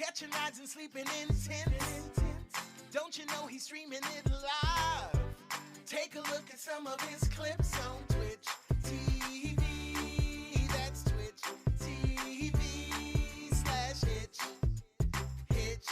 Catching rides and sleeping in tents. Don't you know he's streaming it live? Take a look at some of his clips on Twitch TV. That's Twitch TV/Hitch. Hitch. Hitch.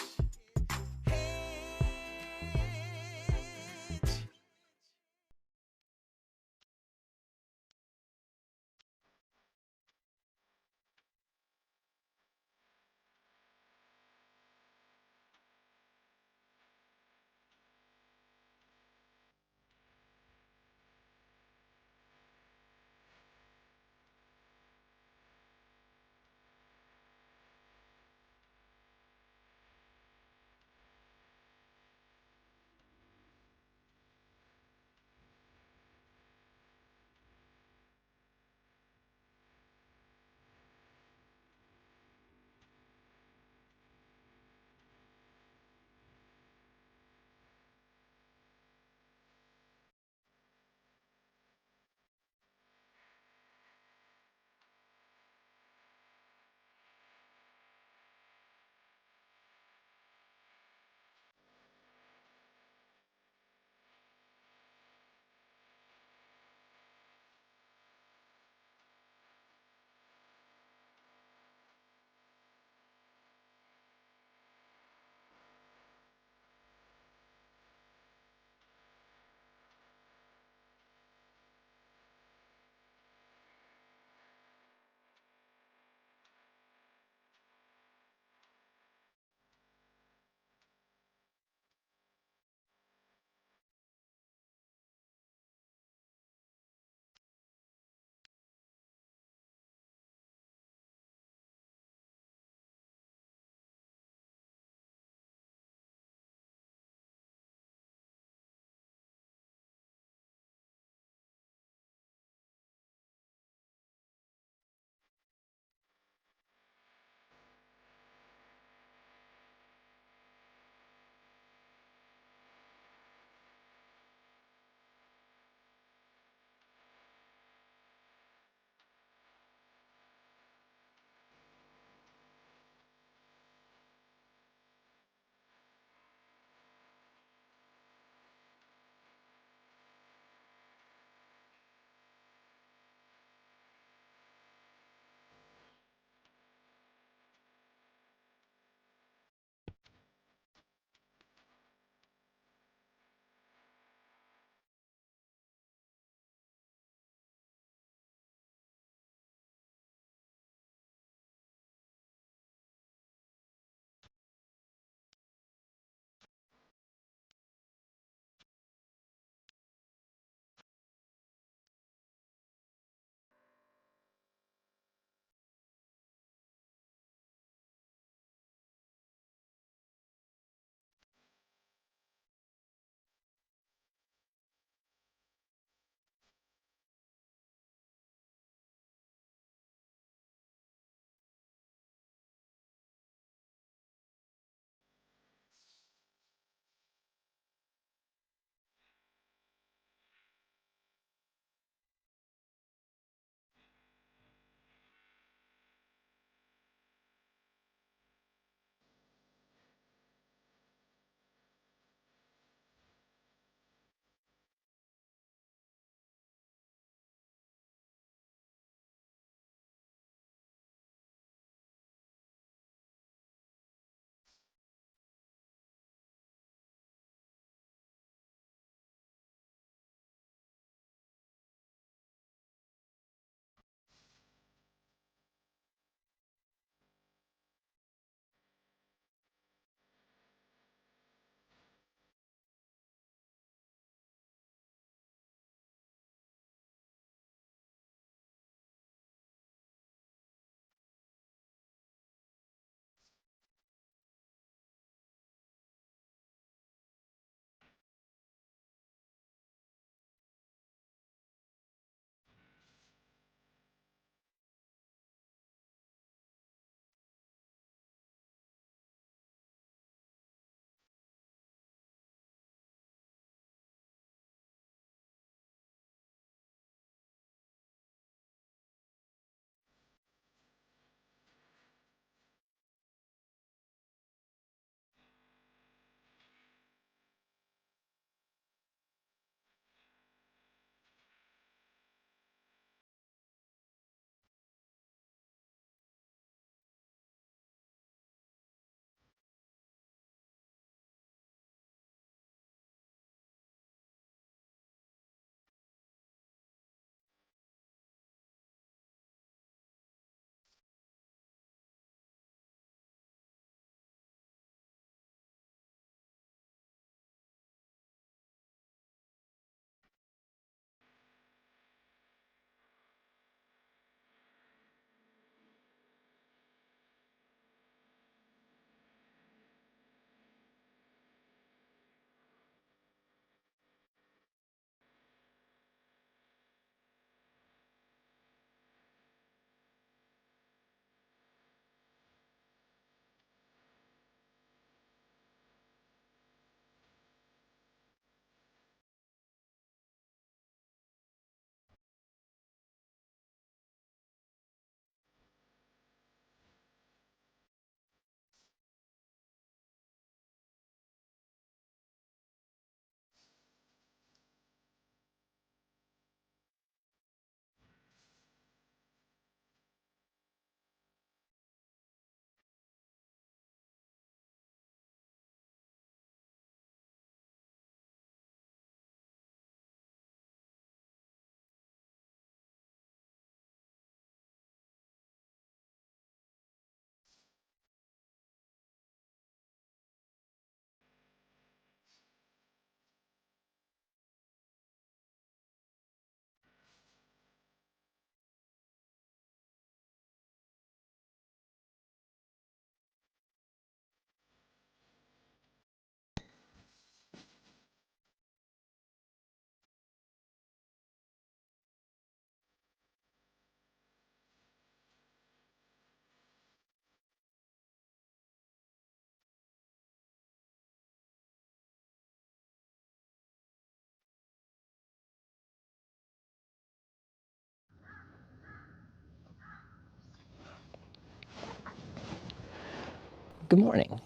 Good morning.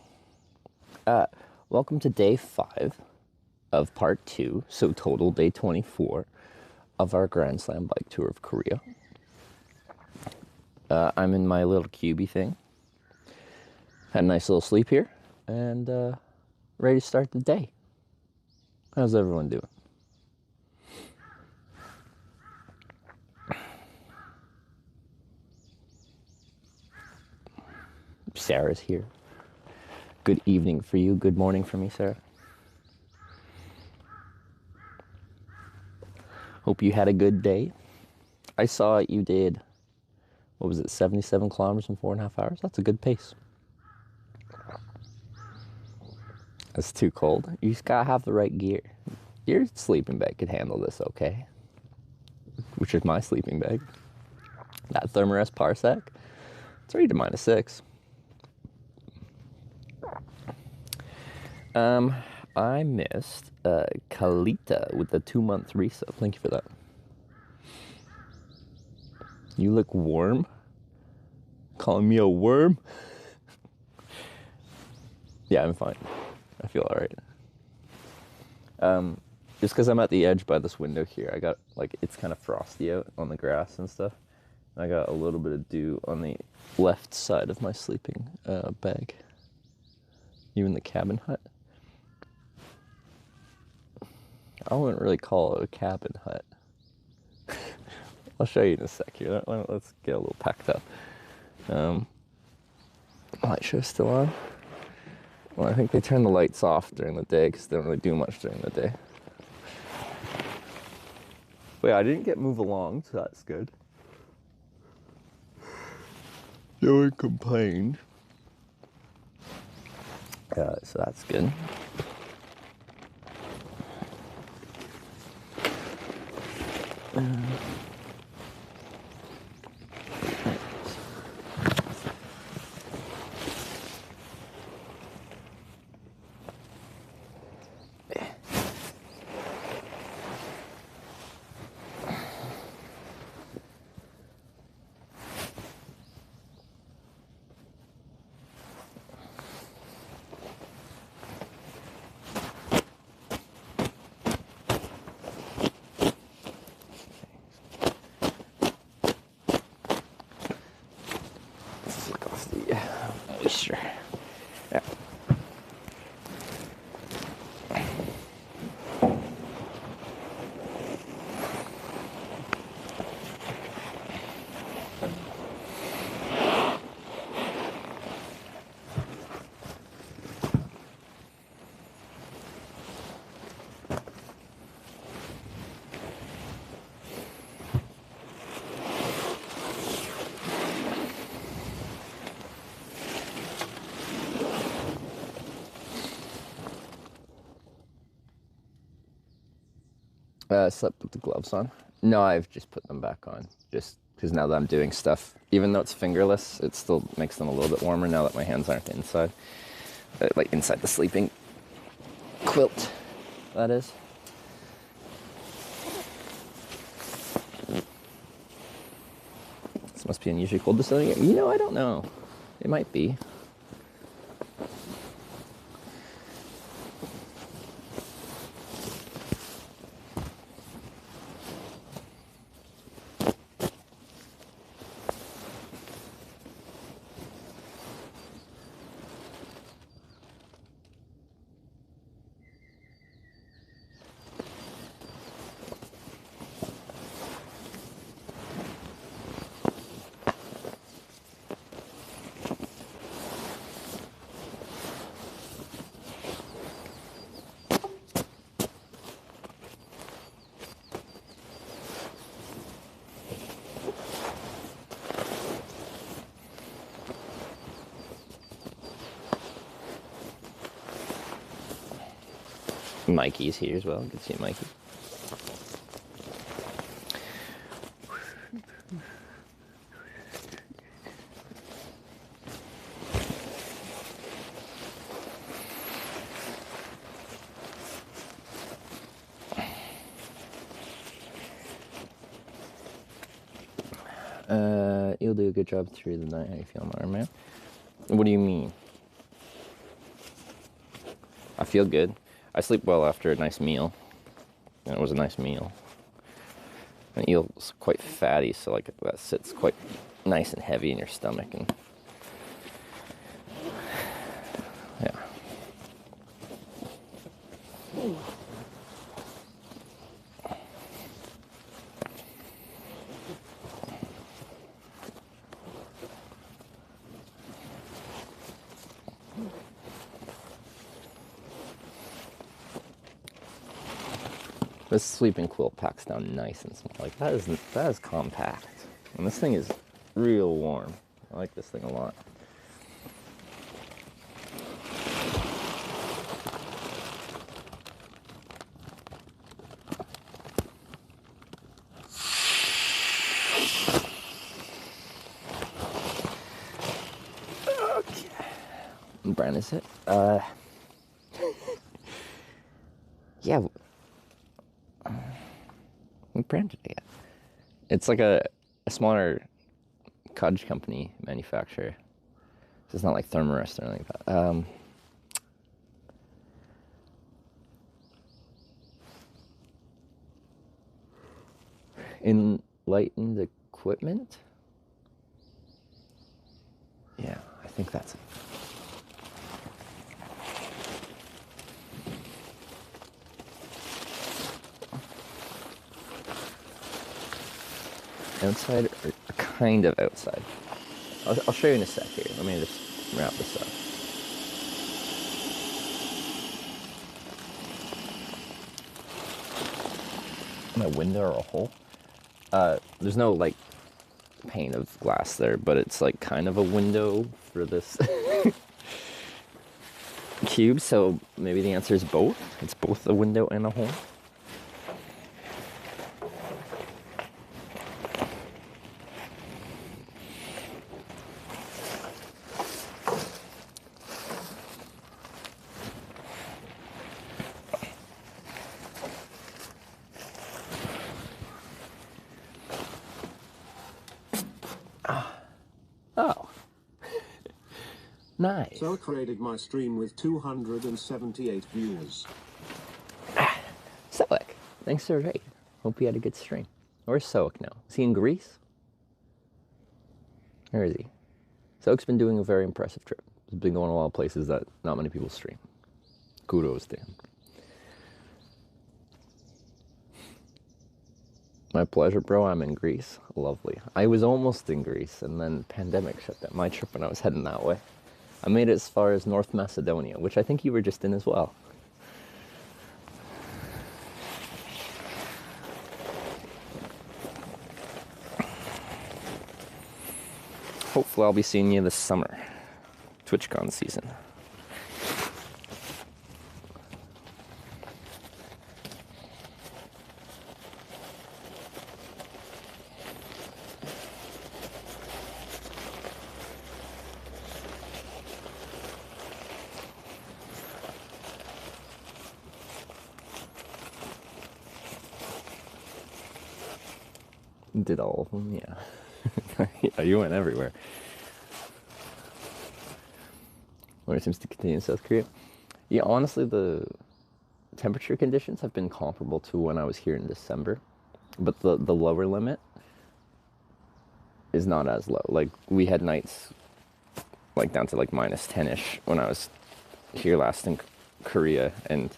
Welcome to day 5 of part 2, so total day 24 of our Grand Slam bike tour of Korea. I'm in my little cubie thing. Had a nice little sleep here, and ready to start the day. How's everyone doing? Sarah's here. Good evening for you. Good morning for me, Sarah. Hope you had a good day. I saw you did, 77 kilometers in 4.5 hours? That's a good pace. That's too cold. You just gotta have the right gear. Your sleeping bag could handle this okay. Which is my sleeping bag. That Thermarest Parsec, it's already to -6. I missed Kalita with the 2-month resub. Thank you for that. You look warm? Calling me a worm? Yeah, I'm fine. I feel alright. Just because I'm at the edge by this window here, I got, it's kind of frosty out on the grass and stuff. I got a little bit of dew on the left side of my sleeping bag. You in the cabin hut? I wouldn't really call it a cabin hut. I'll show you in a sec here. Let's get a little packed up. Light show's still on. Well, I think they turn the lights off during the day because they don't really do much during the day. But yeah, I didn't get move along, so that's good. No one complained. So that's good. Sure. Yeah. Slept with the gloves on. No, I've just put them back on. Just because now that I'm doing stuff, even though it's fingerless, it still makes them a little bit warmer now that my hands aren't inside. Like inside the sleeping quilt, that is. This must be unusually cold this time of year. You know, I don't know. It might be. Mikey's here as well. Good to see Mikey. You'll do a good job through the night. How you feeling, Iron Man? What do you mean? feel good. I sleep well after a nice meal. And it was a nice meal. And eel's quite fatty, so like that sits quite nice and heavy in your stomach, and yeah. This sleeping quilt packs down nice and small. Like that is compact. And this thing is real warm. I like this thing a lot. Okay. What brand is it? Yeah. What brand did I get? It's like a smaller cottage company manufacturer. So it's not like Thermarest or anything like that. Enlightened Equipment? Yeah, I think that's it. Outside or kind of outside? I'll show you in a sec here. Let me just wrap this up. My window or a hole? There's no like pane of glass there, but it's like kind of a window for this cube, so maybe the answer is both. It's both a window and a hole. Oh. Nice. So creating my stream with 278 viewers. Soak, thanks for the raid. Hope you had a good stream. Where's Soak now? Is he in Greece? Where is he? Soak's been doing a very impressive trip. He's been going a lot of places that not many people stream. Kudos to him. My pleasure, bro. I'm in Greece. Lovely. I was almost in Greece, and then pandemic shut down my trip when I was heading that way. I made it as far as North Macedonia, which I think you were just in as well. Hopefully I'll be seeing you this summer. TwitchCon season. Did all of them, yeah. Yeah, you went everywhere. When it seems to continue in South Korea. Yeah, honestly, the temperature conditions have been comparable to when I was here in December, but the lower limit is not as low. Like, we had nights like down to like minus 10-ish when I was here last in Korea, and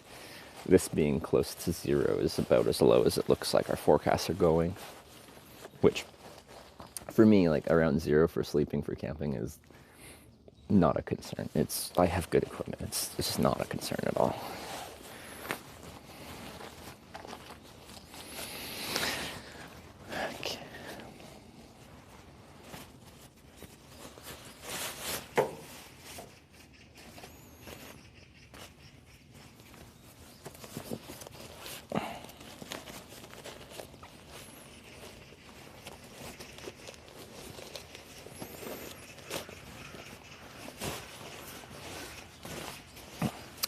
this being close to 0 is about as low as it looks like our forecasts are going. Which, for me, like around 0 for sleeping, for camping, is not a concern. I have good equipment. It's just not a concern at all. Okay.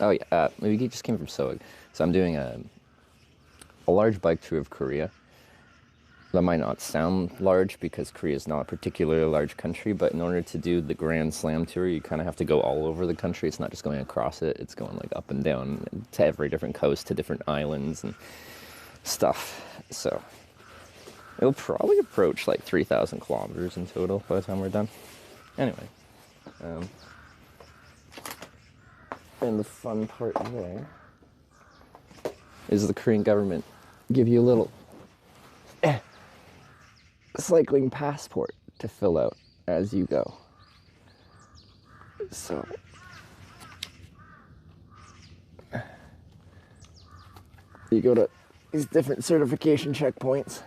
Oh yeah, we just came from Soag. So I'm doing a large bike tour of Korea. That might not sound large because Korea is not a particularly large country, but in order to do the Grand Slam tour, you kind of have to go all over the country. It's not just going across it, it's going like up and down to every different coast, to different islands and stuff. So it'll probably approach like 3,000 kilometers in total by the time we're done. Anyway, and the fun part there is the Korean government give you a little cycling passport to fill out as you go. So you go to these different certification checkpoints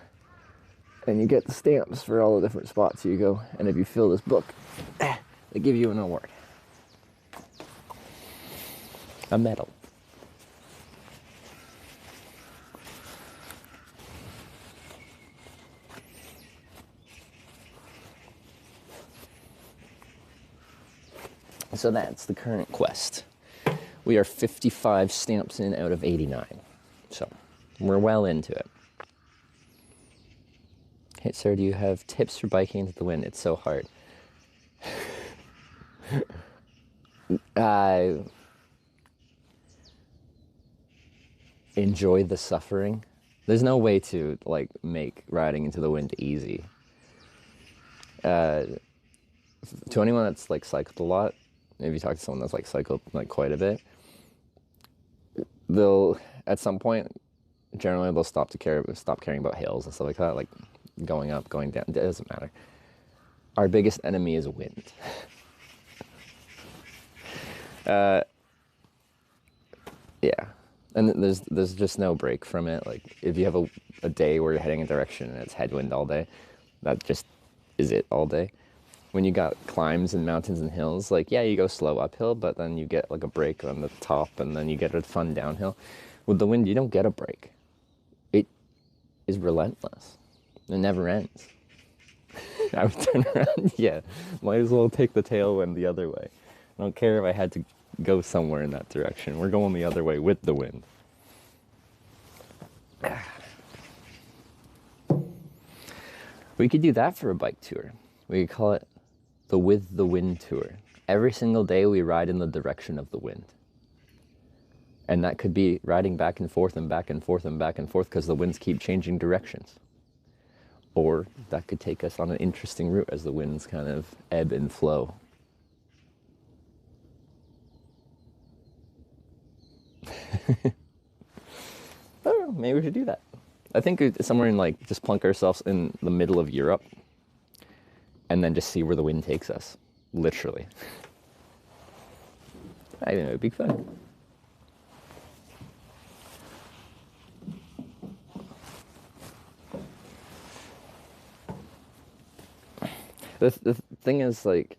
and you get the stamps for all the different spots you go, and if you fill this book, they give you an award. A medal. So that's the current quest. We are 55 stamps in out of 89. So we're well into it. Hey, sir, do you have tips for biking into the wind? It's so hard. Enjoy the suffering. There's no way to like make riding into the wind easy. To anyone that's like cycled a lot, if you talk to someone that's like cycled like quite a bit, they'll at some point generally they'll stop caring about hills and stuff like that, like going up, going down. It doesn't matter. Our biggest enemy is wind. Yeah, and there's just no break from it. Like if you have a day where you're heading a direction and it's headwind all day, that just is it all day. When you got climbs and mountains and hills, like, yeah, you go slow uphill, but then you get like a break on the top and then you get a fun downhill. With the wind, you don't get a break. It is relentless. It never ends. I would turn around, yeah, might as well take the tailwind the other way. I don't care if I had to go somewhere in that direction. We're going the other way with the wind. We could do that for a bike tour. We could call it the With the Wind Tour. Every single day we ride in the direction of the wind. And that could be riding back and forth and back and forth and back and forth because the winds keep changing directions. Or that could take us on an interesting route as the winds kind of ebb and flow. Oh, maybe we should do that. I think somewhere in like, just plunk ourselves in the middle of Europe and then just see where the wind takes us, literally. I think it would be fun. The thing is, like,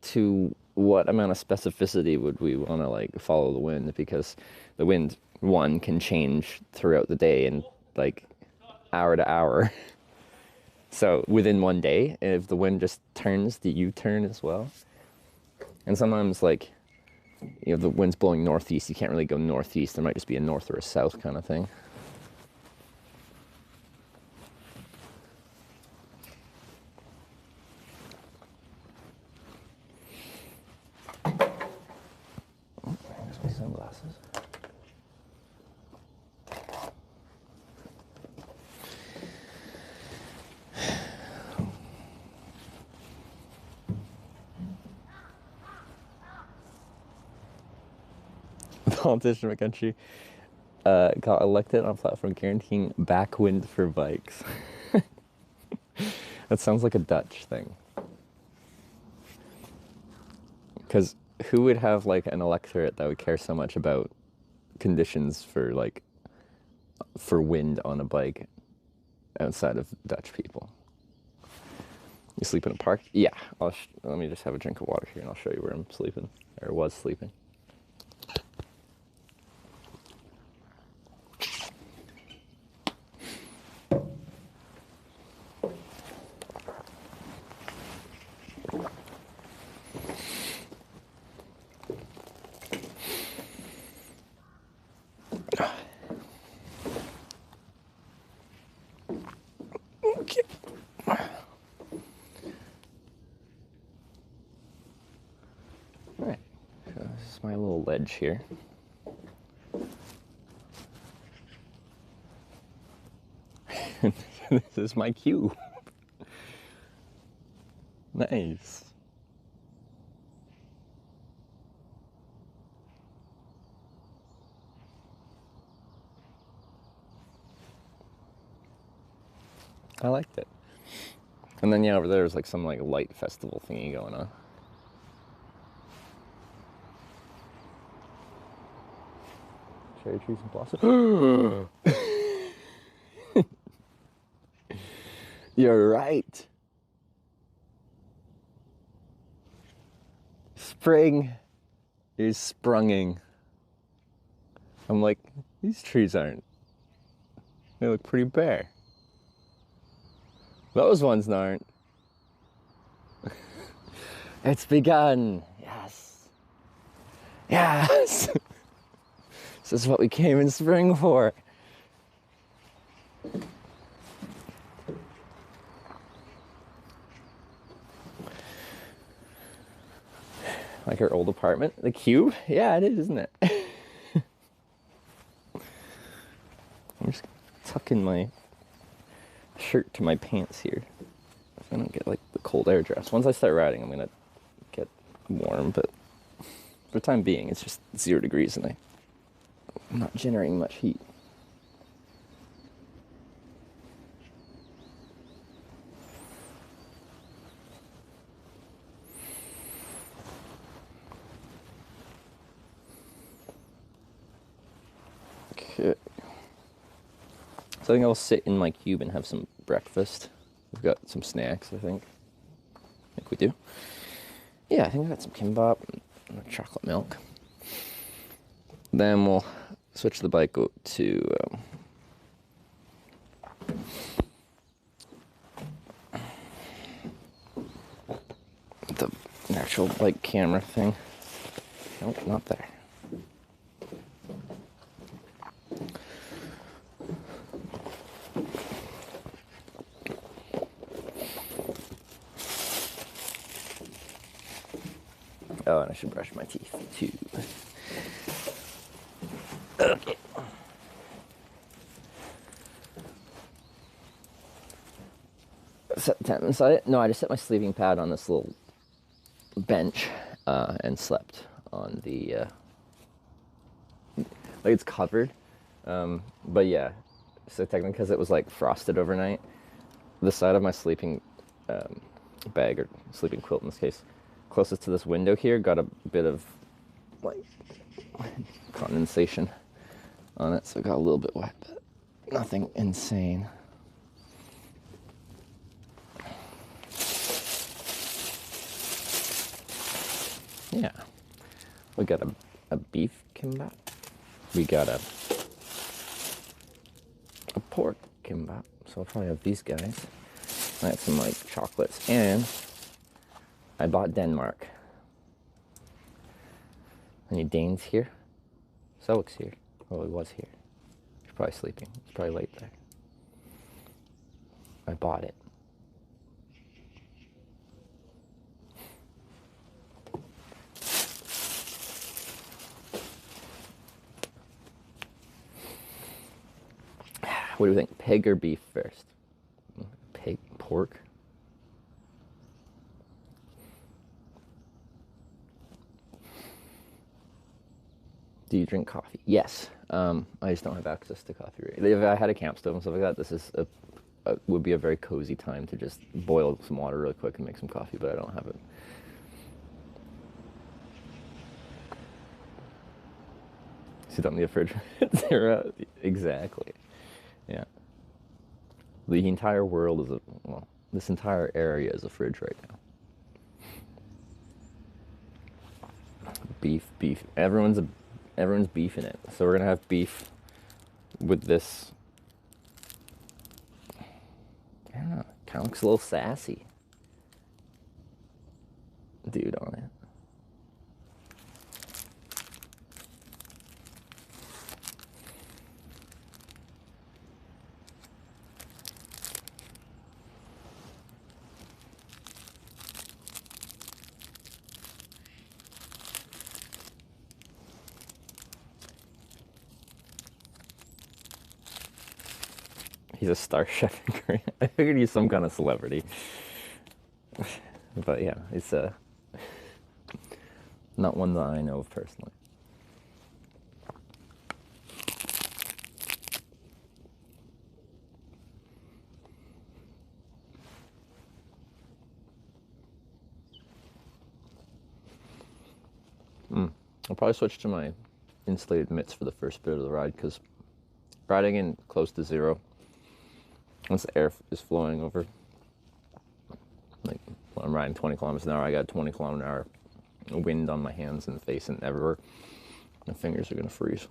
to what amount of specificity would we want to like follow the wind? Because the wind, one, can change throughout the day and like hour to hour. So within one day, if the wind just turns, do you turn as well? And sometimes, like, you know, the wind's blowing northeast, you can't really go northeast. There might just be a north or a south kind of thing. Oh, there's my sunglasses. Politician in my country got elected on a platform guaranteeing backwind for bikes. That sounds like a Dutch thing. Because who would have like an electorate that would care so much about conditions for like for wind on a bike outside of Dutch people? You sleep in a park? Yeah. Let me just have a drink of water here and I'll show you where I'm sleeping, or was sleeping. Alright, so this is my little ledge here. This is my cube. Nice. I liked it. And then yeah, over there's like some like light festival thingy going on. Cherry trees and blossom. You're right. Spring is sprunging. I'm like, these trees aren't. They look pretty bare. Those ones aren't. It's begun. Yes. Yes. This is what we came in spring for. Like our old apartment, the cube? Yeah, it is, isn't it? I'm just tucking my shirt to my pants here so I don't get like the cold air drafts. Once I start riding, I'm gonna get warm, but for the time being, it's just 0 degrees and I'm not generating much heat. Okay. So I think I'll sit in my cube and have some breakfast. We've got some snacks, I think. I think we do. Yeah, I think I got some kimbap and chocolate milk. Then we'll switch the bike out to the actual bike camera thing. Nope, not there. Oh, and I should brush my teeth too. Okay. Set the tent inside it. No, I just set my sleeping pad on this little bench and slept on the like it's covered, but yeah. So technically, because it was like frosted overnight, the side of my sleeping bag or sleeping quilt in this case, closest to this window here, got a bit of like condensation on it, so it got a little bit wet, but nothing insane. Yeah, we got a beef kimbap. We got a pork kimbap. So I'll probably have these guys. I had some like chocolates, and I bought Denmark. Any Danes here? Selwick's here. Oh, he was here. He's probably sleeping. It's probably late there. I bought it. What do you think? Pig or beef first? Pig, pork. Do you drink coffee? Yes. I just don't have access to coffee. If I had a camp stove and stuff like that, this is would be a very cozy time to just boil some water really quick and make some coffee, but I don't have it. Sit on the refrigerator. Exactly. Yeah. The entire world is this entire area is a fridge right now. Beef. Everyone's beefing it. So we're gonna have beef with this. I don't know. Kind of looks a little sassy, dude on it. He's a star chef in Korea. I figured he's some kind of celebrity. But yeah, it's not one that I know of personally. I'll probably switch to my insulated mitts for the first bit of the ride, because riding in close to zero, once the air is flowing over, like when I'm riding 20 kilometers an hour, I got 20 kilometer an hour wind on my hands and face and everywhere. My fingers are gonna freeze.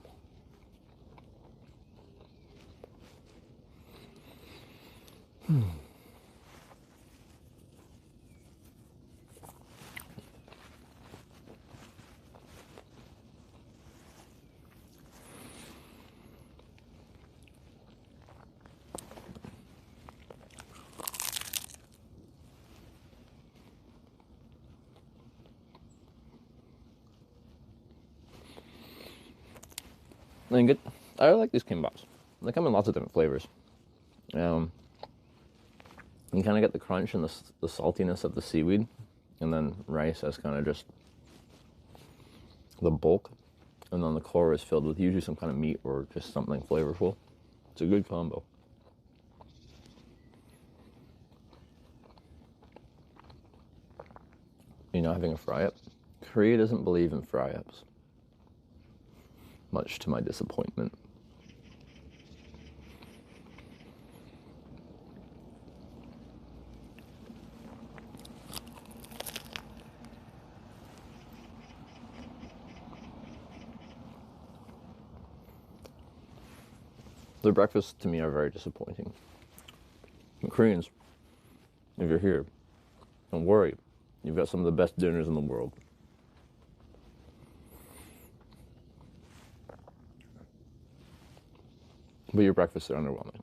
And good. I like these kimbaps. They come in lots of different flavors. You kind of get the crunch and the saltiness of the seaweed, and then rice as kind of just the bulk, and then the core is filled with usually some kind of meat or just something flavorful. It's a good combo. You know, having a fry-up. Korea doesn't believe in fry-ups, much to my disappointment. Their breakfasts to me are very disappointing. And Koreans, if you're here, don't worry. You've got some of the best dinners in the world. But your breakfasts are underwhelming.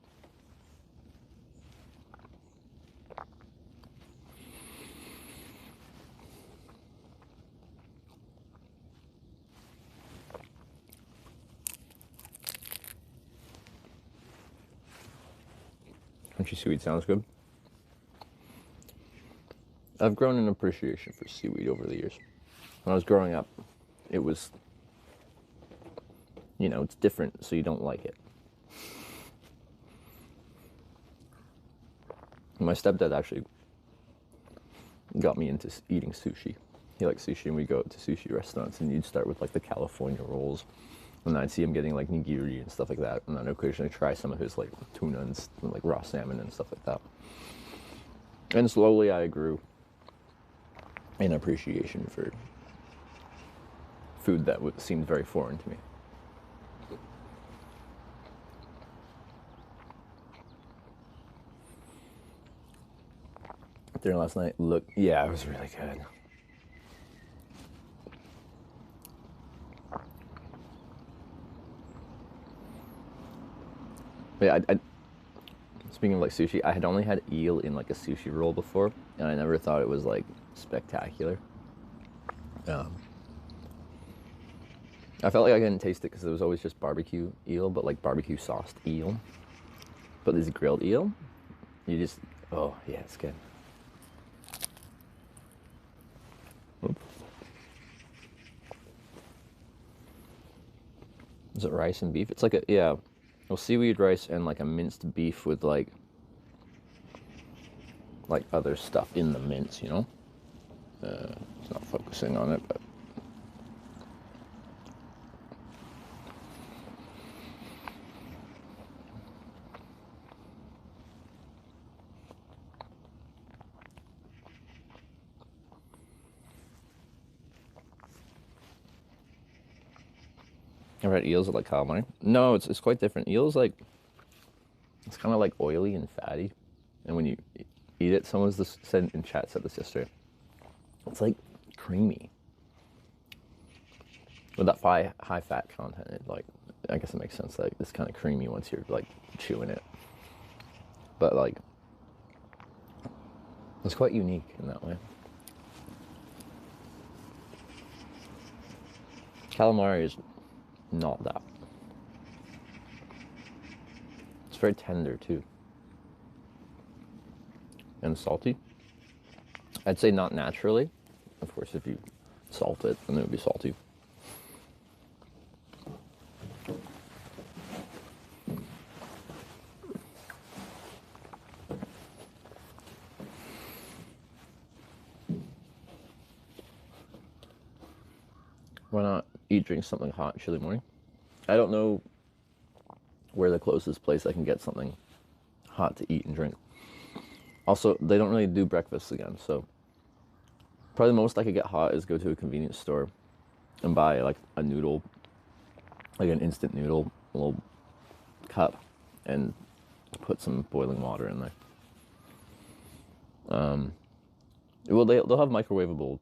Crunchy seaweed sounds good. I've grown an appreciation for seaweed over the years. When I was growing up, it was, you know, it's different, so you don't like it. My stepdad actually got me into eating sushi. He likes sushi, and we'd go to sushi restaurants, and you'd start with like the California rolls, and I'd see him getting like nigiri and stuff like that, and then occasionally try some of his like tuna and like raw salmon and stuff like that. And slowly I grew an appreciation for food that seemed very foreign to me. Dinner last night, yeah, it was really good. But yeah, speaking of like sushi, I had only had eel in like a sushi roll before, and I never thought it was like spectacular. I felt like I couldn't taste it because it was always just barbecue eel, but like barbecue sauced eel. But this grilled eel, you just, oh yeah, it's good. Oop. Is it rice and beef? It's like yeah, well, seaweed rice and like a minced beef with like other stuff in the mince, you know? It's not focusing on it, but I've had eels with like calamari. No, it's quite different. Eels like, it's kind of like oily and fatty, and when you eat it, someone said in chat, said this yesterday, it's like creamy with that high fat content. It like, I guess it makes sense, like it's kind of creamy once you're like chewing it, but like it's quite unique in that way. Calamari is not that. It's very tender too. and salty. I'd say not naturally. Of course, if you salt it, then it would be salty. Why not drink something hot chilly morning? I don't know where the closest place I can get something hot to eat and drink. Also, they don't really do breakfast again, so probably the most I could get hot is go to a convenience store and buy like a noodle, like an instant noodle, a little cup, and put some boiling water in there. Well, they'll have microwavable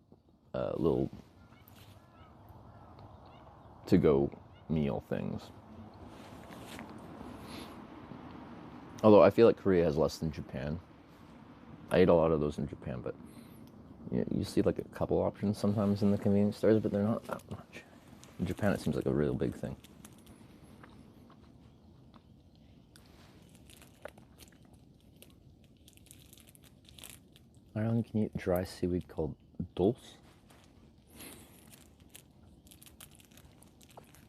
little to-go meal things. Although I feel like Korea has less than Japan. I ate a lot of those in Japan, but you see like a couple options sometimes in the convenience stores, but they're not that much. In Japan, it seems like a real big thing. Ireland can eat dry seaweed called dulse.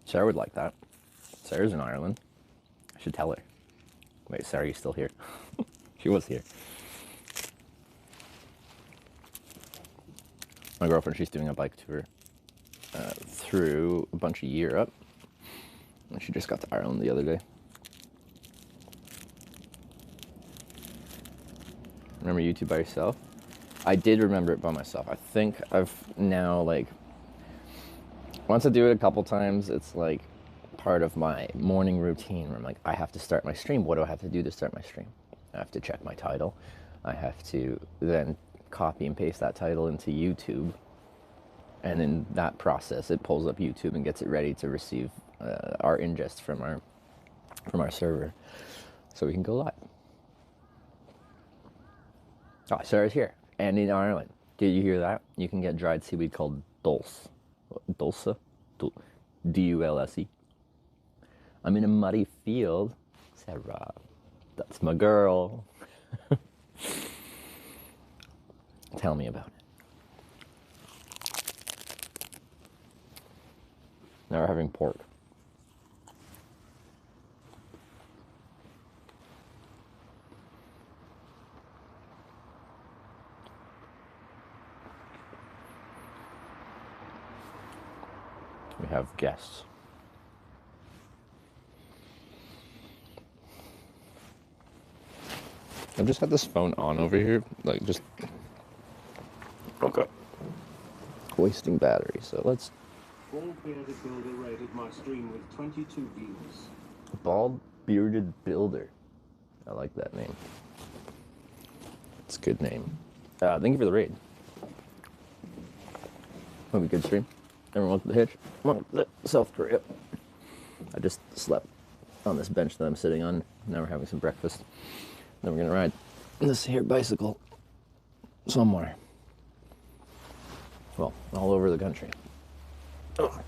Sarah would like that. Sarah's in Ireland. I should tell her. Wait, Sarah, you still here? She was here. My girlfriend, she's doing a bike tour through a bunch of Europe. And she just got to Ireland the other day. Remember YouTube by yourself? I did remember it by myself. I think I've now, like, once I do it a couple times, it's like part of my morning routine where I'm like, I have to start my stream. What do I have to do to start my stream? I have to check my title. I have to then copy and paste that title into YouTube. And in that process, it pulls up YouTube and gets it ready to receive our ingest from our server, so we can go live. Oh, Sarah's here and in Ireland. Did you hear that? You can get dried seaweed called dulse. Dulce? D-U-L-S-E. I'm in a muddy field. Sarah, that's my girl. Tell me about it. Now we're having pork. We have guests. I've just had this phone on over here, like just okay, wasting battery. So let's. Bald bearded builder rated my stream with 22 views. Bald bearded builder. I like that name. It's a good name. Thank you for the raid. Hope you good stream. Everyone welcome to the hitch. Welcome to South Korea. I just slept on this bench that I'm sitting on. Now we're having some breakfast. Then we're gonna ride this here bicycle somewhere. Well, all over the country. Oh.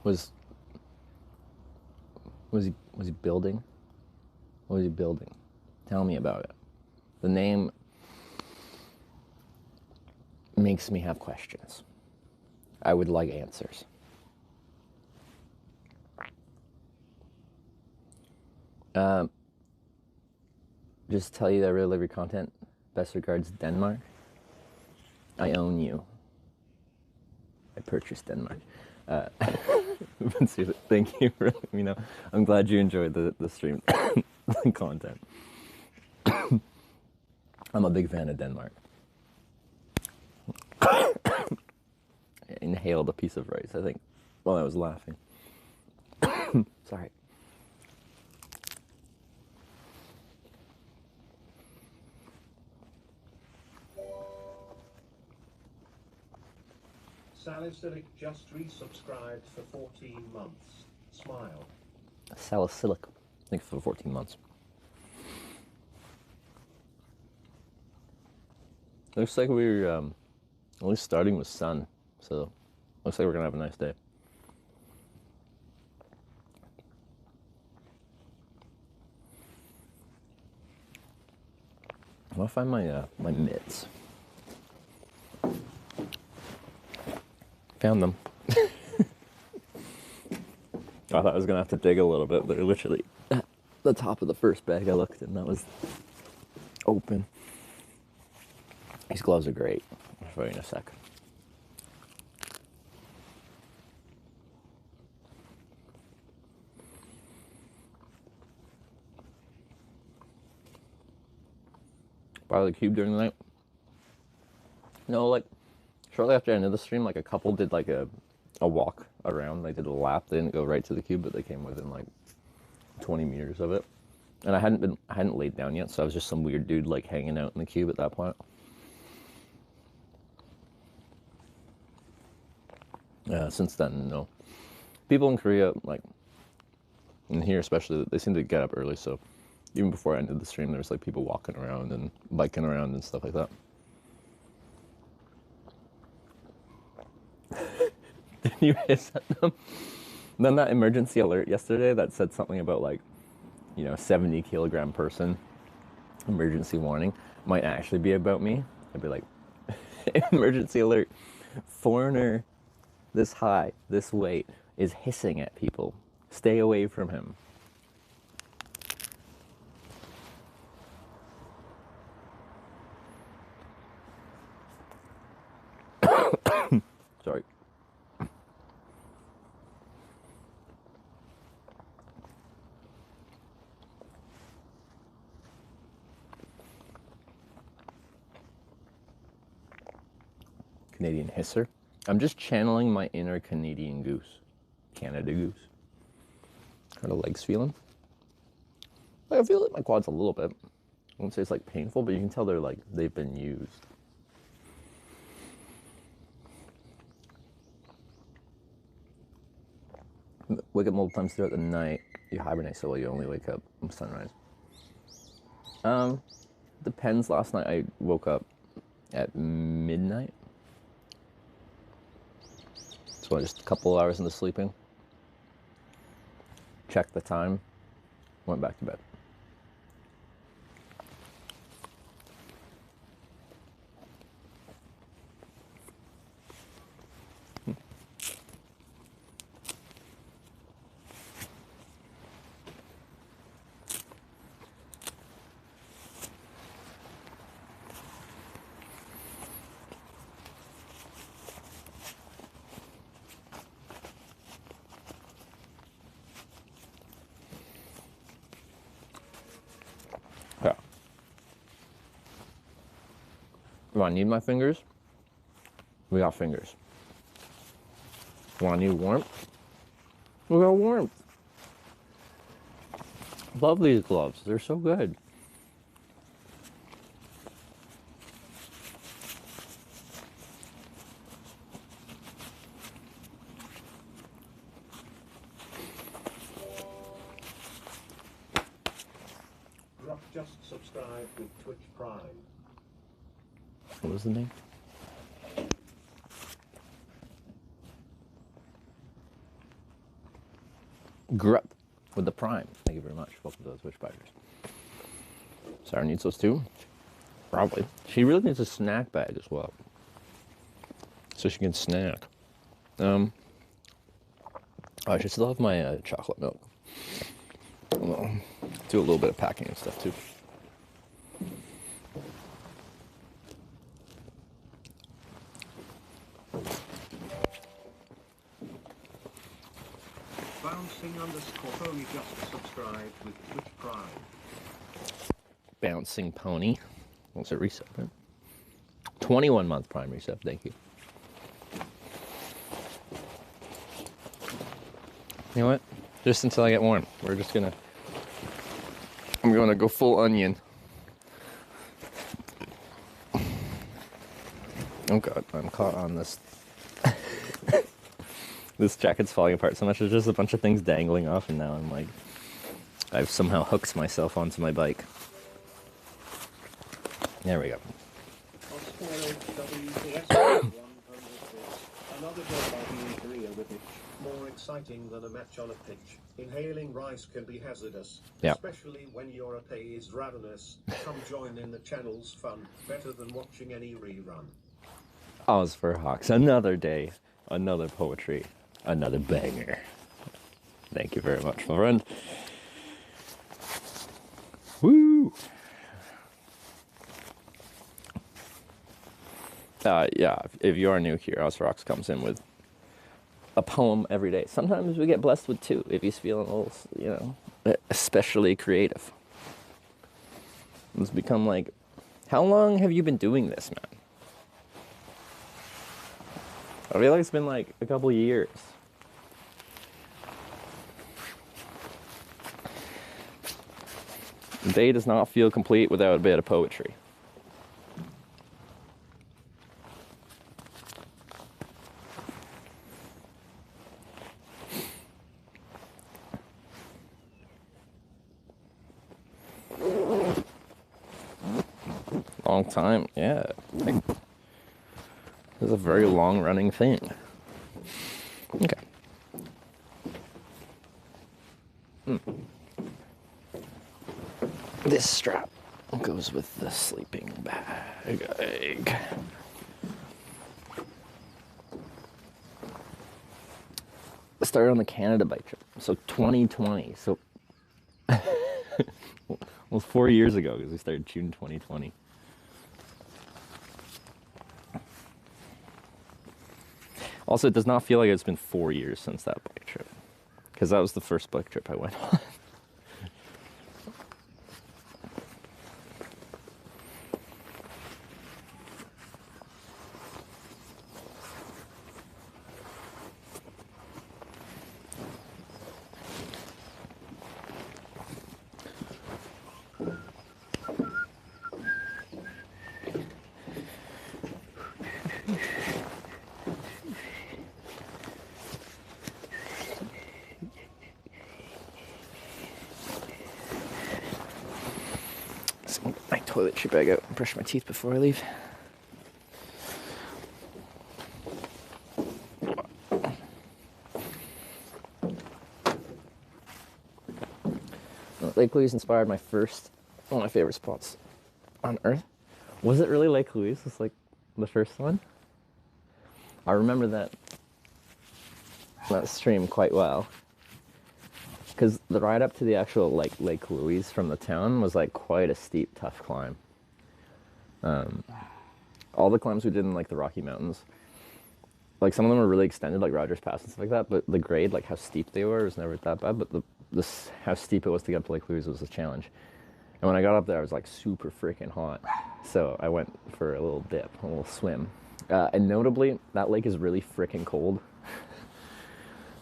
Was he building? What was he building? Tell me about it. The name makes me have questions. I would like answers. Just tell you that I really love your content. Best regards, Denmark. I own you. I purchased Denmark. Thank you for letting me know. I'm glad you enjoyed the stream content. I'm a big fan of Denmark. I inhaled a piece of rice, I think, while I was laughing. Sorry. Salicylic just resubscribed for 14 months. Smile. Salicylic. Thanks for 14 months. Looks like we're at least starting with sun, so looks like we're gonna have a nice day. want to find my my mitts. Found them. I thought I was gonna have to dig a little bit, but they're literally at the top of the first bag I looked in. That was open. These gloves are great. I'll show you in a sec. By the cube during the night? No, like shortly after I ended the stream, like a couple did like a walk around. They did a lap. They didn't go right to the cube, but they came within like 20 meters of it. And I hadn't laid down yet, so I was just some weird dude like hanging out in the cube at that point. Yeah, since then, no. People in Korea, like in here especially, they seem to get up early, so even before I ended the stream, there was like people walking around and biking around and stuff like that. Did you hiss at them? Then that emergency alert yesterday that said something about like, 70 kilogram person, emergency warning, might actually be about me. I'd be like, emergency alert, foreigner this high, this weight, is hissing at people. Stay away from him. Sorry. Canadian hisser. I'm just channeling my inner Canadian goose. Canada goose. How are the legs feeling? Like, I feel like my quads a little bit. I won't say it's like painful, but you can tell they're like, they've been used. Wake up multiple times throughout the night. You hibernate so well you only wake up from sunrise. Depends. Last night I woke up at midnight. So just a couple hours into sleeping. Checked the time. Went back to bed. Yeah. Do I need my fingers? We got fingers. Do I need warmth? We got warmth. Love these gloves. They're so good. Rock just subscribed with Twitch Prime. What was the name? Grupp with the Prime. Thank you very much. Welcome to those Twitch Biders. Sarah needs those too? Probably. She really needs a snack bag as well. So she can snack. I should still have my chocolate milk. Well, do a little bit of packing and stuff too. Bouncing_Pony just subscribed with Twitch Prime. Bouncing Pony. What's it resub? Right? 21-month Prime resub. Thank you. You know what? Just until I get warm, we're just gonna. I'm gonna go full onion. Oh god, I'm caught on this. This jacket's falling apart so much. There's just a bunch of things dangling off, and now I'm like, I've somehow hooked myself onto my bike. There we go. Another girl I'll be in Korea with it. more exciting than a match on a pitch. Inhaling rice can be hazardous, Yeah. especially when your pay is ravenous. Come join in the channel's fun, better than watching any rerun. Oz for Hawks. Another day, another poetry, another banger. Thank you very much, my friend. Woo! Yeah, if you are new here, Oz for Hawks comes in with a poem every day. Sometimes we get blessed with two if he's feeling a little, you know, especially creative. It's become like, how long have you been doing this, man? I feel like it's been like a couple years. The day does not feel complete without a bit of poetry. Long time, yeah. Like, this is a very long-running thing. Okay. This strap goes with the sleeping bag. I started on the Canada bike trip, so 2020. So, well, 4 years ago because we started June 2020. Also, it does not feel like it's been 4 years since that bike trip, because that was the first bike trip I went on. My toiletry bag out and brush my teeth before I leave. Lake Louise inspired one of my favorite spots on earth. Was it really Lake Louise? It's like the first one. I remember that stream quite well, because the ride up to the actual Lake Louise from the town was like quite a steep, tough climb. All the climbs we did in like the Rocky Mountains, like some of them were really extended, like Rogers Pass and stuff like that, but the grade, like how steep they were, was never that bad. But how steep it was to get up to Lake Louise was a challenge. And when I got up there, I was like super freaking hot. So I went for a little dip, a little swim. And notably, that lake is really freaking cold.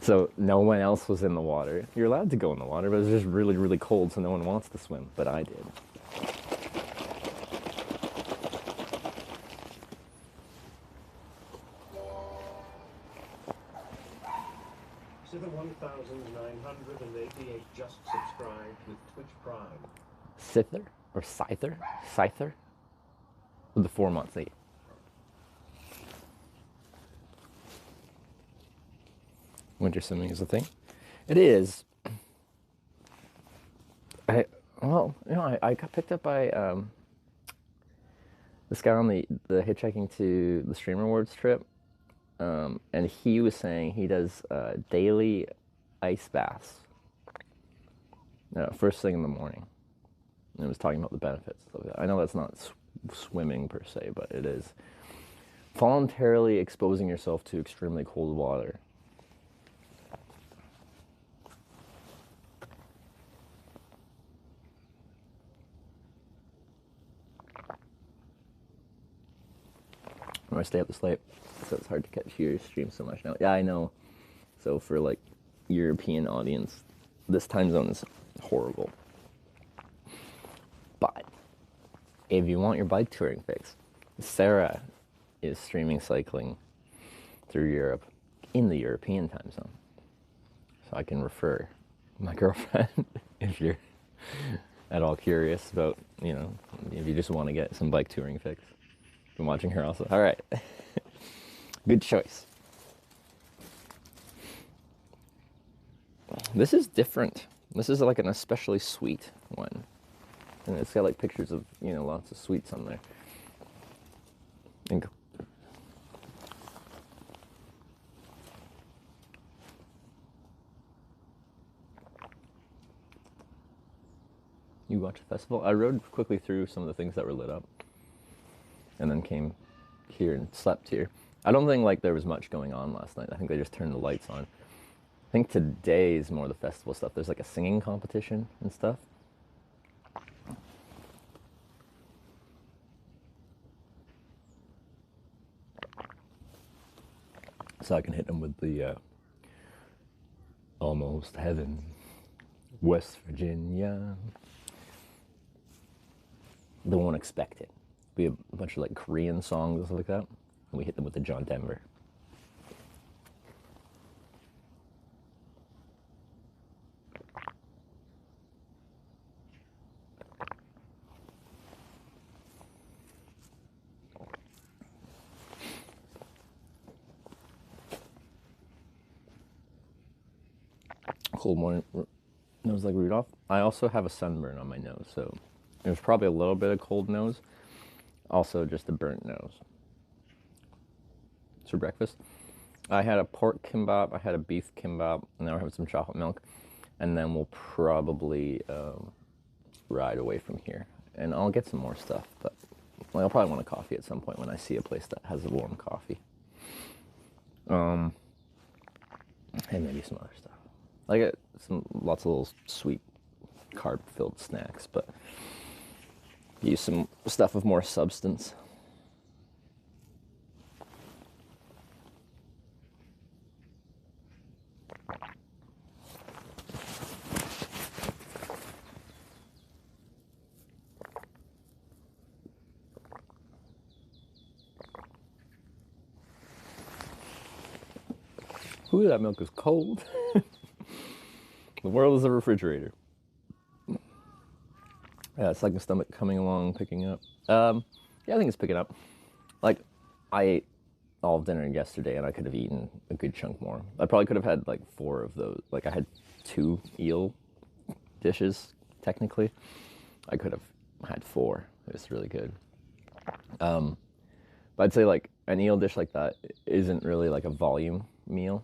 So no one else was in the water. You're allowed to go in the water, but it's just really, really cold, so no one wants to swim, but I did. Sither 1988 just subscribed with Twitch Prime. Scyther? Or Scyther? Scyther? With the 4 months, 8. Winter swimming is a thing. It is. I got picked up by this guy on the hitchhiking to the Stream Rewards trip, and he was saying he does daily ice baths first thing in the morning. And he was talking about the benefits of that. I know that's not swimming per se, but it is voluntarily exposing yourself to extremely cold water. I stay up this late, so it's hard to catch your stream so much now. Yeah, I know. So for like European audience, this time zone is horrible. But if you want your bike touring fix, Sarah is streaming cycling through Europe in the European time zone. So I can refer my girlfriend if you're at all curious about, if you just want to get some bike touring fix. Been watching her also. All right. Good choice. This is different. This is like an especially sweet one. And it's got like pictures of, you know, lots of sweets on there. And you watched the festival? I rode quickly through some of the things that were lit up. And then came here and slept here. I don't think like there was much going on last night. I think they just turned the lights on. I think today is more the festival stuff. There's like a singing competition and stuff. So I can hit them with the Almost Heaven, West Virginia. They won't expect it. Be a bunch of like Korean songs and stuff like that. And we hit them with the John Denver. Cold morning, nose like Rudolph. I also have a sunburn on my nose, so there's probably a little bit of cold nose. Also just a burnt nose. For breakfast, I had a pork kimbap, I had a beef kimbap, and now we're having some chocolate milk. And then we'll probably ride away from here. And I'll get some more stuff, but well, I'll probably want a coffee at some point when I see a place that has a warm coffee. And maybe some other stuff. I get lots of little sweet carb-filled snacks, but use some stuff of more substance. Ooh, that milk is cold. The world is a refrigerator. Yeah, it's like my stomach coming along, picking up. Yeah, I think it's picking up. Like, I ate all of dinner yesterday, and I could have eaten a good chunk more. I probably could have had like 4 of those. Like, I had 2 eel dishes, technically. I could have had 4. It was really good. But I'd say like an eel dish like that isn't really like a volume meal.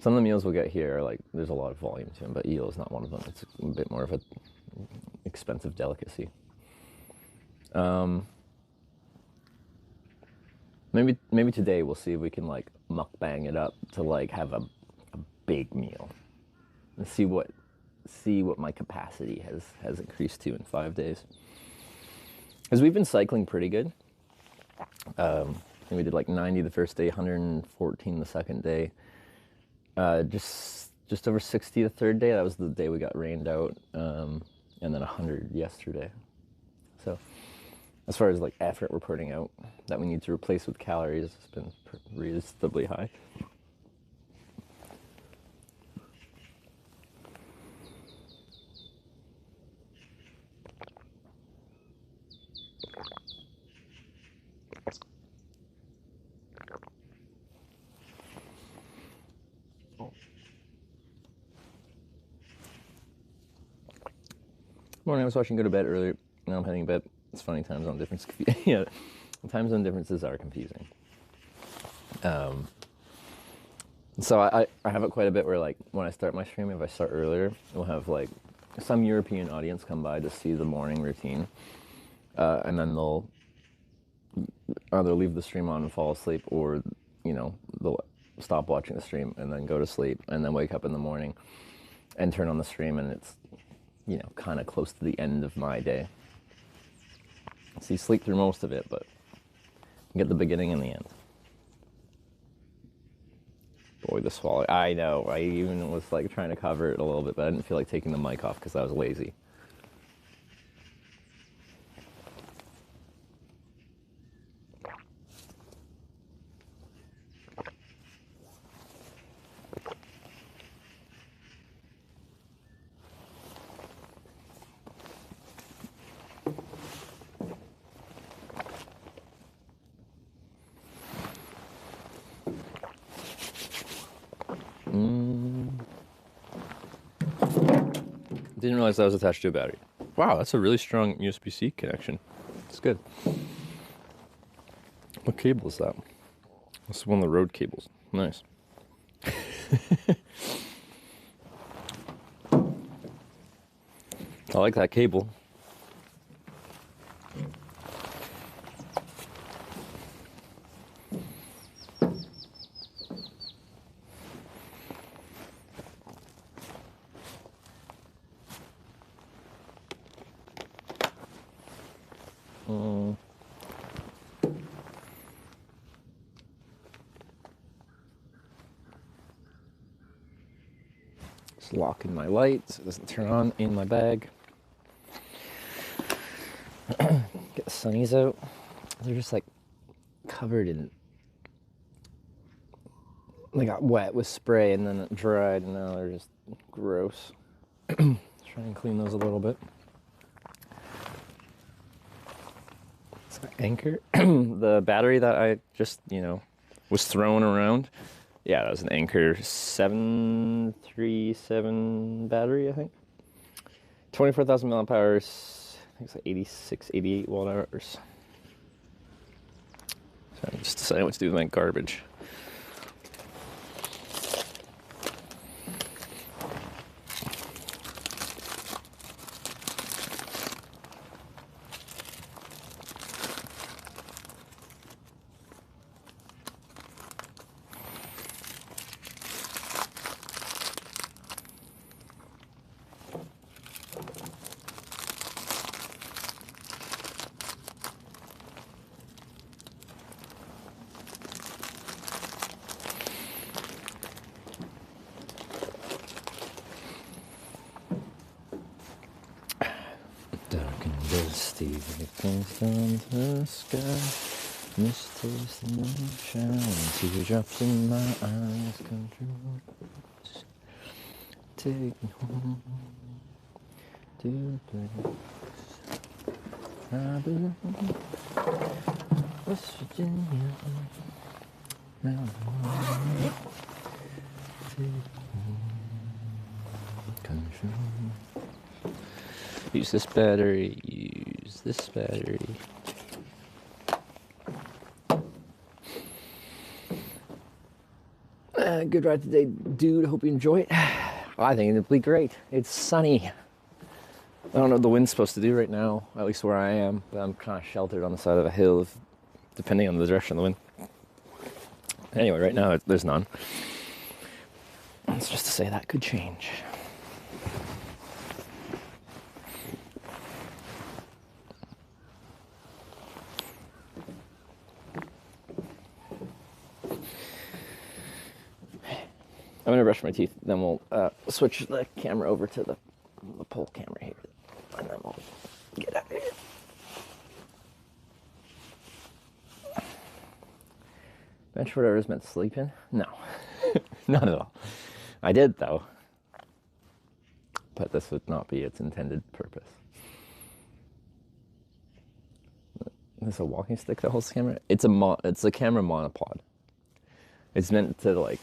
Some of the meals we'll get here are like, there's a lot of volume to them, but eel is not one of them. It's a bit more of an expensive delicacy. Maybe today we'll see if we can like mukbang it up to like have a big meal and see what my capacity has increased to in 5 days. Because we've been cycling pretty good. We did like 90 the first day, 114 the second day. Just over 60 the third day. That was the day we got rained out, and then 100 yesterday. So as far as like effort we're putting out that we need to replace with calories, it's been reasonably high. Morning, I was watching Go to Bed earlier. Now I'm heading to bed. It's funny, time zone difference. Yeah, time zone differences are confusing. So I have it quite a bit where like when I start my stream, if I start earlier, we'll have like some European audience come by to see the morning routine, and then they'll either leave the stream on and fall asleep, or they'll stop watching the stream and then go to sleep, and then wake up in the morning and turn on the stream, and it's kind of close to the end of my day. So you sleep through most of it, but you get the beginning and the end. Boy, the swallow. I know. I even was like trying to cover it a little bit, but I didn't feel like taking the mic off because I was lazy. Didn't realize that was attached to a battery. Wow, that's a really strong USB-C connection. It's good. What cable is that? That's one of the road cables. Nice. I like that cable. Just locking my light so it doesn't turn on in my bag. Get the sunnies out. They're just like covered in. They got wet with spray and then it dried, and now they're just gross. Try and clean those a little bit. It's an Anchor. The battery that I just, was throwing around. Yeah, that was an Anchor 737 battery, I think. 24,000 milliamp hours. I think it's like 86, 88 watt hours. So I'm just deciding what to do with my garbage. Dark and dusty, things down the sky. Mist is the moonshine, teardrops in my eyes come true. Take me home to the place I belong. West Virginia, Mountain. Take me home, country. Use this battery, use this battery. Good ride today, dude. Hope you enjoy it. I think it'll be great. It's sunny. I don't know what the wind's supposed to do right now, at least where I am, but I'm kind of sheltered on the side of a hill, depending on the direction of the wind. Anyway, right now there's none. It's just to say that could change. I'm gonna brush my teeth, then we'll switch the camera over to the pole camera here, and then we'll get out of here. Bench whatever is meant to sleep in? No, not at all. I did though, but this would not be its intended purpose. Is a walking stick that holds the camera? It's a camera monopod. It's meant to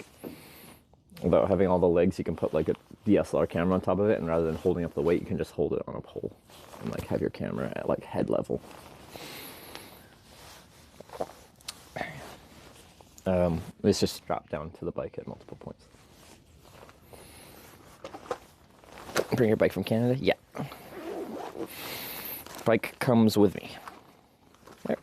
without having all the legs, you can put like a DSLR camera on top of it, and rather than holding up the weight, you can just hold it on a pole and have your camera at head level. It's just strapped down to the bike at multiple points. Bring your bike from Canada? Yeah. Bike comes with me. There.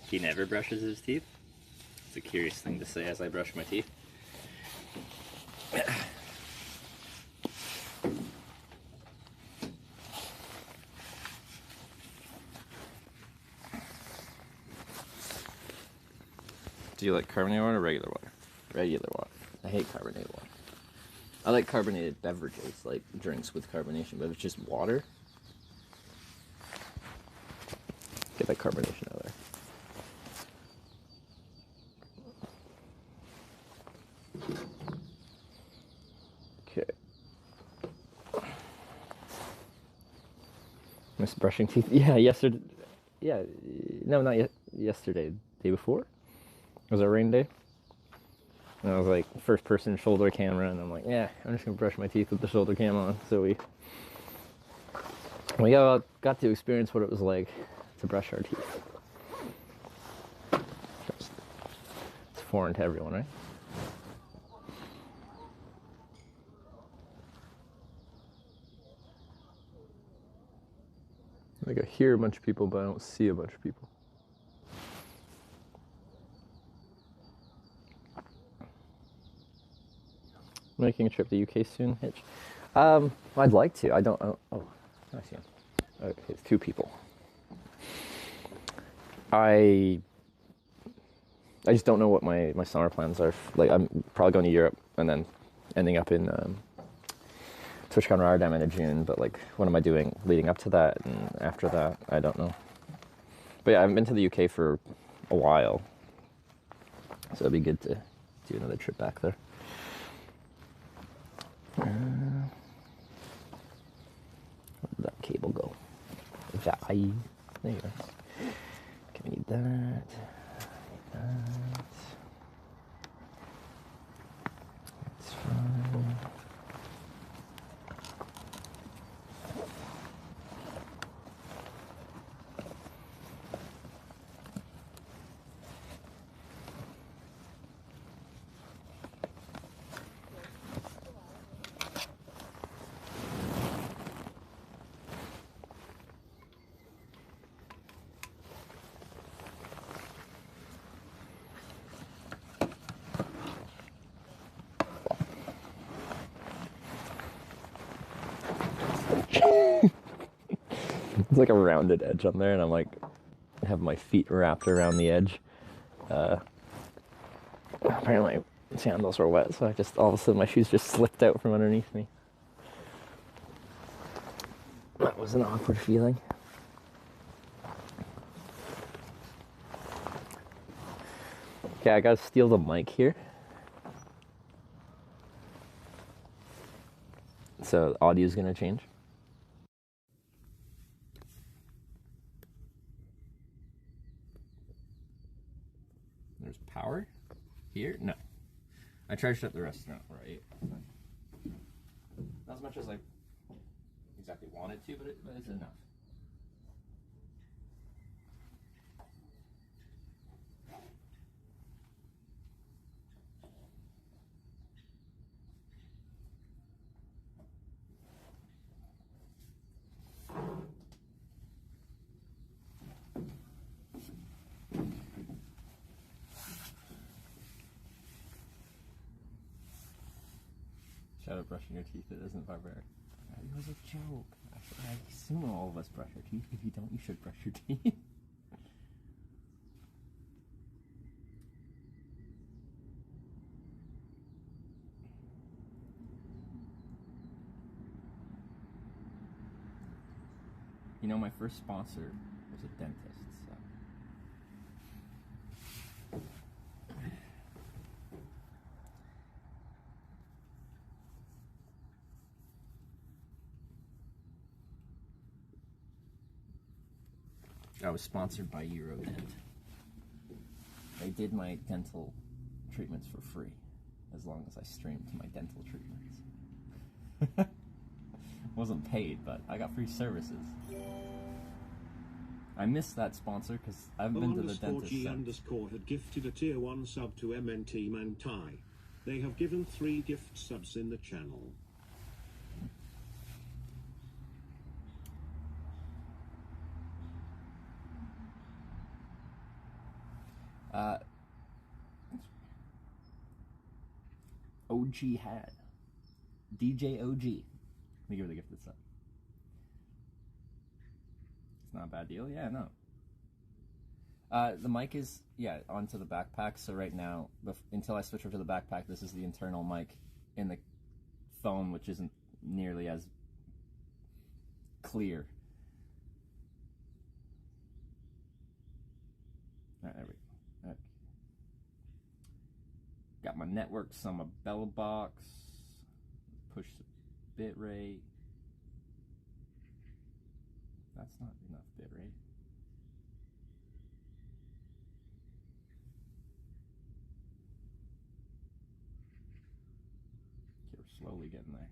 He never brushes his teeth. It's a curious thing to say as I brush my teeth. Do you like carbonated water or regular water? Regular water. I hate carbonated water. I like carbonated beverages, like drinks with carbonation, but if it's just water, get that carbonation out of there. Okay. Miss brushing teeth? Yeah, yesterday. Yeah, no, not yesterday. Day before? It was a rain day. And I was like, first person shoulder camera, and I'm like, yeah, I'm just gonna brush my teeth with the shoulder cam on. So we got to experience what it was like to brush our teeth. It's foreign to everyone, right? Like I hear a bunch of people, but I don't see a bunch of people. Making a trip to the UK soon, Hitch? I'd like to. I don't. Oh, I see him. Okay, it's two people. I just don't know what my summer plans are. Like, I'm probably going to Europe and then ending up in Twitchcon Rotterdam in June. But like, what am I doing leading up to that and after that? I don't know. But yeah, I haven't been to the UK for a while, so it'd be good to do another trip back there. Where did that cable go? There you go. Okay, we need that. That's fine. It's like a rounded edge on there, and I'm like, I have my feet wrapped around the edge. Apparently, sandals were wet, so I just all of a sudden my shoes just slipped out from underneath me. That was an awkward feeling. Okay, I gotta steal the mic here. So audio's gonna change. There's power here? No. I charged up the restaurant, right? Not as much as I exactly wanted to, but it's enough. Shout out brushing your teeth, it isn't barbaric. It was a joke. I assume all of us brush our teeth. If you don't, you should brush your teeth. You know, my first sponsor was a dentist, so. I was sponsored by Eurodent. They did my dental treatments for free, as long as I streamed my dental treatments. Wasn't paid, but I got free services. I missed that sponsor because I haven't been to the dentist G since. _ had gifted a tier 1 sub to MNT Mantai. They have given 3 gift subs in the channel. OG had. DJ OG. Let me give her the gift sub. It's not a bad deal. Yeah, no. The mic is, onto the backpack. So right now, until I switch over to the backpack, this is the internal mic in the phone, which isn't nearly as clear. All right, there we go. Okay. Got my networks on my bell box. Push the bit rate. That's not enough bit rate. Okay, we're slowly getting there.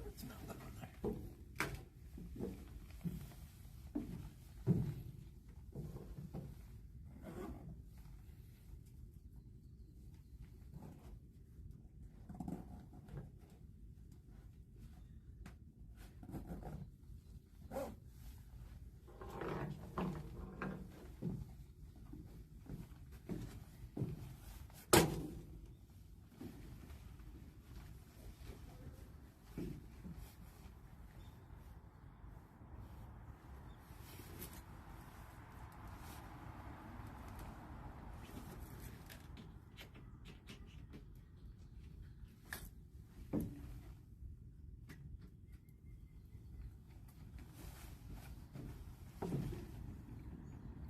Let's mount that on there.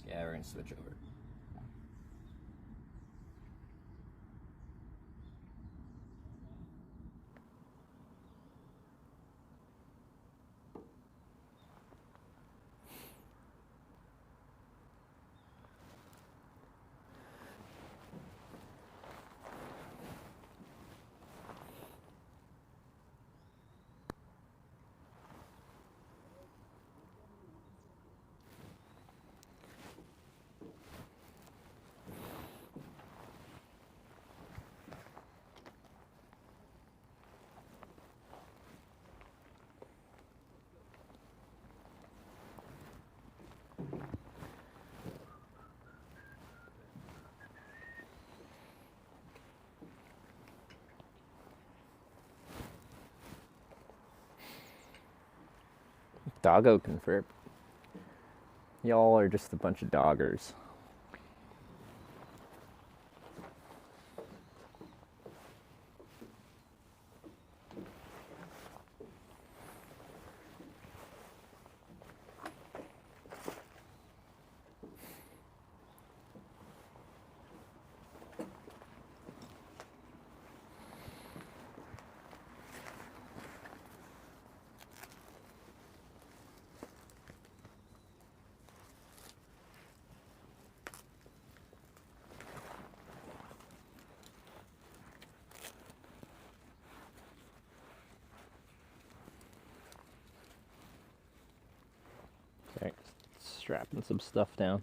Yeah, we're gonna switch over. Doggo confirmed. Y'all are just a bunch of doggers. Okay, strapping some stuff down.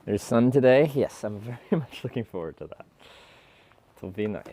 There's sun today. Yes, I'm very much looking forward to that. It'll be nice.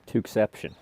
to exception.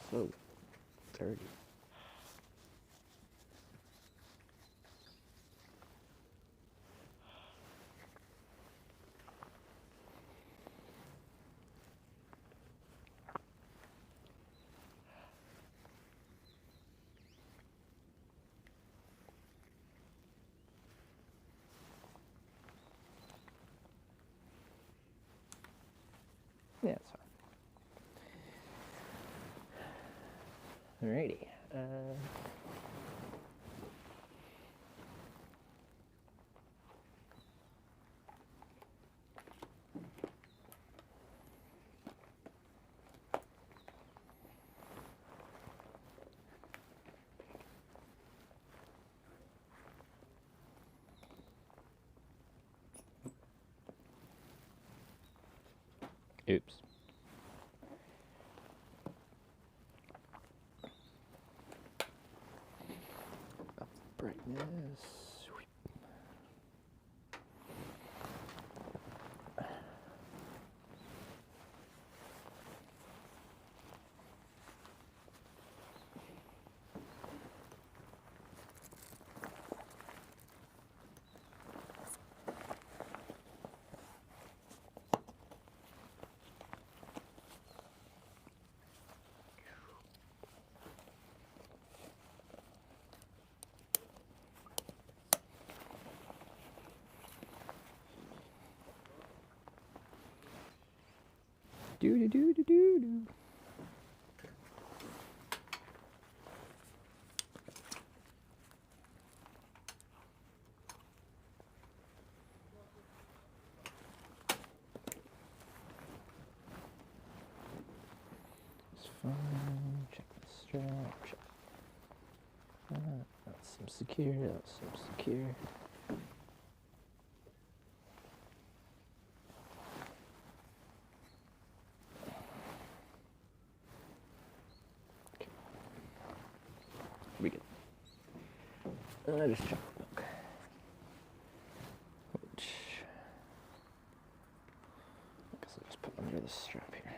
So dirty. Yeah, it's fine. Alrighty. Oops. Up the brightness. Do do do do do do. It's fine. Check the strap. Check. That seems secure. That seems secure. We good. I just check the milk. Which I guess I'll just put under the strap here.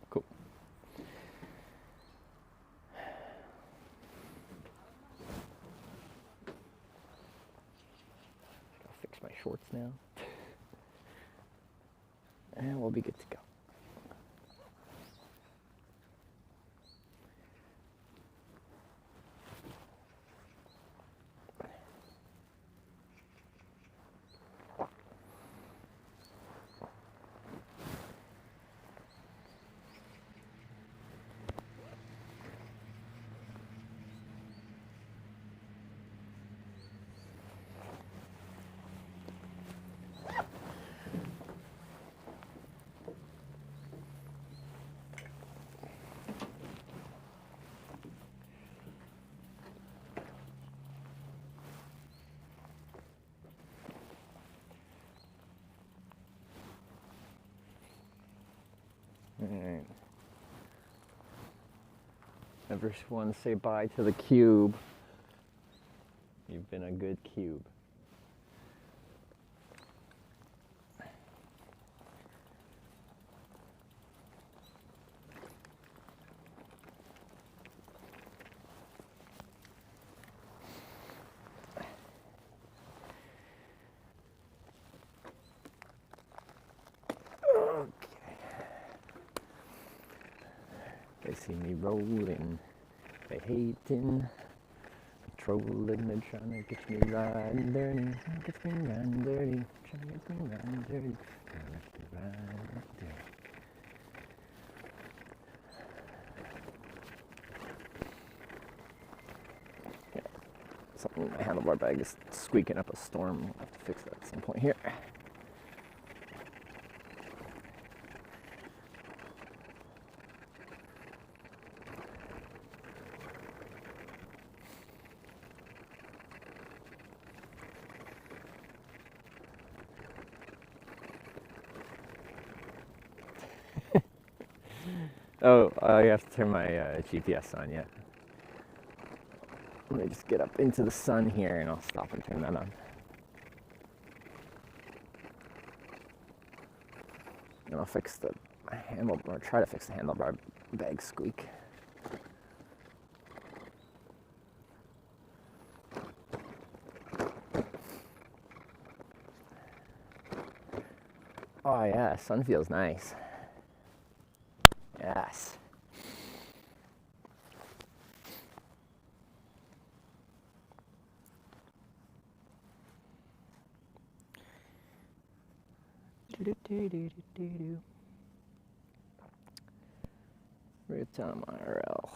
Cool. I'll fix my shorts now. And we'll be good to go. Alright. Everyone say bye to the cube. You've been a good cube. They see me rolling, they hating, trolling, they're trying to get me riding dirty, get me riding dirty, trying to get me riding dirty, trying to get me riding dirty. Yeah, something in my handlebar bag is squeaking up a storm. We'll have to fix that at some point here. Oh, I have to turn my GPS on, yeah. Let me just get up into the sun here and I'll stop and turn that on. And I'll fix the handlebar, try to fix the handlebar bag squeak. Oh yeah, sun feels nice. Yes. Root on IRL.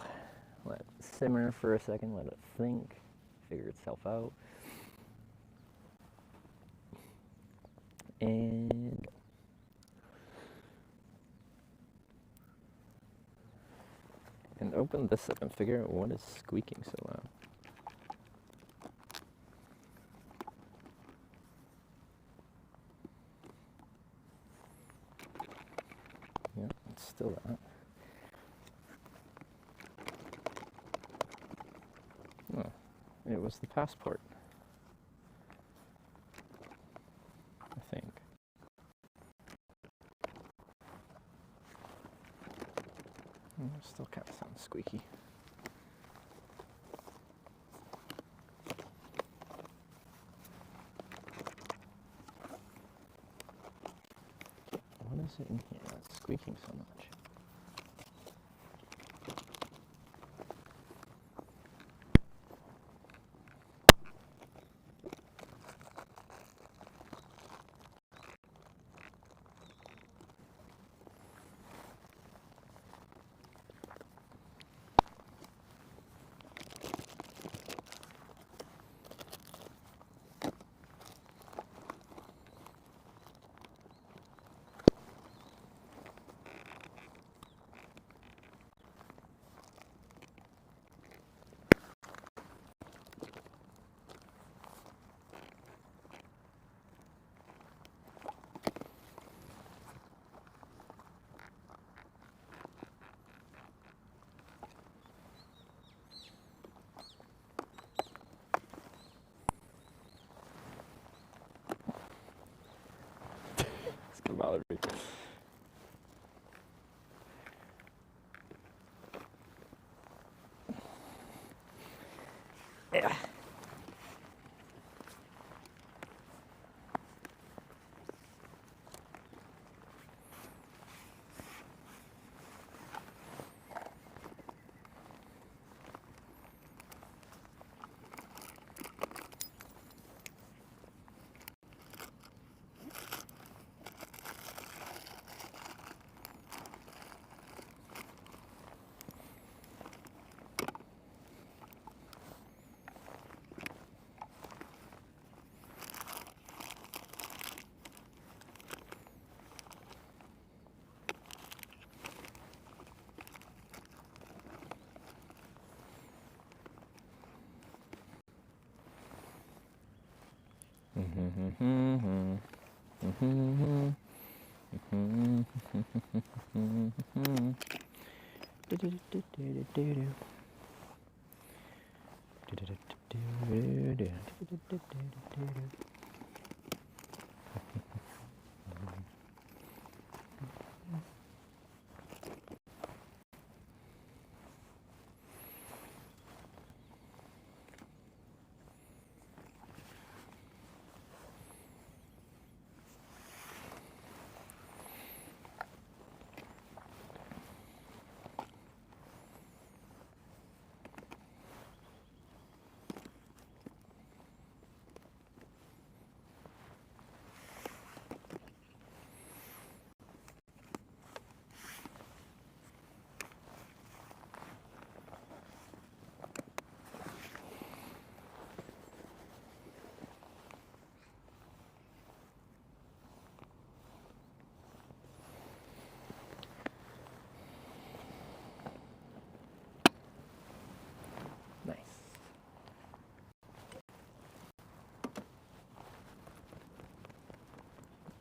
Let it simmer for a second, let it think, figure itself out. And open this up and figure out what is squeaking so loud. Yeah, it's still that. Oh, it was the passport, I think. It still kind of sounds squeaky. What is it in here that's squeaking so much? It's gonna bother me. Yeah.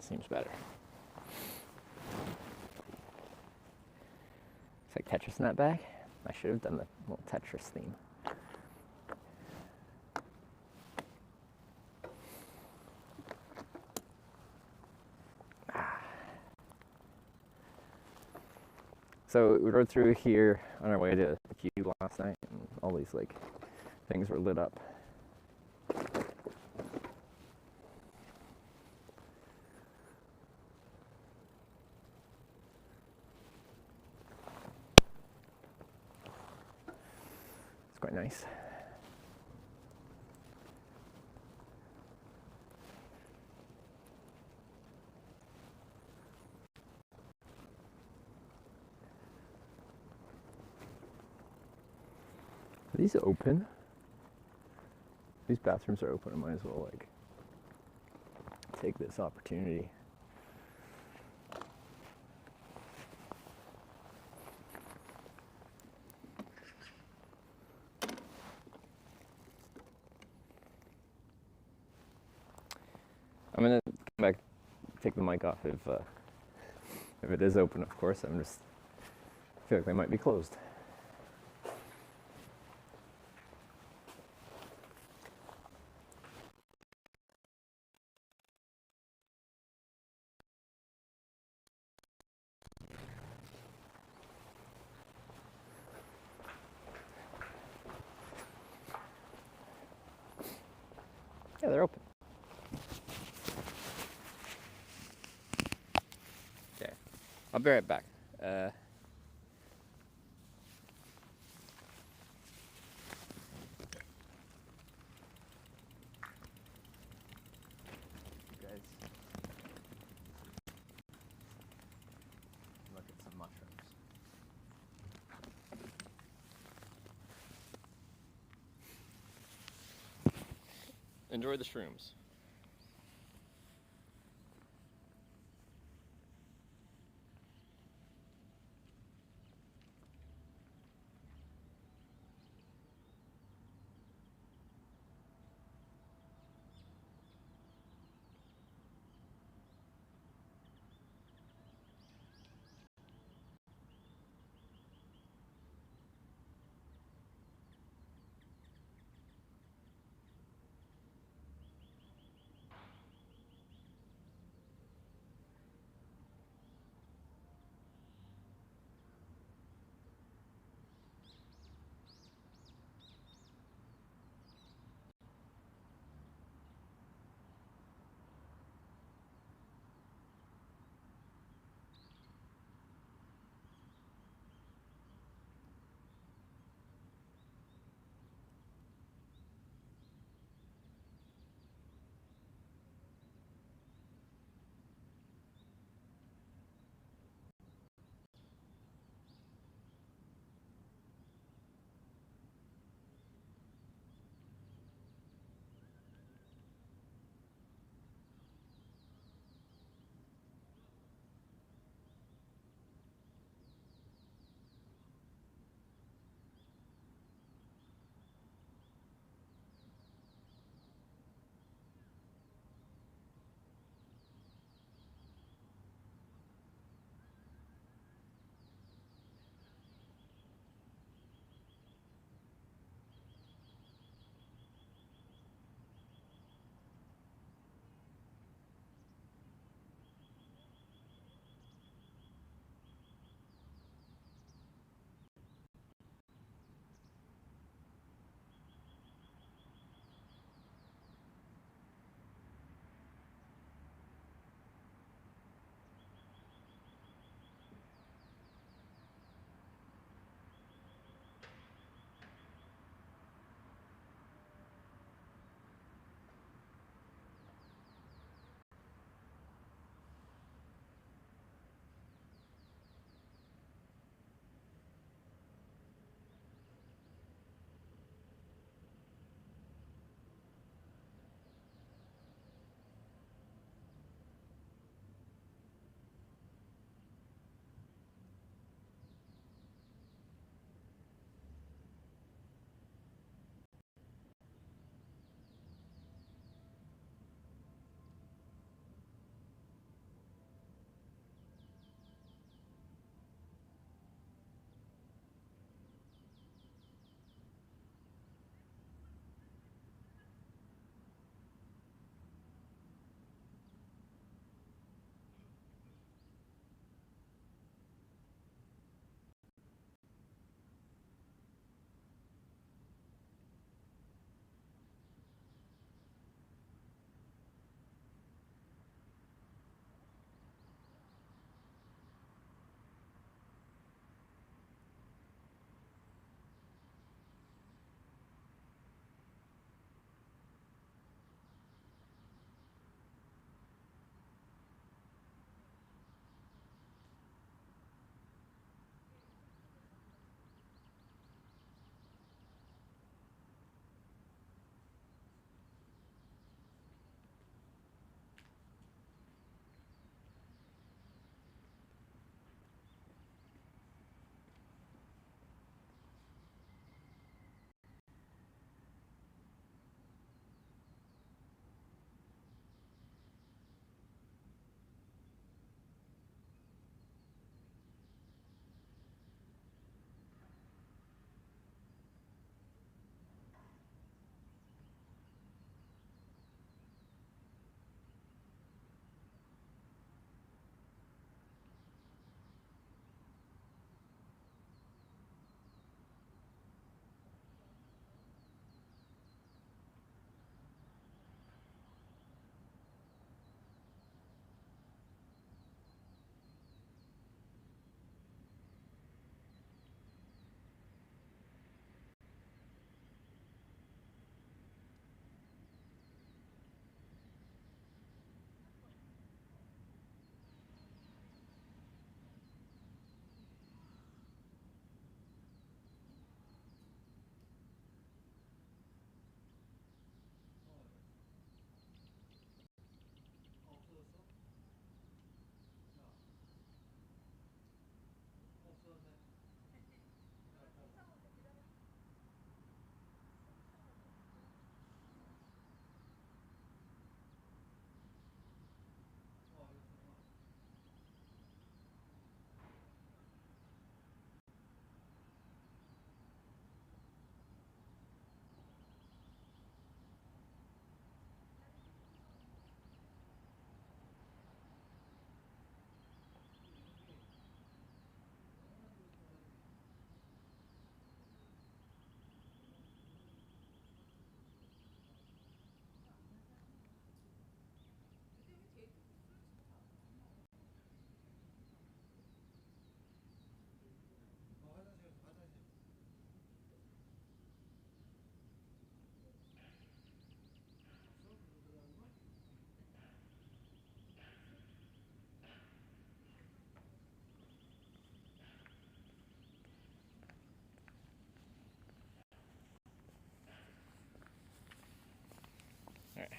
seems better. It's like Tetris in that bag. I should have done the little Tetris theme. So we rode through here on our way to the Cube last night, and all these like things were lit up. It's quite nice. Are these open? These bathrooms are open. I might as well like take this opportunity. I'm gonna come back, take the mic off if it is open. Of course, I feel like they might be closed. Yeah, they're open. Okay, I'll be right back. Guys, look at some mushrooms. Enjoy the shrooms.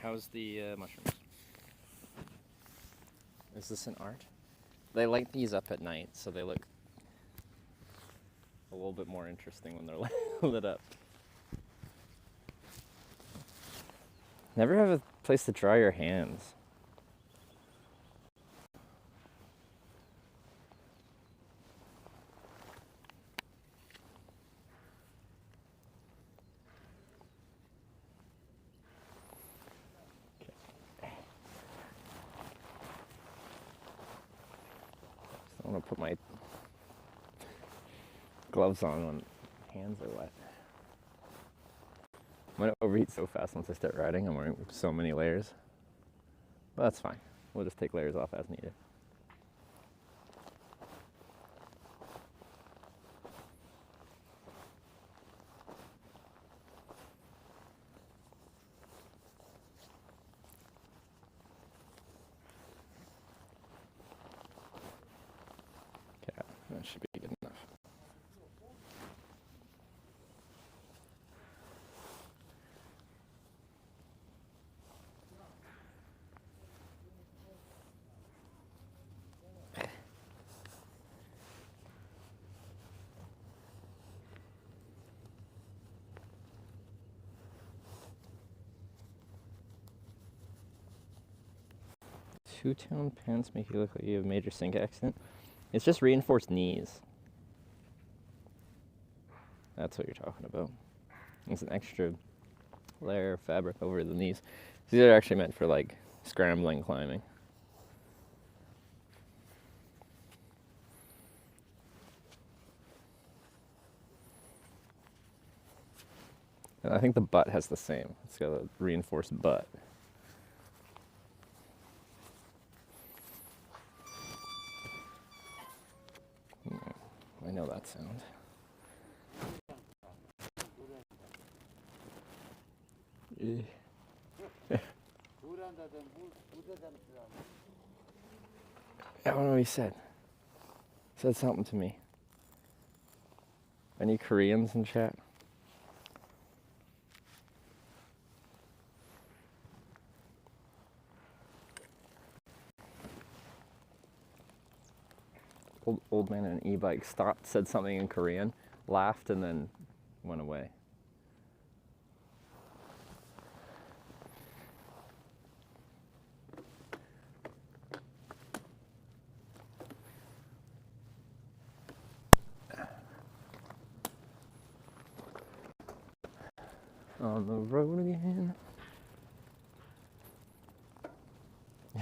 How's the mushrooms? Is this an art? They light these up at night, so they look a little bit more interesting when they're lit up. Never have a place to dry your hands. I want to put my gloves on when hands are wet. I'm going to overheat so fast once I start riding. I'm wearing so many layers. But that's fine. We'll just take layers off as needed. Okay, that should be good enough. Two-tone pants make you look like you have a major sink accident. It's just reinforced knees. That's what you're talking about. It's an extra layer of fabric over the knees. These are actually meant for like scrambling climbing. And I think the butt has the same. It's got a reinforced butt. I know that sound. I don't know what he said. He said something to me. Any Koreans in chat? Old man on an e-bike stopped, said something in Korean, laughed, and then went away. On the road again.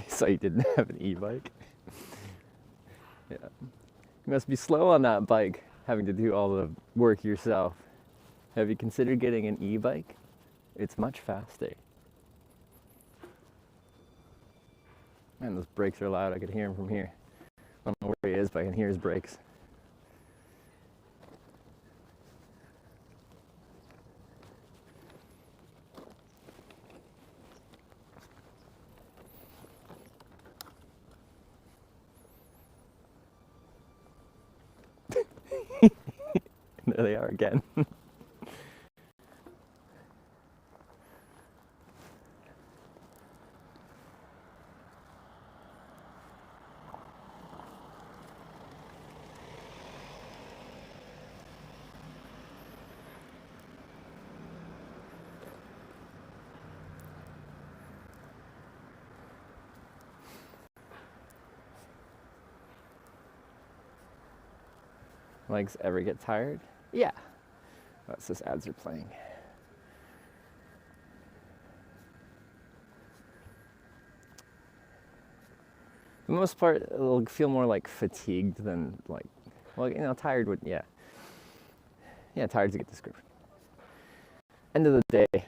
So you didn't have an e-bike? Yeah. You must be slow on that bike, having to do all the work yourself. Have you considered getting an e-bike? It's much faster. Man, those brakes are loud. I could hear him from here. I don't know where he is, but I can hear his brakes. There they are again. Legs ever get tired? Yeah. That's just ads are playing. For the most part, it'll feel more like fatigued than like, well, you know, tired would, yeah. Yeah, tired's a good description. End of the day,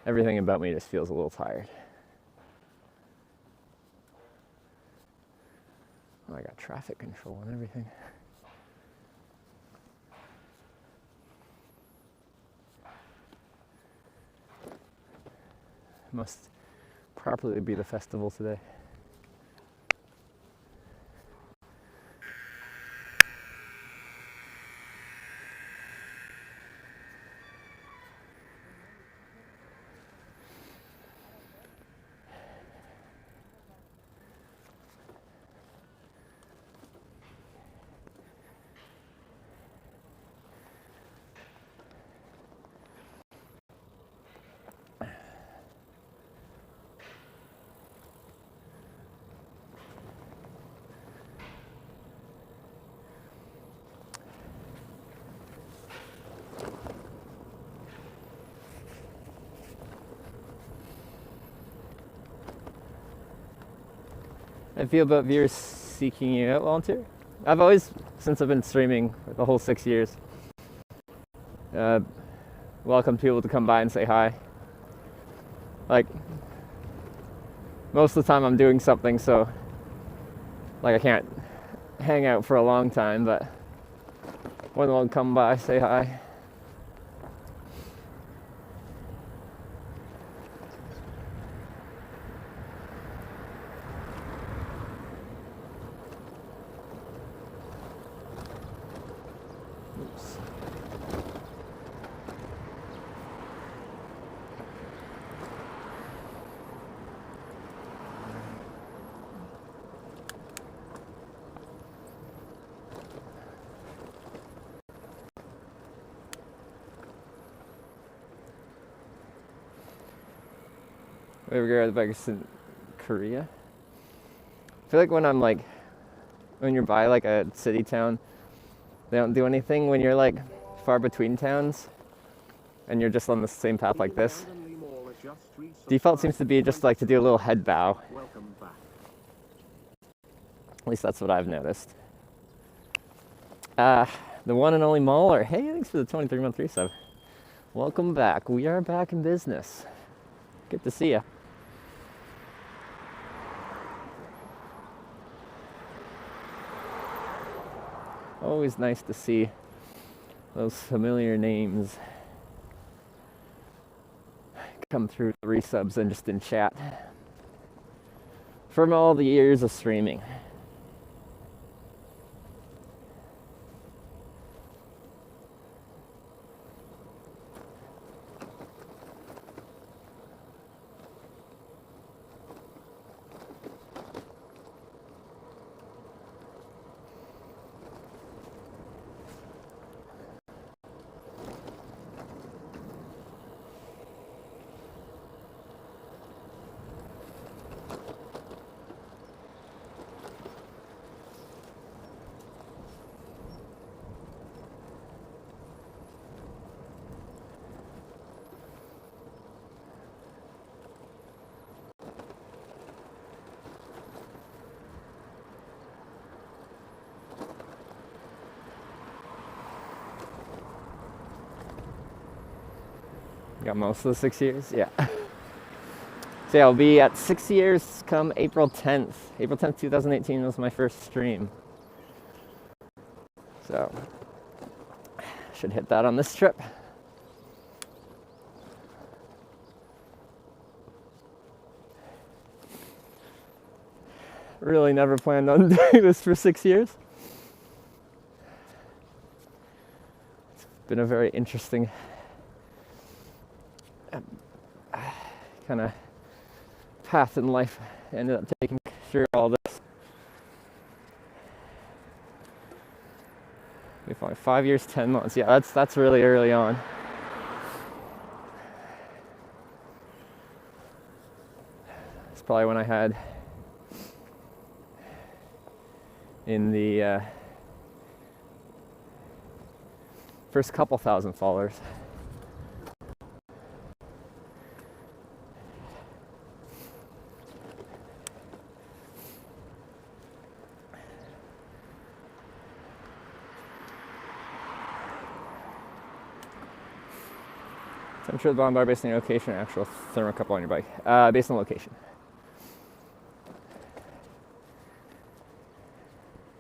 everything about me just feels a little tired. Oh, I got traffic control and everything. Must properly be the festival today. I feel about viewers seeking you out, volunteer? I've always, since I've been streaming the whole 6 years, welcomed people to come by and say hi. Like, most of the time I'm doing something, so like I can't hang out for a long time, but when they'll come by, say hi. Oops. We ever go to the bikes in Korea? I feel like when you're by like a city town, they don't do anything. When you're like far between towns and you're just on the same path like this, default seems to be just like to do a little head bow. At least that's what I've noticed. The one and only Mauler. Hey, thanks for the 23-month resub. Welcome back. We are back in business. Good to see you. Always nice to see those familiar names come through the resubs and just in chat from all the years of streaming. Got most of the 6 years, yeah. So yeah, I'll be at 6 years come April 10th. April 10th, 2018 was my first stream. So, should hit that on this trip. Really never planned on doing this for 6 years. It's been a very interesting kind of path in life. I ended up taking through all this. We find 5 years, 10 months. Yeah, that's really early on. It's probably when I had in the first couple thousand followers. Temperature of the bottom bar based on your location, actual thermocouple on your bike. Based on location.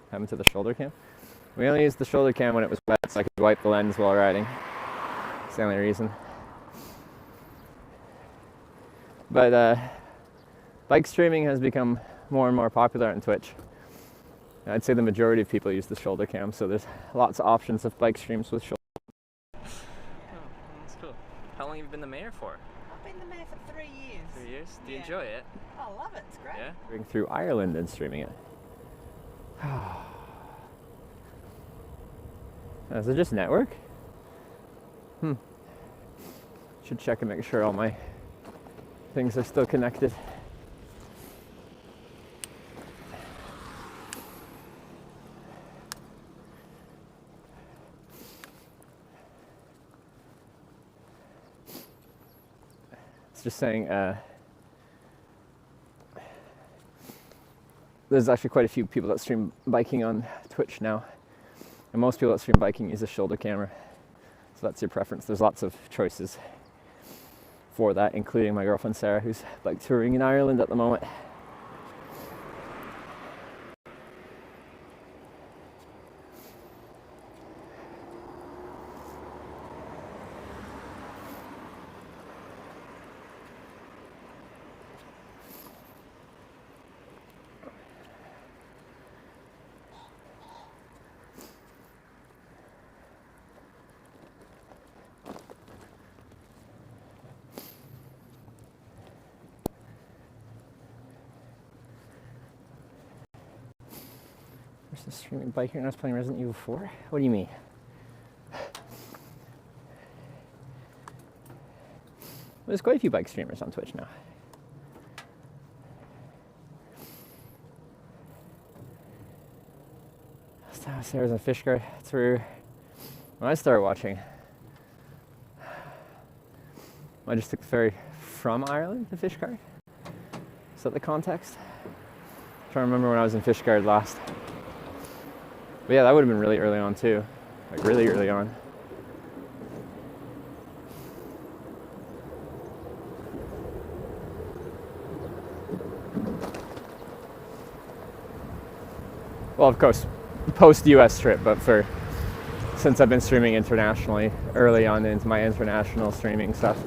Happened to the shoulder cam? We only used the shoulder cam when it was wet so I could wipe the lens while riding. That's the only reason. But bike streaming has become more and more popular on Twitch. I'd say the majority of people use the shoulder cam, so there's lots of options of bike streams with shoulder. That's cool. How long have you been the mayor for? I've been the mayor for 3 years. 3 years? Do you Yeah. enjoy it? I love it, it's great. Yeah? Going through Ireland and streaming it. Is it just network? Should check and make sure all my things are still connected. It's just saying there's actually quite a few people that stream biking on Twitch now. And most people that stream biking use a shoulder camera. So that's your preference. There's lots of choices for that, including my girlfriend Sarah, who's bike touring in Ireland at the moment. Where's the streaming biker? And I was playing Resident Evil 4? What do you mean? There's quite a few bike streamers on Twitch now. Sarah's in Fishguard. That's where when I started watching. I just took the ferry from Ireland to Fishguard. Is that the context? I'm trying to remember when I was in Fishguard last. But yeah, that would have been really early on too. Like really early on. Well, of course, post-US trip, but since I've been streaming internationally, early on into my international streaming stuff.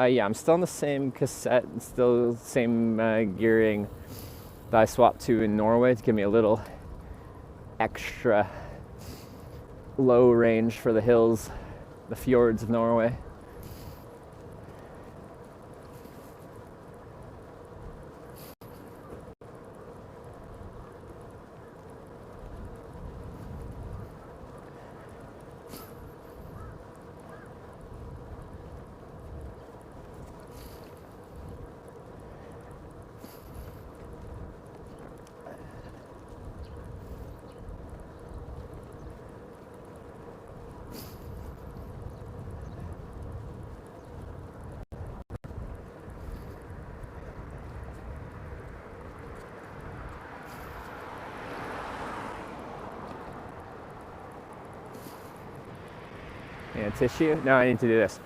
Yeah, I'm still on the same cassette, still the same gearing that I swapped to in Norway to give me a little extra low range for the hills, the fjords of Norway. Yeah, tissue? No, I need to do this.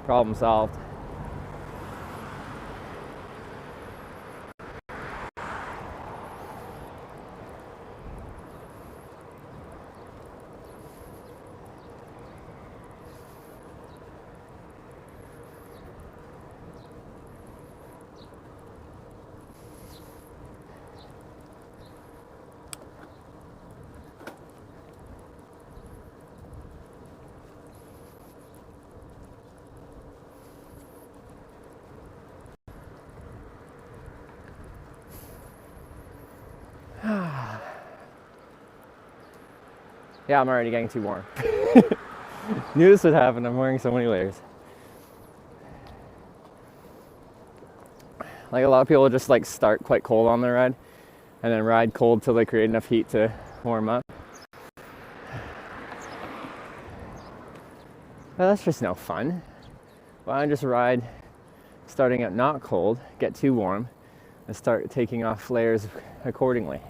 Problem solved. Yeah, I'm already getting too warm. Knew this would happen. I'm wearing so many layers. Like a lot of people just like start quite cold on their ride and then ride cold till they create enough heat to warm up. Well, that's just no fun. Why don't I just ride starting out not cold, get too warm, and start taking off layers accordingly.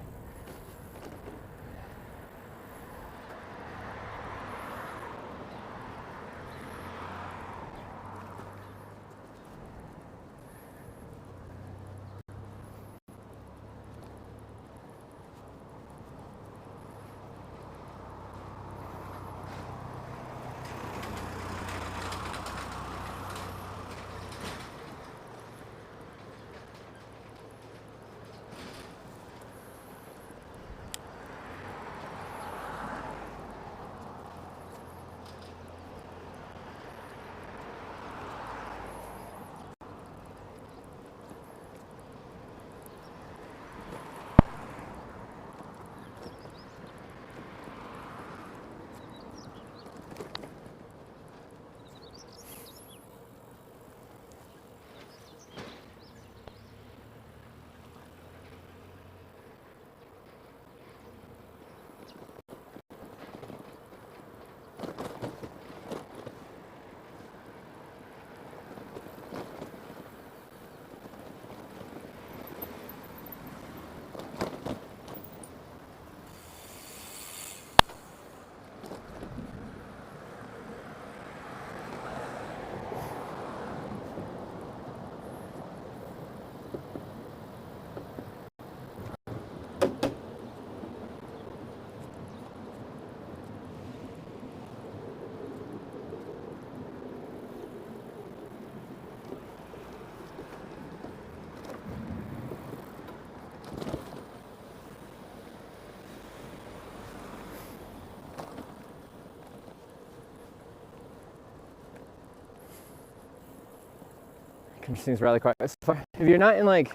seems rather quiet so far. If you're not in like,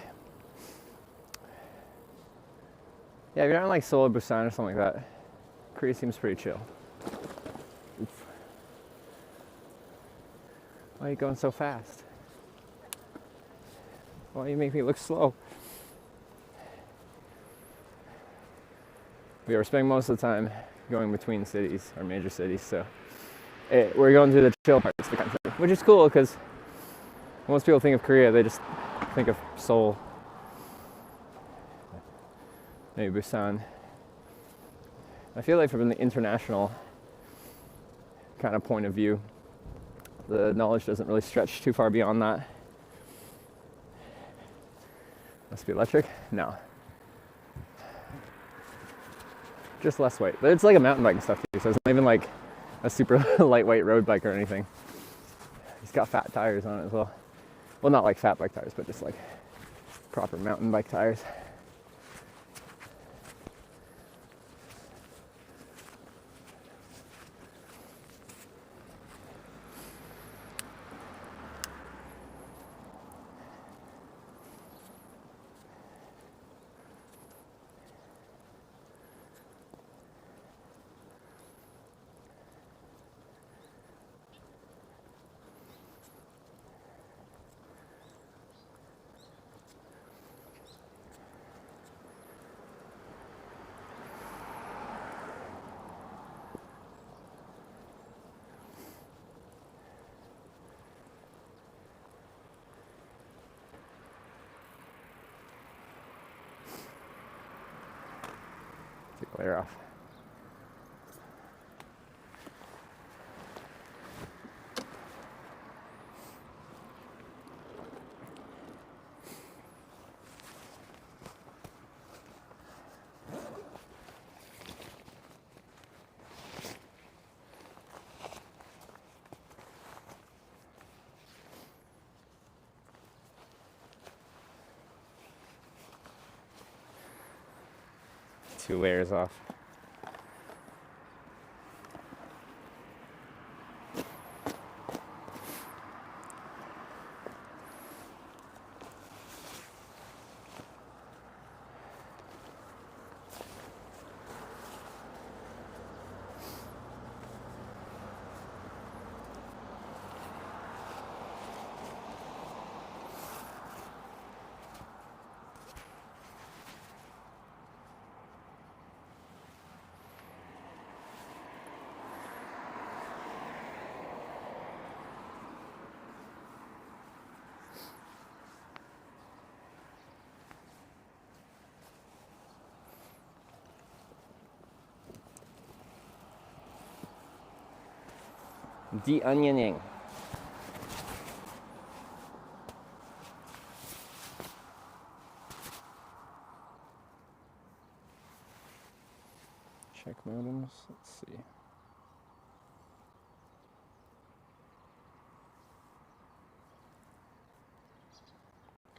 yeah, if you're not in like Seoul or Busan or something like that, Korea seems pretty chill. Oof. Why are you going so fast? Why do you make me look slow? We are spending most of the time going between cities or major cities, so we're going through the chill parts of the country, which is cool because most people think of Korea, they just think of Seoul, maybe Busan. I feel like from the international kind of point of view, the knowledge doesn't really stretch too far beyond that. Must be electric? No. Just less weight. But it's like a mountain bike and stuff too, so it's not even like a super lightweight road bike or anything. It's got fat tires on it as well. Well, not like fat bike tires, but just like proper mountain bike tires. Take the layer off. Two layers off. De-onioning. Check modems. Let's see.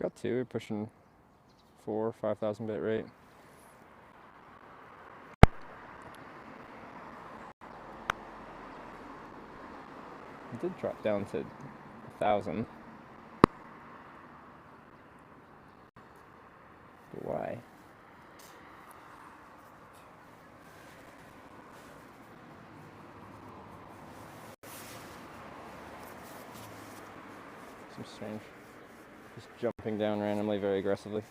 Got two. We're pushing 4,000 or 5,000 bit rate. It did drop down to 1,000. But why? Seems strange. Just jumping down randomly very aggressively.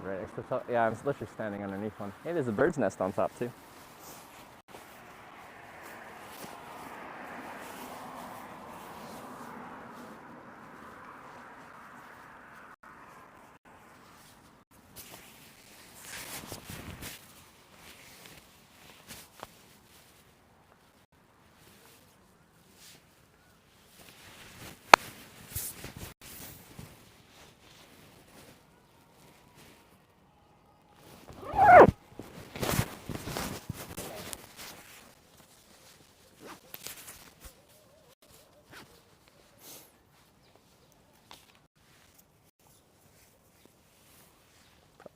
Right next to the top. Yeah, I'm literally standing underneath one. Hey, there's a bird's nest on top too.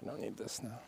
don't need this now.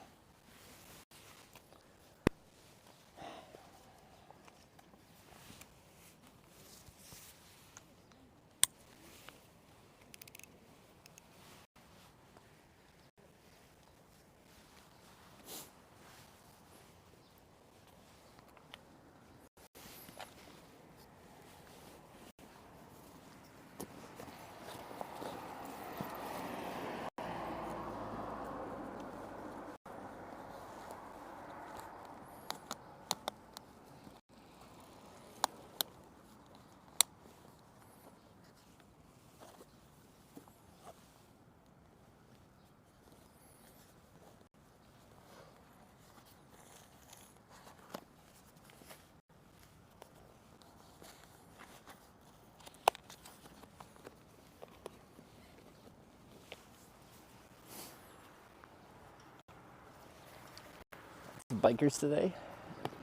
Bikers today?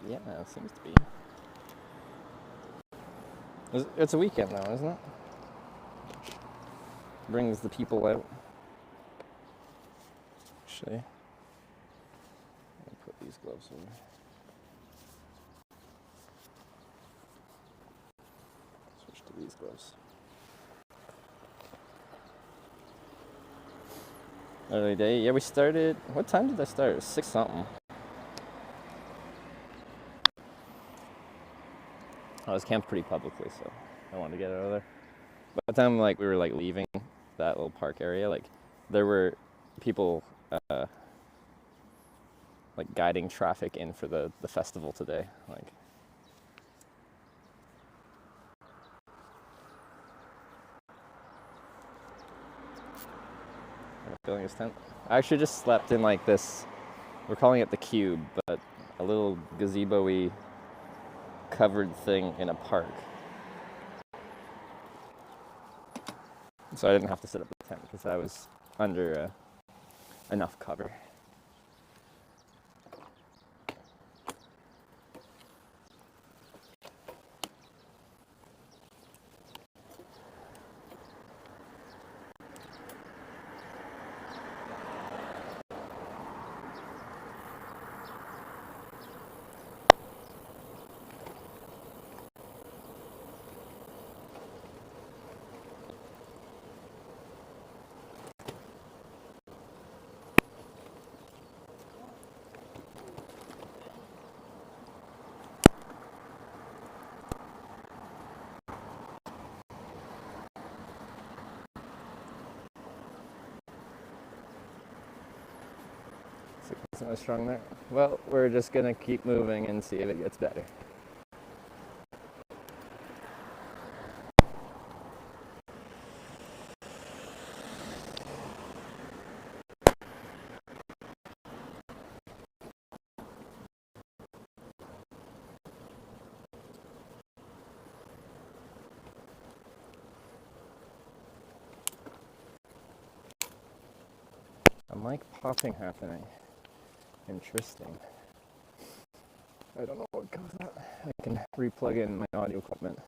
Yeah, it seems to be. It's a weekend though, isn't it? Brings the people out. Actually, let me put these gloves on. Switch to these gloves. Early day. Yeah, we started. What time did I start? It was 6 something. I was camped pretty publicly, so I wanted to get out of there. By the time we were leaving that little park area, there were people guiding traffic in for the festival today. Filling his tent. I actually just slept in this. We're calling it the cube, but a little gazebo-y covered thing in a park. So I didn't have to set up the tent because I was under enough cover. Isn't as strong there. Well, we're just gonna keep moving and see if it gets better. A mic popping happening. Interesting. I don't know what caused that. I can re-plug in my audio equipment.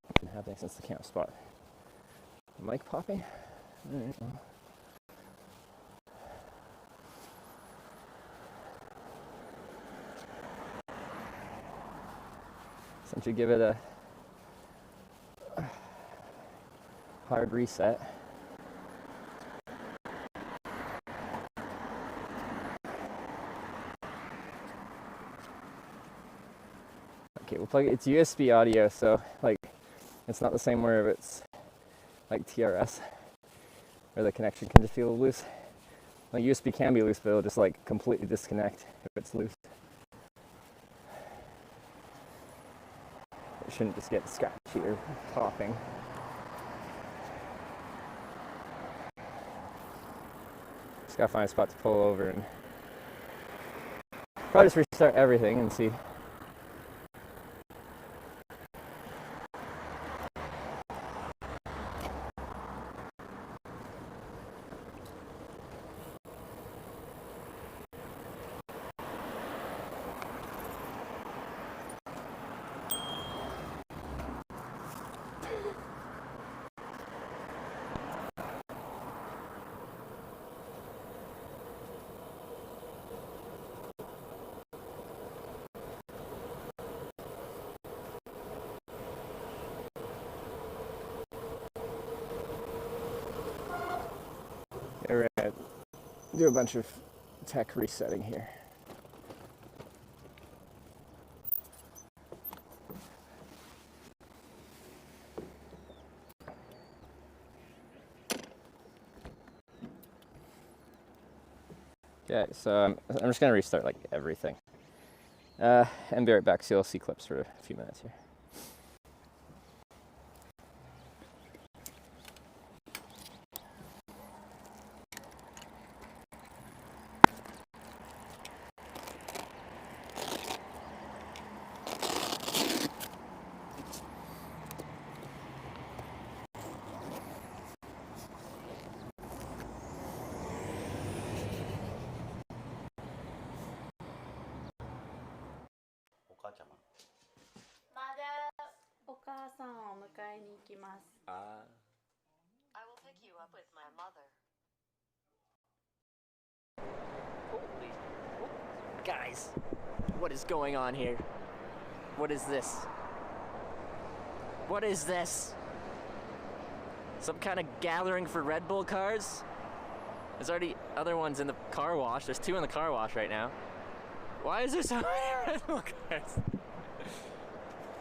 It's been happening since the camp spot. Mic popping? I don't know. Since you give it a hard reset. Okay, we'll plug it. It's USB audio, so it's not the same where it's TRS, where the connection can just feel loose. USB can be loose, but it'll just completely disconnect if it's loose. It shouldn't just get scratchy or popping. Just gotta find a spot to pull over and probably just restart everything and see. do a bunch of tech resetting here. Okay, so I'm just gonna restart like everything. And be right back, so you'll see clips for a few minutes here. I will pick you up with my mother. Holy. Guys, what is going on here? What is this? What is this? Some kind of gathering for Red Bull cars? There's already other ones in the car wash. There's 2 in the car wash right now. Why is there so many Red Bull cars?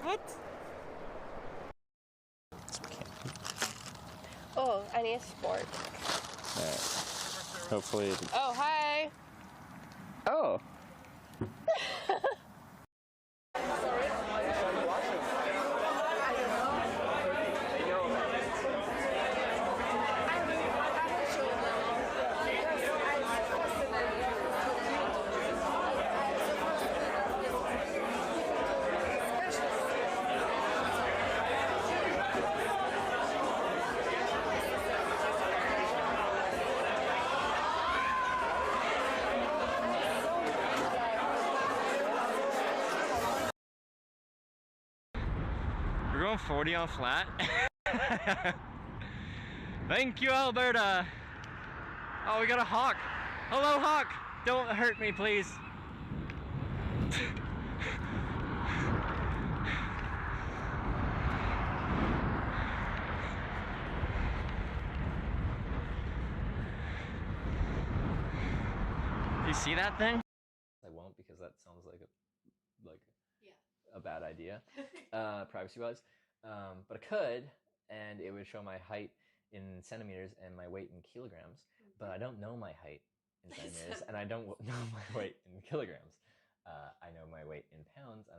What? Oh, I need a sport. Alright. Hopefully. Oh, hi. Oh! We're going 40 on flat. Thank you, Alberta. Oh, we got a hawk. Hello, hawk. Don't hurt me, please. Do you see that thing? I won't, because that sounds like a bad idea, privacy-wise. But I could, and it would show my height in centimeters and my weight in kilograms. But I don't know my height in centimeters, and I don't know my weight in kilograms. I know my weight in pounds, and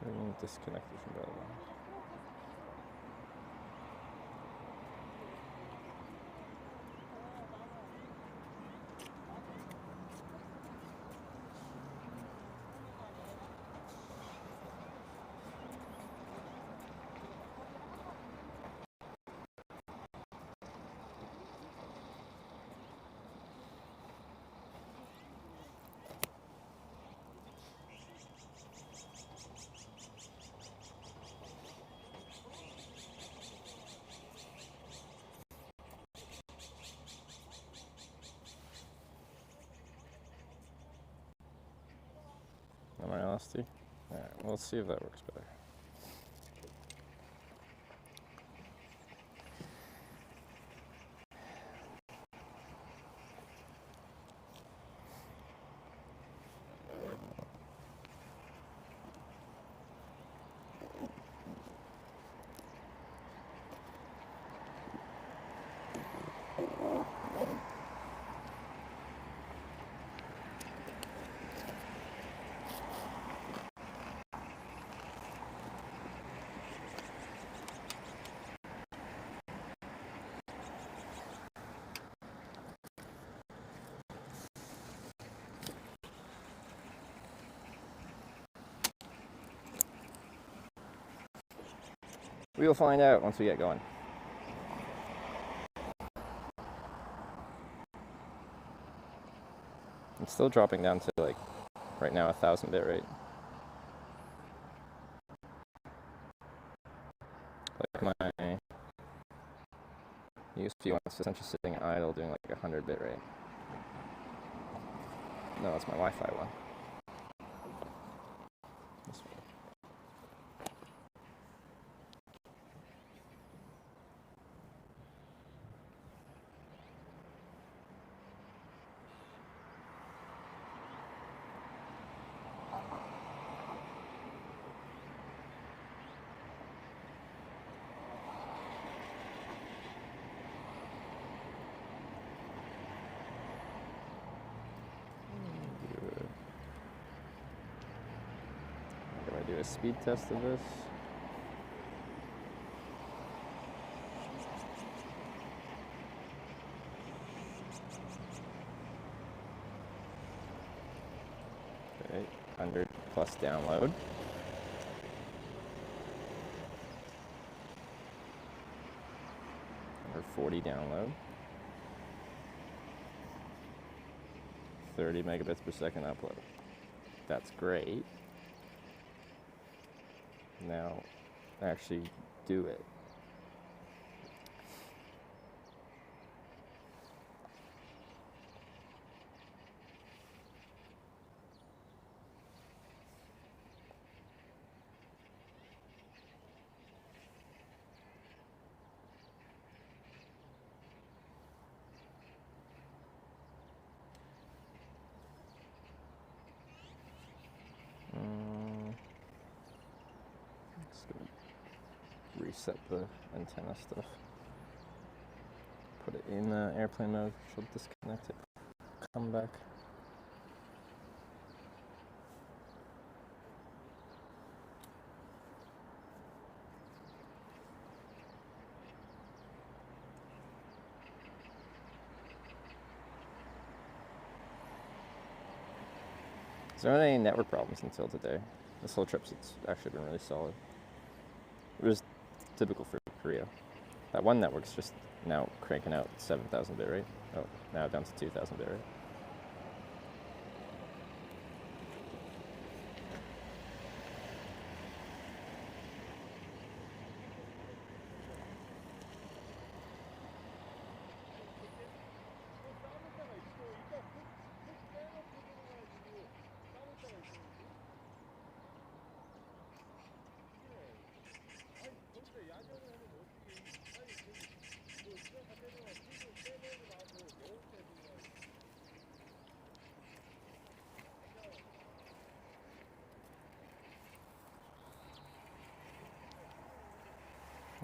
we're going to disconnect this from the other one. Am I lost you? Alright, well, let's see if that works better. We will find out once we get going. It's still dropping down to like right now 1,000 bit rate. Like my USB one is essentially sitting idle doing like 100 bit rate. No, that's my Wi-Fi one. This one. a speed test of this. Okay, 100 plus download. Under 40 download. 30 megabits per second upload. That's great. Now, actually do it. Just gonna reset the antenna stuff. Put it in airplane mode. She'll disconnect it. Come back. There aren't any network problems until today. This whole trip's actually been really solid. It was typical for Korea. That one network's just now cranking out 7,000 bit rate. Oh, now down to 2,000 bit rate.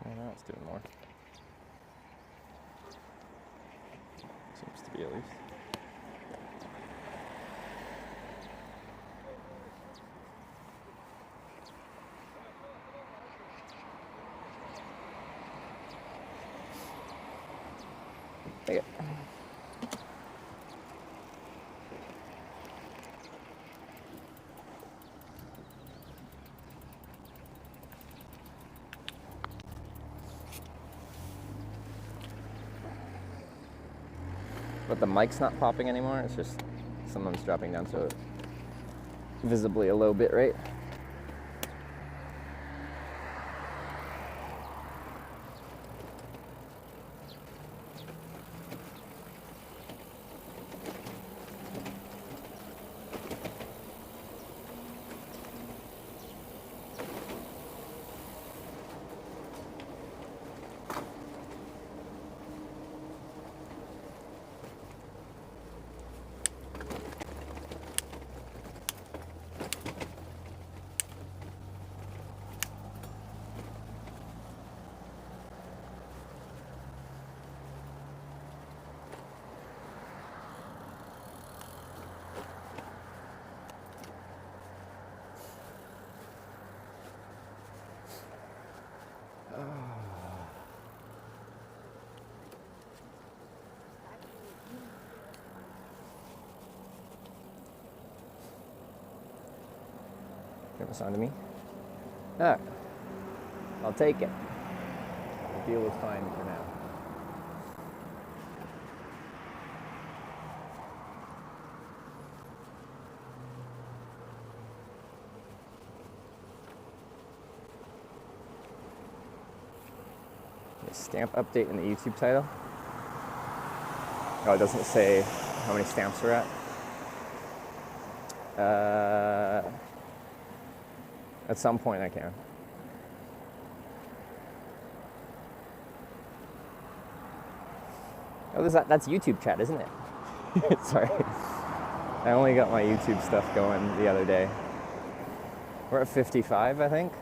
Oh, now it's doing more. Seems to be at least. Okay. But the mic's not popping anymore, it's just some of them's dropping down to visibly a low bit rate. Give a sign to me. Ah, I'll take it. The deal is fine for now. The stamp update in the YouTube title. Oh, it doesn't say how many stamps we're at. At some point I can. Oh, that's YouTube chat, isn't it? Sorry. I only got my YouTube stuff going the other day. We're at 55, I think.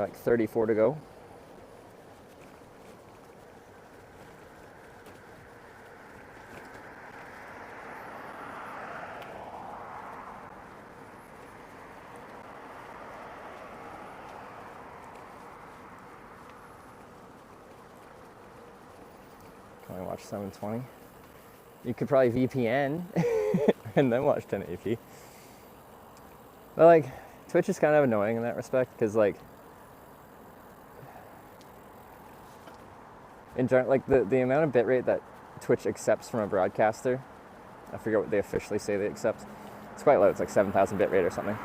like 34 to go. Can I watch 720? You could probably VPN and then watch 1080p. But like, Twitch is kind of annoying in that respect because like, in general, like the amount of bitrate that Twitch accepts from a broadcaster, I forget what they officially say they accept. It's quite low. It's like 7,000 bitrate or something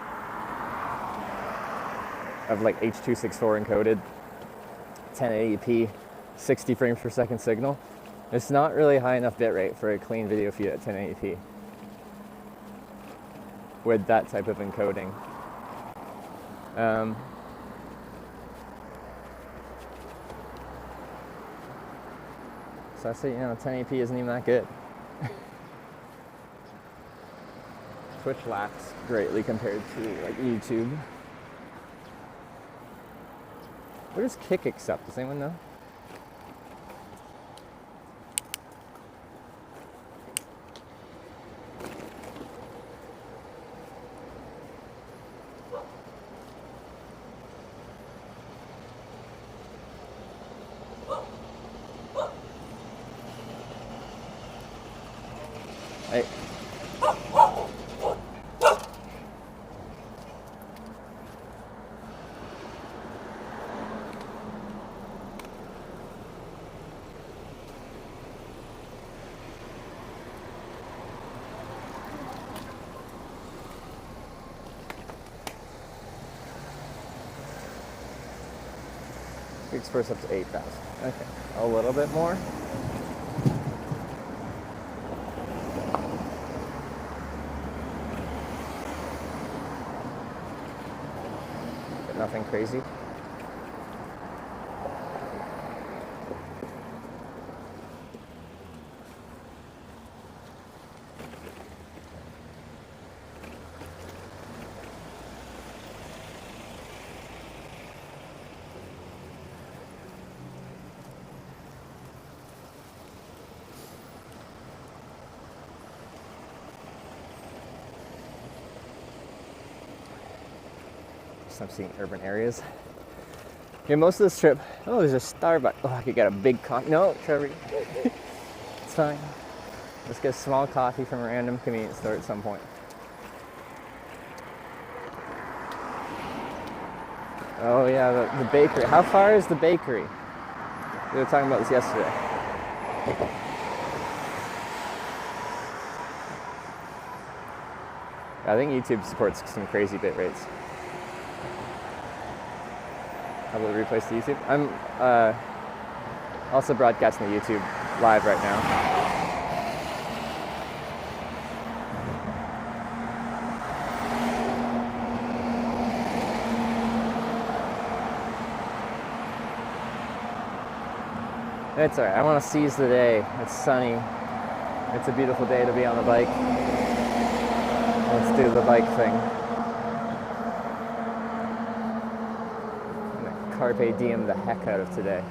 of like H.264 encoded 1080p 60 frames per second signal. It's not really high enough bitrate for a clean video feed at 1080p with that type of encoding. So I say, 1080p isn't even that good. Twitch lacks greatly compared to like YouTube. What does Kick accept? Does anyone know? Hey. Express up to 8,000. Okay, a little bit more. But nothing crazy. I'm seeing urban areas. Yeah, most of this trip. Oh, there's a Starbucks. Oh, I could get a big coffee. No, Trevor. It's fine. Let's get a small coffee from a random convenience store at some point. Oh yeah, the bakery. How far is the bakery? We were talking about this yesterday. I think YouTube supports some crazy bit rates. How about the replays to YouTube? I'm also broadcasting to YouTube live right now. It's alright, I want to seize the day. It's sunny. It's a beautiful day to be on the bike. Let's do the bike thing. Carpe diem the heck out of today.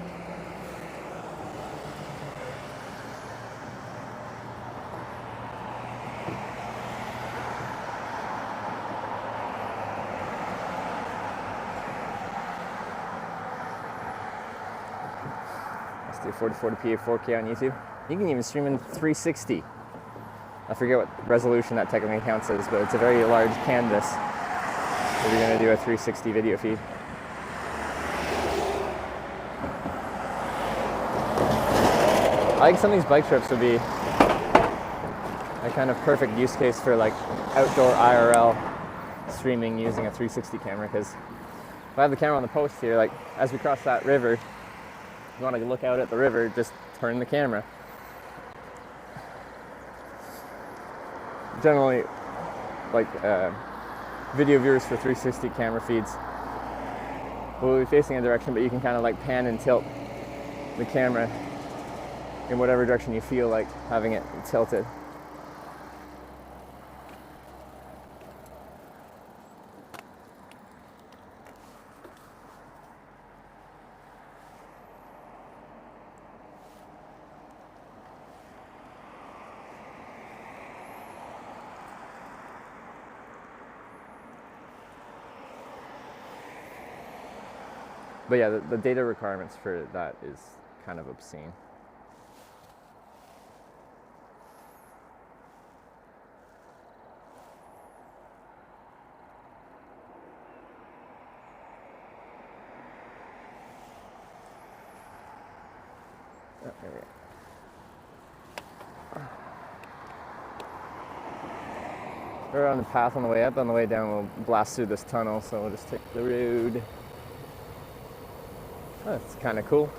Let's do 4040p 4K on YouTube. You can even stream in 360. I forget what resolution that technically counts as, but it's a very large canvas if you're going to do a 360 video feed. I think some of these bike trips would be a kind of perfect use case for like outdoor IRL streaming using a 360 camera, because if I have the camera on the post here, like as we cross that river, you want to look out at the river, just turn the camera. Generally, like video viewers for 360 camera feeds will be facing a direction, but you can kind of like pan and tilt the camera in whatever direction you feel like having it tilted. But yeah, the data requirements for that is kind of obscene. Oh, there we go. We're on the path on the way up. On the way down, we'll blast through this tunnel, so we'll just take the road. Oh, that's kind of cool.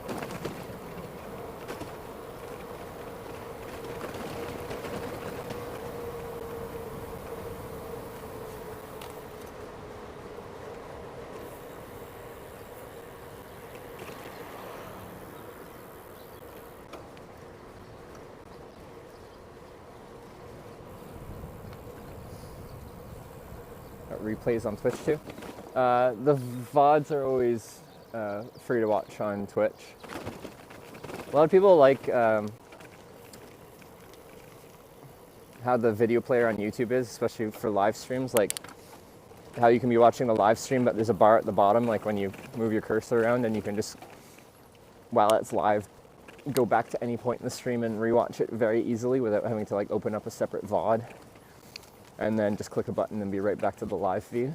Replays on Twitch too. The VODs are always free to watch on Twitch. A lot of people like how the video player on YouTube is, especially for live streams, like how you can be watching the live stream, but there's a bar at the bottom, like when you move your cursor around, and you can just, while it's live, go back to any point in the stream and rewatch it very easily without having to like open up a separate VOD. And then just click a button and be right back to the live feed.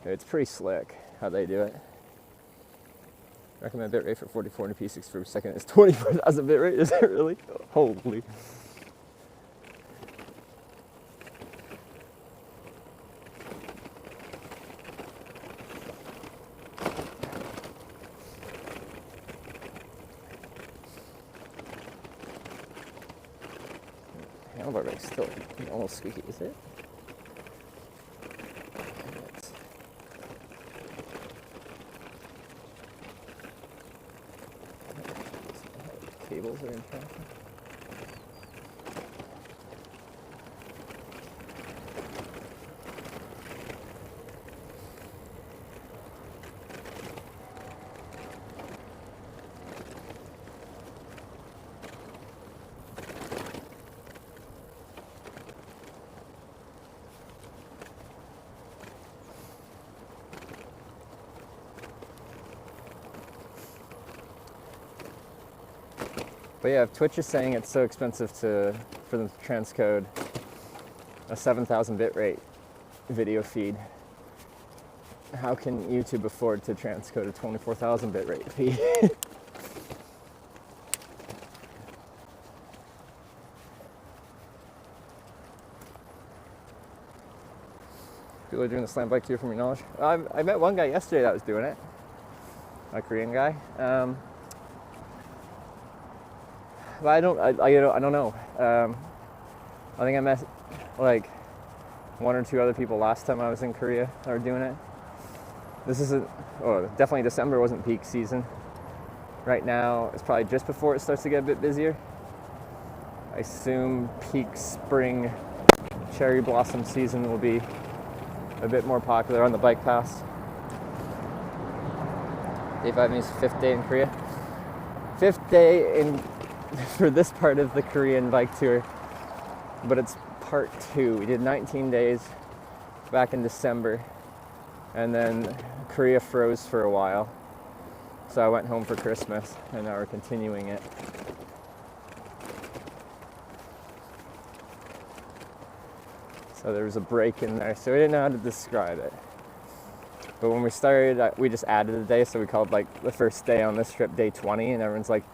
It's pretty slick how they do it. Recommend bitrate for 44p 60 frames per second is 24,000 bitrate. Is it really? Holy. Handlebar brake's still almost squeaky, is it? Cables are in traffic. But yeah, if Twitch is saying it's so expensive for them to transcode a 7,000 bitrate video feed, how can YouTube afford to transcode a 24,000 bitrate feed? People are doing the slam bike too, from your knowledge. I met one guy yesterday that was doing it, a Korean guy. But I don't know. I think I met like one or two other people last time I was in Korea that were doing it. This isn't, definitely December wasn't peak season. Right now, it's probably just before it starts to get a bit busier. I assume peak spring cherry blossom season will be a bit more popular on the bike paths. Day 5 means 5th day in Korea. 5th day for this part of the Korean bike tour, but it's part 2. We did 19 days back in December, and then Korea froze for a while, so I went home for Christmas, and now we're continuing it. So there was a break in there, so we didn't know how to describe it. But when we started, we just added a day, so we called like the first day on this trip day 20, and everyone's like,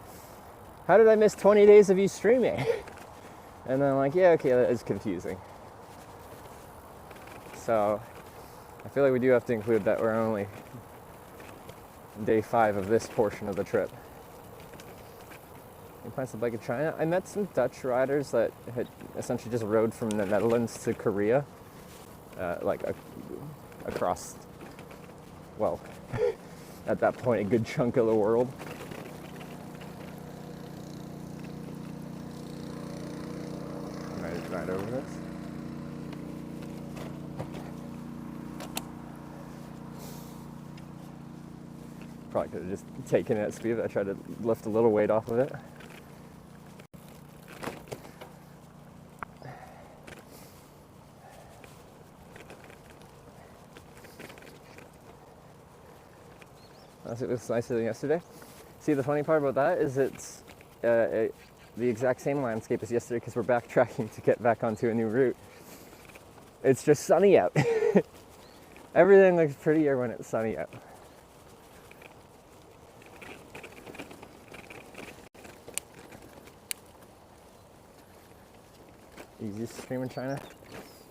how did I miss 20 days of you streaming? And then I'm like, yeah, okay, that is confusing. So I feel like we do have to include that we're only day 5 of this portion of the trip. You find some bike in China? I met some Dutch riders that had essentially just rode from the Netherlands to Korea, across, well, at that point, a good chunk of the world. Right over this. Probably could have just taken it at speed. I tried to lift a little weight off of it. It was nicer than yesterday. See, the funny part about that is it's the exact same landscape as yesterday because we're backtracking to get back onto a new route. It's just sunny out. Everything looks prettier when it's sunny out. Easiest stream in China.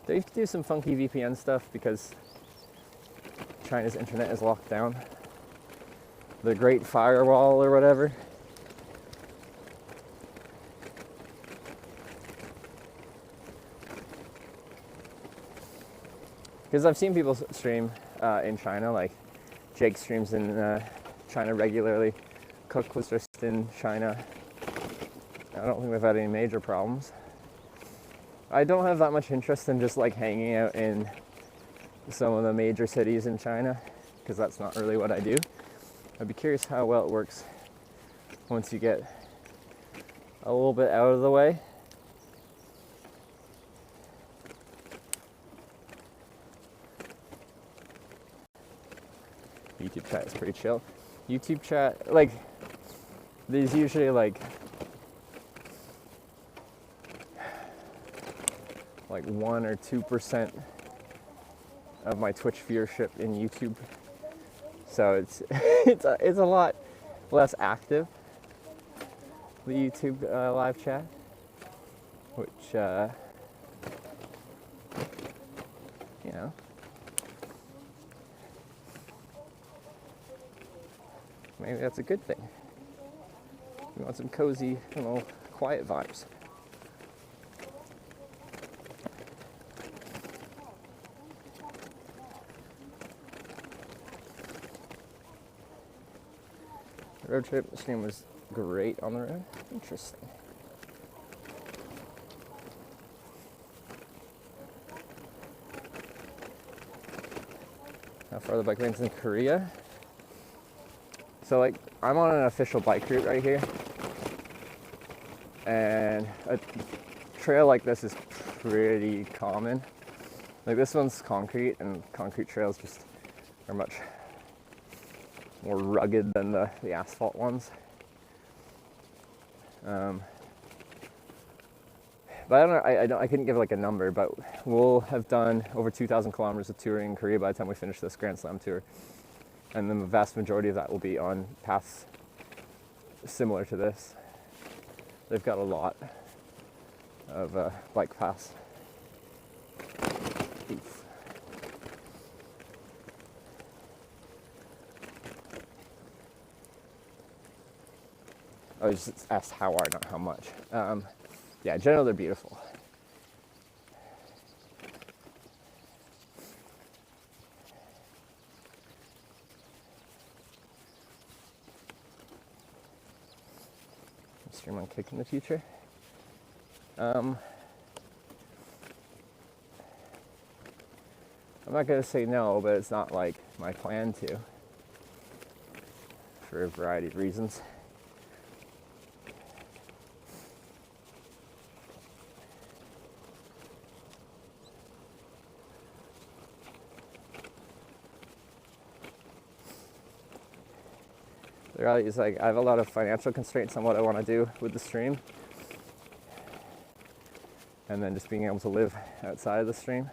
They used to do some funky VPN stuff because China's internet is locked down. The Great Firewall or whatever. Because I've seen people stream in China, like Jake streams in China regularly. Cook was just in China. I don't think they've had any major problems. I don't have that much interest in just like hanging out in some of the major cities in China, because that's not really what I do. I'd be curious how well it works once you get a little bit out of the way. YouTube chat is pretty chill. YouTube chat, like, there's usually like 1 or 2% of my Twitch viewership in YouTube, so it's it's a lot less active, the YouTube live chat, which you know, maybe that's a good thing. We want some cozy, quiet vibes. The road trip stream was great on the road. Interesting. How far the bike lane's in Korea? So like, I'm on an official bike route right here, and a trail like this is pretty common. Like, this one's concrete, and concrete trails just are much more rugged than the asphalt ones. But I don't know, I couldn't give like a number, but we'll have done over 2,000 kilometers of touring in Korea by the time we finish this Grand Slam tour. And then the vast majority of that will be on paths similar to this. They've got a lot of bike paths. Oof. I was just asked how are, not how much. Yeah, in general, they're beautiful. Stream on Kick in the future. I'm not going to say no, but it's not like my plan to, for a variety of reasons. The reality is, like, I have a lot of financial constraints on what I want to do with the stream, and then just being able to live outside of the stream.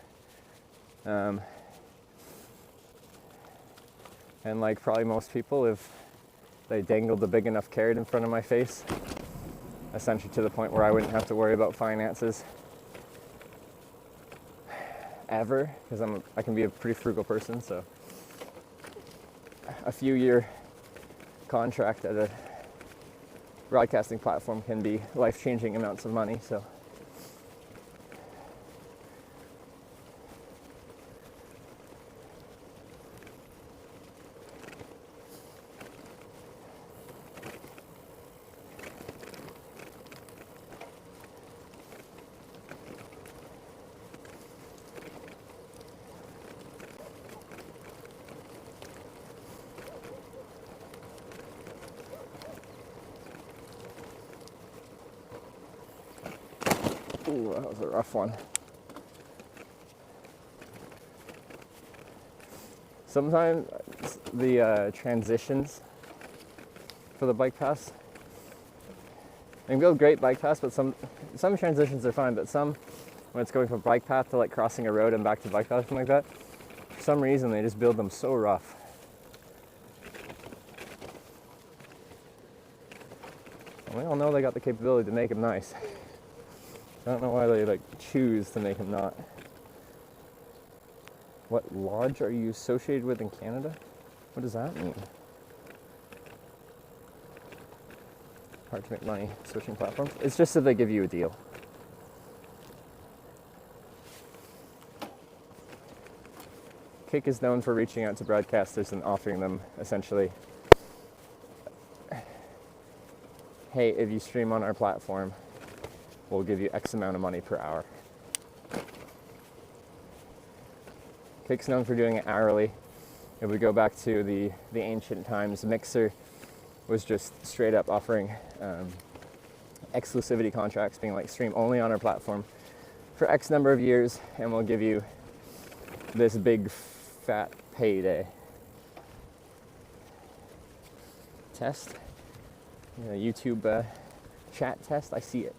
And like probably most people, if they dangled a big enough carrot in front of my face, essentially to the point where I wouldn't have to worry about finances ever, because I can be a pretty frugal person, so a few year contract at a broadcasting platform can be life-changing amounts of money. So ooh, that was a rough one. Sometimes the transitions for the bike paths, they can build great bike paths, but some transitions are fine, but some, when it's going from bike path to like crossing a road and back to bike path, something like that, for some reason they just build them so rough. And we all know they got the capability to make them nice. I don't know why they like choose to make them not. What lodge are you associated with in Canada? What does that mean? Hard to make money switching platforms. It's just that they give you a deal. Kick is known for reaching out to broadcasters and offering them essentially, hey, if you stream on our platform, we'll give you X amount of money per hour. Kick's known for doing it hourly. If we go back to the ancient times, Mixer was just straight up offering exclusivity contracts, being like, stream only on our platform for X number of years, and we'll give you this big fat payday. Test? YouTube chat test? I see it.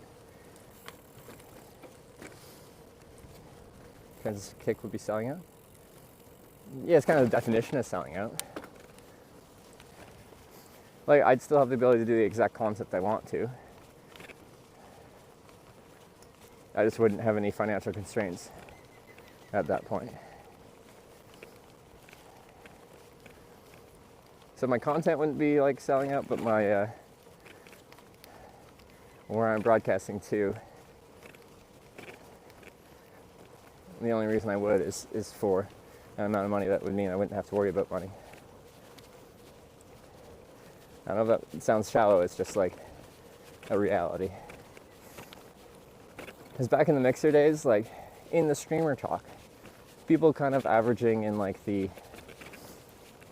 Because Kick would be selling out? Yeah, it's kind of the definition of selling out. Like, I'd still have the ability to do the exact concept I want to. I just wouldn't have any financial constraints at that point. So my content wouldn't be like selling out, but my where I'm broadcasting to, the only reason I would is for an amount of money that would mean I wouldn't have to worry about money. I don't know if that sounds shallow, it's just like a reality. Because back in the Mixer days, like in the streamer talk, people kind of averaging in like the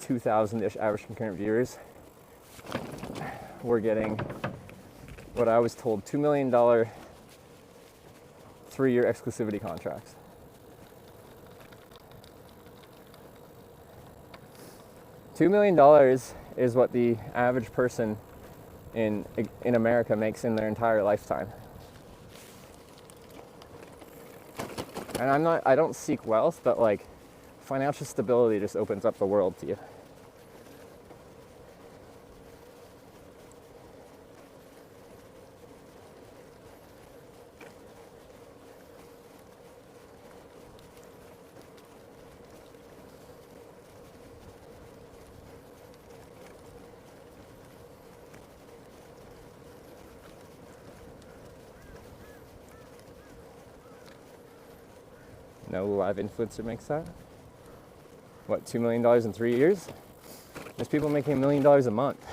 2,000-ish average concurrent viewers were getting what I was told $2 million 3-year exclusivity contracts. $2 million is what the average person in America makes in their entire lifetime. And I don't seek wealth, but like financial stability just opens up the world to you. No live influencer makes that. What, $2 million in 3 years? There's people making $1 million a month.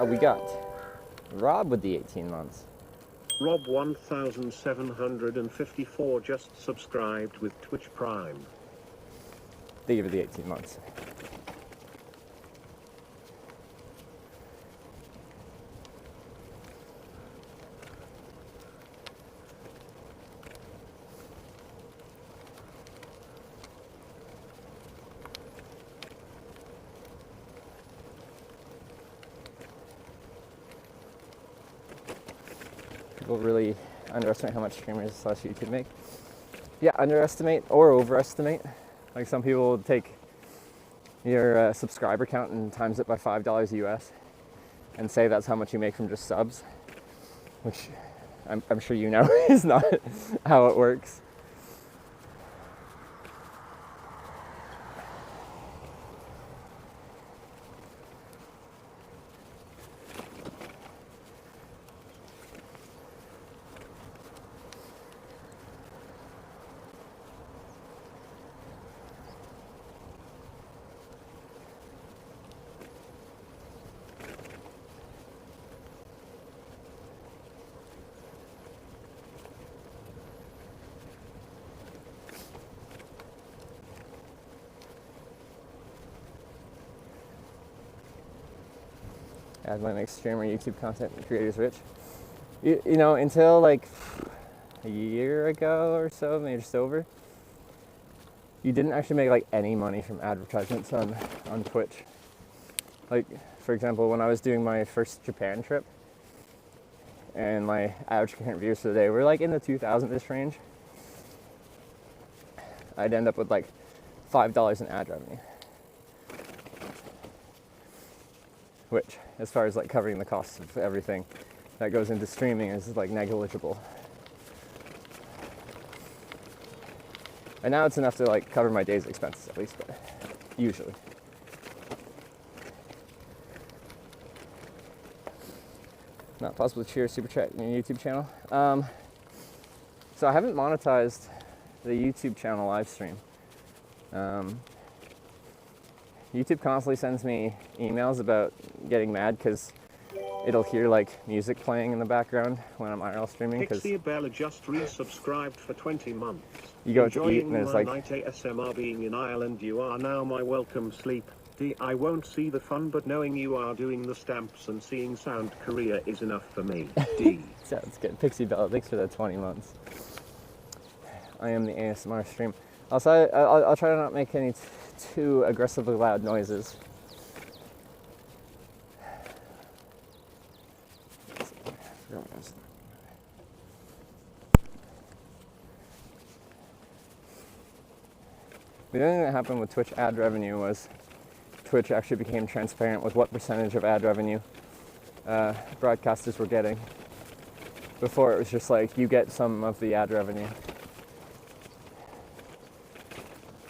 We got Rob with the 18 months. Rob 1754 just subscribed with Twitch Prime. They give it the 18 months. People really underestimate how much streamers / YouTube make. Yeah, underestimate or overestimate. Like some people will take your subscriber count and times it by $5 US and say that's how much you make from just subs, which I'm sure you know is not how it works. Ad money makes streamer YouTube content creators rich. You know, until like a year ago or so, maybe just over, you didn't actually make like any money from advertisements on Twitch. Like, for example, when I was doing my first Japan trip, and my average concurrent viewers for the day were like in the 2,000-ish range, I'd end up with like $5 in ad revenue, which, as far as like covering the costs of everything that goes into streaming, is like negligible. And now it's enough to like cover my day's expenses at least, but usually. Not possible to share super chat in your YouTube channel. So I haven't monetized the YouTube channel live stream. YouTube constantly sends me emails about getting mad because it'll hear like music playing in the background when I'm IRL streaming. Pixie Bella just resubscribed for 20 months. You go to eat and there's like night ASMR being in Ireland. You are now my welcome sleep. I won't see the fun, but knowing you are doing the stamps and seeing Sound Korea is enough for me. D. Sounds good. Pixie Bella, thanks for the 20 months. I am the ASMR stream. Also, I'll try to not make any too aggressively loud noises. The only thing that happened with Twitch ad revenue was Twitch actually became transparent with what percentage of ad revenue broadcasters were getting. Before it was just like, you get some of the ad revenue.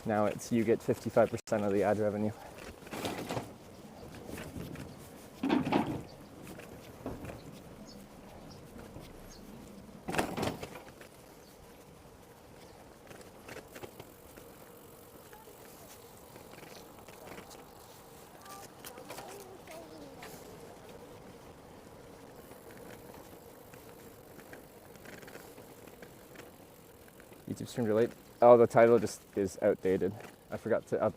Now it's, you get 55% of the ad revenue. YouTube stream delayed. Oh, the title just is outdated. I forgot to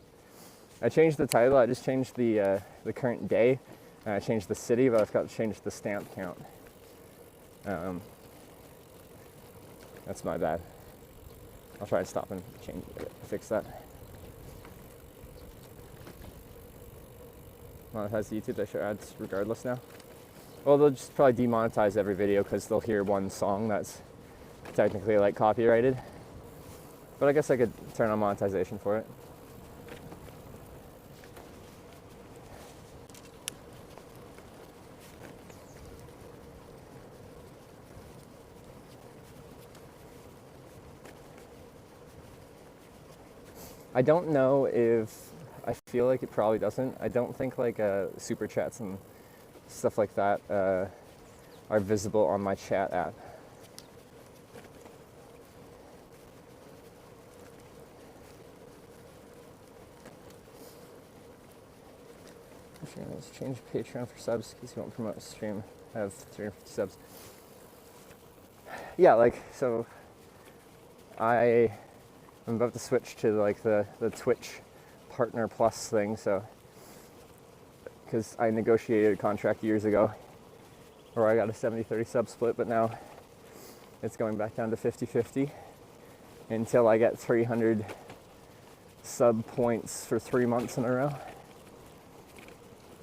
I changed the title. I just changed the current day, and I changed the city, but I forgot to change the stamp count. That's my bad. I'll try to stop and fix that. Monetize the YouTube. They show ads regardless now. Well, they'll just probably demonetize every video because they'll hear one song that's technically like copyrighted. But I guess I could turn on monetization for it. I don't know if, I feel like it probably doesn't. I don't think like super chats and stuff like that are visible on my chat app. Let's change Patreon for subs because you won't promote a stream. I have 350 subs. Yeah, like, so I'm about to switch to like the Twitch Partner Plus thing, so because I negotiated a contract years ago where I got a 70-30 sub split, but now it's going back down to 50-50 until I get 300 sub points for 3 months in a row.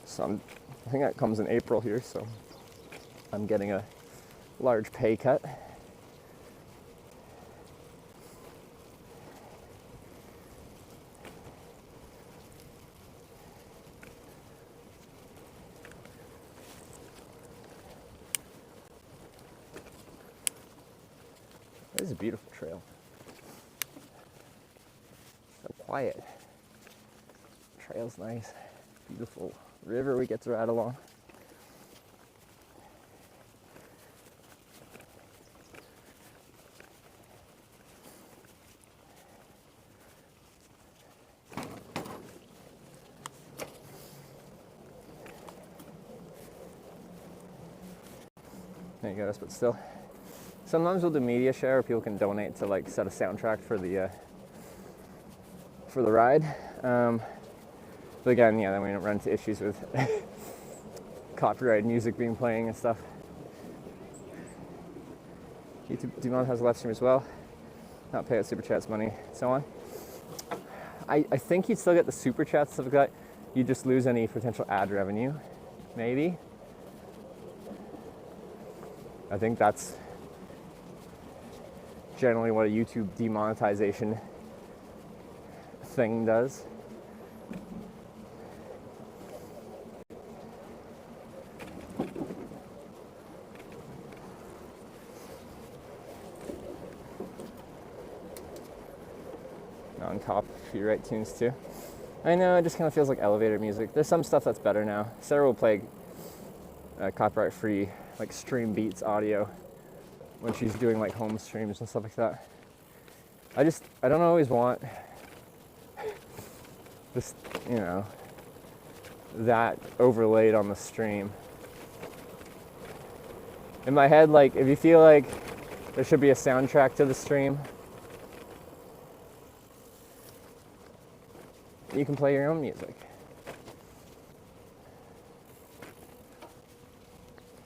So I think that comes in April here, so I'm getting a large pay cut. This is a beautiful trail. So quiet. Trail's nice. Beautiful river we get to ride along. There you go, but still. Sometimes we'll do media share where people can donate to like set a soundtrack for the ride. But again, yeah, then we don't run into issues with copyrighted music being playing and stuff. YouTube demonetizes live stream as well. Not pay out super chats money, so on. I think you'd still get the super chats, stuff like that. You just lose any potential ad revenue, maybe. I think that's generally what a YouTube demonetization thing does. On top, you write tunes too. I know, it just kind of feels like elevator music. There's some stuff that's better now. Sarah will play copyright-free, like stream beats audio when she's doing like home streams and stuff like that. I don't always want just, you know, that overlaid on the stream. In my head, like, if you feel like there should be a soundtrack to the stream, you can play your own music.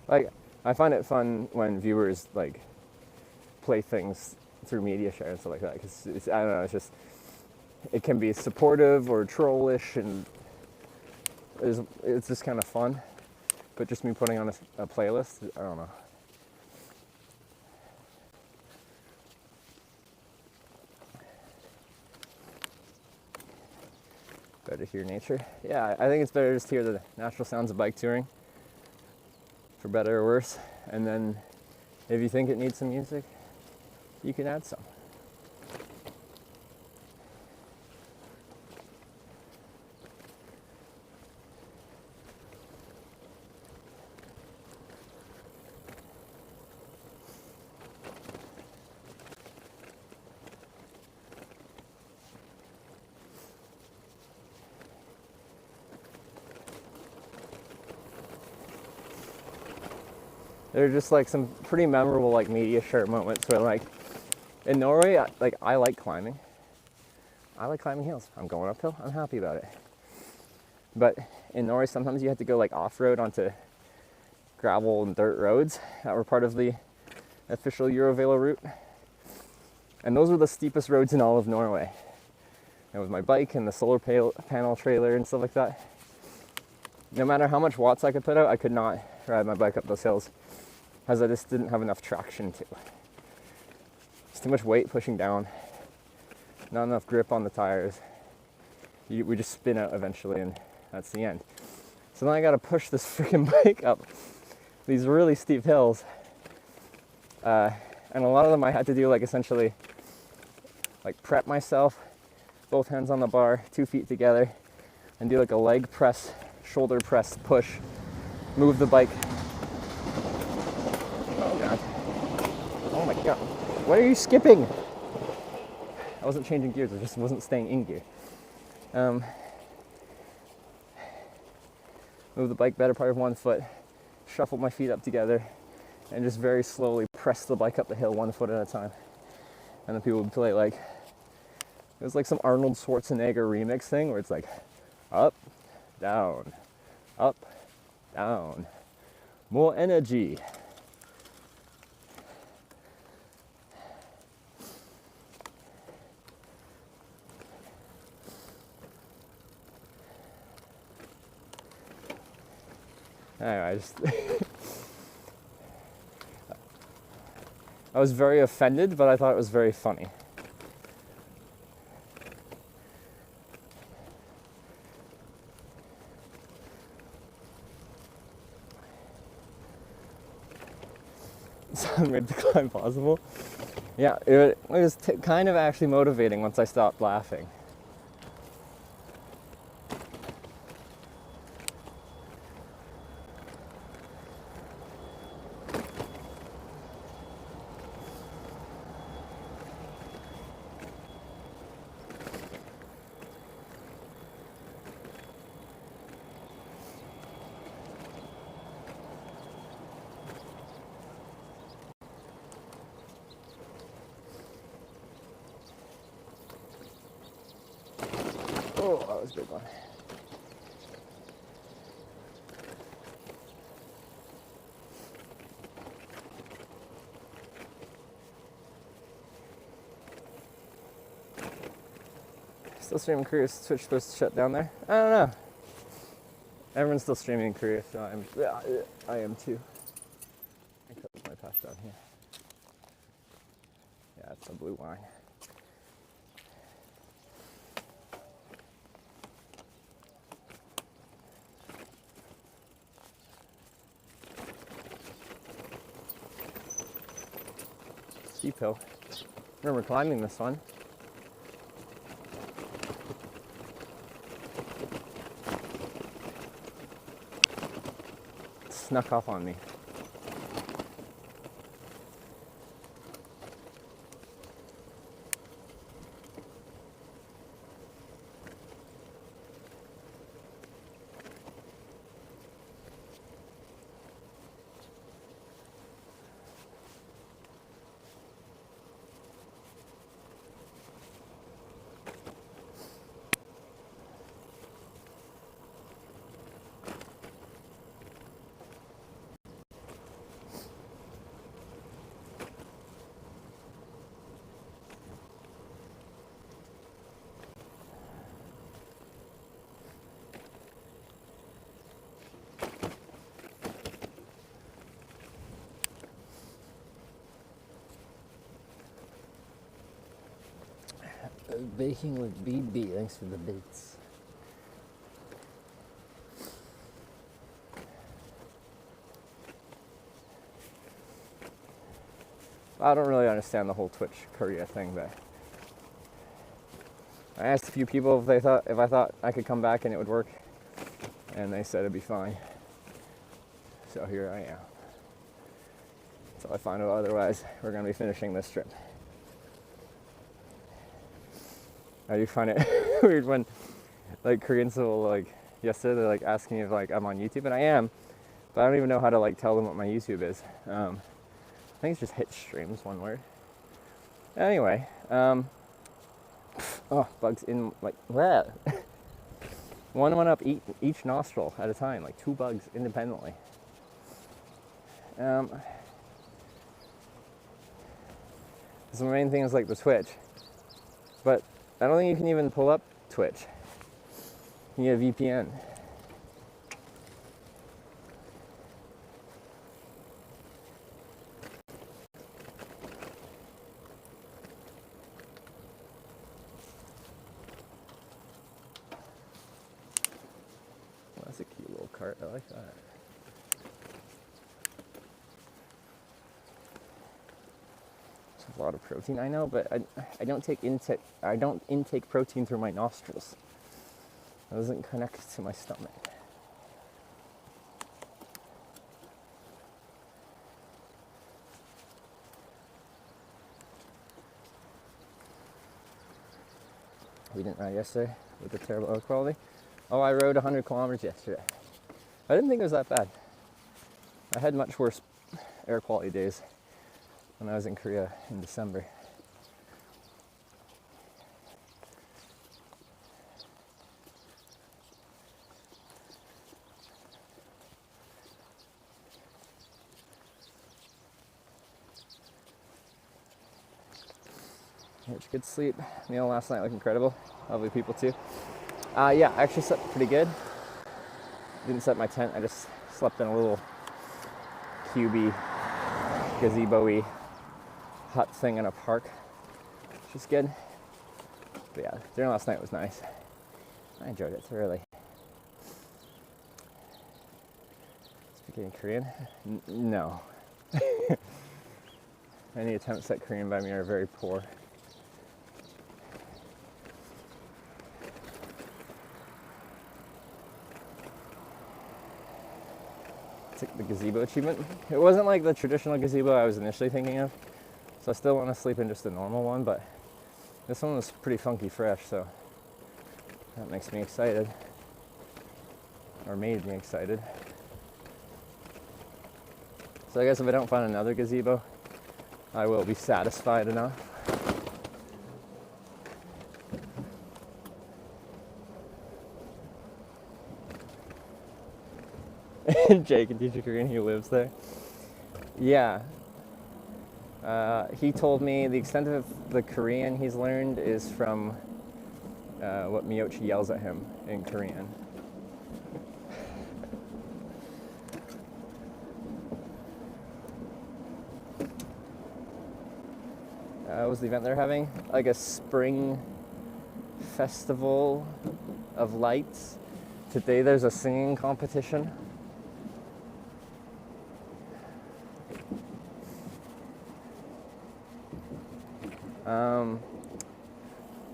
Like, I find it fun when viewers like play things through media share and stuff like that, because I don't know, it's just, it can be supportive or trollish, and it's just kind of fun. But just me putting on a playlist, I don't know. Better hear nature. Yeah, I think it's better just to hear the natural sounds of bike touring, for better or worse. And then if you think it needs some music, you can add some. There are just like some pretty memorable like media share moments where, like, in Norway, I like climbing. I like climbing hills. I'm going uphill, I'm happy about it. But in Norway, sometimes you had to go like off-road onto gravel and dirt roads that were part of the official Eurovelo route. And those were the steepest roads in all of Norway. And with my bike and the solar panel trailer and stuff like that, no matter how much watts I could put out, I could not ride my bike up those hills, as I just didn't have enough traction to. It's too much weight pushing down, not enough grip on the tires. We just spin out eventually, and that's the end. So then I gotta push this freaking bike up these really steep hills. And a lot of them I had to do like essentially like prep myself, both hands on the bar, 2 feet together, and do like a leg press, shoulder press push, move the bike. Oh god. Oh my god. Why are you skipping? I wasn't changing gears, I just wasn't staying in gear. Move the bike better part of 1 foot, shuffle my feet up together, and just very slowly press the bike up the hill 1 foot at a time. And then people would play like, it was like some Arnold Schwarzenegger remix thing where it's like, up, down, more energy. Anyway, I was very offended, but I thought it was very funny. So made the climb possible. Yeah, it was kind of actually motivating once I stopped laughing. Oh, that was a big one. Still streaming Korea. Is Twitch supposed to shut down there? I don't know. Everyone's still streaming in Korea, so I am too. I cut my path down here. Yeah, it's a blue wine. Steep hill. Remember climbing this one. It snuck up on me. Baking with BB, thanks for the bits. I don't really understand the whole Twitch Korea thing, but I asked a few people if I thought I could come back and it would work, and they said it'd be fine. So here I am. Until I find out otherwise, we're gonna be finishing this trip. I do find it weird when like Koreans will like yesterday they're like asking me if like I'm on YouTube, and I am, but I don't even know how to like tell them what my YouTube is. I think it's just hit streams, one word. Anyway, oh, bugs in like that. One went up each nostril at a time, like 2 bugs independently. So the main thing is like the Twitch, but I don't think you can even pull up Twitch. You need a VPN. Well, that's a cute little cart. I like that. A lot of protein, I know, but I don't intake protein through my nostrils. It doesn't connect to my stomach. We didn't ride yesterday with the terrible air quality. Oh, I rode 100 kilometers yesterday. I didn't think it was that bad. I had much worse air quality days when I was in Korea in December. Had good sleep. Meal last night looked incredible. Lovely people too. Yeah, I actually slept pretty good. Didn't set my tent. I just slept in a little cubey, gazebo-y hut thing in a park, which is good. But yeah, dinner last night was nice. I enjoyed it thoroughly. Speaking Korean? No. Any attempts at Korean by me are very poor. Took the gazebo achievement. It wasn't like the traditional gazebo I was initially thinking of, so I still want to sleep in just a normal one, but this one was pretty funky fresh, so that makes me excited, or made me excited. So I guess if I don't find another gazebo, I will be satisfied enough. Jake can teach Korean, he lives there. Yeah. He told me the extent of the Korean he's learned is from what Miyochi yells at him in Korean. What was the event they're having? Like a spring festival of lights. Today there's a singing competition.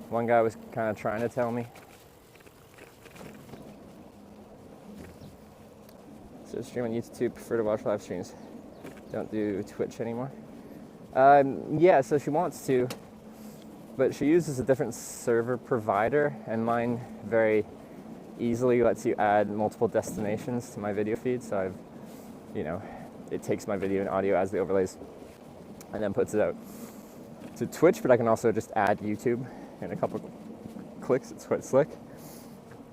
One guy was kind of trying to tell me. So stream on YouTube, prefer to watch live streams. Don't do Twitch anymore. Yeah, so she wants to, but she uses a different server provider, and mine very easily lets you add multiple destinations to my video feed. So I've, it takes my video and audio, adds the overlays, and then puts it out to Twitch, but I can also just add YouTube in a couple clicks. It's quite slick.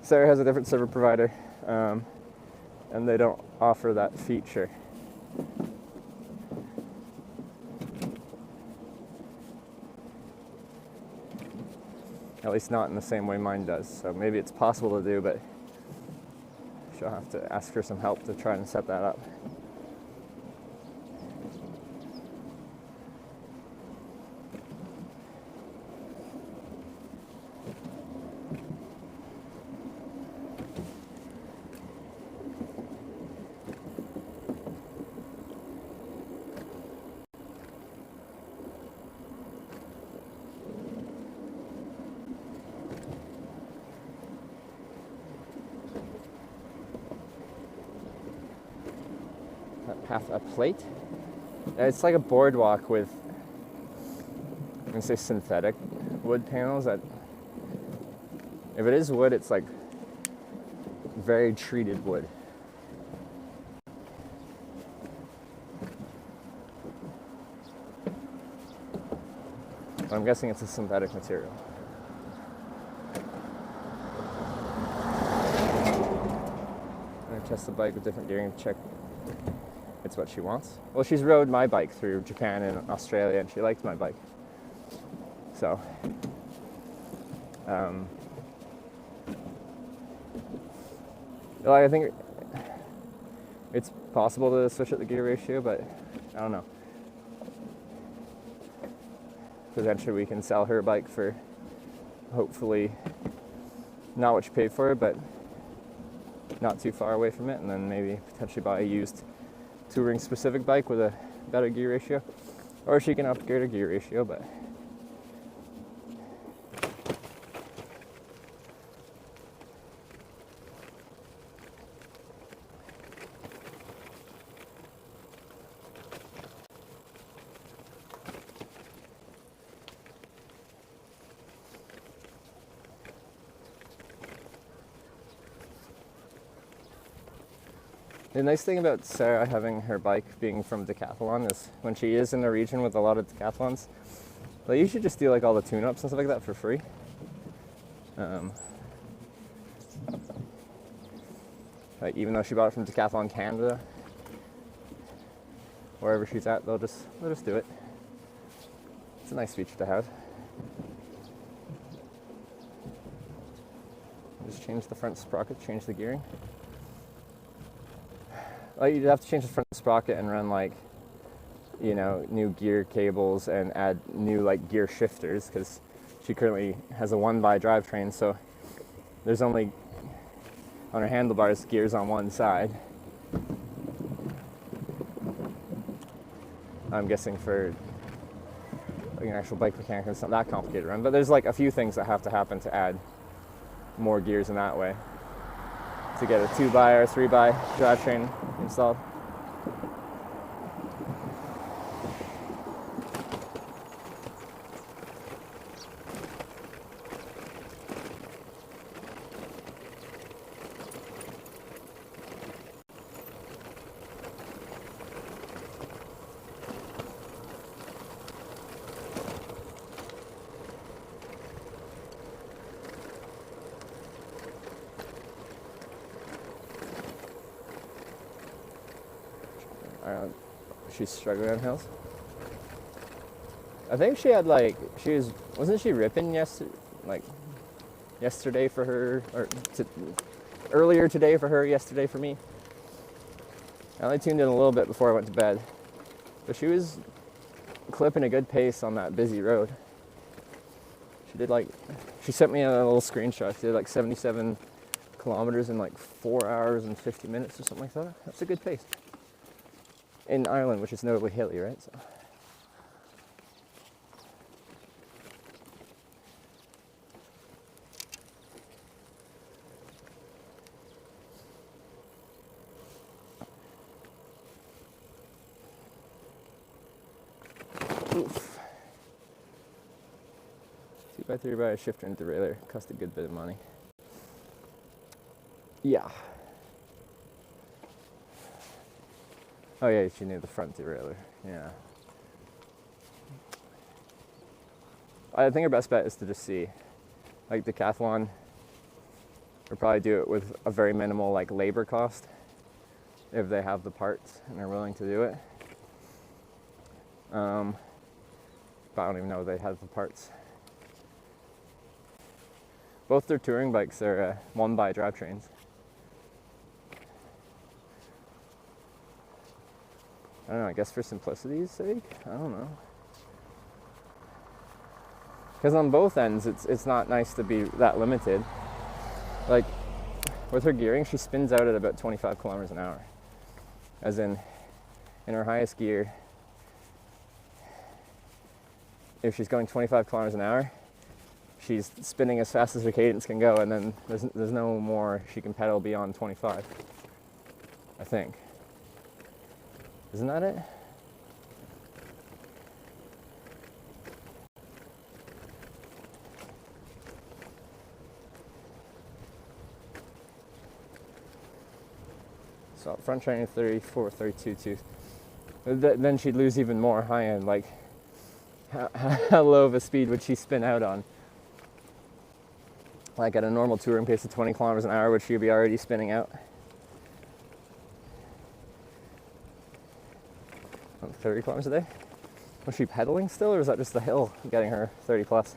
Sarah has a different server provider, and they don't offer that feature. At least not in the same way mine does. So maybe it's possible to do, but she'll have to ask for some help to try and set that up. A plate. It's like a boardwalk with, I'm gonna say, synthetic wood panels. That, if it is wood, it's like very treated wood. I'm guessing it's a synthetic material. I'm gonna test the bike with different gearing to check it's what she wants. Well, she's rode my bike through Japan and Australia, and she liked my bike. So, well, I think it's possible to switch at the gear ratio, but I don't know. Potentially we can sell her bike for hopefully not what she paid for it, but not too far away from it, and then maybe potentially buy a used touring specific bike with a better gear ratio, or she can upgrade her gear ratio. But the nice thing about Sarah having her bike being from Decathlon is when she is in the region with a lot of Decathlons, they usually just do like all the tune-ups and stuff like that for free. Like even though she bought it from Decathlon Canada, wherever she's at, they'll just do it. It's a nice feature to have. Just change the front sprocket, change the gearing. Like you'd have to change the front sprocket and run like, new gear cables and add new like gear shifters, because she currently has a 1x drivetrain, so there's only on her handlebars gears on one side. I'm guessing for like an actual bike mechanic, it's not that complicated to run, but there's like a few things that have to happen to add more gears in that way to get a 2x or 3x drivetrain installed. She's struggling on hills. I think she had wasn't she ripping yesterday? Like yesterday for her, or earlier today for her, yesterday for me. I only tuned in a little bit before I went to bed, but she was clipping a good pace on that busy road. She sent me a little screenshot. She did like 77 kilometers in like 4 hours and 50 minutes or something like that. That's a good pace. In Ireland, which is notably hilly, right? So. Oof. 2x3 by a shifter and derailleur. Cost a good bit of money. Yeah. Oh yeah, she knew the front derailleur. Yeah. I think her best bet is to just see. Like Decathlon would probably do it with a very minimal like labor cost if they have the parts and are willing to do it. But I don't even know if they have the parts. Both their touring bikes are one-by drivetrains. I don't know, I guess for simplicity's sake? I don't know. Because on both ends, it's not nice to be that limited. Like, with her gearing, she spins out at about 25 kilometers an hour. As in her highest gear, if she's going 25 kilometers an hour, she's spinning as fast as her cadence can go, and then there's no more she can pedal beyond 25, I think. Isn't that it? So front training 34, 32 too. Then she'd lose even more high end. Like, how low of a speed would she spin out on? Like at a normal touring pace of 20 kilometers an hour, would she be already spinning out? 30 kilometers a day? Was she pedaling still, or was that just the hill getting her 30 plus?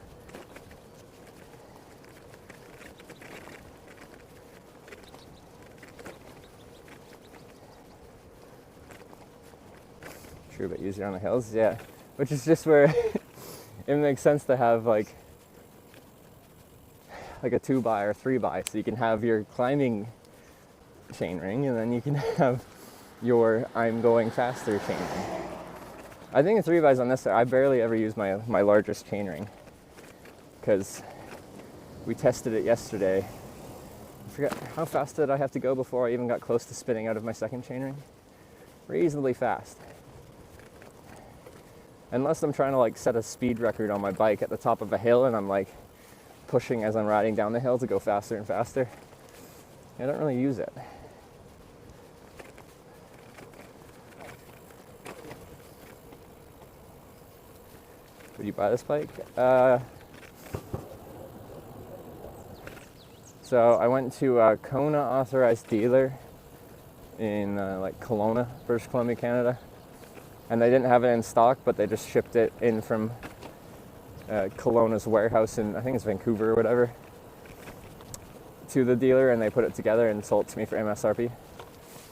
True, but easier on the hills, yeah. Which is just where it makes sense to have like a 2x or 3x, so you can have your climbing chainring, and then you can have your I'm going faster chainring. I think the 3x on this side, I barely ever use my largest chainring, because we tested it yesterday. I forget, how fast did I have to go before I even got close to spinning out of my second chainring? Reasonably fast. Unless I'm trying to like set a speed record on my bike at the top of a hill and I'm like pushing as I'm riding down the hill to go faster and faster, I don't really use it. Would you buy this bike? So I went to a Kona authorized dealer in like Kelowna, British Columbia, Canada. And they didn't have it in stock, but they just shipped it in from Kelowna's warehouse in, I think it's Vancouver or whatever, to the dealer, and they put it together and sold it to me for MSRP,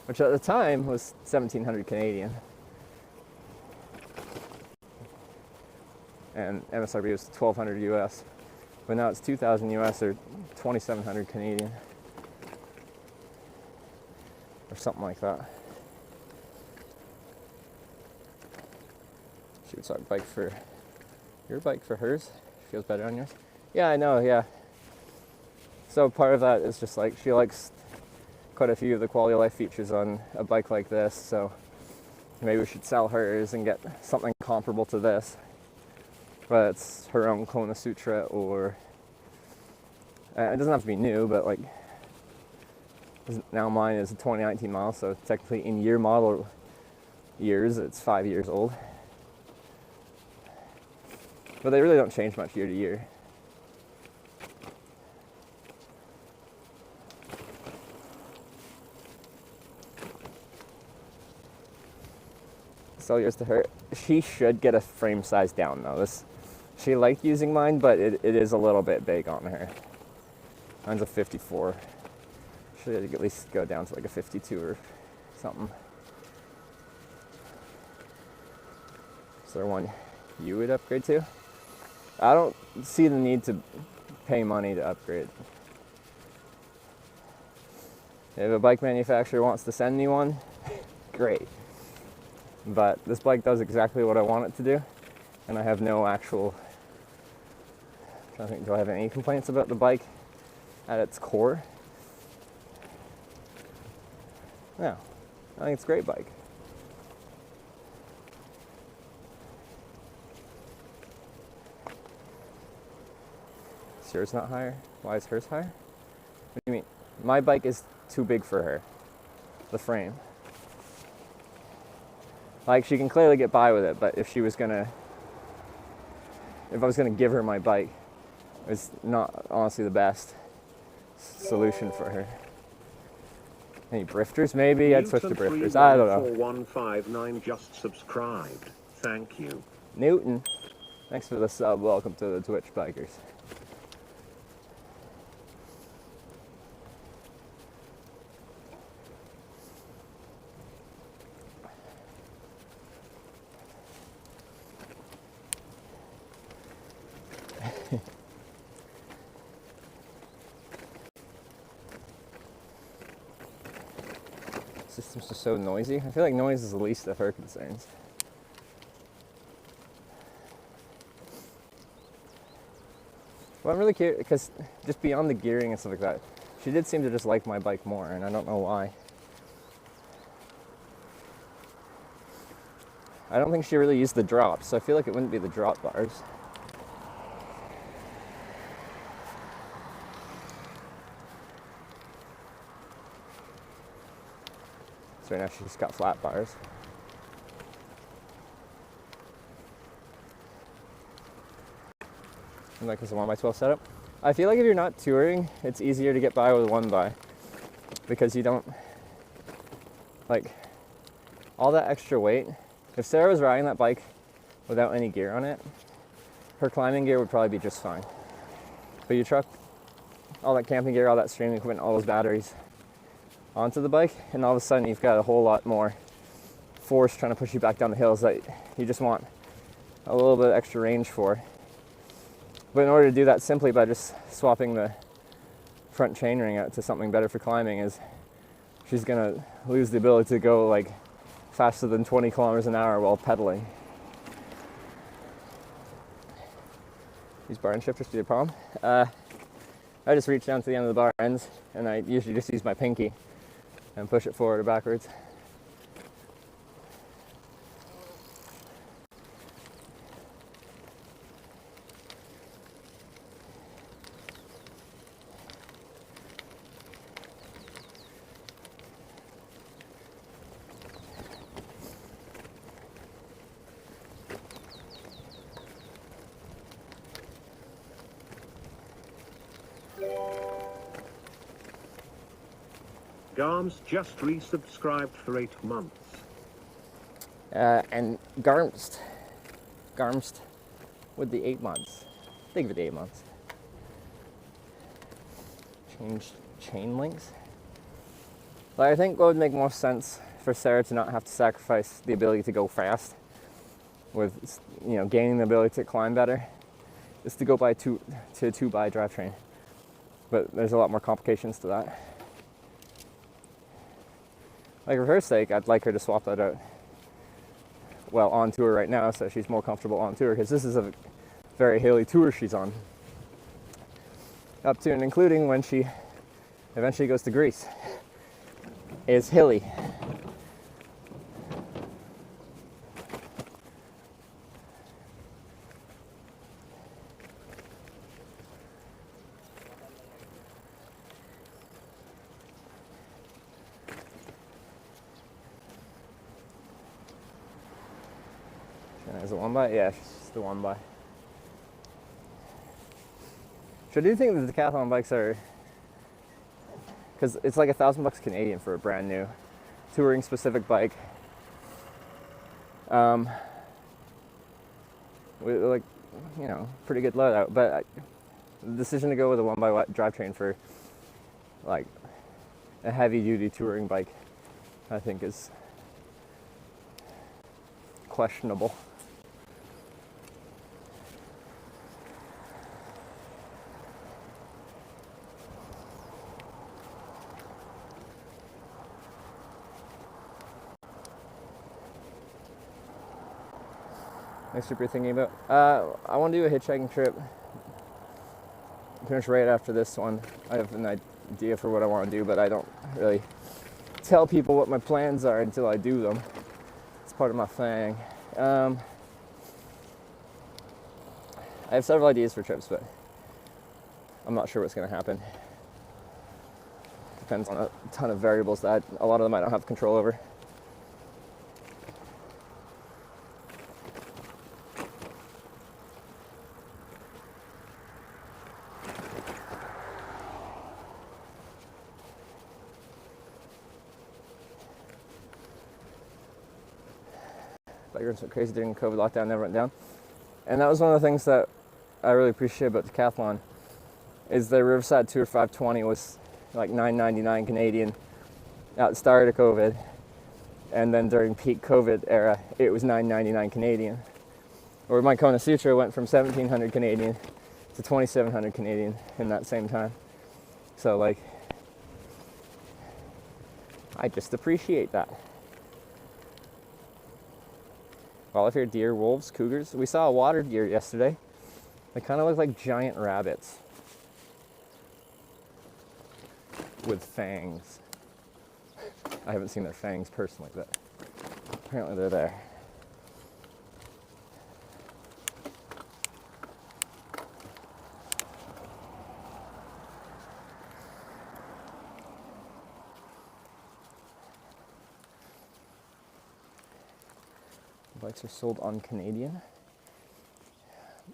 which at the time was 1,700 Canadian. And MSRP was 1,200 US, but now it's 2,000 US or 2,700 Canadian, or something like that. She would start bike for your bike for hers. Feels better on yours. Yeah, I know. Yeah. So part of that is just like she likes quite a few of the quality of life features on a bike like this. So maybe we should sell hers and get something comparable to this. But it's her own Kona Sutra, or it doesn't have to be new, but like now mine is a 2019 model, so technically in year model years, it's 5 years old. But they really don't change much year to year. Sell yours to her. She should get a frame size down though. She liked using mine, but it is a little bit big on her. Mine's a 54. Should at least go down to like a 52 or something. Is there one you would upgrade to? I don't see the need to pay money to upgrade. If a bike manufacturer wants to send me one, great. But this bike does exactly what I want it to do, and I have no actual, I'm trying to think, do I have any complaints about the bike at its core? No, I think it's a great bike. Is yours not higher? Why is hers higher? What do you mean? My bike is too big for her, the frame. Like, she can clearly get by with it, but if I was gonna give her my bike, it's not honestly the best solution for her. Any drifters? Maybe I'd switch to drifters. I don't know. 4159 just subscribed. Thank you. Newton, thanks for the sub. Welcome to the Twitch Bikers. System's just so noisy. I feel like noise is the least of her concerns. Well, I'm really curious, because just beyond the gearing and stuff like that, she did seem to just like my bike more, and I don't know why. I don't think she really used the drops, so I feel like it wouldn't be the drop bars. So right now she's got flat bars. And like it's a 1x12 setup. I feel like if you're not touring, it's easier to get by with 1x, because you don't, like, all that extra weight. If Sarah was riding that bike without any gear on it, her climbing gear would probably be just fine. But you truck all that camping gear, all that streaming equipment, all those batteries onto the bike, and all of a sudden you've got a whole lot more force trying to push you back down the hills that you just want a little bit of extra range for. But in order to do that simply by just swapping the front chainring out to something better for climbing, is she's gonna lose the ability to go like faster than 20 kilometers an hour while pedaling. These bar end shifters be a problem. I just reach down to the end of the bar ends, and I usually just use my pinky and push it forward or backwards. Garms just resubscribed for 8 months. And Garmst with the 8 months. Think of it, 8 months. Change chain links. But I think what would make more sense for Sarah to not have to sacrifice the ability to go fast with, you know, gaining the ability to climb better, is to go to a 2x drivetrain. But there's a lot more complications to that. Like, for her sake, I'd like her to swap that out, well, on tour right now, so she's more comfortable on tour, because this is a very hilly tour she's on. Up to and including when she eventually goes to Greece, is hilly. Is it 1x? Yeah, it's the 1x. So I do think the Decathlon bikes are, because it's like $1,000 Canadian for a brand new touring specific bike. With, like, you know, pretty good loadout. But The decision to go with a 1x1 drivetrain for like a heavy duty touring bike, I think is questionable. Next trip you're thinking about? I want to do a hitchhiking trip. Finish right after this one. I have an idea for what I want to do, but I don't really tell people what my plans are until I do them. It's part of my thing. I have several ideas for trips, but I'm not sure what's going to happen. Depends on a ton of variables that a lot of them I don't have control over. Bikers went crazy during COVID lockdown, never went down. And that was one of the things that I really appreciate about Decathlon is the Riverside Tour 520 was like $9.99 Canadian at the start of COVID, and then during peak COVID era it was $9.99 Canadian. Or my Kona Sutra went from 1,700 Canadian to 2,700 Canadian in that same time. So like, I just appreciate that. Wildlife here, deer, wolves, cougars. We saw a water deer yesterday. They kind of look like giant rabbits with fangs. I haven't seen their fangs personally, but apparently they're there. Bikes are sold on Canadian,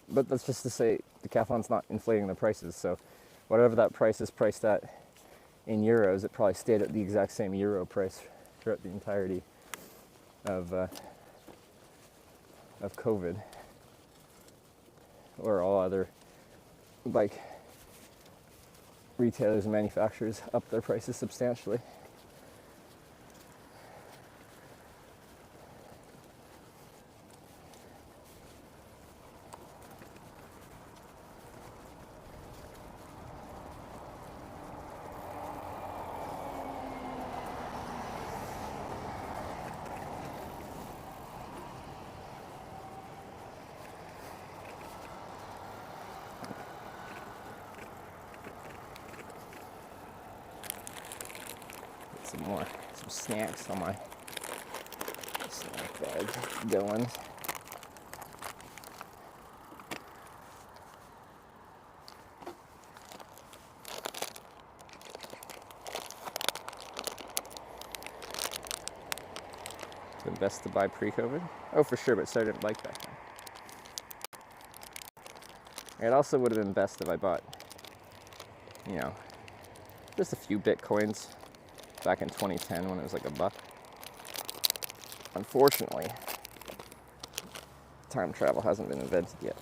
but that's just to say Decathlon's not inflating the prices, so whatever that price is priced at in euros, it probably stayed at the exact same euro price throughout the entirety of COVID, or all other bike retailers and manufacturers up their prices substantially. Some snacks on my snack bag going. The best to buy pre-COVID? Oh, for sure, but so I didn't like back then. It also would have been best if I bought, you know, just a few Bitcoins back in 2010 when it was like $1. Unfortunately, time travel hasn't been invented yet.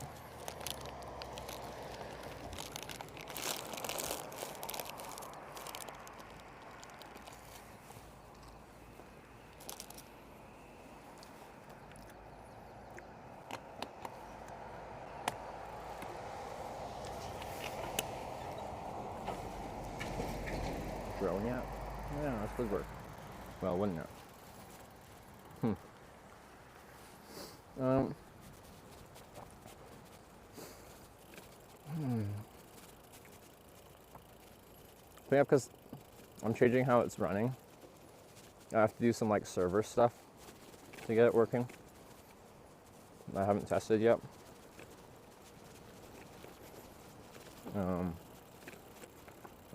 Growing out? Yeah, that would work. Well, wouldn't it? But yeah, because I'm changing how it's running. I have to do some like server stuff to get it working. I haven't tested yet.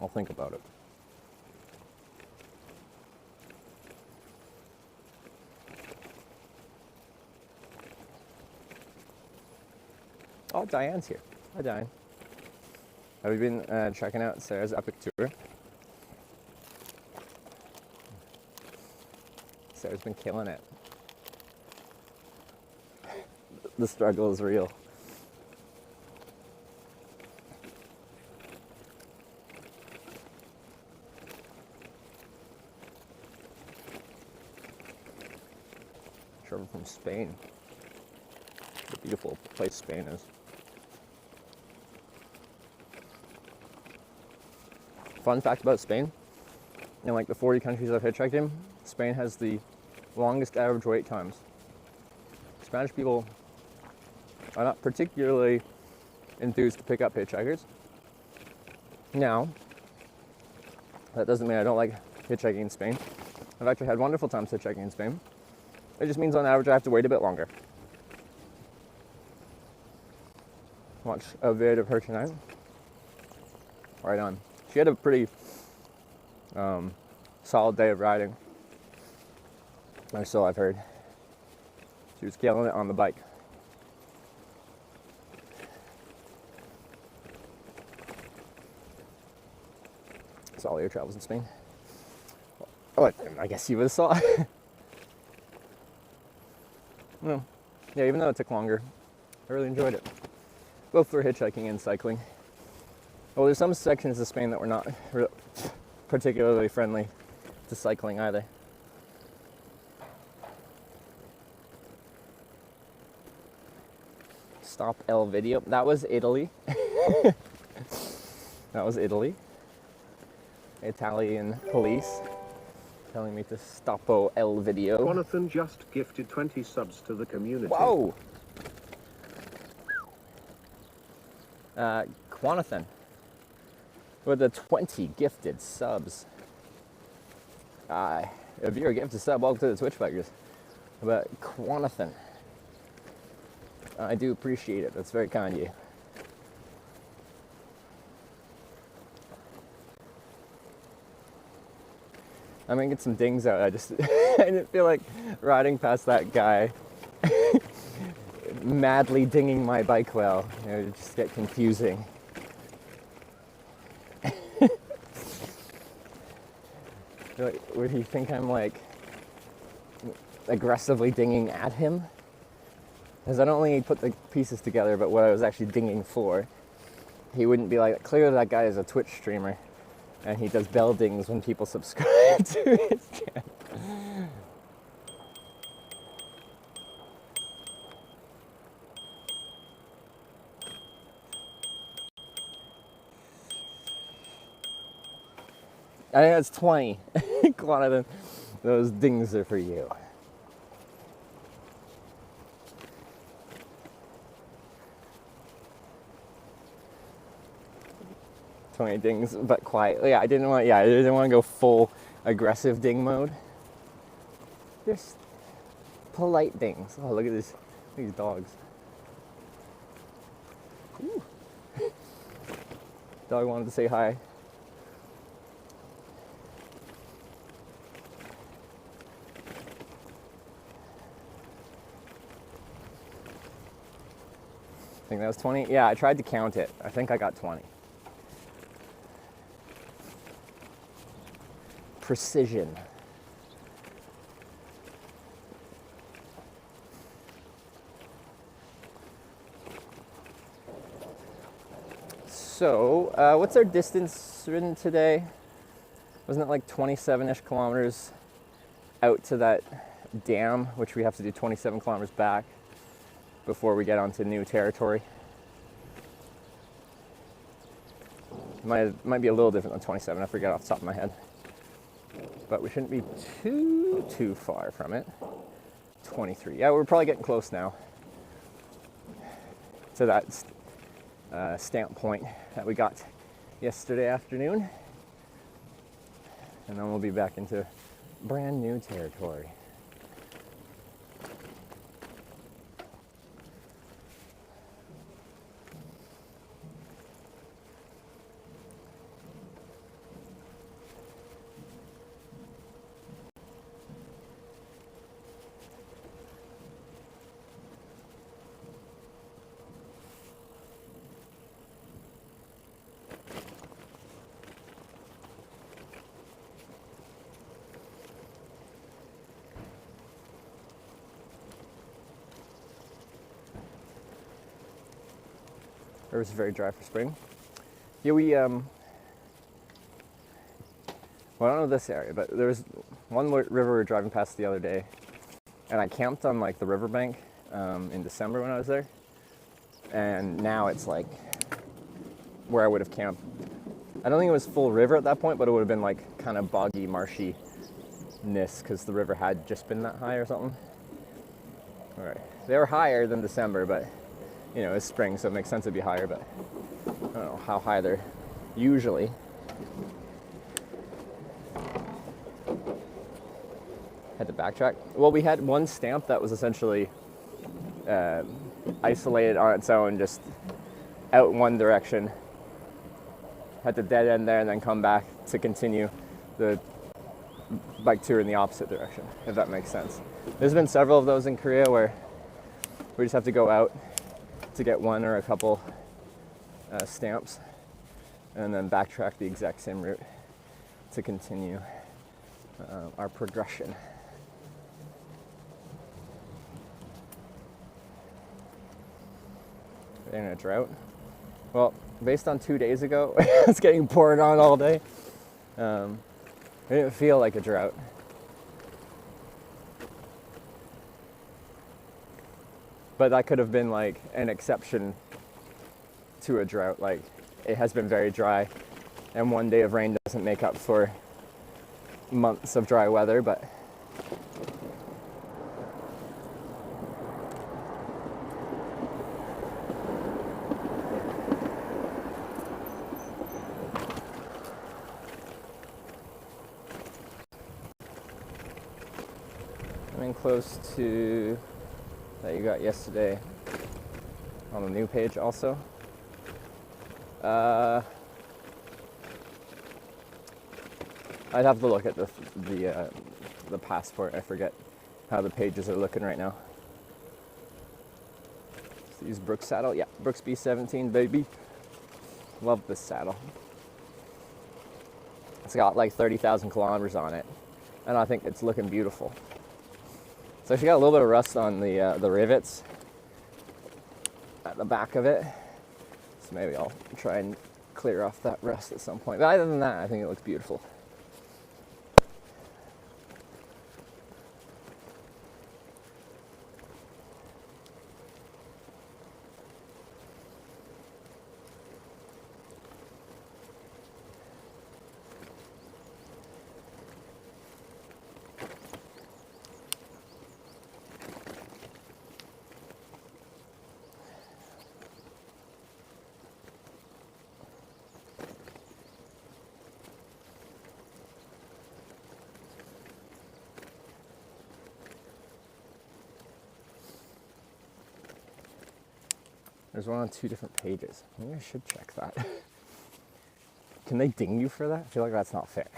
I'll think about it. Oh, Diane's here. Hi, Diane. Have you been checking out Sarah's epic tour? Sarah's been killing it. The struggle is real. Trevor from Spain. The beautiful place Spain is. Fun fact about Spain, in like the 40 countries I've hitchhiked in, Spain has the longest average wait times. Spanish people are not particularly enthused to pick up hitchhikers. Now, that doesn't mean I don't like hitchhiking in Spain. I've actually had wonderful times hitchhiking in Spain. It just means on average I have to wait a bit longer. Watch a vid of her tonight. Right on. She had a pretty solid day of riding. Or so I've heard. She was killing it on the bike. Saw all your travels in Spain. Oh, I guess you would have saw. No. Yeah, even though it took longer, I really enjoyed it. Both for hitchhiking and cycling. Well, there's some sections of Spain that were not particularly friendly to cycling either. Stop El Video. That was Italy. That was Italy. Italian police telling me to stoppo El Video. Jonathan just gifted 20 subs to the community. Whoa! Quanathan with the 20 gifted subs. If you're a gifted sub, welcome to the Twitch Bikers. But Quanathan, I do appreciate it. That's very kind of you. I'm gonna get some dings out. I didn't feel like riding past that guy madly dinging my bike well. You know, it just get confusing. Would he think I'm like aggressively dinging at him? Because I don't only put the pieces together, but what I was actually dinging for. He wouldn't be like, clearly that guy is a Twitch streamer. And he does bell dings when people subscribe to his channel. I think that's 20. Quantum, those dings are for you. Dings, but quietly. I didn't want to go full aggressive ding mode. Just polite dings. Oh, look at this, these dogs. Ooh. Dog wanted to say hi. I think that was 20. Yeah, I tried to count it. I think I got 20. Precision. So, what's our distance ridden today? Wasn't it like 27-ish kilometers out to that dam, which we have to do 27 kilometers back before we get onto new territory? Might be a little different than 27, I forget off the top of my head. But we shouldn't be too far from it. 23. Yeah, we're probably getting close now to that stamp point that we got yesterday afternoon. And then we'll be back into brand new territory. River's very dry for spring. Yeah, well, I don't know this area, but there was one river we were driving past the other day, and I camped on like the riverbank in December when I was there, and now it's like where I would have camped. I don't think it was full river at that point, but it would have been like kind of boggy, marshy-ness because the river had just been that high or something. All right, they were higher than December, but you know, it's spring, so it makes sense to be higher, but I don't know how high they're usually. Had to backtrack. Well, we had one stamp that was essentially isolated on its own, just out in one direction. Had to dead end there and then come back to continue the bike tour in the opposite direction, if that makes sense. There's been several of those in Korea where we just have to go out to get one or a couple stamps and then backtrack the exact same route to continue our progression. In a drought? Well, based on 2 days ago, it's getting poured on all day. It didn't feel like a drought. But that could have been like an exception to a drought. Like, it has been very dry, and 1 day of rain doesn't make up for months of dry weather, but close to that you got yesterday on the new page also. I'd have to look at the passport. I forget how the pages are looking right now. Let's use Brooks saddle. Yeah, Brooks B17, baby. Love this saddle. It's got like 30,000 kilometers on it, and I think it's looking beautiful. So she got a little bit of rust on the rivets at the back of it. So maybe I'll try and clear off that rust at some point. But other than that, I think it looks beautiful. There's one on 2 different pages. Maybe I should check that. Can they ding you for that? I feel like that's not fair.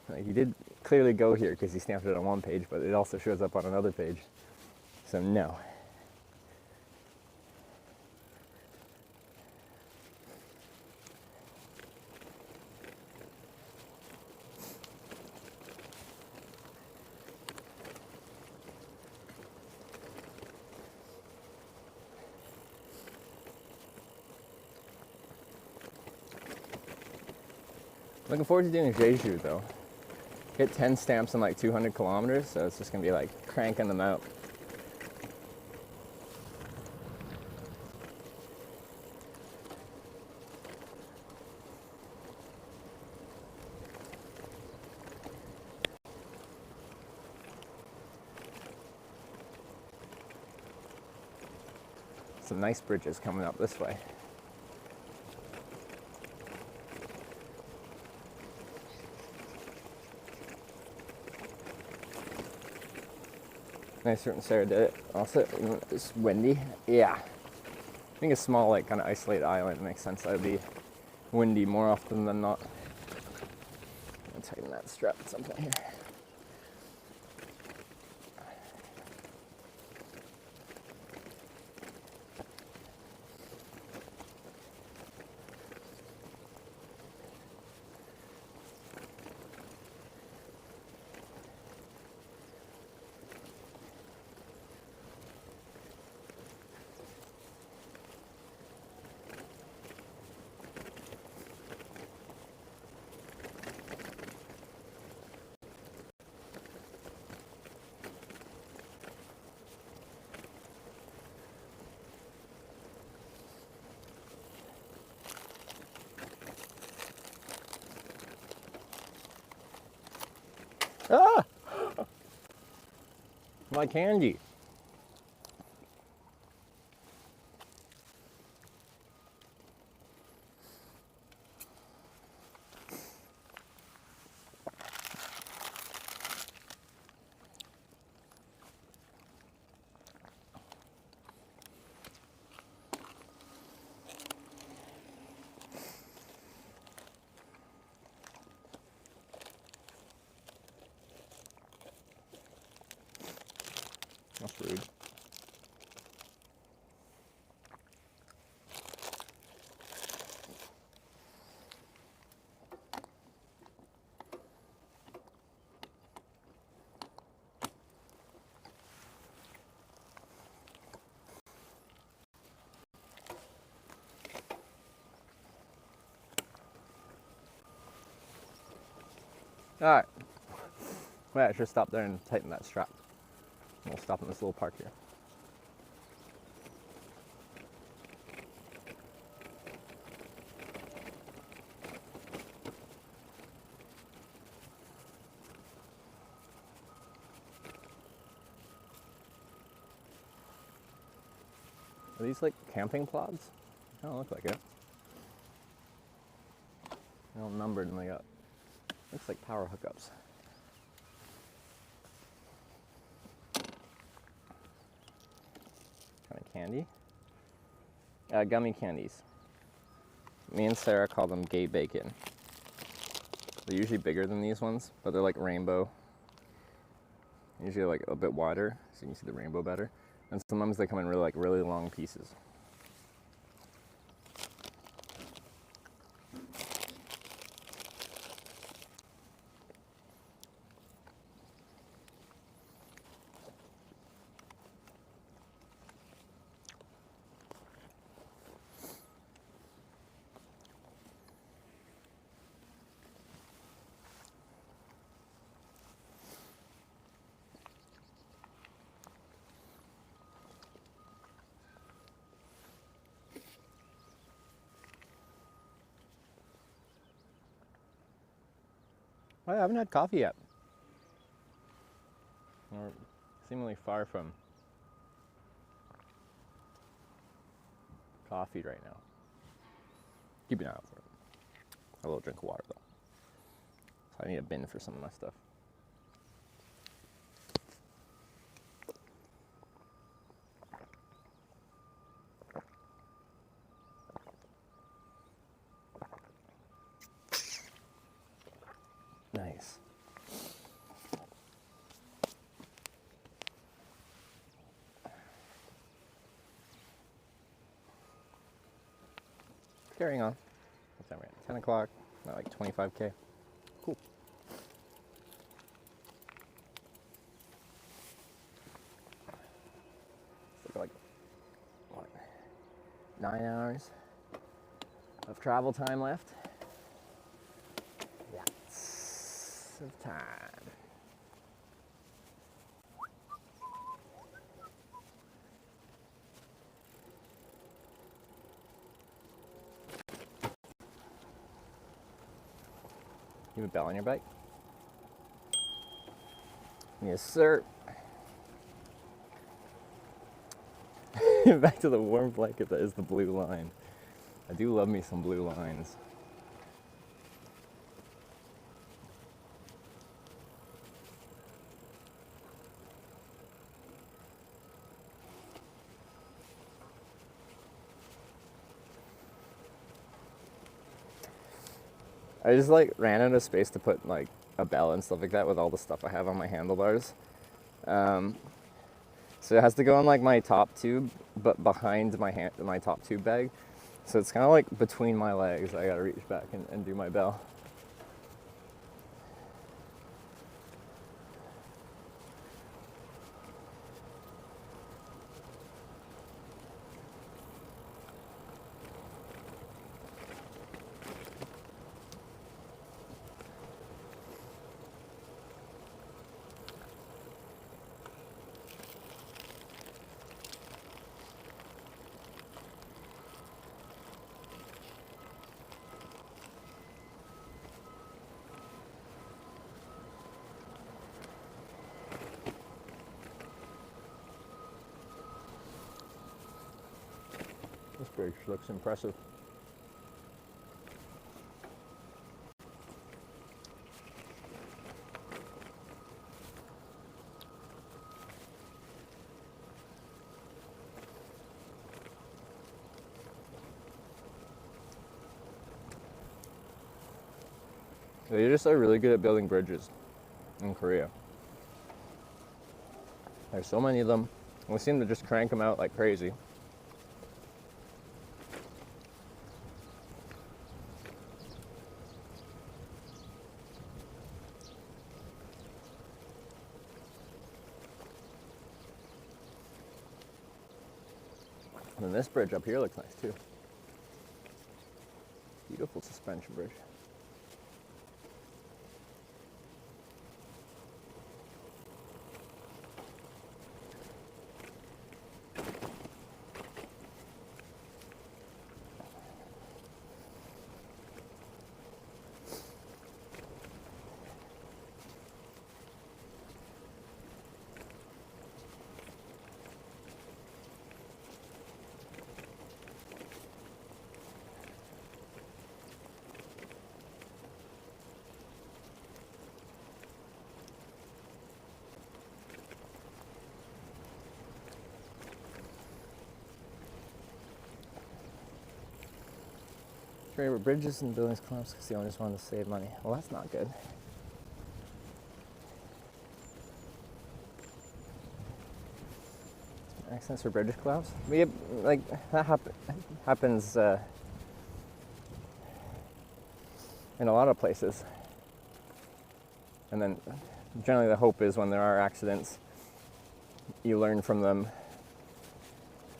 Like, he did clearly go here because he stamped it on one page, but it also shows up on another page. So no. Looking forward to doing Jeju though. Get 10 stamps in like 200 kilometers, so it's just gonna be like cranking them out. Some nice bridges coming up this way. Nice certain Sarah did it. Also, it's windy. Yeah. I think a small, like, kind of isolated island makes sense. That would be windy more often than not. I'll tighten that strap at some point here. Ah! My candy. That's rude. Alright. Wait, I should stop there and tighten that strap. We'll stop in this little park here. Are these like camping plots? They don't look like it. They're all numbered and they got, looks like power hookups. Kind of candy. Gummy candies. Me and Sarah call them gay bacon. They're usually bigger than these ones, but they're like rainbow. Usually like a bit wider, so you can see the rainbow better. And sometimes they come in really long pieces. I haven't had coffee yet. We're seemingly far from coffee right now. Keep an eye out for it. A little drink of water though. So I need a bin for some of my stuff. Nice. Carrying on. What time are we at? 10 o'clock. Not like 25K. Cool. It's like what? 9 hours of travel time left. Lots of time. You have a bell on your bike? Yes, sir. Back to the warm blanket that is the blue line. I do love me some blue lines. I just like ran out of space to put like a bell and stuff like that with all the stuff I have on my handlebars. So it has to go on like my top tube, but behind my top tube bag. So it's kind of like between my legs. I gotta reach back and do my bell. bridge looks impressive. They just are really good at building bridges in Korea. There's so many of them. We seem to just crank them out like crazy. And this bridge up here looks nice too. Beautiful suspension bridge. Favorite bridges and buildings collapse because the owners wanted to save money. Well, that's not good. Accidents for bridges collapse? We have, like that happens in a lot of places. And then generally the hope is when there are accidents, you learn from them.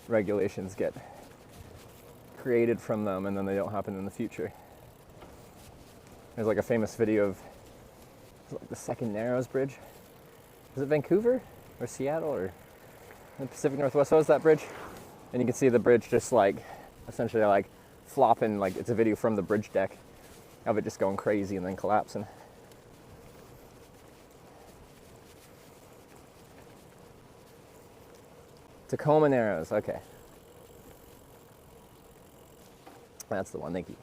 Regulations get created from them, and then they don't happen in the future. There's like a famous video of like the second Narrows Bridge. Is it Vancouver or Seattle or the Pacific Northwest? What was that bridge? And you can see the bridge just like essentially like flopping, like it's a video from the bridge deck of it just going crazy and then collapsing. Tacoma Narrows, okay. That's the one, thank you.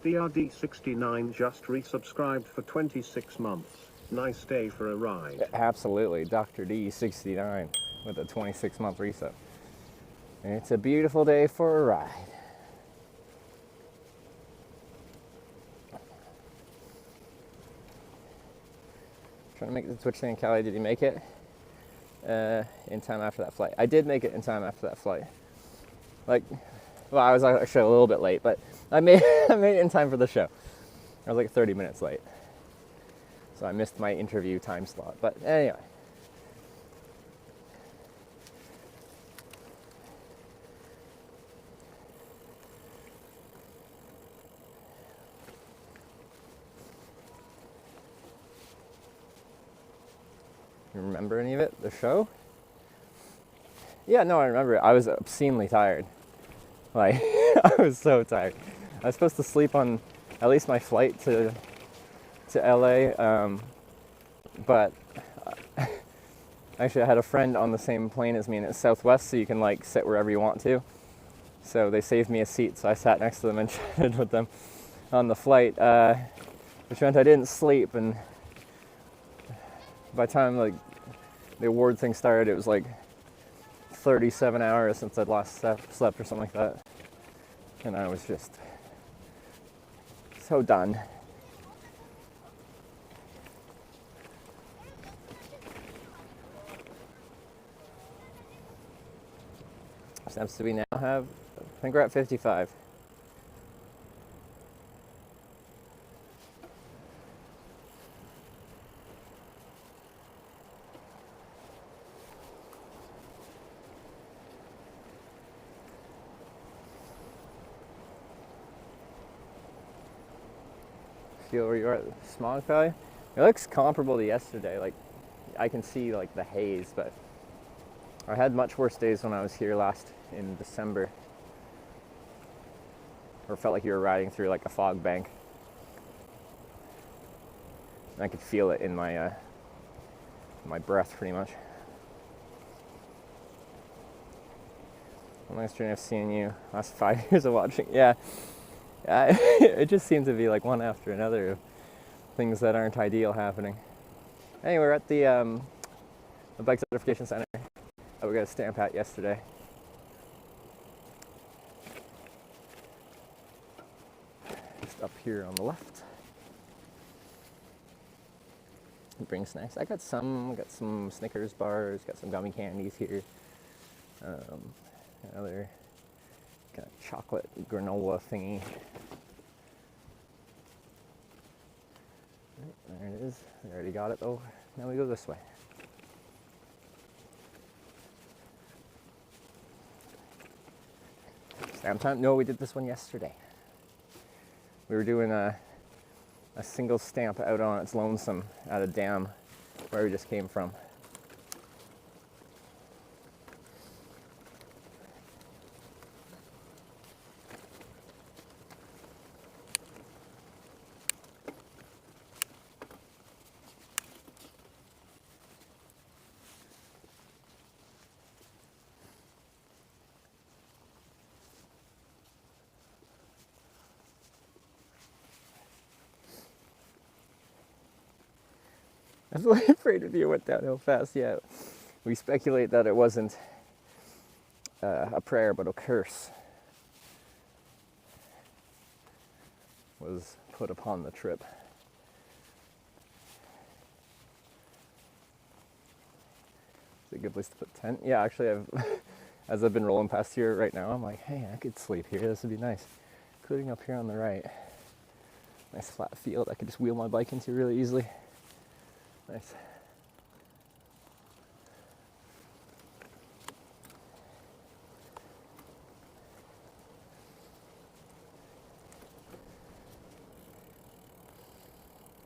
DRD69 just resubscribed for 26 months. Nice day for a ride. Absolutely, Dr. D69 with a 26-month reset. It's a beautiful day for a ride. Trying to make the Twitch thing, Callie, did you make it in time after that flight? I did make it in time after that flight. Like, well, I was actually a little bit late, but I made it in time for the show. I was like 30 minutes late. So I missed my interview time slot. But anyway. You remember any of it? The show? Yeah, no, I remember it. I was obscenely tired. Like, I was so tired. I was supposed to sleep on at least my flight to LA, but actually I had a friend on the same plane as me, and it's Southwest, so you can like sit wherever you want to. So they saved me a seat, so I sat next to them and chatted with them on the flight, which meant I didn't sleep. And by the time like the award thing started, it was like 37 hours since I'd last slept or something like that. And I was just so done. Steps do we now have? I think we're at 55. feel where you are at the smog value? It looks comparable to yesterday. Like, I can see like the haze, but I had much worse days when I was here last in December. Or felt like you were riding through like a fog bank. I could feel it in my my breath pretty much. Longest journey I've seen you. Last 5 years of watching. Yeah. It just seems to be like one after another of things that aren't ideal happening. Anyway, we're at the bike certification center that we got a stamp at yesterday. Just up here on the left. Bring snacks. I got some Snickers bars, got some gummy candies here. Another kind of chocolate granola thingy. Right, there it is. I already got it though. Now we go this way. Stamp time? No, we did this one yesterday. We were doing a single stamp out on its lonesome at a dam where we just came from. I was really afraid of you went downhill fast. Yeah, we speculate that it wasn't a prayer, but a curse was put upon the trip. It's a good place to put tent. Yeah, actually, as I've been rolling past here right now, I'm like, hey, I could sleep here. This would be nice. Including up here on the right. Nice flat field I could just wheel my bike into really easily. Nice.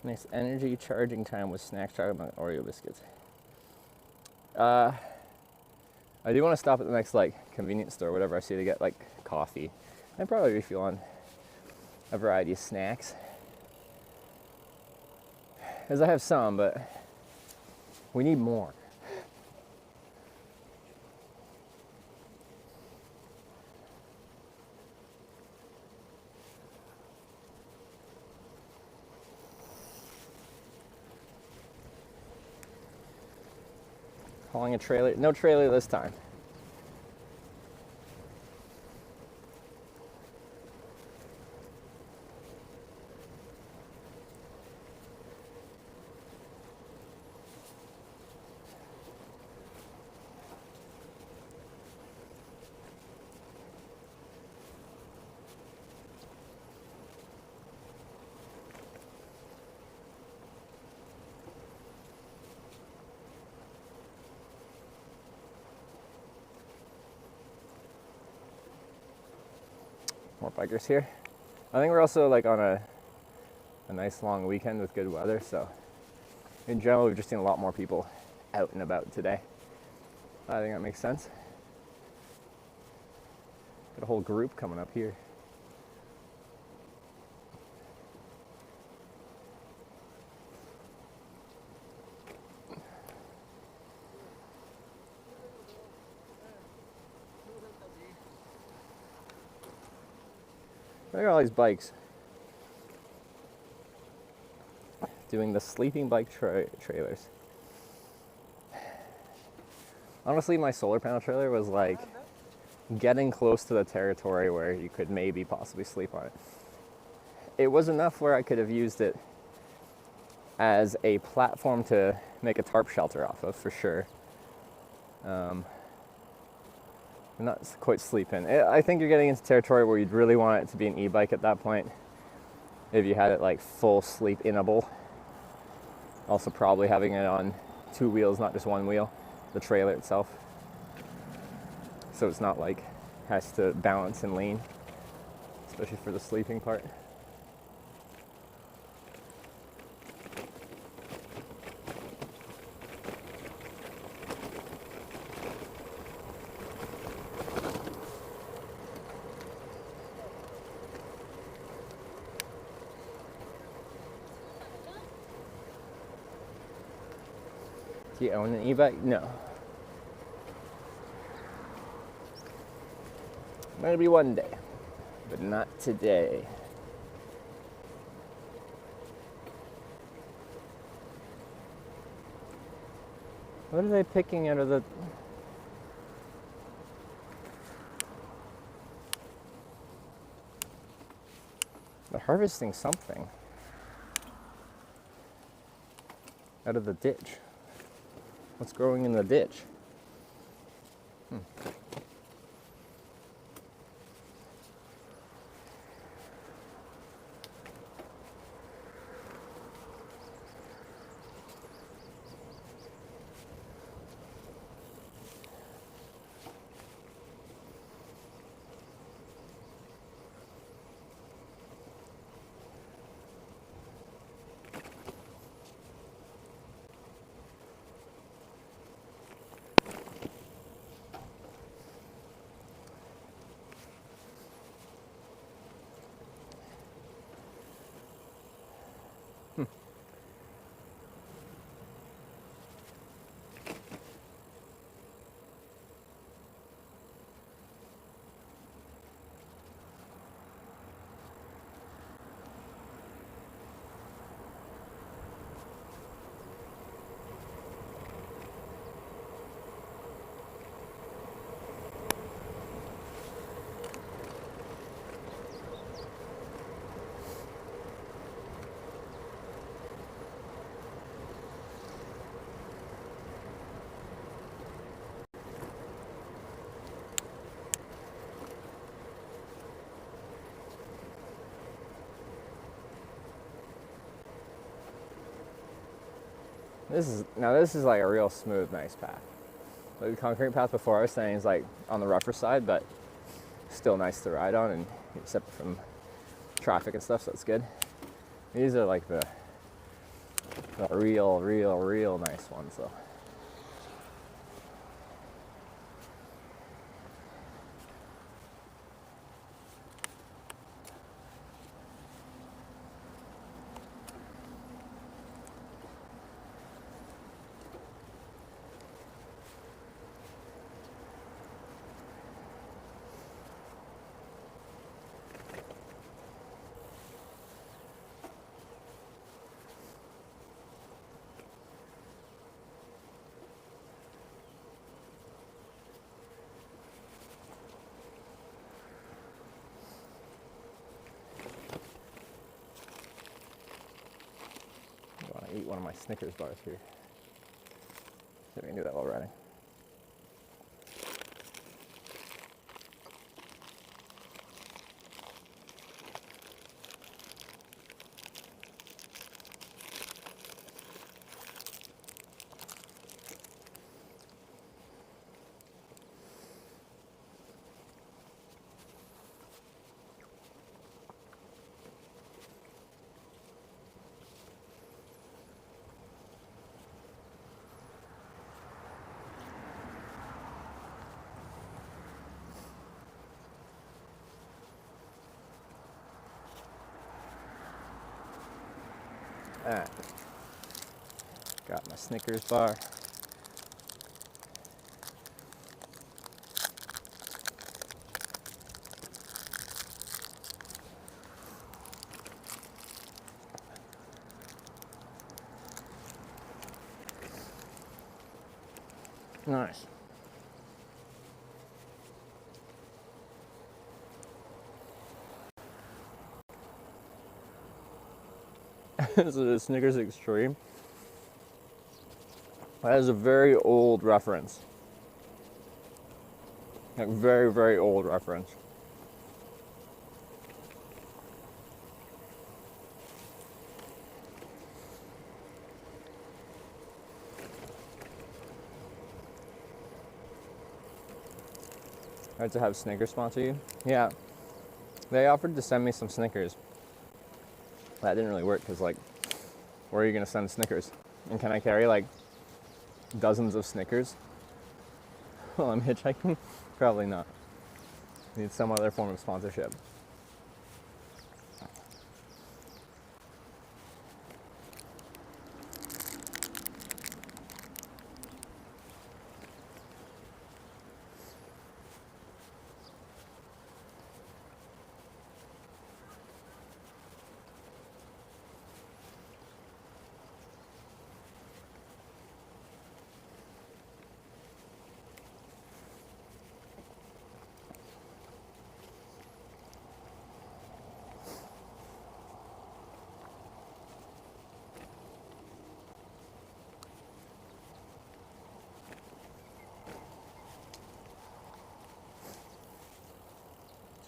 Nice energy charging time with snack chocolate Oreo biscuits. I do want to stop at the next like convenience store, whatever I see, to get like coffee and probably refuel on a variety of snacks. As I have some, but we need more. Calling a trailer. No trailer this time. More bikers here. I think we're also like on a nice long weekend with good weather, so in general we've just seen a lot more people out and about today. I think that makes sense. Got a whole group coming up here. Look at all these bikes. Doing the sleeping bike trailers. Honestly, my solar panel trailer was like getting close to the territory where you could maybe possibly sleep on it. It was enough where I could have used it as a platform to make a tarp shelter off of, for sure. Not quite sleeping. I think you're getting into territory where you'd really want it to be an e-bike at that point. If you had it like full sleep-inable. Also probably having it on 2 wheels, not just 1 wheel, the trailer itself. So it's not like has to balance and lean, especially for the sleeping part. Do you own an e-bike? No. Maybe one day, but not today. What are they picking out of the... They're harvesting something out of the ditch. What's growing in the ditch? This is like a real smooth, nice path. Like the concrete path before I was saying is like on the rougher side, but still nice to ride on and except from traffic and stuff, so it's good. These are like the real nice ones though. I want to eat one of my Snickers bars here. See if we can do that while riding. Alright, got my Snickers bar. Nice. This is a Snickers Extreme. That is a very old reference. Like very old reference. Hard to have Snickers sponsor you? Yeah. They offered to send me some Snickers. That didn't really work because, like, where are you going to send Snickers? And can I carry, like, dozens of Snickers while I'm hitchhiking? Probably not. Need some other form of sponsorship.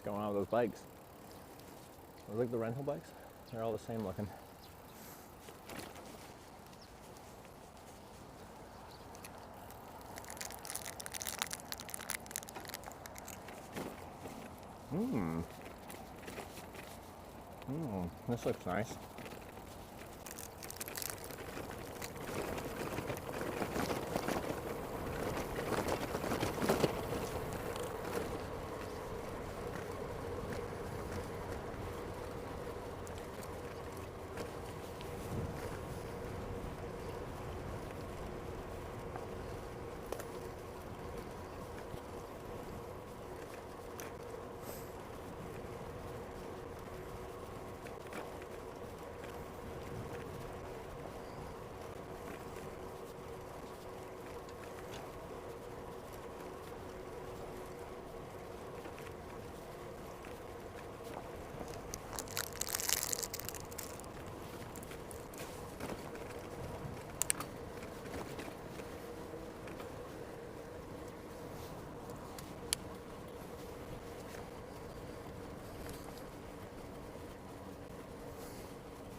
What's going on with those bikes? Those like the rental bikes? They're all the same looking. This looks nice.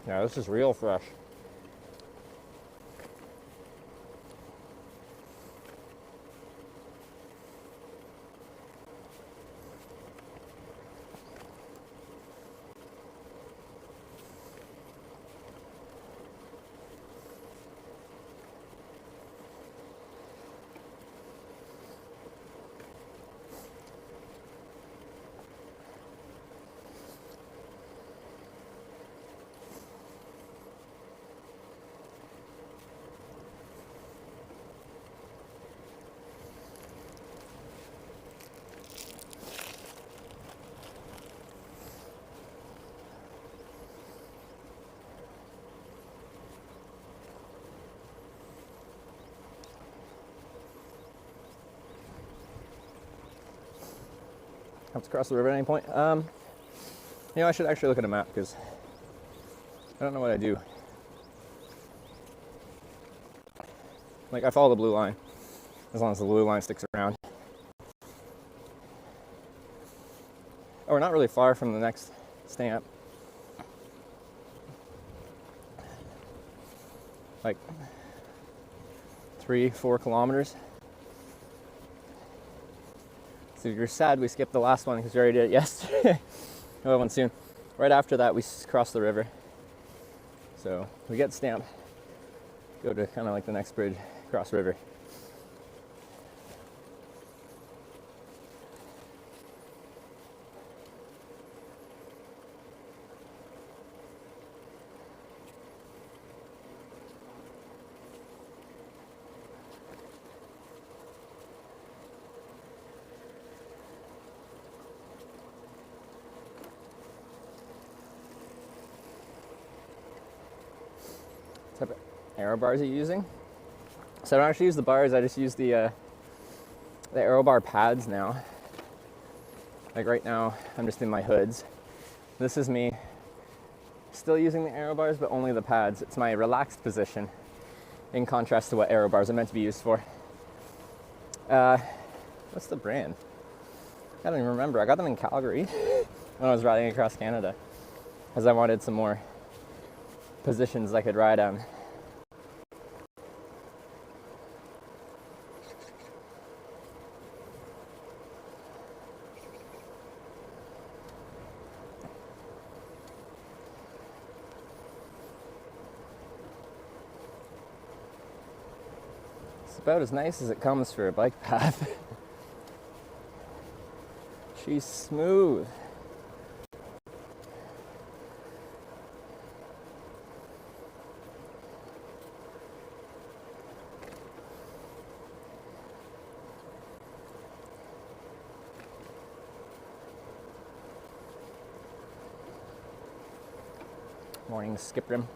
Yeah, this is real fresh. Have to cross the river at any point? I should actually look at a map because I don't know what I do. Like, I follow the blue line as long as the blue line sticks around. Oh, we're not really far from the next stamp. Like 3-4 kilometers. So if you're sad we skipped the last one because we already did it yesterday. Another one soon. Right after that we cross the river. So we get stamp, go to kind of like the next bridge, cross the river. What type of aero bars are you using? So I don't actually use the bars, I just use the aero bar pads now. Like right now, I'm just in my hoods. This is me still using the aero bars, but only the pads. It's my relaxed position in contrast to what aero bars are meant to be used for. What's the brand? I don't even remember. I got them in Calgary when I was riding across Canada because I wanted some more positions I could ride on. It's about as nice as it comes for a bike path. She's smooth. Morning skip rim.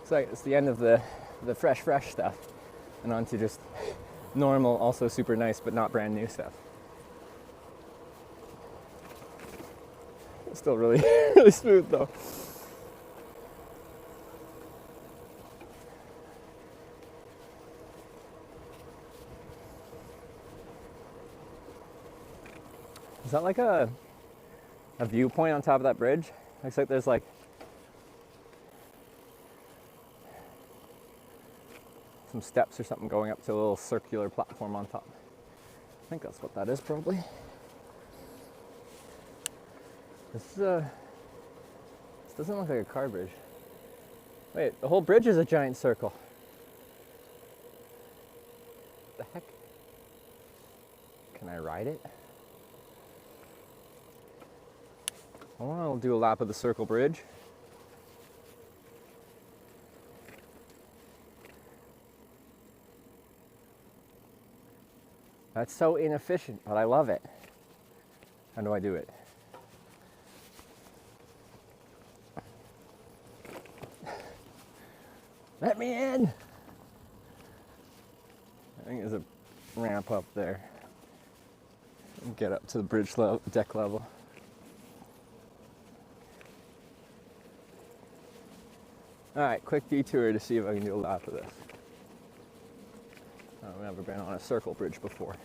It's like it's the end of the fresh stuff, and onto just normal, also super nice but not brand new stuff. It's still really really smooth though. Is that like a viewpoint on top of that bridge? Looks like there's like some steps or something going up to a little circular platform on top. I think that's what that is probably. This doesn't look like a car bridge. Wait, the whole bridge is a giant circle. What the heck? Can I ride it? I want to do a lap of the circle bridge. That's so inefficient, but I love it. How do I do it? Let me in! I think there's a ramp up there. Get up to the bridge level, deck level. Alright, quick detour to see if I can do a lap of this. I've never been on a circle bridge before.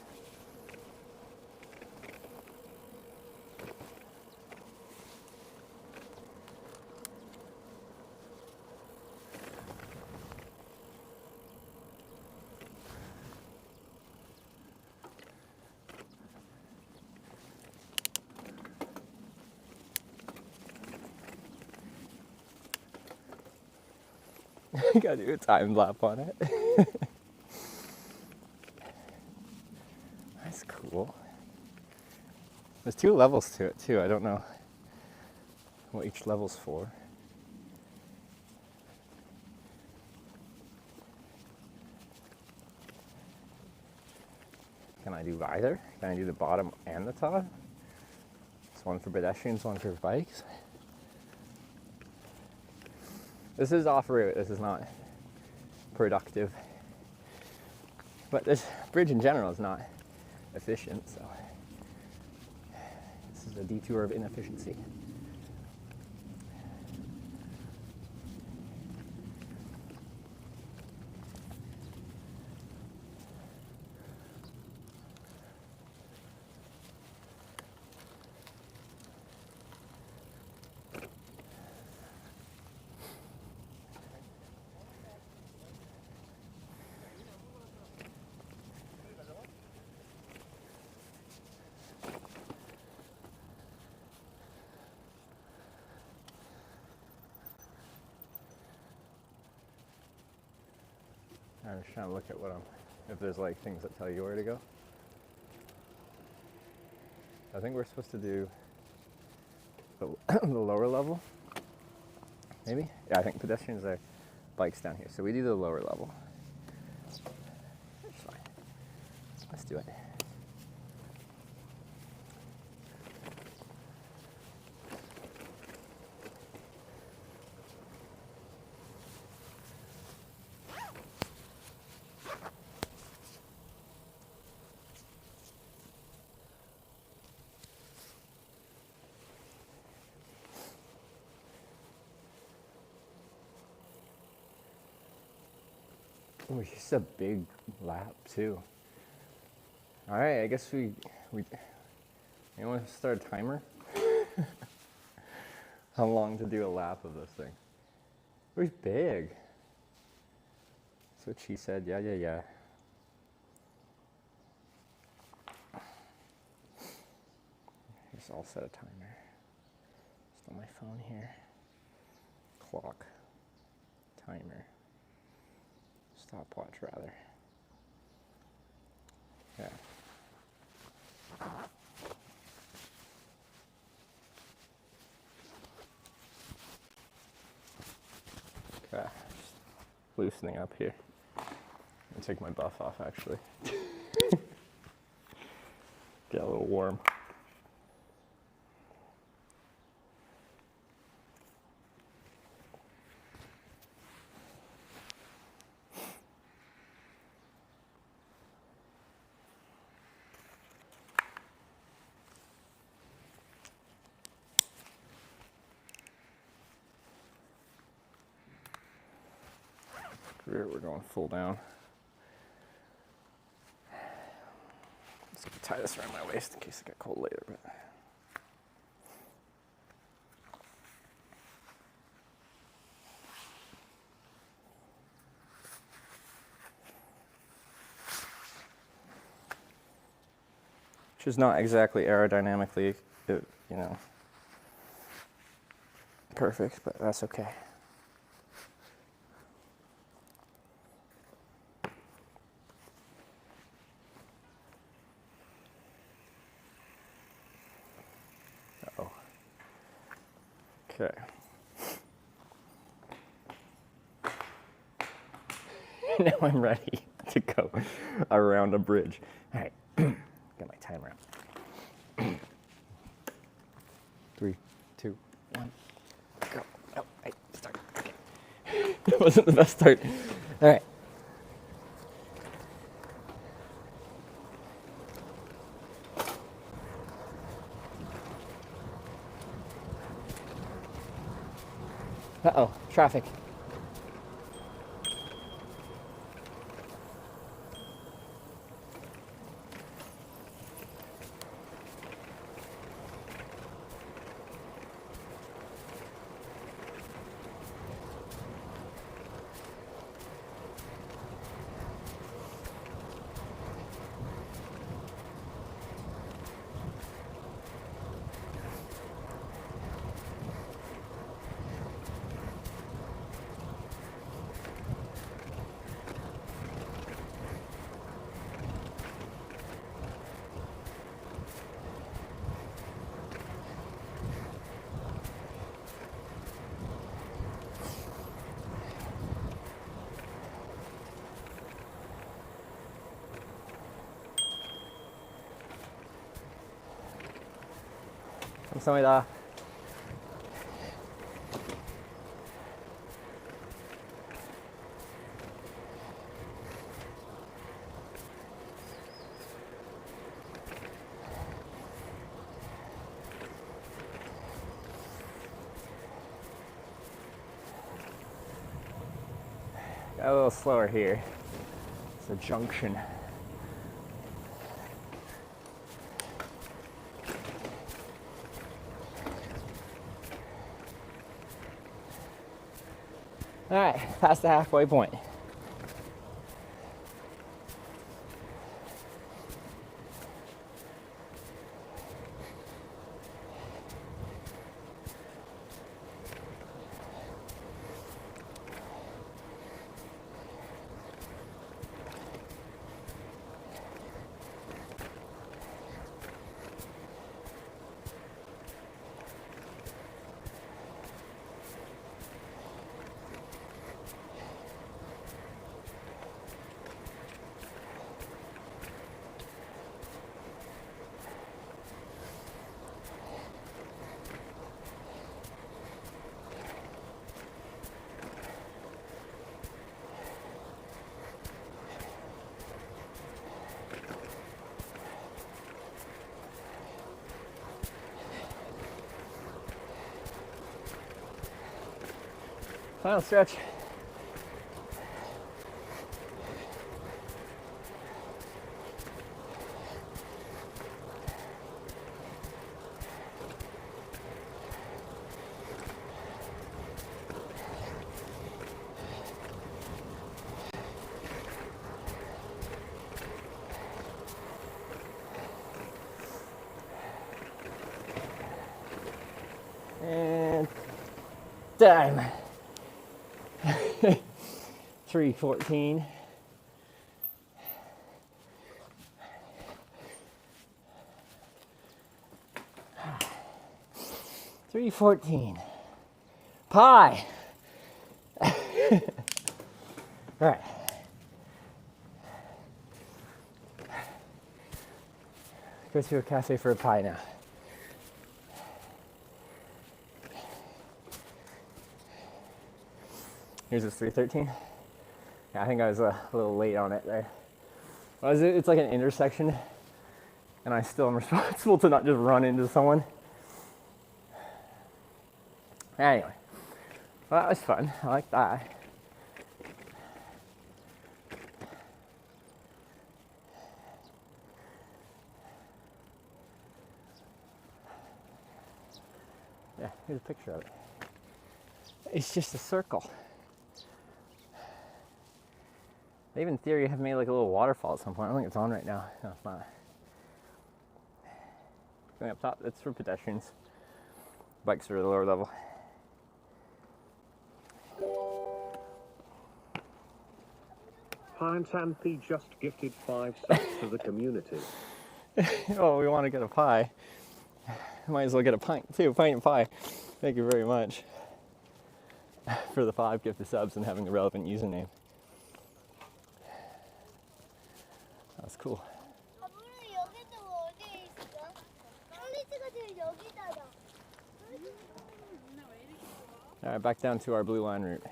I gotta do a time lap on it. That's cool. There's 2 levels to it too. I don't know what each level's for. Can I do either? Can I do the bottom and the top? It's one for pedestrians, one for bikes. This is off-route, this is not productive. But this bridge in general is not efficient, so this is a detour of inefficiency. I'm just trying to look at if there's like things that tell you where to go. I think we're supposed to do the lower level, maybe? Yeah, I think pedestrians are bikes down here, so we do the lower level. That's fine. Let's do it. Oh, it's just a big lap too. All right, I guess you want to start a timer? How long to do a lap of this thing? It was big. That's what she said. Yeah. Just I'll set a timer. Just on my phone here. Clock. Timer. Stopwatch rather. Yeah. Okay. Just loosening up here. I'm gonna take my buff off actually. Get a little warm. We're going full down. Just gonna tie this around my waist in case I get cold later. But which is not exactly aerodynamically, perfect, but that's okay. Uh-oh. Okay. Now I'm ready to go around a bridge. All right, got my timer up. 3, 2, 1, go. Oh, hey, start. Okay. That wasn't the best start. All right. Uh-oh, traffic. 감사합니다. Got a little slower here. It's a junction. All right, past the halfway point. Final stretch. And time. 3:14. Pie. All right. Go to a cafe for a pie now. Here's this 3:13. Yeah, I think I was a little late on it there. It's like an intersection, and I still am responsible to not just run into someone. Anyway, well, that was fun. I like that. Here's a picture of it. It's just a circle. They even in theory have made like a little waterfall at some point. I don't think it's on right now. No, it's not. Going up top, it's for pedestrians. Bikes are at the lower level. Pine Santhy just gifted 5 subs to the community. Oh, we want to get a pie. Might as well get a pint too. Pint and pie. Thank you very much for the 5 gifted subs and having the relevant username. That's cool. All right, back down to our blue line route.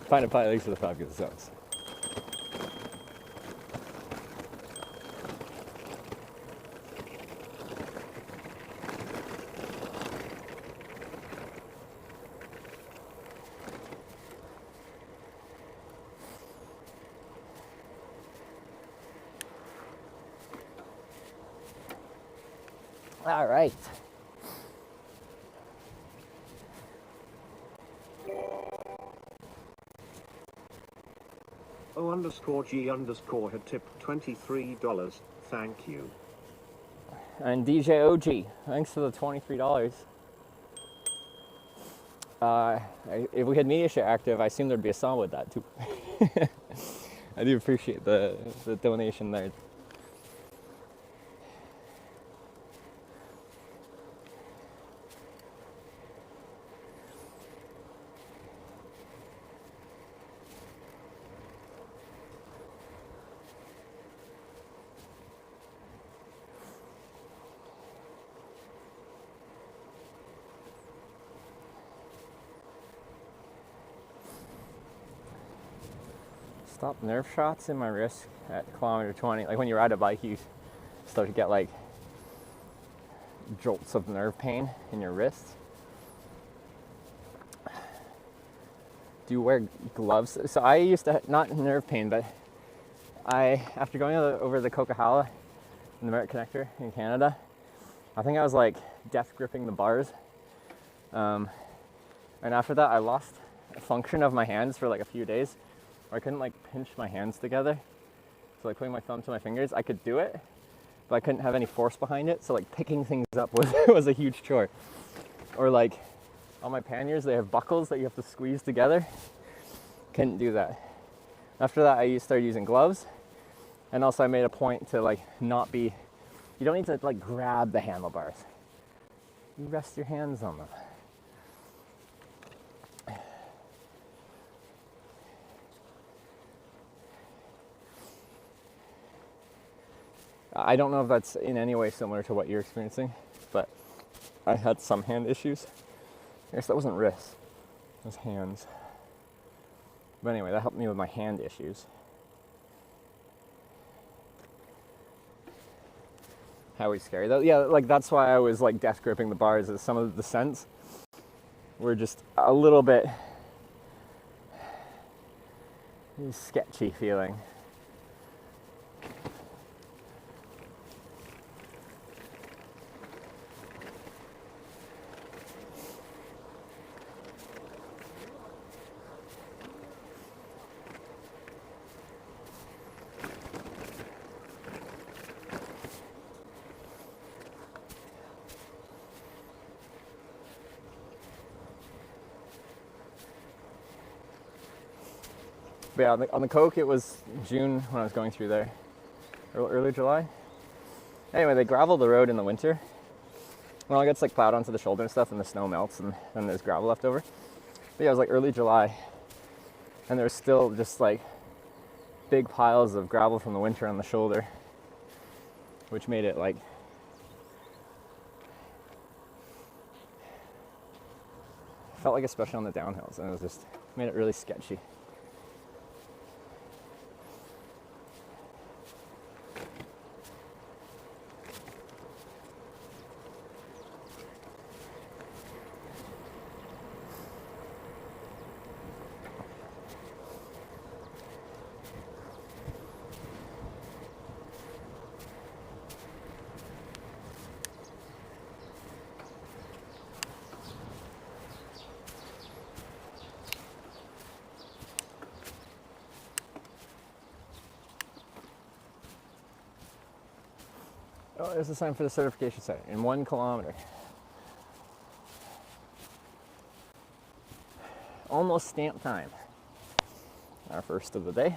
Pint and pie, thanks for the 5 gifted subs. All right. O_G_ had tipped $23. Thank you. And DJ OG, thanks for the $23. If we had Media Share active, I assume there'd be a song with that too. I do appreciate the donation there. Stop nerve shots in my wrist at kilometer 20. Like when you ride a bike, you start to get like jolts of nerve pain in your wrists. Do you wear gloves? So I used to, not nerve pain, but after going over the Coquihalla and the Merit Connector in Canada, I think I was like death gripping the bars. And after that, I lost function of my hands for like a few days. I couldn't like pinch my hands together. So like putting my thumb to my fingers, I could do it, but I couldn't have any force behind it. So like picking things up was a huge chore. Or like on my panniers, they have buckles that you have to squeeze together. Couldn't do that. After that, I started using gloves. And also I made a point to like not be, you don't need to like grab the handlebars. You rest your hands on them. I don't know if that's in any way similar to what you're experiencing, but I had some hand issues. I guess that wasn't wrists, it was hands. But anyway, that helped me with my hand issues. How we scary though? Yeah, like that's why I was like death gripping the bars, is some of the descents were just a little bit sketchy feeling. But yeah, on the Coke, it was June when I was going through there, early July. Anyway, they gravel the road in the winter. Well, it gets like plowed onto the shoulder and stuff, and the snow melts, and then there's gravel left over. But yeah, it was like early July, and there's still just like big piles of gravel from the winter on the shoulder, which made it like felt like, especially on the downhills, and it was just made it really sketchy. Oh, there's a sign for the certification center in 1 kilometer. Almost stamp time. Our first of the day.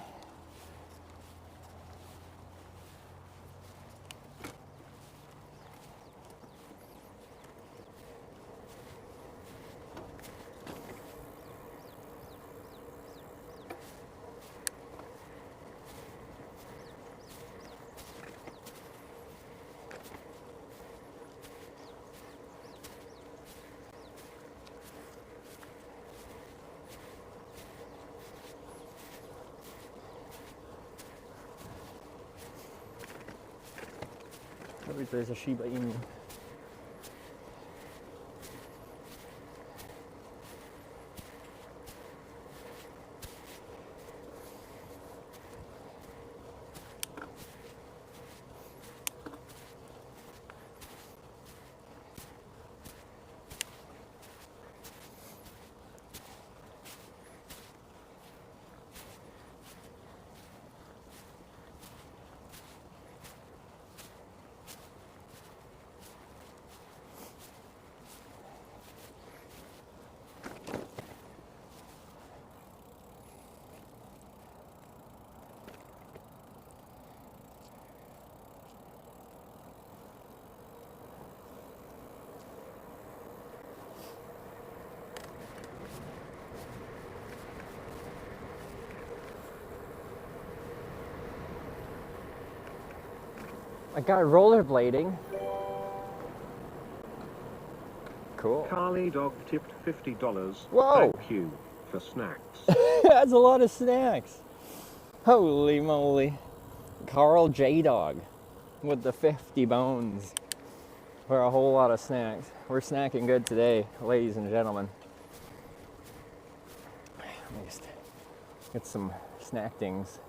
There's a Shiba Inu. I got rollerblading. Cool. Carly Dog tipped $50. Whoa. Thank you for snacks. That's a lot of snacks. Holy moly. Carl J. Dog with the 50 bones for a whole lot of snacks. We're snacking good today, ladies and gentlemen. Let me just get some snack things.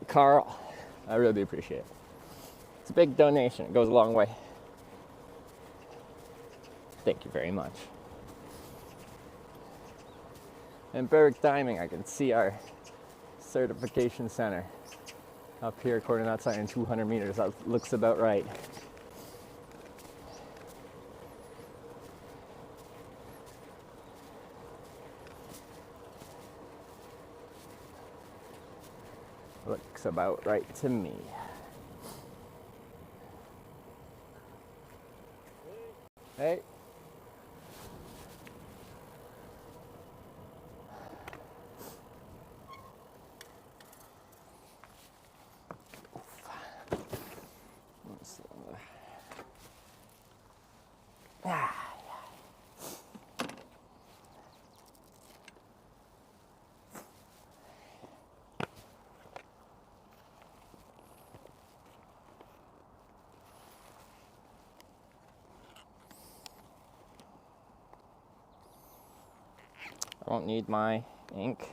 Carl, I really appreciate it. It's a big donation. It goes a long way. Thank you very much. And perfect timing. I can see our certification center up here according to that sign in 200 meters. That looks about right. Looks about right to me. Hey. I don't need my ink.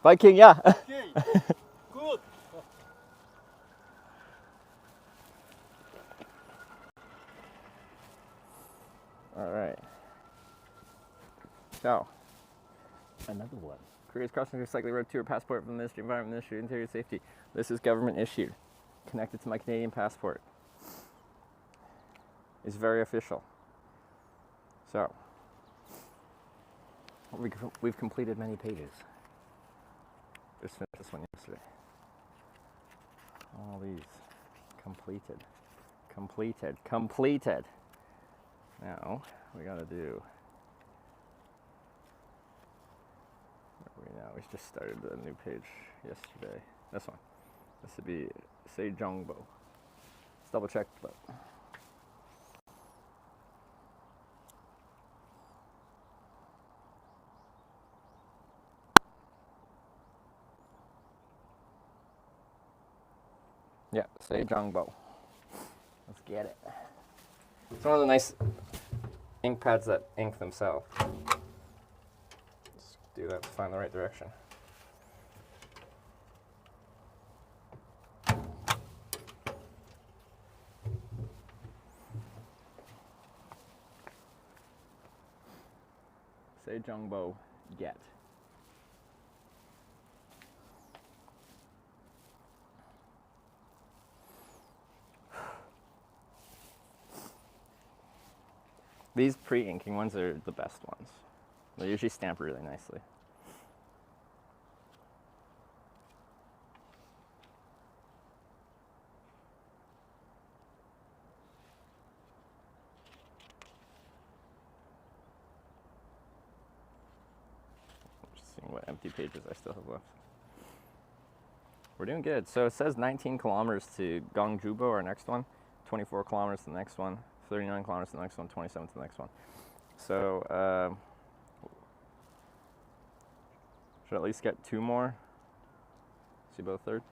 Viking, yeah. Okay, good. All right. So, another one. Korea's crossing cycling road tour passport from the Ministry of Environment, Ministry of Interior Safety. This is government issued. Connected to my Canadian passport. It's very official. So, we've completed many pages. Just finished this one yesterday. All these completed. Completed. Now, we gotta do. Where are we now? We just started a new page yesterday. This one. This would be Daejeon. Let's double check, but. Yeah, Daejeon. Let's get it. It's one of the nice ink pads that ink themselves. Let's do that to find the right direction. Daejeon get. These pre-inking ones are the best ones. They usually stamp really nicely. Just seeing what empty pages I still have left. We're doing good. So it says 19 kilometers to Gongjubo, our next one, 24 kilometers to the next one, 39 kilometers to the next one, 27 to the next one. So should at least get 2 more. See about a third.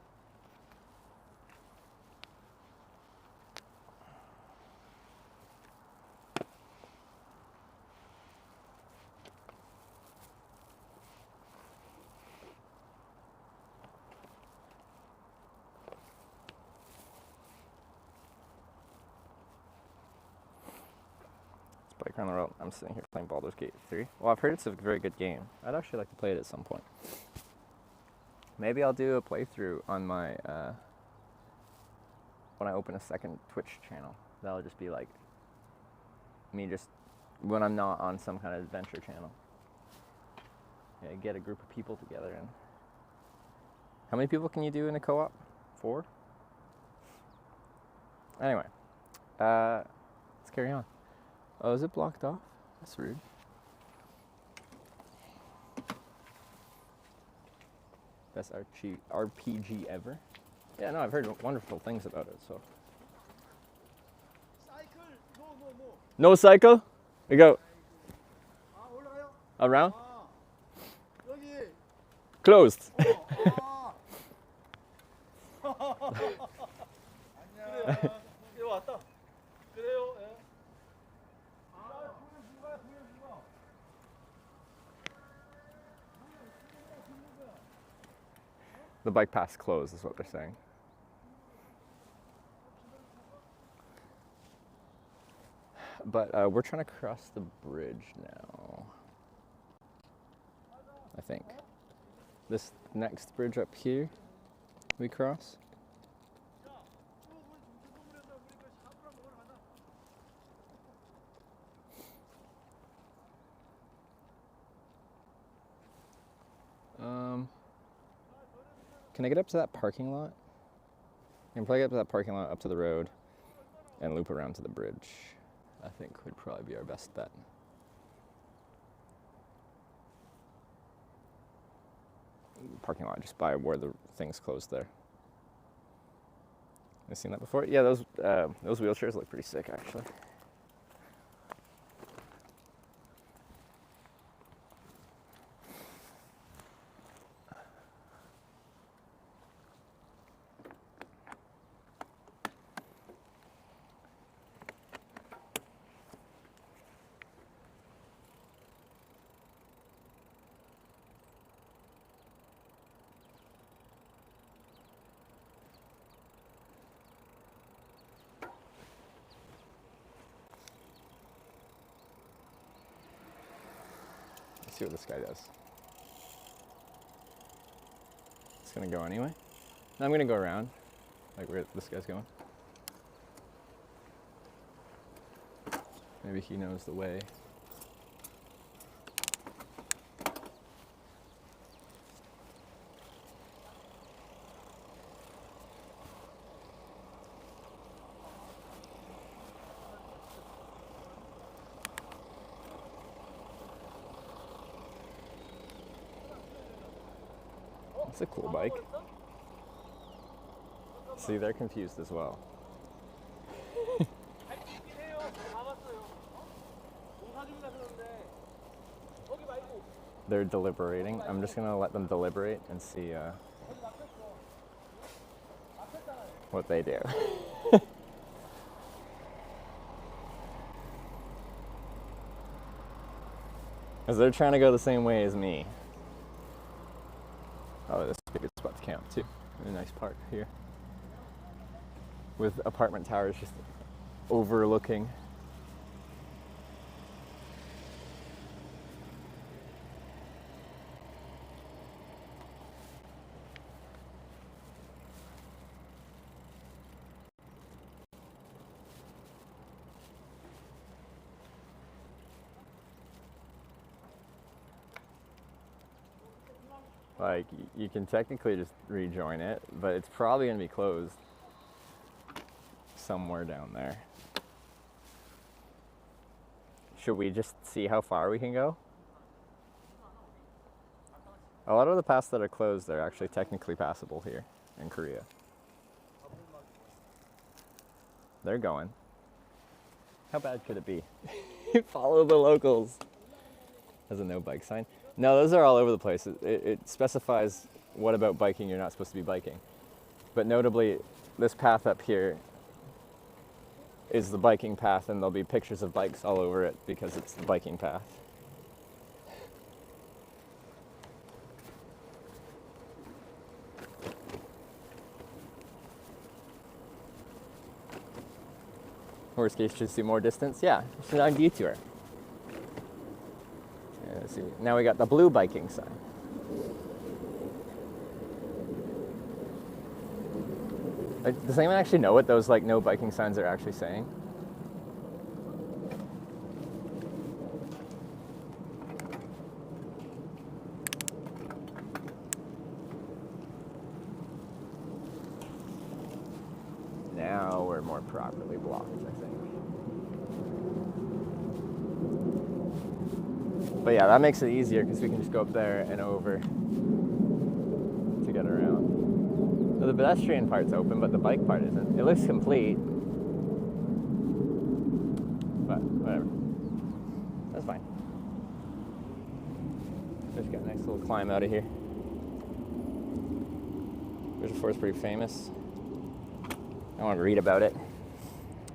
Bike around the road. I'm sitting here playing Baldur's Gate 3. Well, I've heard it's a very good game. I'd actually like to play it at some point. Maybe I'll do a playthrough on my, when I open a second Twitch channel. That'll just be like, me just, when I'm not on some kind of adventure channel. Yeah, get a group of people together and... How many people can you do in a co-op? 4? Anyway, let's carry on. Oh, is it blocked off? That's rude. Best RPG ever. Yeah, no, I've heard wonderful things about it, so. 사이클 no. No cycle? We go 아 올라가요? around? 아 여기. Closed. 안녕. 예 왔다. 그래요. 예. 아 보여준 거야. The bike path closed is what they're saying. But we're trying to cross the bridge now. I think. This next bridge up here, we cross. Can I get up to that parking lot? I can probably get up to that parking lot, up to the road, and loop around to the bridge. I think would probably be our best bet. Parking lot just by where the thing's closed there. You seen that before? Yeah, those wheelchairs look pretty sick actually. See what this guy does. It's gonna go anyway. No, I'm gonna go around, like where this guy's going. Maybe he knows the way. It's a cool bike. See, they're confused as well. They're deliberating. I'm just gonna let them deliberate and see what they do. Because they're trying to go the same way as me. Oh, this would be a good spot to camp too. A nice park here. With apartment towers just overlooking. Like, you can technically just rejoin it, but it's probably going to be closed somewhere down there. Should we just see how far we can go? A lot of the paths that are closed are actually technically passable here in Korea. They're going. How bad could it be? Follow the locals. Has a no bike sign. No, those are all over the place. It specifies what about biking you're not supposed to be biking. But notably, this path up here is the biking path, and there'll be pictures of bikes all over it because it's the biking path. Worst case, just do more distance. Yeah, it's a detour. Yeah, let's see. Now we got the blue biking sign. Like, does anyone actually know what those like no biking signs are actually saying? Now we're more properly blocked, I think. But yeah, that makes it easier because we can just go up there and over to get around. So the pedestrian part's open, but the bike part isn't. It looks complete, but whatever. That's fine. Just got a nice little climb out of here. Bridge of Four is pretty famous. I want to read about it.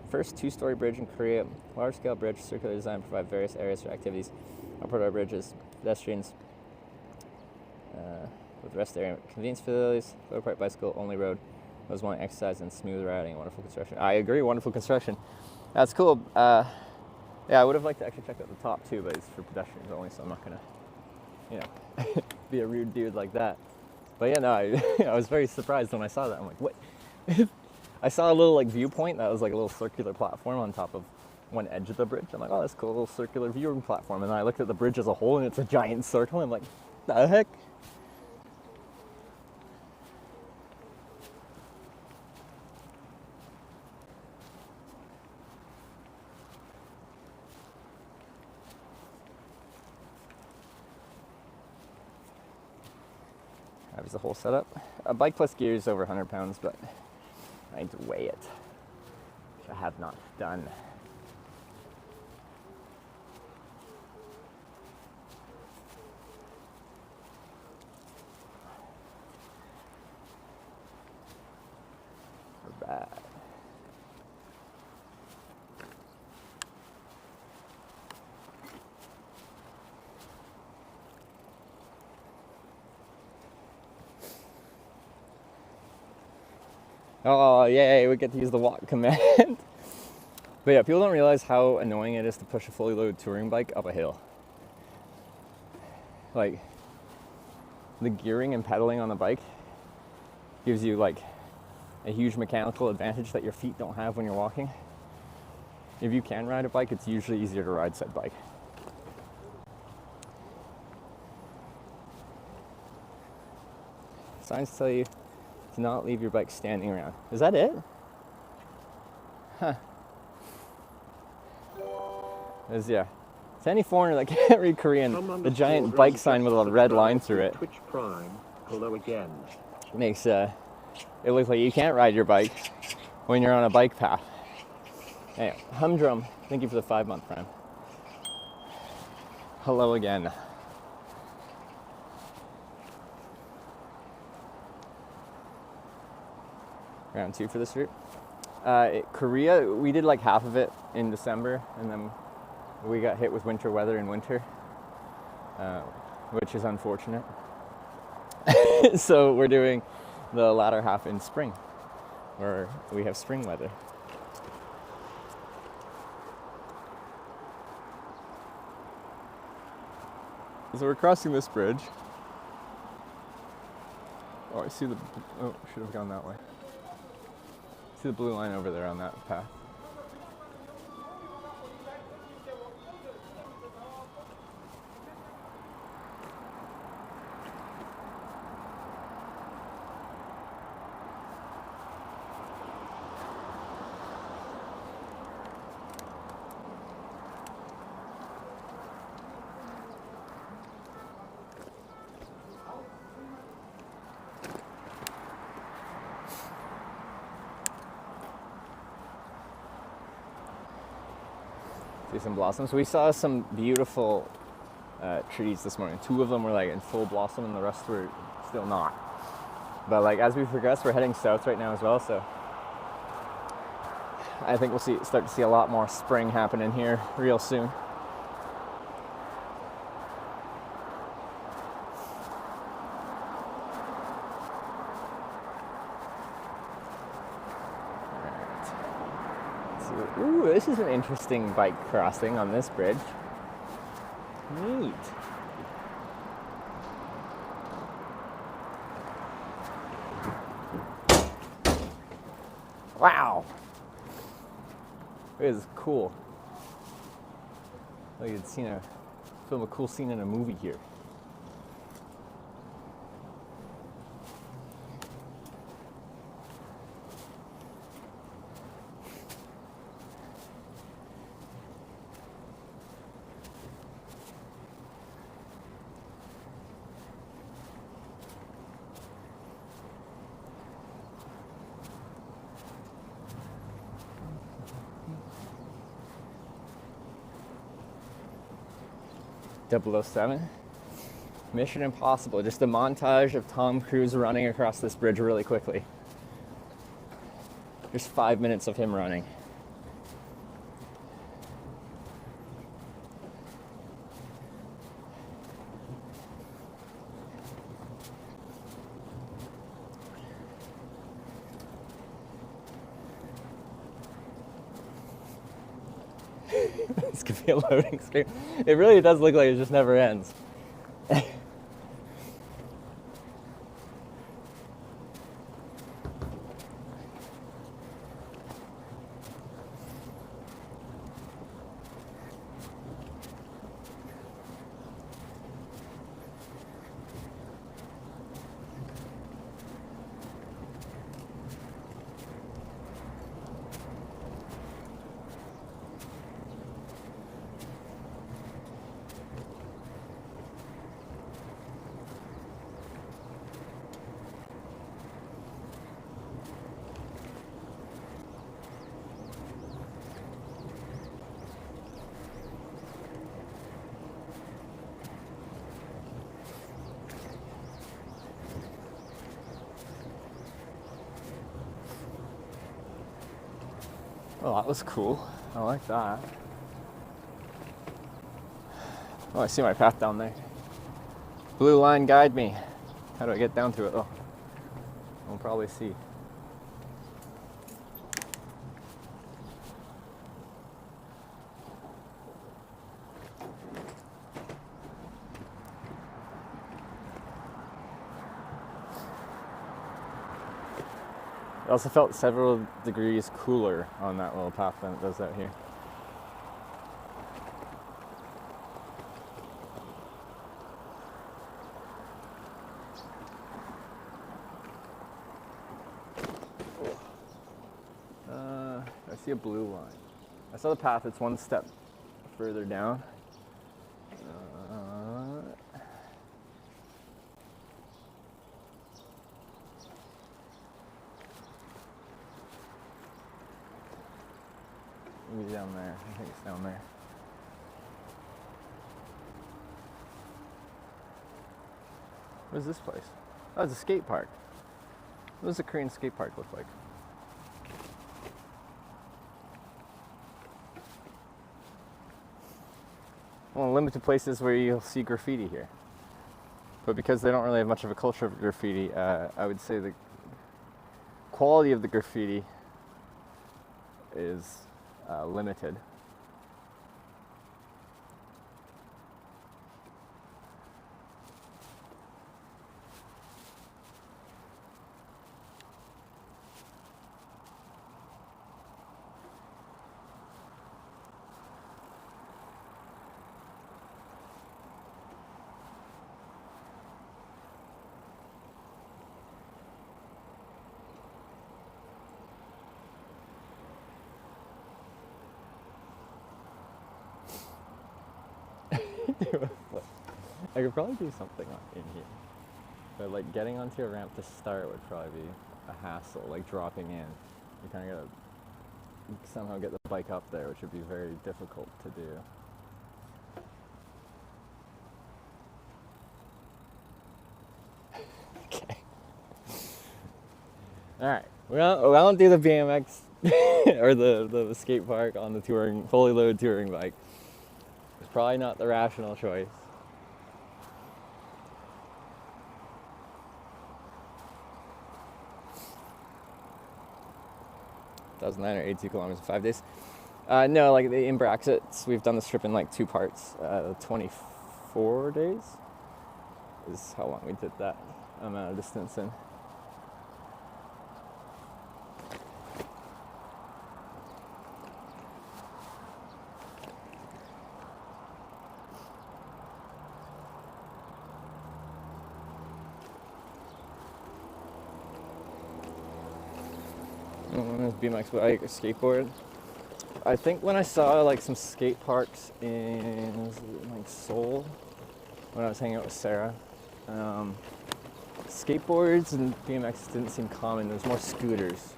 First two-story bridge in Korea. Large-scale bridge, circular design, provide various areas for activities. Upward bridges, pedestrians with rest area, convenience facilities, lower part bicycle only road. Those want exercise and smooth riding. Wonderful construction. I agree. Wonderful construction. That's cool. Yeah, I would have liked to actually check out the top too, but it's for pedestrians only, so I'm not gonna, you know, be a rude dude like that. But yeah, no, I was very surprised when I saw that. I'm like, what? I saw a little like viewpoint that was like a little circular platform on top of one edge of the bridge. I'm like, oh, that's cool, a little circular viewing platform. And then I looked at the bridge as a whole, and it's a giant circle. I'm like, the heck? That was the whole setup. A bike plus gear is over 100 pounds, but I need to weigh it, which I have not done. We're back. Oh, yay, we get to use the walk command. But yeah, people don't realize how annoying it is to push a fully loaded touring bike up a hill. Like, the gearing and pedaling on the bike gives you like a huge mechanical advantage that your feet don't have when you're walking. If you can ride a bike, it's usually easier to ride said bike. Signs tell you to not leave your bike standing around. Is that it? Huh. Yeah. To any foreigner that can't read Korean, the giant bike sign with a red line through it Twitch Prime, hello again. makes it look like you can't ride your bike when you're on a bike path. Anyway, Humdrum, thank you for the 5-month Prime. Hello again. Round 2 for this route. Korea, we did like half of it in December, and then we got hit with winter weather in winter, which is unfortunate. So we're doing the latter half in spring, where we have spring weather. So we're crossing this bridge. Oh, I see the, oh, should have gone that way. See the blue line over there on that path. See some blossoms. We saw some beautiful trees this morning. 2 of them were like in full blossom and the rest were still not. But like as we progress, we're heading south right now as well, so I think we'll start to see a lot more spring happening here real soon. Ooh, this is an interesting bike crossing on this bridge. Neat. Wow. It is cool. Like you'd film a cool scene in a movie here. .007. Mission Impossible. Just a montage of Tom Cruise running across this bridge really quickly. Just 5 minutes of him running. This could be a loading screen. It really does look like it just never ends. Well, that was cool. I like that. Oh, I see my path down there. Blue line, guide me. How do I get down to it? Oh, we'll probably see. It also felt several degrees cooler on that little path than it does out here. I see a blue line. I saw the path, it's one step further down. Maybe down there. I think it's down there. What is this place? Oh, it's a skate park. What does a Korean skate park look like? Well, limited places where you'll see graffiti here. But because they don't really have much of a culture of graffiti, I would say the quality of the graffiti is limited. I could probably do something in here, but like getting onto a ramp to start would probably be a hassle. Like dropping in, you kind of gotta somehow get the bike up there, which would be very difficult to do. Okay. All right, we don't do the BMX or the skate park on the fully loaded touring bike. It's probably not the rational choice. That 1,982 kilometers in 5 days. No, like in brackets, we've done the trip in like 2 parts. 24 days is how long we did that amount of distance in. BMX bike or skateboard. I think when I saw like some skate parks in like Seoul when I was hanging out with Sarah, skateboards and BMX didn't seem common. There was more scooters.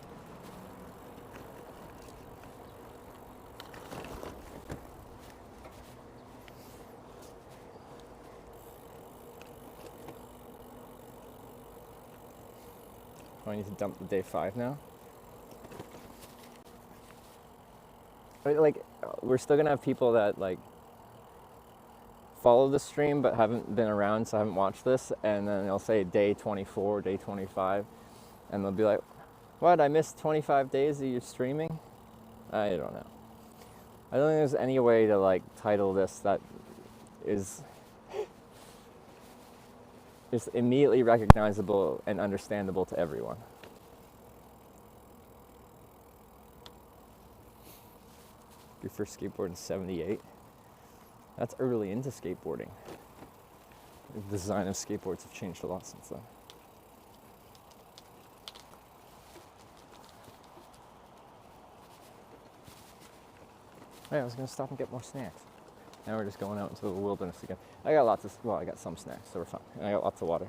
Oh, I need to dump the day 5 now. Like, we're still gonna have people that like follow the stream but haven't been around, so haven't watched this, and then they'll say day 24, day 25, and they'll be like, what, I missed 25 days of your streaming? I don't know. I don't think there's any way to like title this that is just immediately recognizable and understandable to everyone. Your first skateboard in 78. That's early into skateboarding. The design of skateboards have changed a lot since then. Hey, I was gonna stop and get more snacks. Now we're just going out into the wilderness again. I got some snacks, so we're fine. And I got lots of water.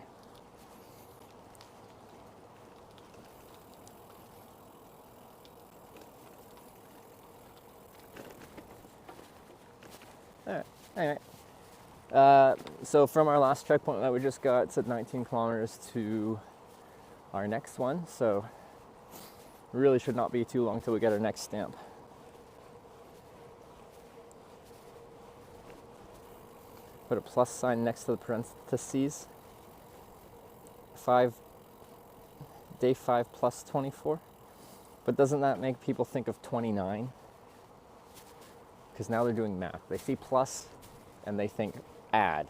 Alright. So from our last checkpoint that we just got, it's at 19 kilometers to our next one. So really should not be too long till we get our next stamp. Put a plus sign next to the parentheses. Day 5 plus 24. But doesn't that make people think of 29? Because now they're doing math. They see plus and they think add.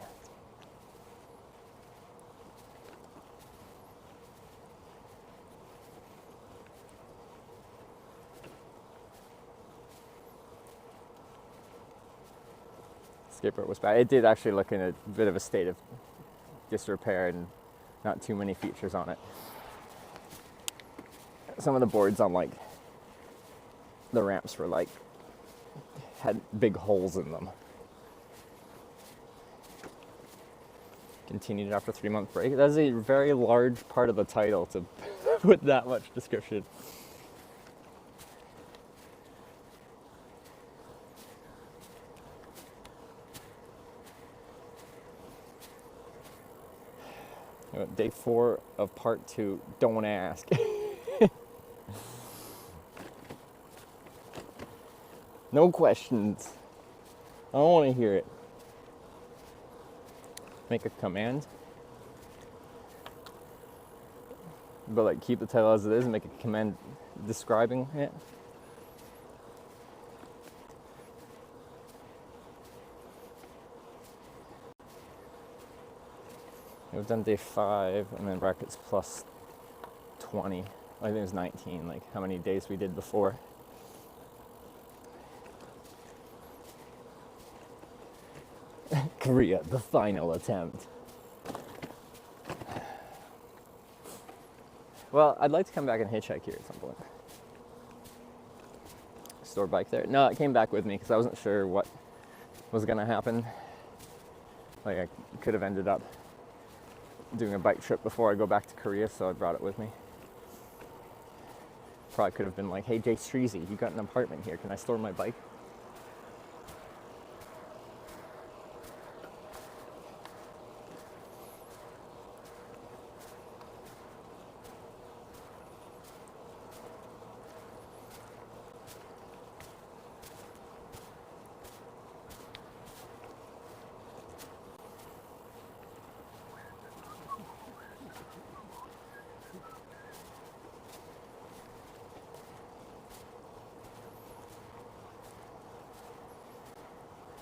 Skateboard was bad. It did actually look in a bit of a state of disrepair and not too many features on it. Some of the boards on like the ramps were like had big holes in them. Continued after a 3-month break. That's a very large part of the title to put that much description. Day 4 of part 2. Don't ask. No questions. I don't want to hear it. Make a command. But like keep the title as it is and make a command describing it. We've done day 5 and then brackets plus 20. I think it was 19, like how many days we did before. Korea, the final attempt. Well, I'd like to come back and hitchhike here at some point. Store bike there. No, it came back with me because I wasn't sure what was going to happen. Like I could have ended up doing a bike trip before I go back to Korea, so I brought it with me. probably could have been like, hey, Jay Streezy, you got an apartment here. Can I store my bike?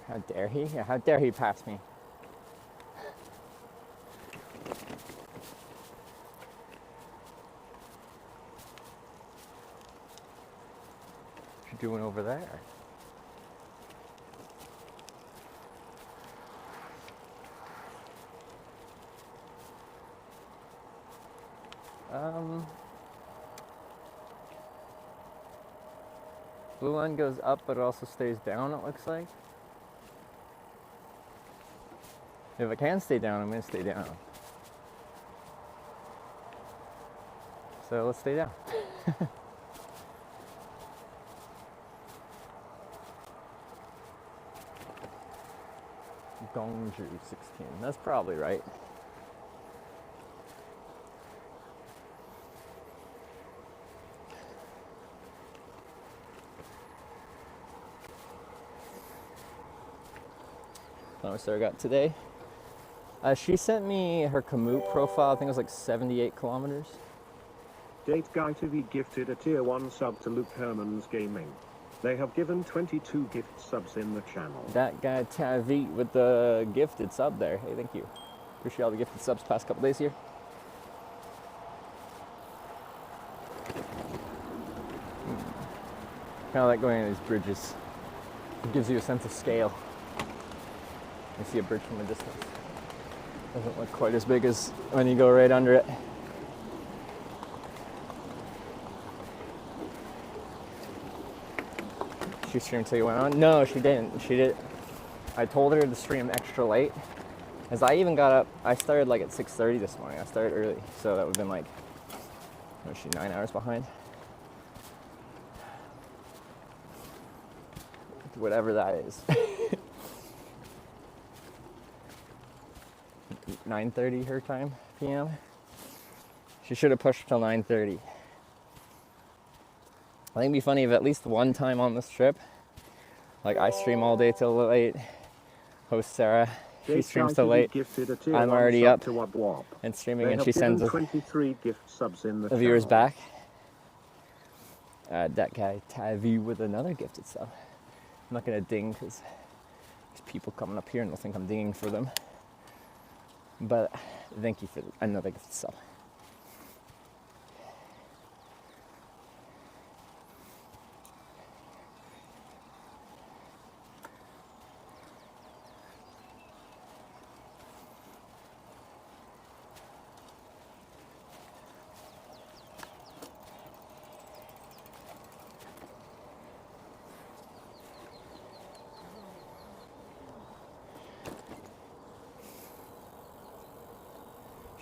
How dare he? Yeah, how dare he pass me? What you doing over there? Blue line goes up, but it also stays down, it looks like. If it can stay down, I'm gonna stay down. So let's stay down. Gongju 16, that's probably right. Lowest I got today. She sent me her Komoot profile. I think it was like 78 kilometers. Date Guy TV gifted a tier 1 sub to Luke Herman's Gaming. They have given 22 gift subs in the channel. That guy Tavi with the gifted sub there. Hey, thank you. Appreciate all the gifted subs past couple days here. Kind of like going on these bridges. It gives you a sense of scale. You see a bridge from a distance. Doesn't look quite as big as when you go right under it. She streamed till you went on? No, she didn't. She did. I told her to stream extra late. As I even got up, I started like at 6:30 this morning. I started early, so that would have been like, was she 9 hours behind? Whatever that is. 9:30 her time, PM. She should have pushed till 9:30. I think it'd be funny if at least one time on this trip, like I stream all day till late, host Sarah, she streams till late, I'm already up and streaming, and she sends 23 gift subs in the viewers back. That guy Tavi with another gifted sub. I'm not gonna ding because there's people coming up here and they'll think I'm dinging for them. But thank you for another gifted sub.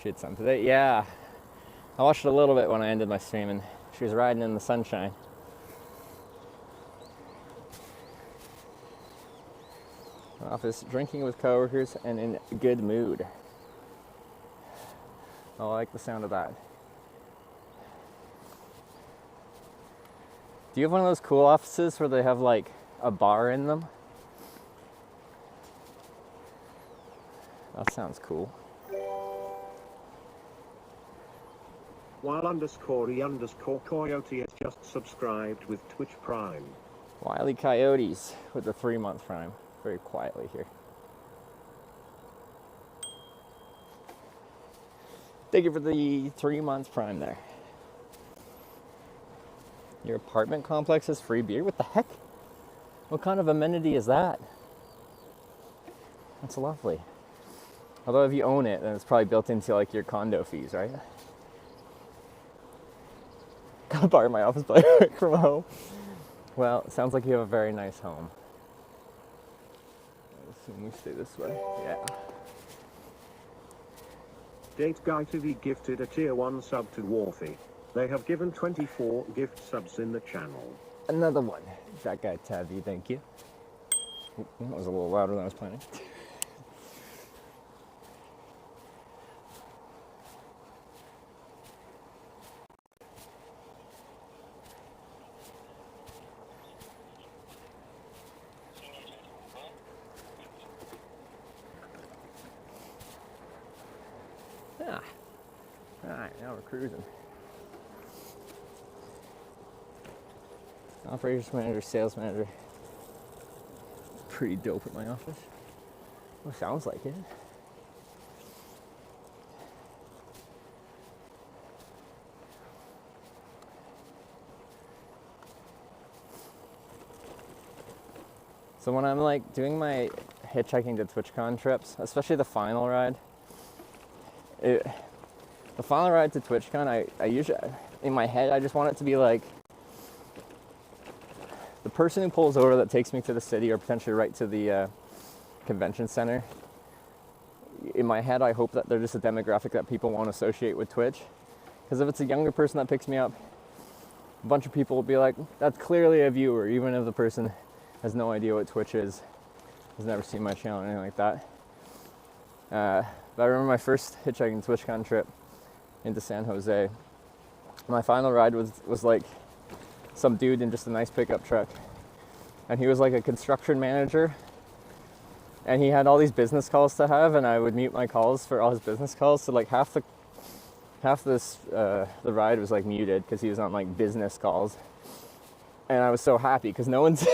She had sun today? Yeah. I watched it a little bit when I ended my stream and she was riding in the sunshine. Office, drinking with coworkers and in a good mood. I like the sound of that. Do you have one of those cool offices where they have like a bar in them? That sounds cool. While _e_coyote has just subscribed with Twitch Prime. Wily Coyotes with the 3-month Prime. Very quietly here. Thank you for the 3 months Prime there. Your apartment complex has free beer? What the heck? What kind of amenity is that? That's lovely. Although if you own it, then it's probably built into like your condo fees, right? Gotta borrow my office by work from home. Well, it sounds like you have a very nice home. I assume we stay this way. Yeah. Date Guy TV gifted a tier 1 sub to Warthy. They have given 24 gift subs in the channel. Another one. That guy Tabby, thank you. Oop, that was a little louder than I was planning. Ah. Alright, now we're cruising. Operations manager, sales manager. Pretty dope at my office. Well, sounds like it. So when I'm like doing my hitchhiking to TwitchCon trips, especially the final ride, the final ride to TwitchCon, I usually, in my head, I just want it to be like the person who pulls over that takes me to the city or potentially right to the convention center. In my head, I hope that they're just a demographic that people won't associate with Twitch. Because if it's a younger person that picks me up, a bunch of people will be like, that's clearly a viewer, even if the person has no idea what Twitch is, has never seen my channel or anything like that. But I remember my first hitchhiking TwitchCon trip into San Jose. My final ride was like some dude in just a nice pickup truck. And he was like a construction manager. And he had all these business calls to have, and I would mute my calls for all his business calls. So like half the ride was like muted because he was on like business calls. And I was so happy because no one's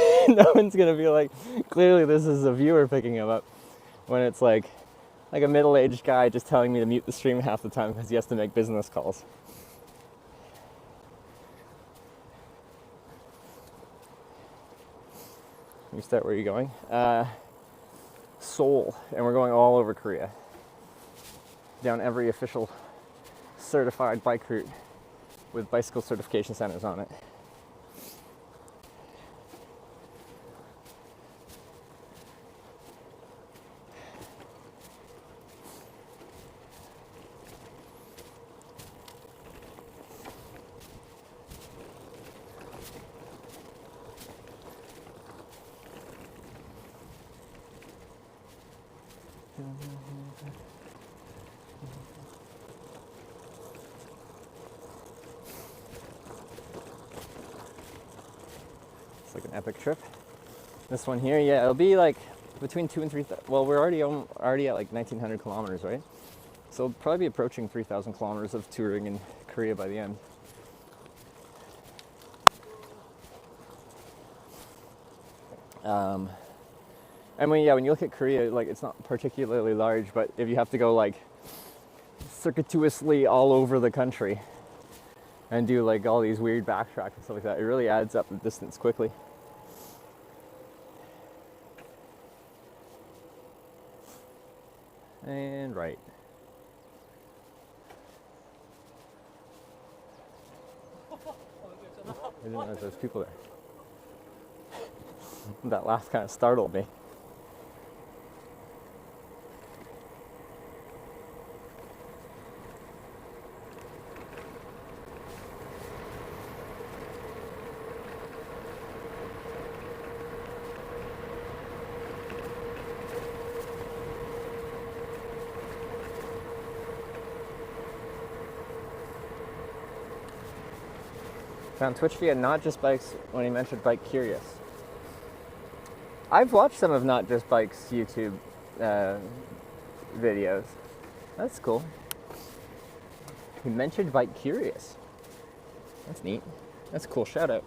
gonna be like, clearly this is a viewer picking him up, when it's like a middle-aged guy just telling me to mute the stream half the time because he has to make business calls. You start where are you going? Seoul, and we're going all over Korea, down every official certified bike route with bicycle certification centers on it. It's like an epic trip. This one here, yeah, it'll be like between 2,000 and 3,000. Well, we're already at like 1,900 kilometers, right? So we'll probably be approaching 3,000 kilometers of touring in Korea by the end. And when you look at Korea, like it's not particularly large, but if you have to go like circuitously all over the country and do like all these weird backtracks and stuff like that, it really adds up the distance quickly. And right. I didn't realize there's people there. That laugh kind of startled me. Found Twitch via Not Just Bikes when he mentioned Bike Curious. I've watched some of Not Just Bikes YouTube videos. That's cool. He mentioned Bike Curious. That's neat. That's a cool shout out.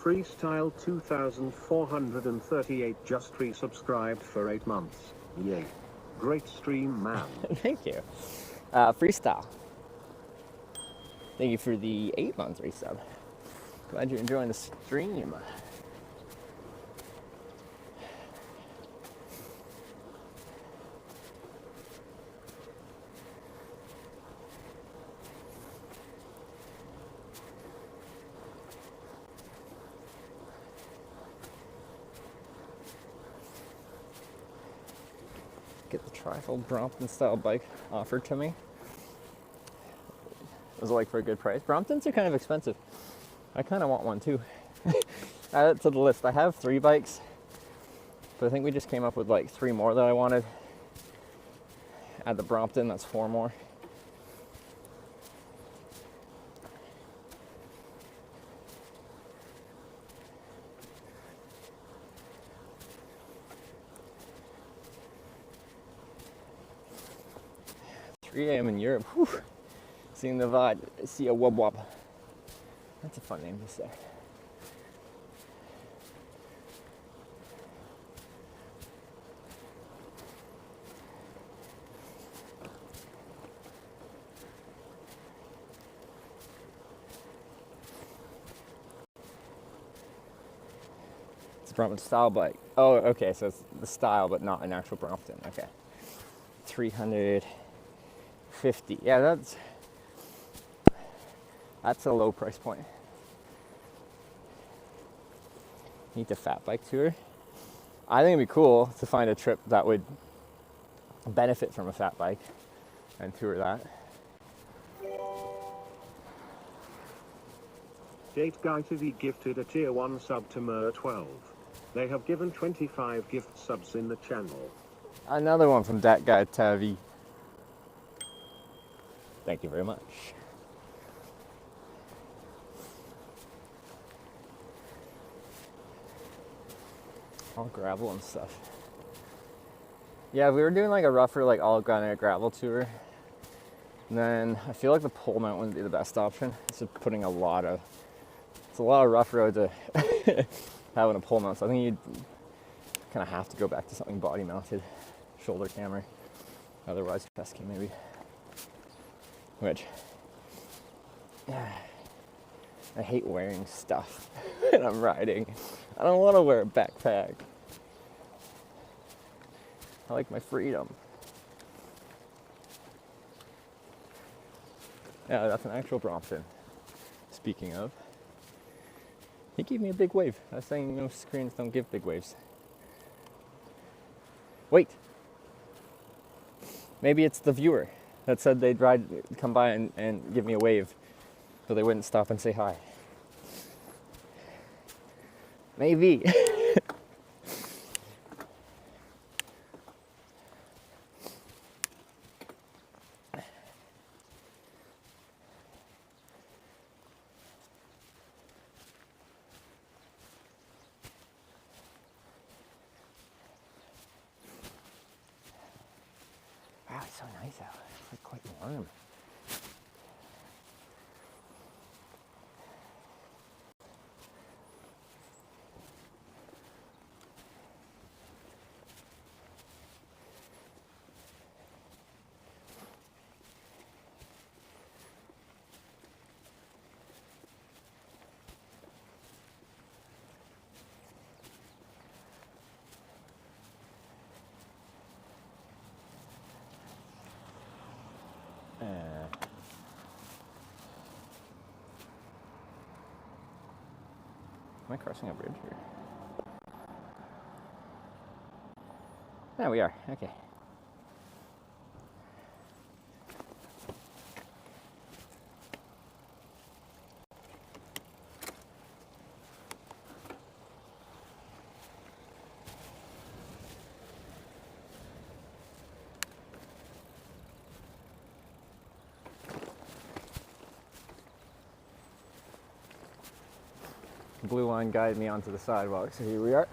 Freestyle 2438 just resubscribed for 8 months. Yay. Great stream, man. Thank you. Freestyle. Thank you for the 8-month resub. Glad you're enjoying the stream. Get the trifold Brompton style bike offered to me. It was like for a good price. Bromptons are kind of expensive. I kind of want one too. Add it to the list. I have 3 bikes, but I think we just came up with like 3 more that I wanted. Add the Brompton, that's 4 more. A.m. in Europe. Whew. Seeing the vibe. See a wub wub. That's a fun name to say. It's a Brompton style bike. Oh, okay, so it's the style, but not an actual Brompton. Okay. 350. Yeah, that's a low price point. Need the fat bike tour. I think it'd be cool to find a trip that would benefit from a fat bike and tour that. Date Guy TV gifted a tier 1 sub to Mer12. They have given 25 gift subs in the channel. Another one from that guy Tavi. Thank you very much. All gravel and stuff. Yeah, we were doing like a rougher, like all granite gravel tour. And then I feel like the pole mount wouldn't be the best option. It's just putting it's a lot of rough road to having a pole mount. So I think you'd kind of have to go back to something body mounted, shoulder camera. Otherwise, pesky maybe. Which, I hate wearing stuff when I'm riding. I don't want to wear a backpack. I like my freedom. Yeah, that's an actual Brompton. Speaking of, he gave me a big wave. I was saying, you know, screens don't give big waves. Wait. Maybe it's the viewer that said they'd come by and give me a wave, but they wouldn't stop and say hi. Maybe. Wow, it's so nice out. It's like quite warm. Am I crossing a bridge here? There we are. Okay. Blue line guided me onto the sidewalk, so here we are.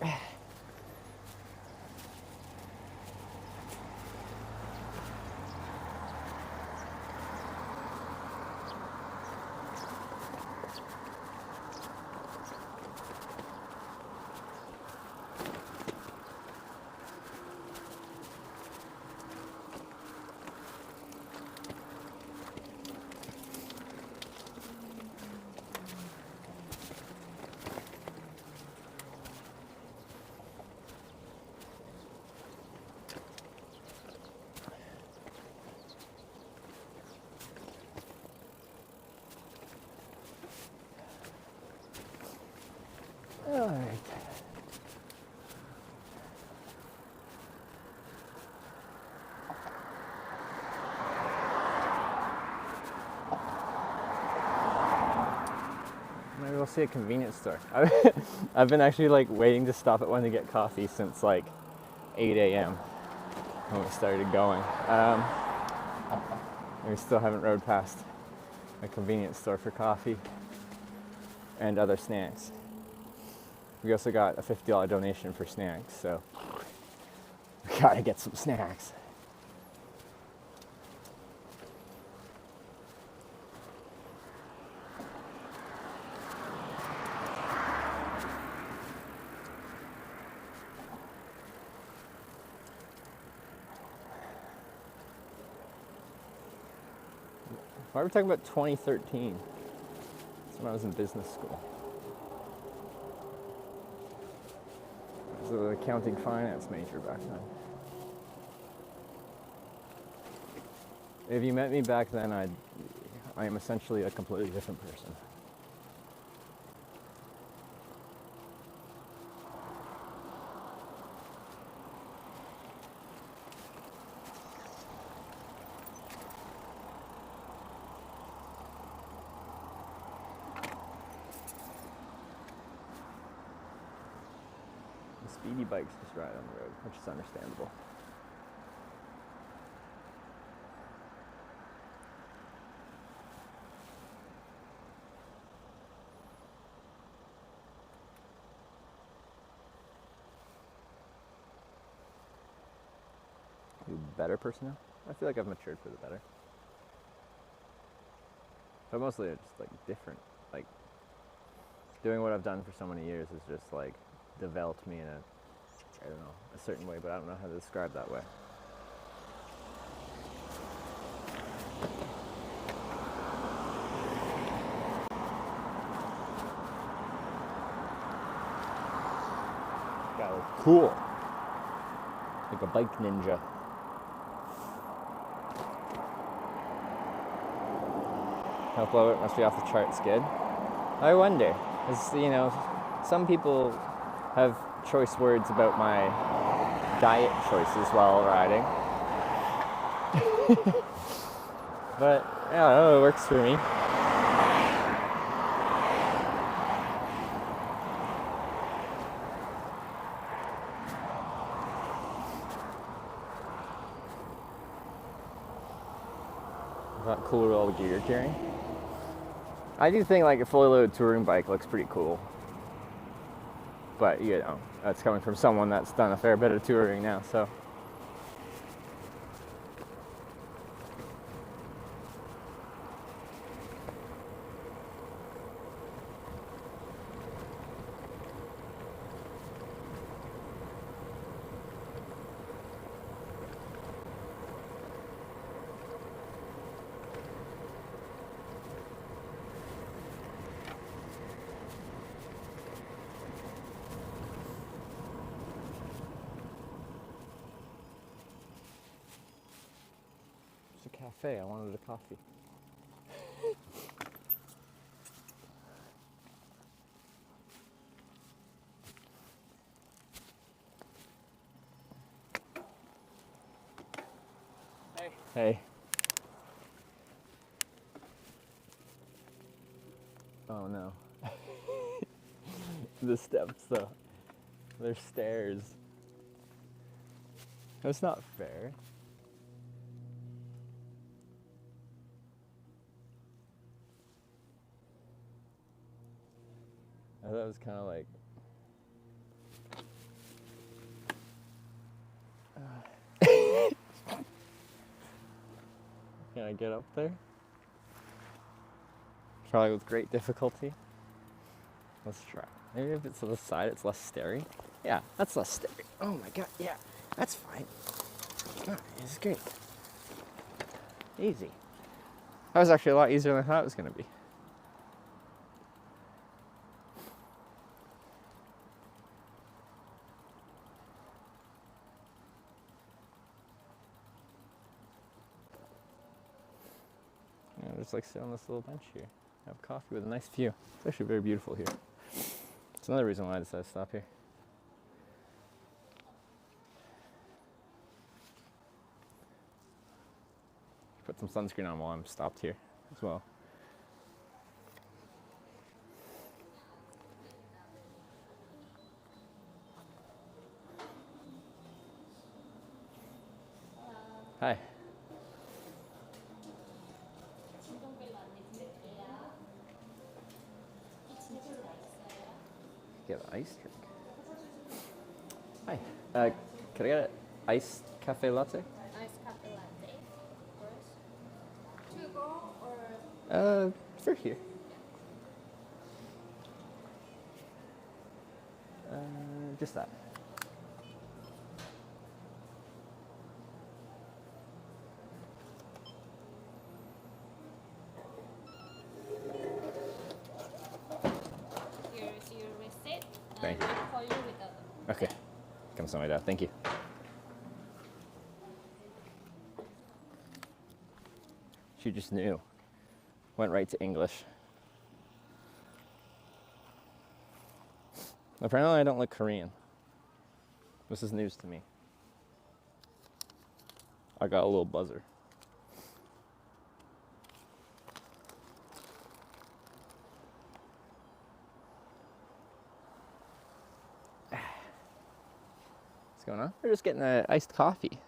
All right. Maybe we'll see a convenience store. I've been actually like waiting to stop at one to get coffee since like 8 a.m. when we started going. And we still haven't rode past a convenience store for coffee and other snacks. We also got a $50 donation for snacks, so we gotta get some snacks. Why are we talking about 2013? That's when I was in business school. I was an accounting finance major back then. If you met me back then, I am essentially a completely different person. The speedy bikes just ride on the road, which is understandable. You better person now? I feel like I've matured for the better. But mostly it's just like different. Like doing what I've done for so many years has just like developed me in a, I don't know, a certain way, but I don't know how to describe that way. Gotta look cool. Like a bike ninja. Help low, it must be off the charts good. I wonder, as you know, some people have choice words about my diet choices while riding. But I don't know, it works for me. Not cool with all the gear you're carrying. I do think like a fully loaded touring bike looks pretty cool. But you know, that's coming from someone that's done a fair bit of touring now, so. Cafe, I wanted a coffee. Hey. Hey. Oh no. The steps though. They're stairs. That's not fair. I thought it was kind of like. Can I get up there? Probably with great difficulty. Let's try. Maybe if it's to the side, it's less stairy. Yeah, that's less stairy. Oh my god, yeah, that's fine. Oh, it's great. Easy. That was actually a lot easier than I thought it was going to be. Just like sit on this little bench here, have coffee with a nice view. It's actually very beautiful here. It's another reason why I decided to stop here. Put some sunscreen on while I'm stopped here as well. Hi. Get an iced drink. Hi. Can I get an iced cafe latte? Iced cafe latte, of course. To go or For here. Just that. here's your receipt. Thank and you. I'll call you with the Okay. Comes on my dad. Thank you. She just knew. Went right to English. Apparently I don't look Korean. This is news to me. I got a little buzzer. What's going on? We're just getting an iced coffee.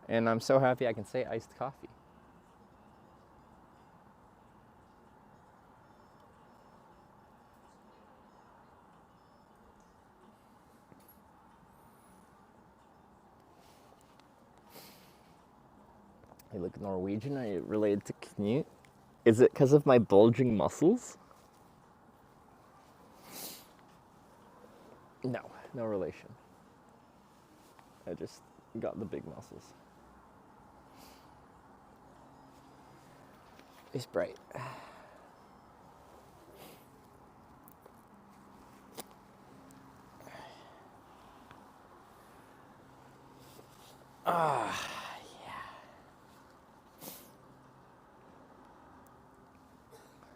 And I'm so happy I can say iced coffee. You look Norwegian. Are you related to Knut? Is it because of my bulging muscles? No, no relation. I just got the big muscles. It's bright.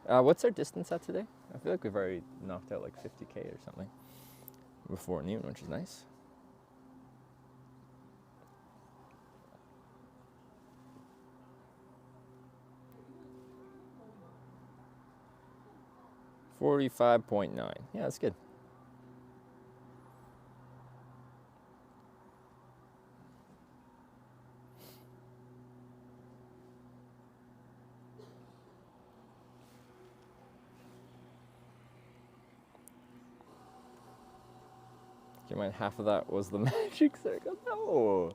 What's our distance at today? I feel like we've already knocked out like 50K or something before noon, which is nice. $45.9. Yeah, that's good. Do you mind half of that was the magic circle? No.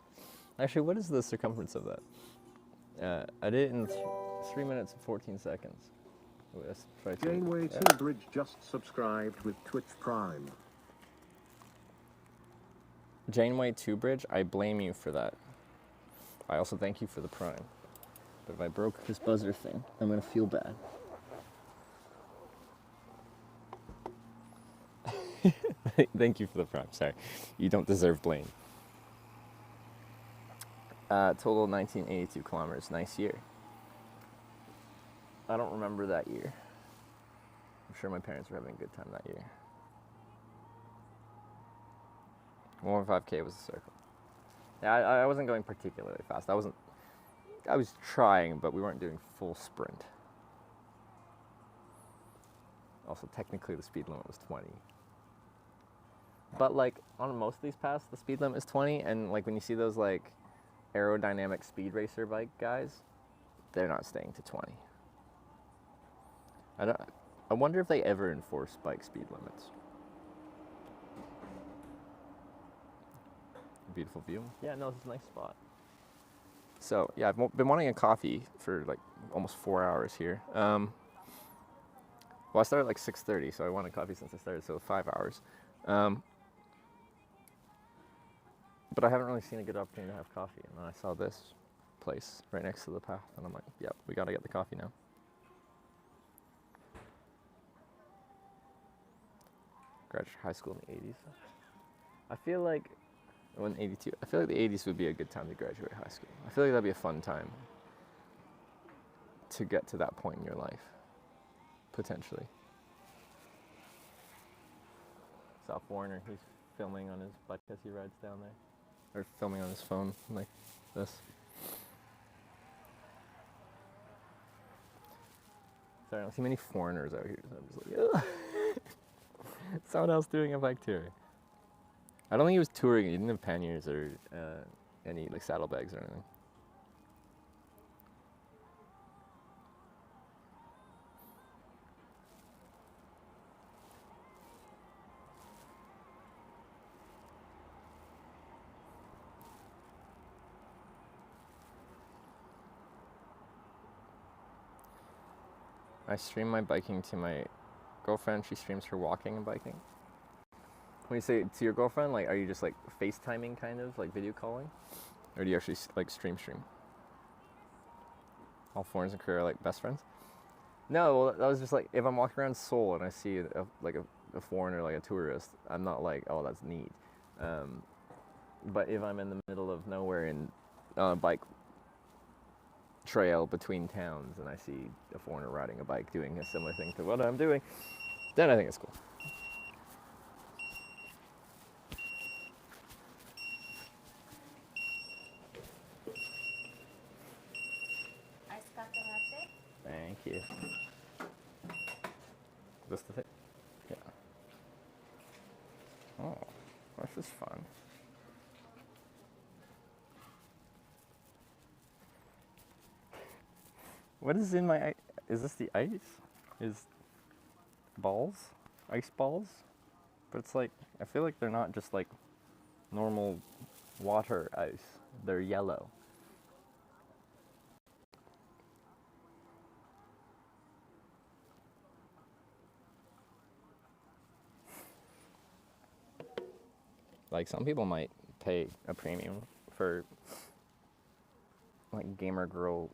Actually, what is the circumference of that? I did it in 3 minutes and 14 seconds. Wait, let's try to- Janeway yeah. Bridge just subscribed with Twitch Prime. Janeway 2 Bridge, I blame you for that. I also thank you for the Prime. But if I broke this buzzer thing, I'm gonna feel bad. Thank you for the Prime, sorry. You don't deserve blame. Total 1982 kilometers, nice year. I don't remember that year. I'm sure my parents were having a good time that year. 1.5K was a circle. Yeah, I wasn't going particularly fast. I was trying, but we weren't doing full sprint. Also, technically the speed limit was 20. But like on most of these paths, the speed limit is 20, and like when you see those like aerodynamic speed racer bike guys, they're not staying to 20. I wonder if they ever enforce bike speed limits. Beautiful view. Yeah, no, it's a nice spot. So yeah, I've been wanting a coffee for like almost 4 hours here. Well, I started at like 6:30, so I wanted coffee since I started, so 5 hours. But I haven't really seen a good opportunity to have coffee, and then I saw this place right next to the path, and I'm like, yep, we gotta get the coffee now. Graduated high school in the 80s. I feel like, when 82, I feel like the 80s would be a good time to graduate high school. I feel like that'd be a fun time to get to that point in your life, potentially. Saw a foreigner. He's filming on his bike as he rides down there. Or filming on his phone like this. Sorry, I don't see many foreigners out here. So I'm just like, ugh. Someone else doing a bike tour. I don't think he was touring. He didn't have panniers or any like saddlebags or anything. I stream my biking to my girlfriend. She streams her walking and biking. When you say to your girlfriend, like, are you just like FaceTiming kind of, like video calling? Or do you actually like stream? All foreigners in Korea are like best friends? No, well, that was just like, if I'm walking around Seoul and I see a foreigner, like a tourist, I'm not like, oh, that's neat. But if I'm in the middle of nowhere and on a bike trail between towns and I see a foreigner riding a bike doing a similar thing to what I'm doing, then I think it's cool. Ice latte latte. Thank you. This the thing? Yeah. Oh, this is fun. What is in my, is this the ice? Is balls? Ice balls? But it's like, I feel like they're not just like normal water ice. They're yellow. Like, some people might pay a premium for like gamer girl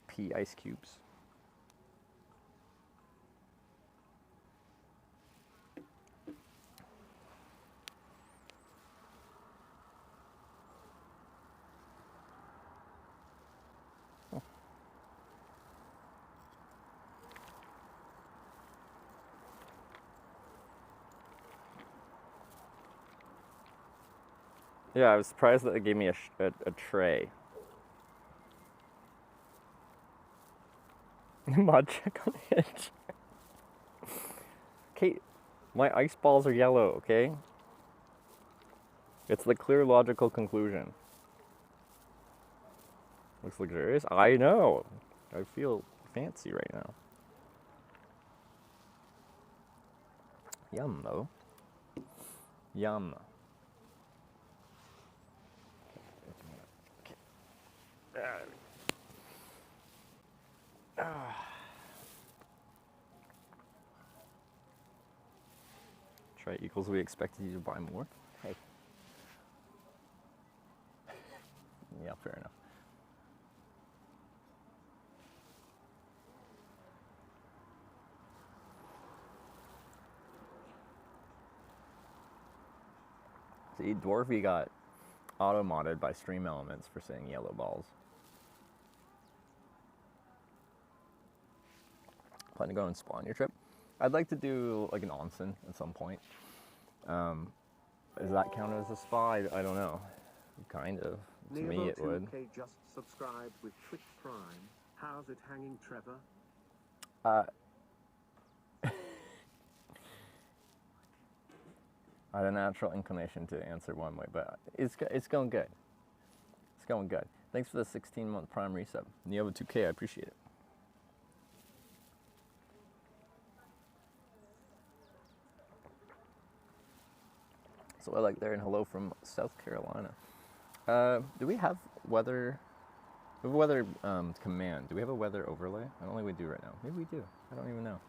pea ice cubes. Yeah, I was surprised that they gave me a tray. Mod check on it. Kate, my ice balls are yellow, okay? It's the clear logical conclusion. Looks luxurious. I know. I feel fancy right now. Yum, though. Yum. Try equals we expected you to buy more. Hey. Yeah, fair enough. See, Dwarfy got auto-modded by Stream Elements for saying yellow balls. Plan to go and spa on your trip? I'd like to do like an onsen at some point. Does that count as a spa? I don't know. Kind of. To me, it would. Nevo2K just subscribed with Twitch Prime. How's it hanging, Trevor? I had a natural inclination to answer one way, but it's going good. It's going good. Thanks for the 16-month Prime resub. Nevo2K, I appreciate it. So I like there, and hello from South Carolina. Do we have weather? We have a weather command. Do we have a weather overlay? I don't think we do right now. Maybe we do. I don't even know.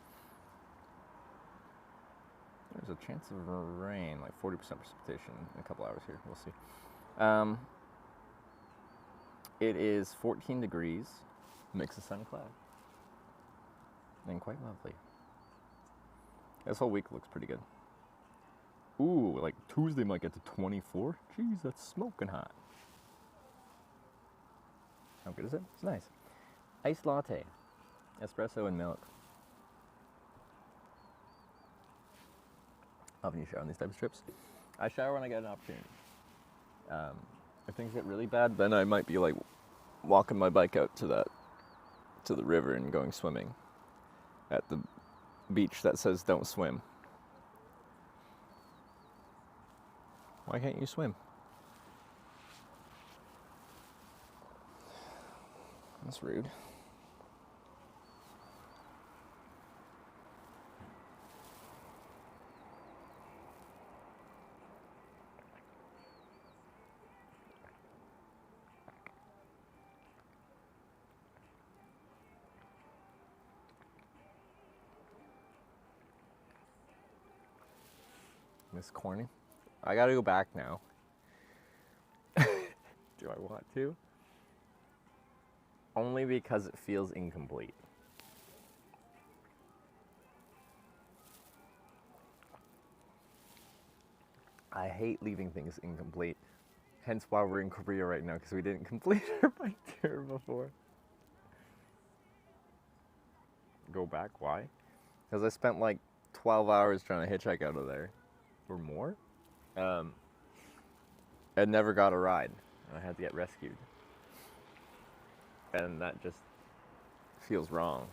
There's a chance of rain, like 40% precipitation in a couple hours here. We'll see. It is 14 degrees, mix of sun and cloud, and quite lovely. This whole week looks pretty good. Ooh, like Tuesday might get to 24. Jeez, that's smoking hot. How good is it? It's nice. Iced latte, espresso and milk. Often you shower on these types of trips. I shower when I get an opportunity. If things get really bad, then I might be like walking my bike out to the river and going swimming at the beach that says don't swim. Why can't you swim? That's rude. Miss Corny. I gotta go back now. Do I want to? Only because it feels incomplete. I hate leaving things incomplete. Hence why we're in Korea right now, because we didn't complete our bike tour before. Go back, why? Because I spent like 12 hours trying to hitchhike out of there. Or more? And never got a ride. I had to get rescued. And that just feels wrong.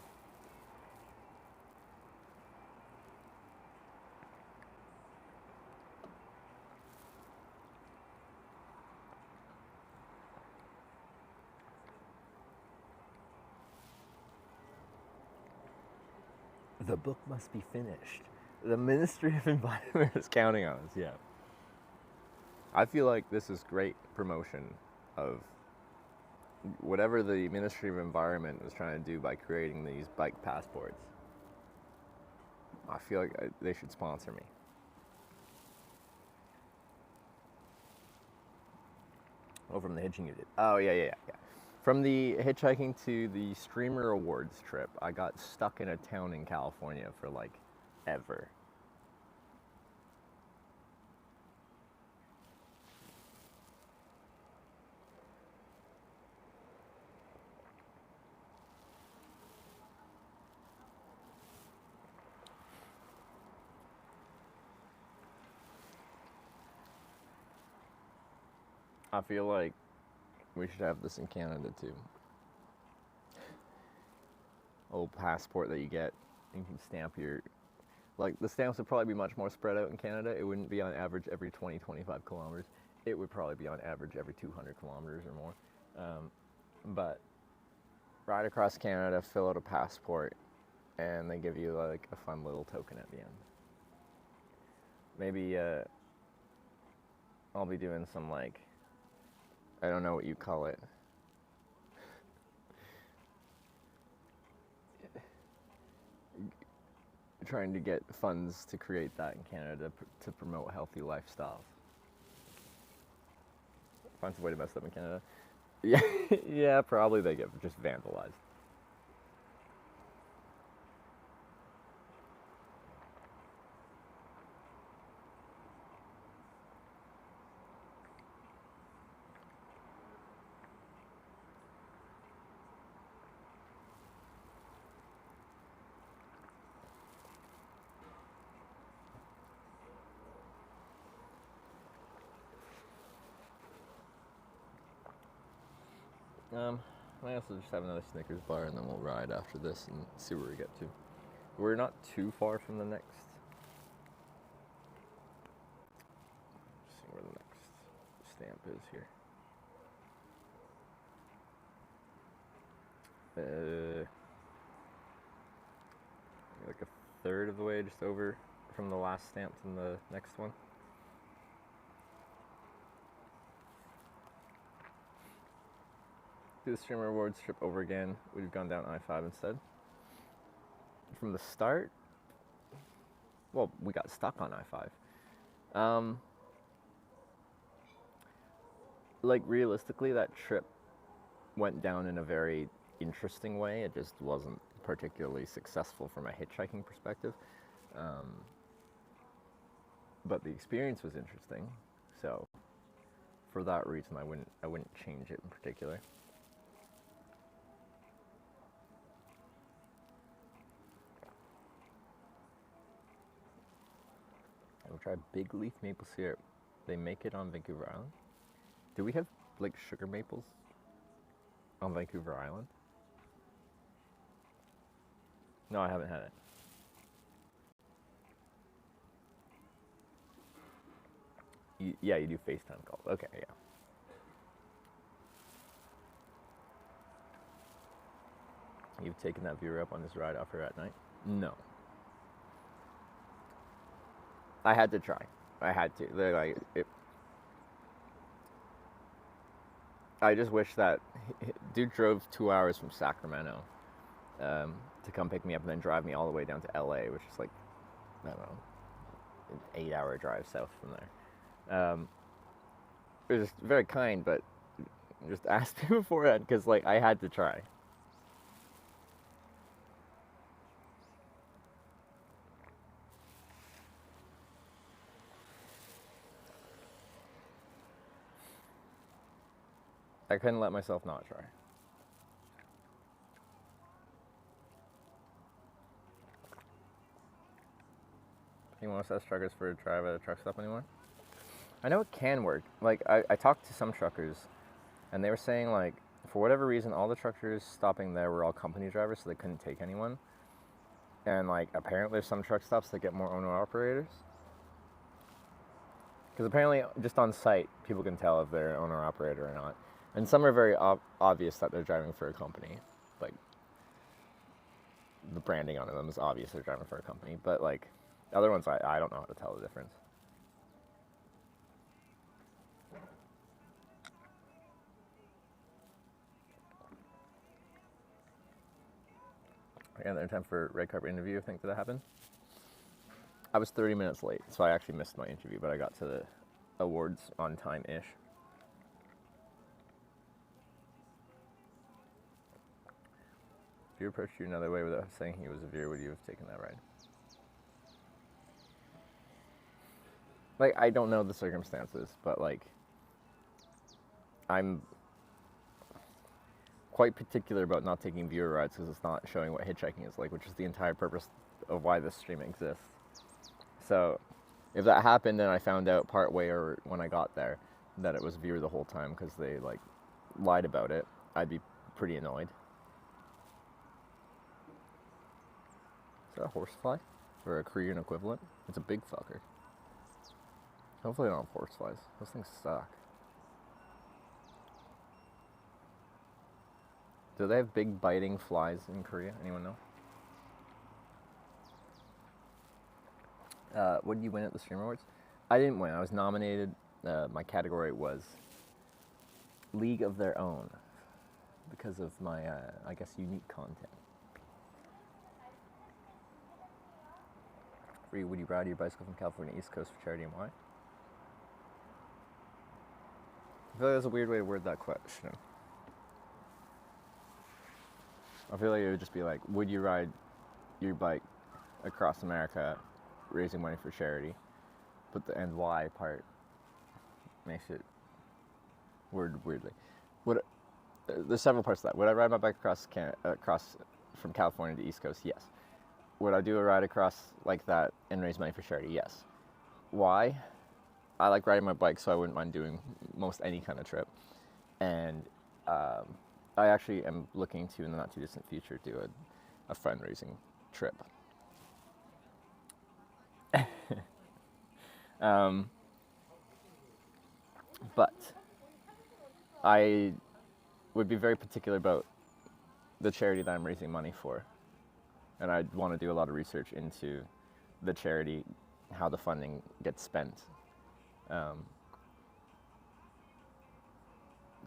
The book must be finished. The Ministry of Environment is counting on us, yeah. I feel like this is great promotion of whatever the Ministry of Environment was trying to do by creating these bike passports. I feel like they should sponsor me. Oh, from the hitching you did. Oh, yeah. From the hitchhiking to the Streamer Awards trip, I got stuck in a town in California for like ever. I feel like we should have this in Canada too. Old passport that you get, and you can stamp your, like the stamps would probably be much more spread out in Canada. It wouldn't be on average every 20-25 kilometers. It would probably be on average every 200 kilometers or more. But ride across Canada, fill out a passport, and they give you like a fun little token at the end. Maybe I'll be doing some like, I don't know what you call it. Trying to get funds to create that in Canada to promote healthy lifestyles. Find some way to mess up in Canada. Yeah, yeah, probably they get just vandalized. I also just have another Snickers bar and then we'll ride after this and see where we get to. We're not too far from the next. Let's see where the next stamp is here. Like a third of the way just over from the last stamp to the next one. Do the Streamer Awards trip over again. We'd have gone down I-5 instead. From the start, well, we got stuck on I-5. Like realistically, that trip went down in a very interesting way. It just wasn't particularly successful from a hitchhiking perspective. But the experience was interesting. So for that reason, I wouldn't change it in particular. try big leaf maple syrup. They make it on Vancouver Island. Do we have like sugar maples on Vancouver Island? No, I haven't had it. Yeah, you do FaceTime calls. Okay, yeah. You've taken that viewer up on this ride off her at night? No. I had to try. I had to. They're like, I just wish that dude drove 2 hours from Sacramento to come pick me up and then drive me all the way down to LA, which is like, I don't know, an 8-hour drive south from there. It was just very kind, but just asked me beforehand because like I had to try. I couldn't let myself not try. Anyone else has truckers for a drive at a truck stop anymore? I know it can work. Like, I talked to some truckers, and they were saying, like, for whatever reason, all the truckers stopping there were all company drivers, so they couldn't take anyone. And, like, apparently there's some truck stops that get more owner-operators. Because apparently, just on site, people can tell if they're an owner-operator or not. And some are very obvious that they're driving for a company. Like, the branding on them is obvious they're driving for a company. But, like, other ones, I don't know how to tell the difference. Again, in time for red carpet interview, I think that happened. I was 30 minutes late, so I actually missed my interview, but I got to the awards on time-ish. If you approached you another way without saying he was a viewer, would you have taken that ride? Like, I don't know the circumstances, but like, I'm quite particular about not taking viewer rides because it's not showing what hitchhiking is like, which is the entire purpose of why this stream exists. So, if that happened and I found out part way or when I got there that it was viewer the whole time because they like lied about it, I'd be pretty annoyed. Is that a horsefly? Or a Korean equivalent? It's a big fucker. Hopefully I don't have horseflies. Those things suck. Do they have big biting flies in Korea? Anyone know? What did you win at the Stream Awards? I didn't win. I was nominated. My category was League of Their Own because of my, I guess, unique content. Would you ride your bicycle from California East Coast for charity and why? I feel like that's a weird way to word that question. I feel like it would just be like, would you ride your bike across America raising money for charity? But the and why part makes it worded weirdly. There's several parts of that. Would I ride my bike across from California to East Coast? Yes. Would I do a ride across like that and raise money for charity? Yes. Why? I like riding my bike, so I wouldn't mind doing most any kind of trip. And I actually am looking to, in the not too distant future, do a fundraising trip. But I would be very particular about the charity that I'm raising money for. And I'd want to do a lot of research into the charity, how the funding gets spent.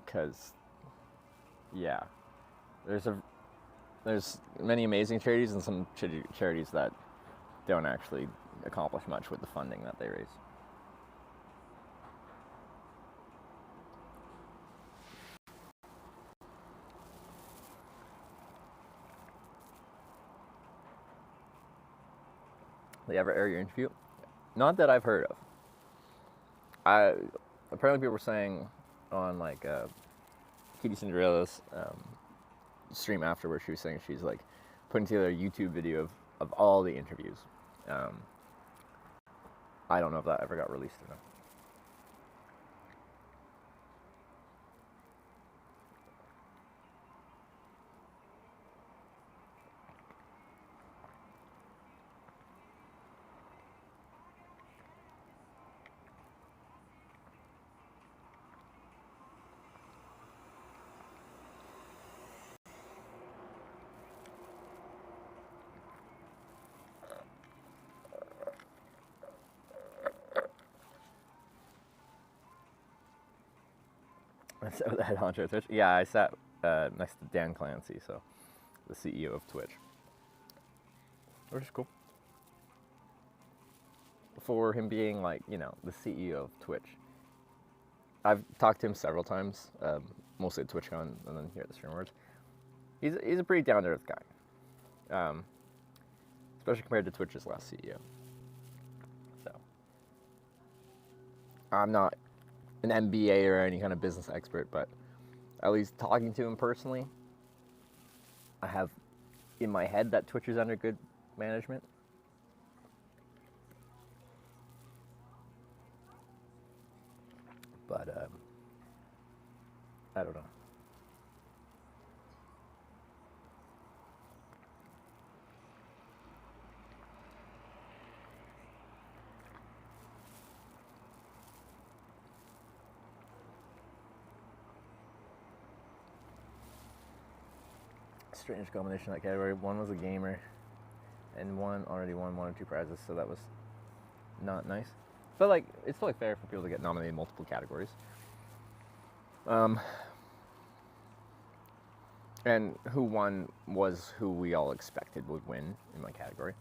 Because, yeah, there's many amazing charities and some charities that don't actually accomplish much with the funding that they raise. They ever air your interview? Not that I've heard of. Apparently people were saying on like Kitty Cinderella's stream afterwards, she was saying she's like putting together a YouTube video of all the interviews. I don't know if that ever got released or not. So the head honcho of Twitch. Yeah, I sat next to Dan Clancy, so the CEO of Twitch, which is cool. For him being like, you know, the CEO of Twitch, I've talked to him several times, mostly at TwitchCon and then here at the Stream Awards. He's a pretty down to earth guy, especially compared to Twitch's last CEO. So I'm not an MBA or any kind of business expert, but at least talking to him personally, I have in my head that Twitch is under good management. But I don't know. Strange combination of that category. One was a gamer, and one already won 1 or 2 prizes, so that was not nice. But like, it's totally fair for people to get nominated in multiple categories. And who won was who we all expected would win in my category,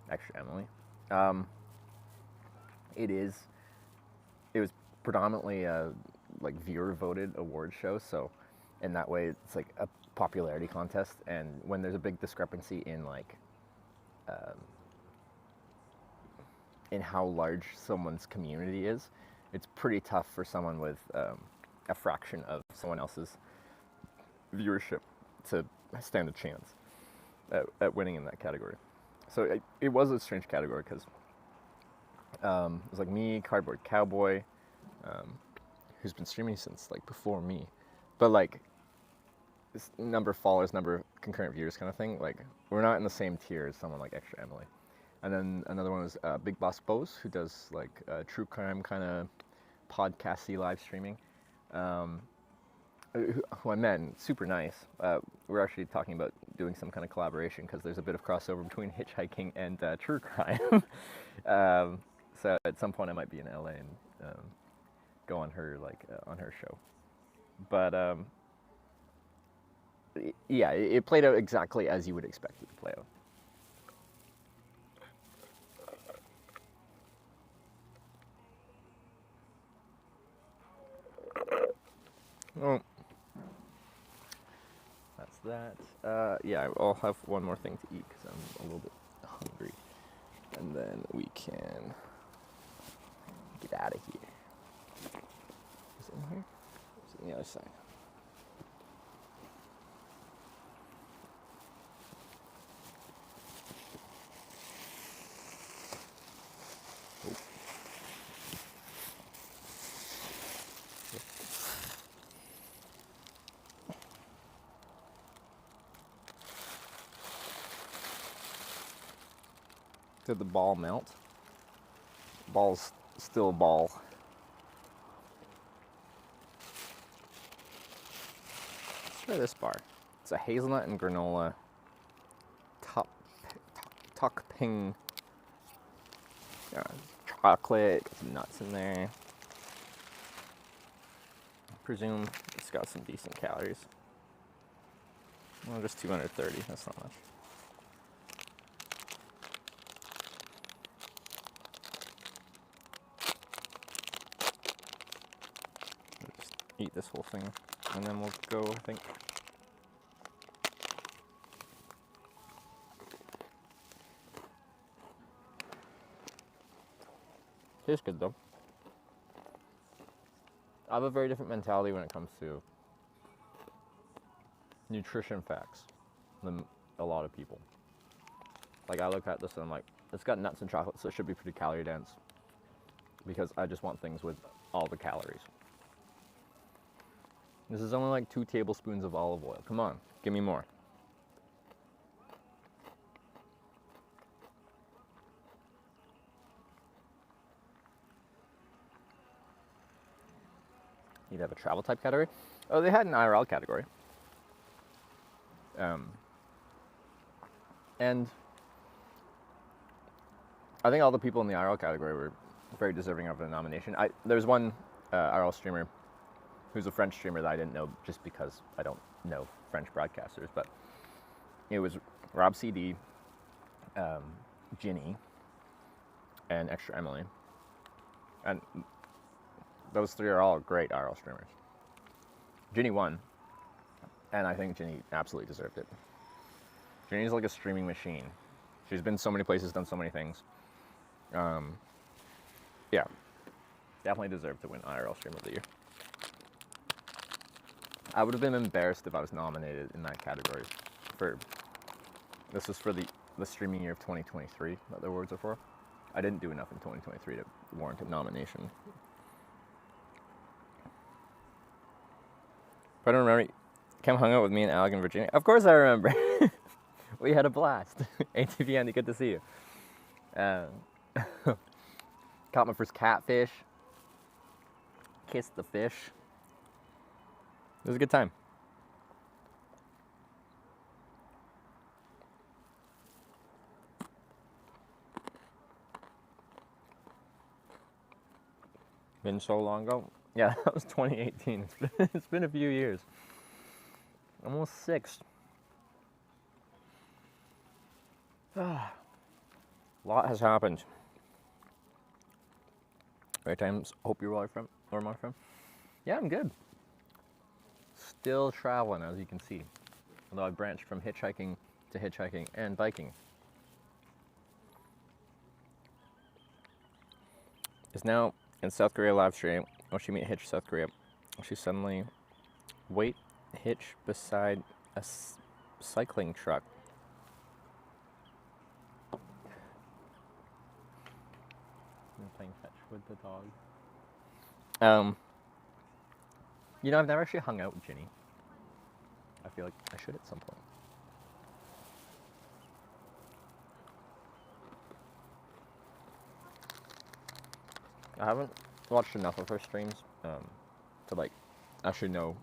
Extra Emily. It was predominantly a like viewer voted award show, so in that way it's like a popularity contest, and when there's a big discrepancy in like in how large someone's community is, it's pretty tough for someone with a fraction of someone else's viewership to stand a chance at winning in that category. So it was a strange category because it was like me, Cardboard Cowboy, who's been streaming since like before me, but like this number of followers, number of concurrent viewers kind of thing, like we're not in the same tier as someone like Extra Emily. And then another one was Big Boss Bose, who does like true crime kind of podcasty live streaming, who I met, and super nice. We're actually talking about doing some kind of collaboration because there's a bit of crossover between hitchhiking and true crime. So at some point I might be in LA and go on her on her show. But yeah, it played out exactly as you would expect it to play out. Oh, that's that. Yeah, I'll have one more thing to eat because I'm a little bit hungry, and then we can get out of here. Is it in here? Is it on the other side? Did the ball melt? Ball's still a ball. Let's try this bar. It's a hazelnut and granola topping chocolate, some nuts in there. I presume it's got some decent calories. Well, just 230, that's not much. Eat this whole thing, and then we'll go, I think. Tastes good though. I have a very different mentality when it comes to nutrition facts than a lot of people. Like I look at this and I'm like, it's got nuts and chocolate, so it should be pretty calorie dense. because I just want things with all the calories. This is only like 2 tablespoons of olive oil. Come on, give me more. You'd have a travel type category. Oh, they had an IRL category. And I think all the people in the IRL category were very deserving of a nomination. There's one IRL streamer who's a French streamer that I didn't know just because I don't know French broadcasters, but it was Rob CD, Ginny, and Extra Emily. And those 3 are all great IRL streamers. Ginny won, and I think Ginny absolutely deserved it. Ginny's like a streaming machine. She's been so many places, done so many things. Yeah, definitely deserved to win IRL Streamer of the Year. I would have been embarrassed if I was nominated in that category. This was for the streaming year of 2023 that the awards are for. I didn't do enough in 2023 to warrant a nomination. But I don't remember. Kim hung out with me and Alec in Virginia. Of course I remember. We had a blast. ATV Andy, good to see you. Caught my first catfish. Kissed the fish. It was a good time. Been so long ago. Yeah, that was 2018. It's been a few years. Almost 6. A lot has happened. Right times. Hope you're well, friend, or my friend. Yeah, I'm good. Still traveling, as you can see. Although I branched from hitchhiking to hitchhiking and biking. Is now in South Korea live stream. Oh, she meet hitch South Korea. She suddenly wait hitch beside a cycling truck. I'm playing fetch with the dog. You know, I've never actually hung out with Ginny. I feel like I should at some point. I haven't watched enough of her streams to like actually know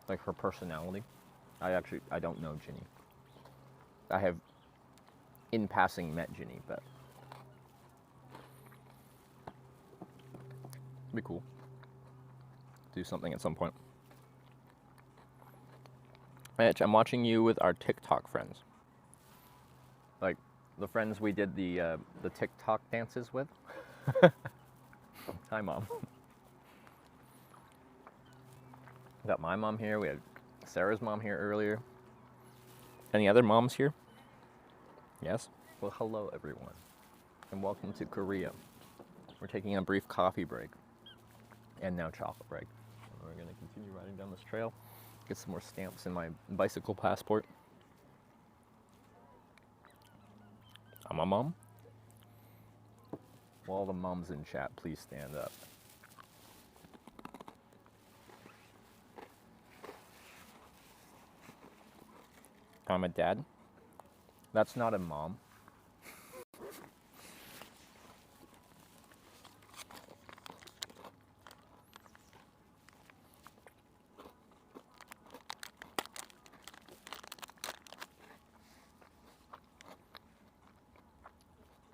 like her personality. I don't know Ginny. I have in passing met Ginny, but it'd be cool. Do something at some point. Mitch, I'm watching you with our TikTok friends. Like the friends we did the TikTok dances with. Hi, Mom. We got my mom here. We had Sarah's mom here earlier. Any other moms here? Yes? Well, hello, everyone. And welcome to Korea. We're taking a brief coffee break. And now chocolate break. And we're going to continue riding down this trail. Get some more stamps in my bicycle passport. I'm a mom. Well, all the moms in chat, please stand up. I'm a dad. That's not a mom.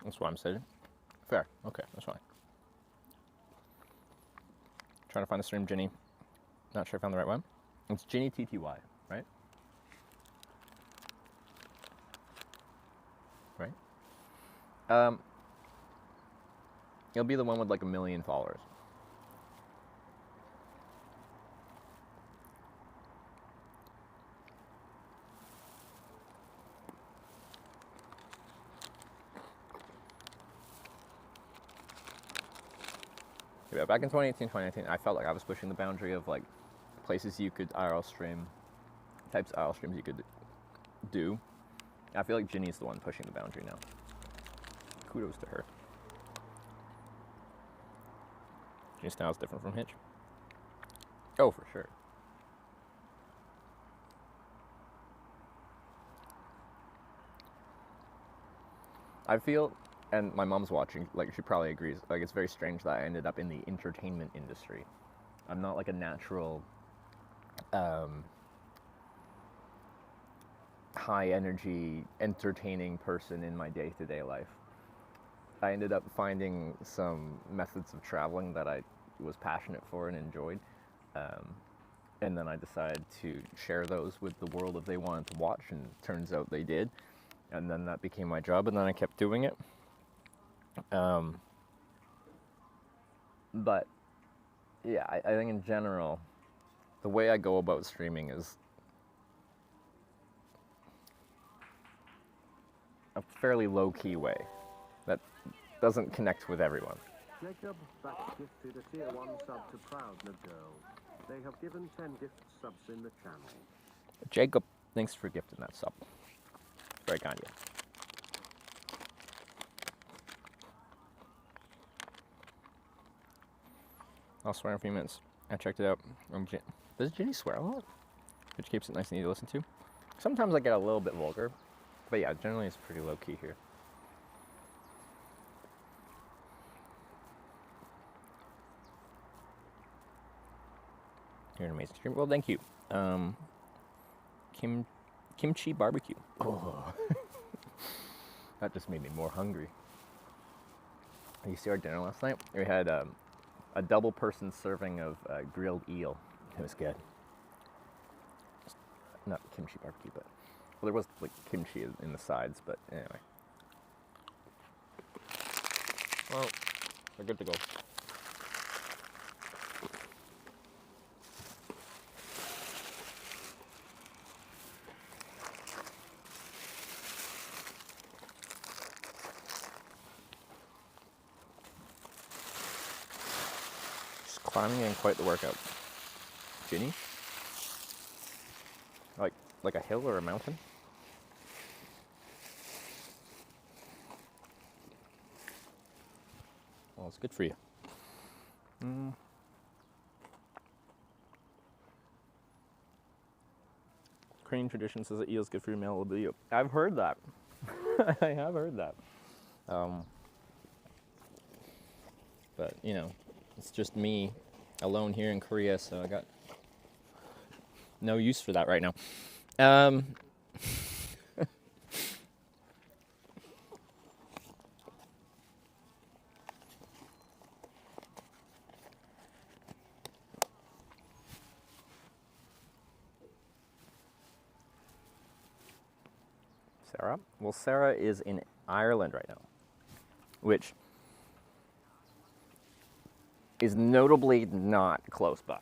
That's what I'm saying. Fair. Okay, that's fine. Trying to find the stream, Ginny. Not sure I found the right one. It's Ginny TTY, right? Right? It'll be the one with like 1 million followers. Yeah, back in 2018, I felt like I was pushing the boundary of like places you could IRL stream, types of IRL streams you could do. I feel like Ginny's the one pushing the boundary now. Kudos to her. Ginny style is different from Hitch. Oh, for sure. I feel, and my mom's watching, like she probably agrees, like it's very strange that I ended up in the entertainment industry. I'm not like a natural high energy entertaining person in my day-to-day life. I ended up finding some methods of traveling that I was passionate for and enjoyed, and then I decided to share those with the world if they wanted to watch, and it turns out they did, and then that became my job, and then I kept doing it. But yeah, I think in general, the way I go about streaming is a fairly low-key way that doesn't connect with everyone. Jacob back gifted a tier 1 sub to Proud Girl. They have given 10 gift subs in the channel. Jacob, thanks for gifting that sub. Very kind of you. I'll swear in a few minutes. I checked it out. Does Ginny swear a lot? Which keeps it nice and easy to listen to. Sometimes I get a little bit vulgar, but yeah, generally it's pretty low key here. You're an amazing streamer. Well, thank you. Kimchi barbecue. Oh, that just made me more hungry. You see our dinner last night? We had a double person serving of grilled eel. It was good. Not kimchi barbecue, but well, there was like kimchi in the sides, but anyway. Well, we're good to go. Just climbing in quite the workout. Ginny? Like a hill or a mountain? Well, it's good for you. Crane tradition says that eel's good for your male libido. I've heard that. I have heard that. But, you know, it's just me alone here in Korea, so I got no use for that right now. Sarah? Well, Sarah is in Ireland right now, which is notably not close by.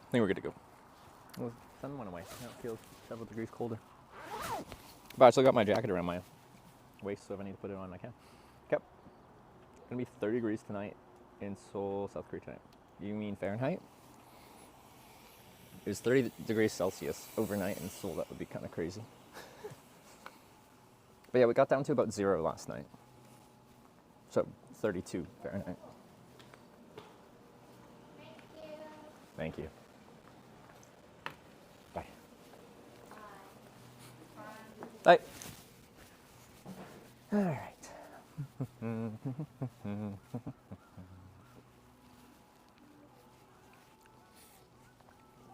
I think we're good to go. Well, the sun went away. Now it feels several degrees colder. But I still got my jacket around my waist, so if I need to put it on, I can. Okay. It's gonna be 30 degrees tonight in Seoul, South Korea tonight. You mean Fahrenheit? It was 30 degrees Celsius overnight in Seoul. That would be kind of crazy. But yeah, we got down to about 0 last night. So 32 Fahrenheit. Thank you. Bye. Bye. All right.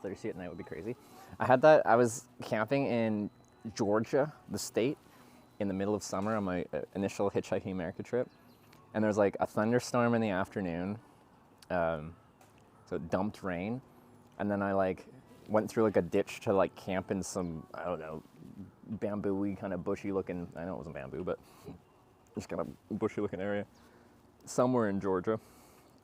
Thursday at night would be crazy. I was camping in Georgia, the state, in the middle of summer on my initial hitchhiking America trip. And there was like a thunderstorm in the afternoon. So it dumped rain, and then I like went through like a ditch to like camp in some, I don't know, bamboo-y kind of bushy looking, I know it wasn't bamboo, but just kind of bushy looking area somewhere in Georgia,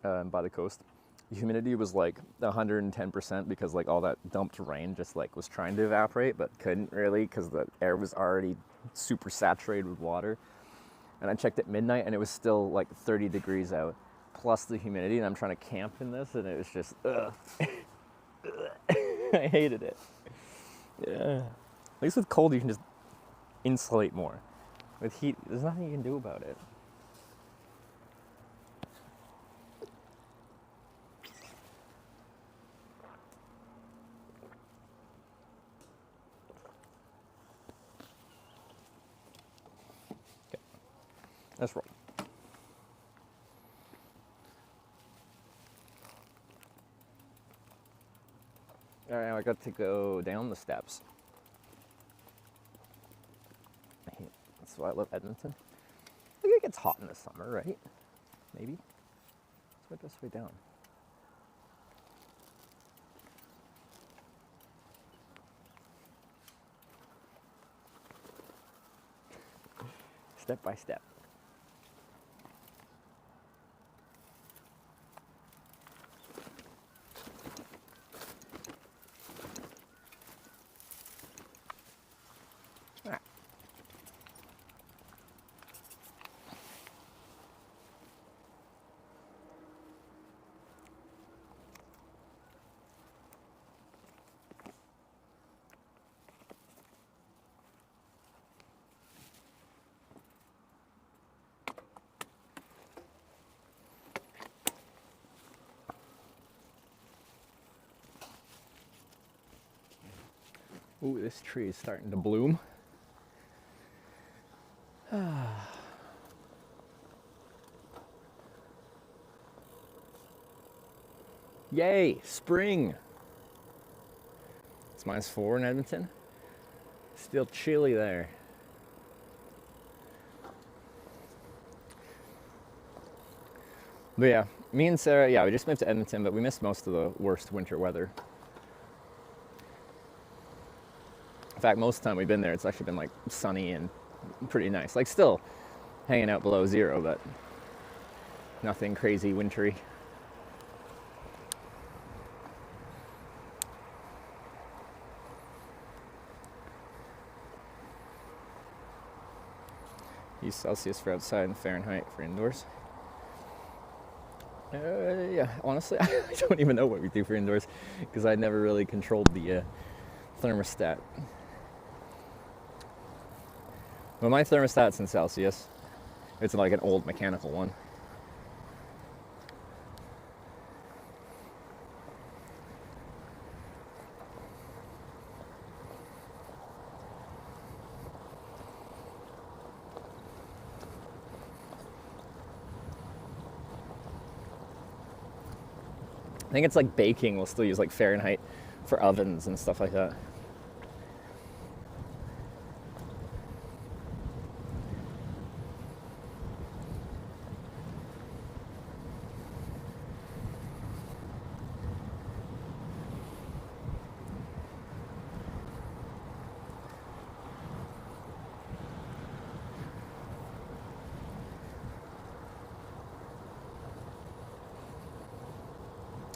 by the coast. The humidity was like 110% because like all that dumped rain just like was trying to evaporate but couldn't really because the air was already super saturated with water. And I checked at midnight and it was still like 30 degrees out plus the humidity, and I'm trying to camp in this and it was just ugh. I hated it. Yeah. At least with cold you can just insulate more. With heat, there's nothing you can do about it. Okay. Let's roll. All right, I got to go down the steps. That's why I love Edmonton. I think it gets hot in the summer, right? Maybe. Let's go this way down. Step by step. Ah. Ooh, this tree is starting to bloom. Yay, spring! It's -4 in Edmonton. Still chilly there. But yeah, me and Sarah, we just moved to Edmonton, but we missed most of the worst winter weather. In fact, most of the time we've been there, it's actually been like sunny and pretty nice. Like still hanging out below zero, but nothing crazy wintry. Use Celsius for outside and Fahrenheit for indoors. Yeah, honestly, I don't even know what we do for indoors because I never really controlled the thermostat. Well, my thermostat's in Celsius. It's like an old mechanical one. I think it's like baking, we'll still use like Fahrenheit for ovens and stuff like that.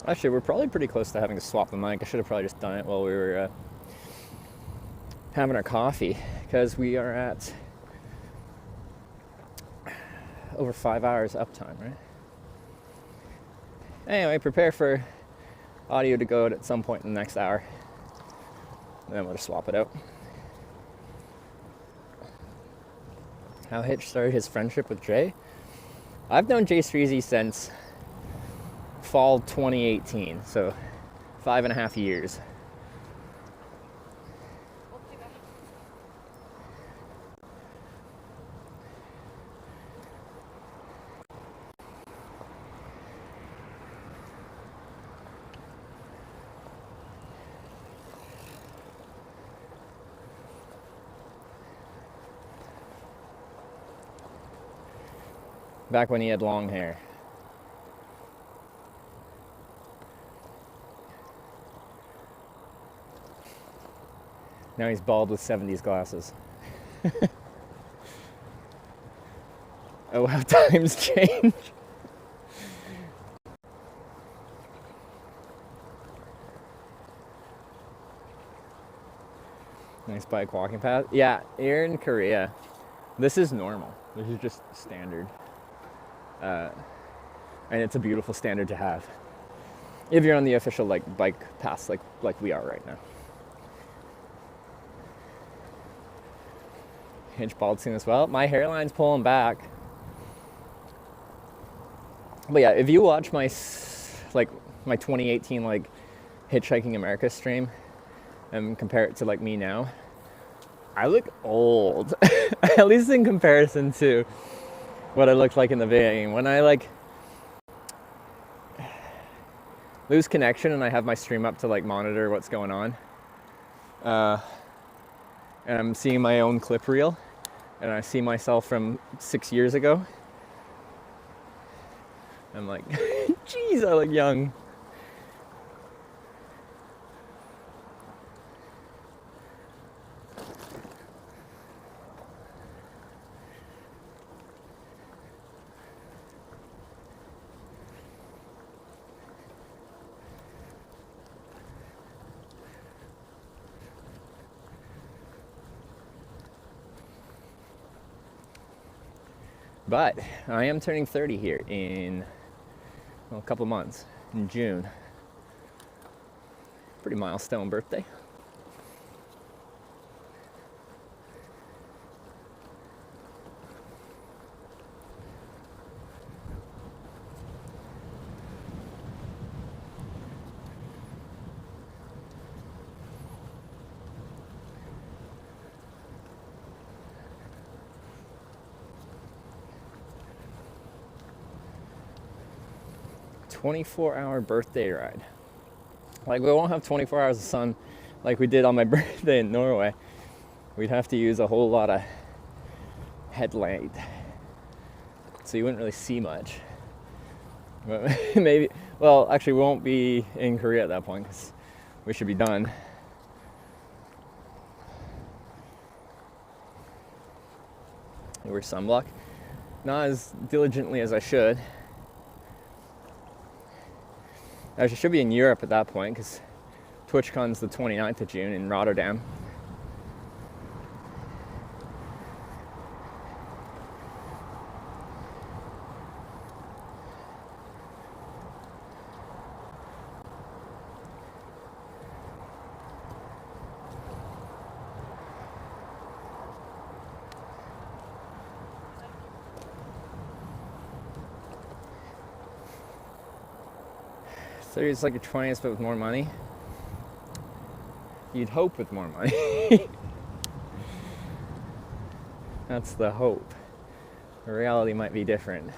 Actually, we're probably pretty close to having to swap the mic. I should have probably just done it while we were having our coffee, because we are at over 5 hours uptime, right? Anyway, prepare for audio to go out at some point in the next hour. And then we'll just swap it out. How Hitch started his friendship with Jay? I've known Jay Streezy since fall 2018, so 5.5 years. Back when he had long hair. Now he's bald with 70s glasses. Oh, how times change. Nice bike walking path. Yeah, here in Korea, this is normal. This is just standard. And it's a beautiful standard to have. If you're on the official like bike paths like we are right now. Hinge bald soon as well. My hairline's pulling back. But yeah, if you watch my 2018 like Hitchhiking America stream and compare it to like me now, I look old. At least in comparison to what I looked like in the beginning. When I like lose connection and I have my stream up to like monitor what's going on, and I'm seeing my own clip reel and I see myself from 6 years ago, I'm like, geez, I look young. But I am turning 30 here in a couple months, in June. Pretty milestone birthday. "24-hour birthday ride." Like, we won't have 24 hours of sun like we did on my birthday in Norway. We'd have to use a whole lot of headlight, so you wouldn't really see much. But maybe, well, actually we won't be in Korea at that point because we should be done. I wear sunblock, not as diligently as I should. I should be in Europe at that point because TwitchCon's the 29th of June in Rotterdam. So it's like your 20th but with more money. You'd hope with more money. That's the hope. The reality might be different.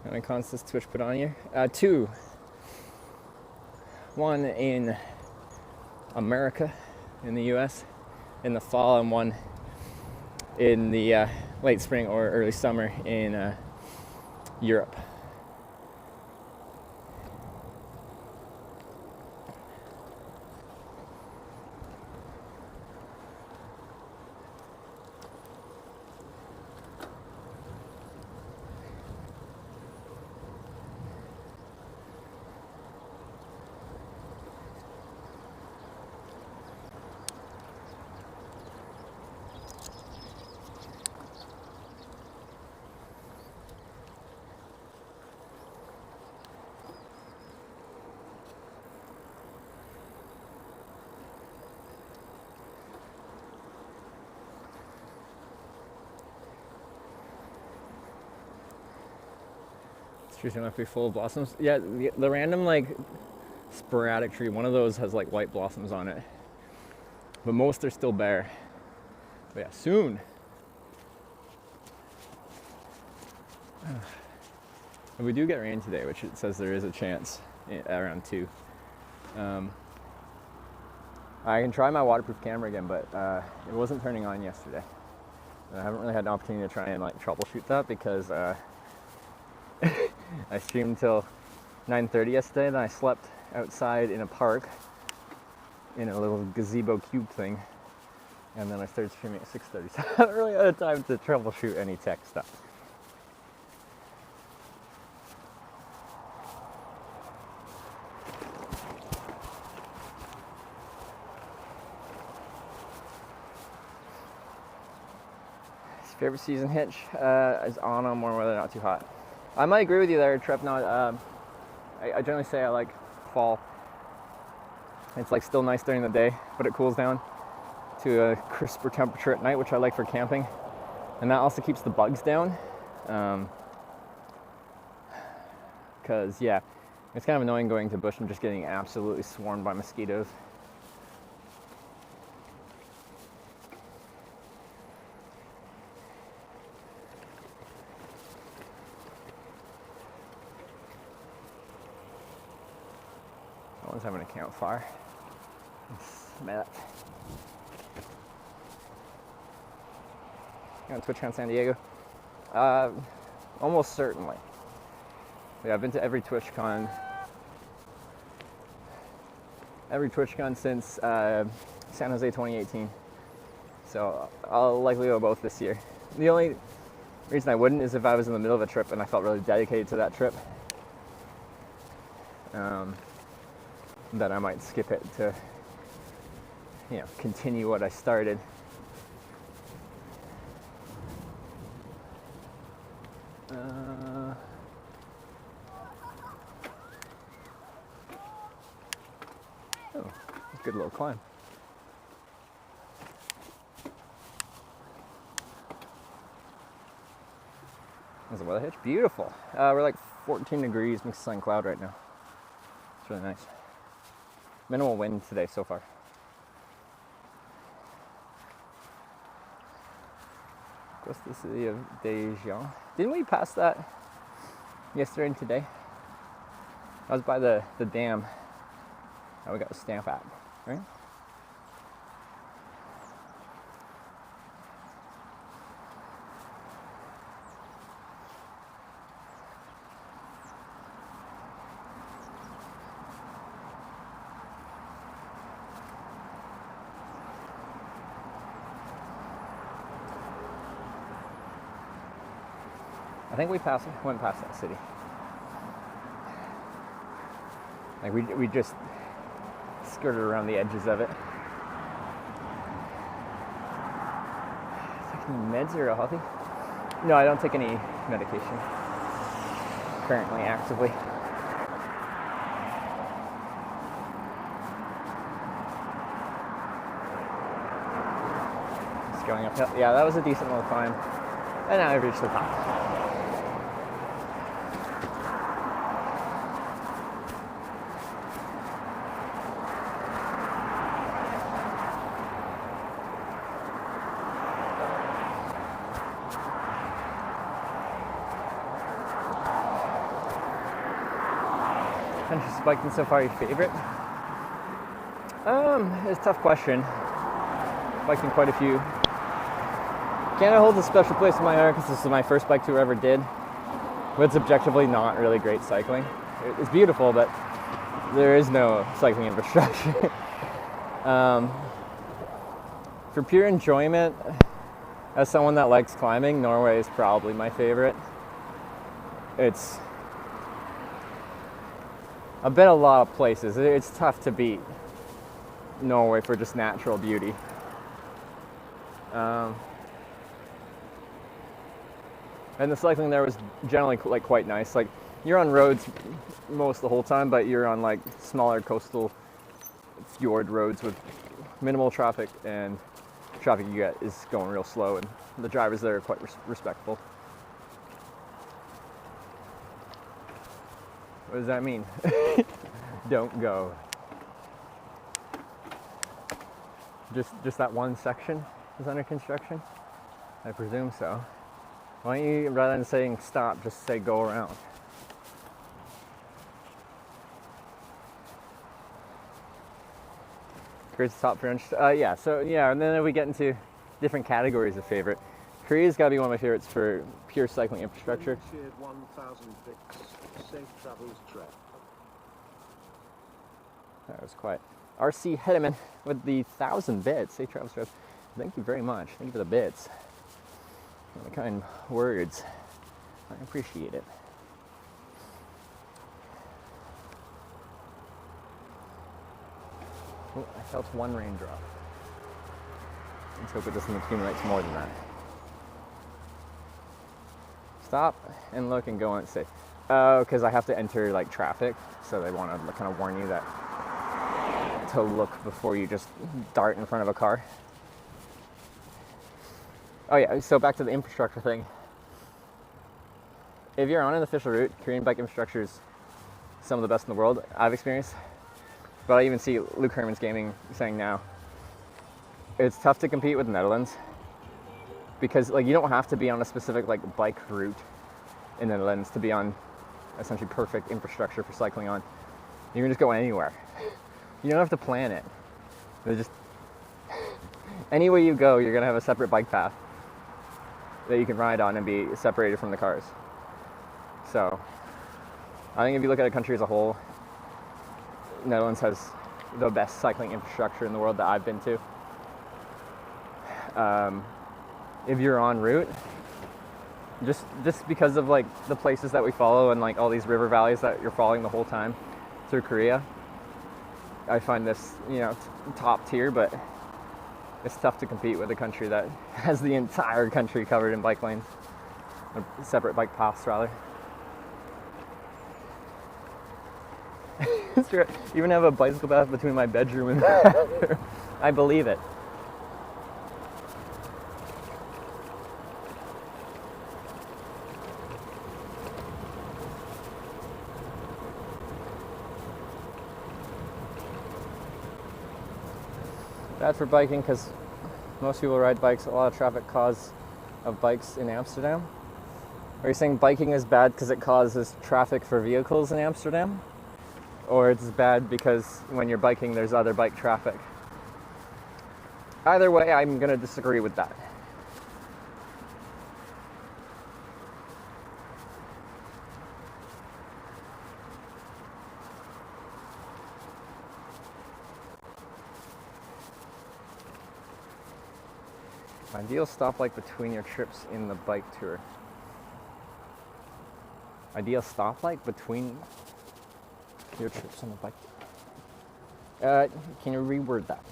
How many cons does Twitch put on here? 2. One in America, in the US, in the fall, and one in the late spring or early summer in Europe. Trees might be full of blossoms. Yeah, the random like sporadic tree, one of those has like white blossoms on it, but most are still bare. But yeah, soon. If we do get rain today, which it says there is a chance around 2, I can try my waterproof camera again, but it wasn't turning on yesterday. And I haven't really had an opportunity to try and like troubleshoot that because I streamed till 9:30 yesterday, then I slept outside in a park in a little gazebo cube thing, and then I started streaming at 6:30. So I haven't really had time to troubleshoot any tech stuff. Favorite season hitch is autumn, warm weather, not too hot. I might agree with you there, Trev. No, I generally say I like fall. It's like still nice during the day, but it cools down to a crisper temperature at night, which I like for camping. And that also keeps the bugs down. Because, yeah, it's kind of annoying going to bush and just getting absolutely swarmed by mosquitoes. Someone's having a campfire. Smell it. You on TwitchCon San Diego? Almost certainly. Yeah, I've been to every TwitchCon since San Jose 2018. So I'll likely go both this year. The only reason I wouldn't is if I was in the middle of a trip and I felt really dedicated to that trip. Then I might skip it to, continue what I started. Oh, good little climb. There's a weather hitch. Beautiful. We're like 14 degrees, mixed sun cloud right now. It's really nice. Minimal wind today so far. Across the city of Daejeon. Didn't we pass that yesterday and today? I was by the dam that we got the stamp at, right? I think we went past that city. Like we just skirted around the edges of it. Taking meds or a healthy? No, I don't take any medication currently actively. Just going uphill. Yeah, that was a decent little climb. And now I've reached the top. Biking so far, your favorite? It's a tough question. Biking quite a few. Canada holds a special place in my heart because this is my first bike tour I ever did. But it's objectively not really great cycling. It's beautiful, but there is no cycling infrastructure. For pure enjoyment, as someone that likes climbing, Norway is probably my favorite. I've been a lot of places. It's tough to beat Norway for just natural beauty. And the cycling there was generally like quite nice. Like you're on roads most the whole time, but you're on like smaller coastal fjord roads with minimal traffic, and traffic you get is going real slow, and the drivers there are quite respectful. What does that mean? Don't go. Just that one section is under construction? I presume so. Why don't you, rather than saying stop, just say go around? Greatest top French. Yeah, so yeah, and then we get into different categories of favorite. Korea's got to be one of my favorites for pure cycling infrastructure. Cheered 1,000 bits. Safe travels, Trek. That was quiet. RC Hedeman with the 1,000 bits. Safe travels, Trev. Thank you very much. Thank you for the bits. And the kind words. I appreciate it. Oh, I felt one raindrop. Let's hope it doesn't accumulate to more than that. Stop and look and go on and say, oh, because I have to enter like traffic, so they want to kind of warn you that to look before you just dart in front of a car. Oh yeah, so back to the infrastructure thing. If you're on an official route, Korean bike infrastructure is some of the best in the world I've experienced. But I even see Luke Herman's Gaming saying now, it's tough to compete with the Netherlands because like you don't have to be on a specific like bike route in the Netherlands to be on essentially perfect infrastructure for cycling on. You can just go anywhere. You don't have to plan it. There's just any way you go, you're gonna have a separate bike path that you can ride on and be separated from the cars. So I think if you look at a country as a whole, Netherlands has the best cycling infrastructure in the world that I've been to. If you're en route, just because of like the places that we follow and like all these river valleys that you're following the whole time through Korea, I find this, you know, top tier, but it's tough to compete with a country that has the entire country covered in bike lanes, or separate bike paths rather. It's true. Even have a bicycle path between my bedroom and bathroom. I believe it. Bad for biking because most people ride bikes. A lot of traffic cause of bikes in Amsterdam. Are you saying biking is bad because it causes traffic for vehicles in Amsterdam? Or it's bad because when you're biking there's other bike traffic? Either way, I'm going to disagree with that. Ideal stoplight between your trips in the bike tour. Ideal stoplight between your trips on the bike tour. Can you reword that?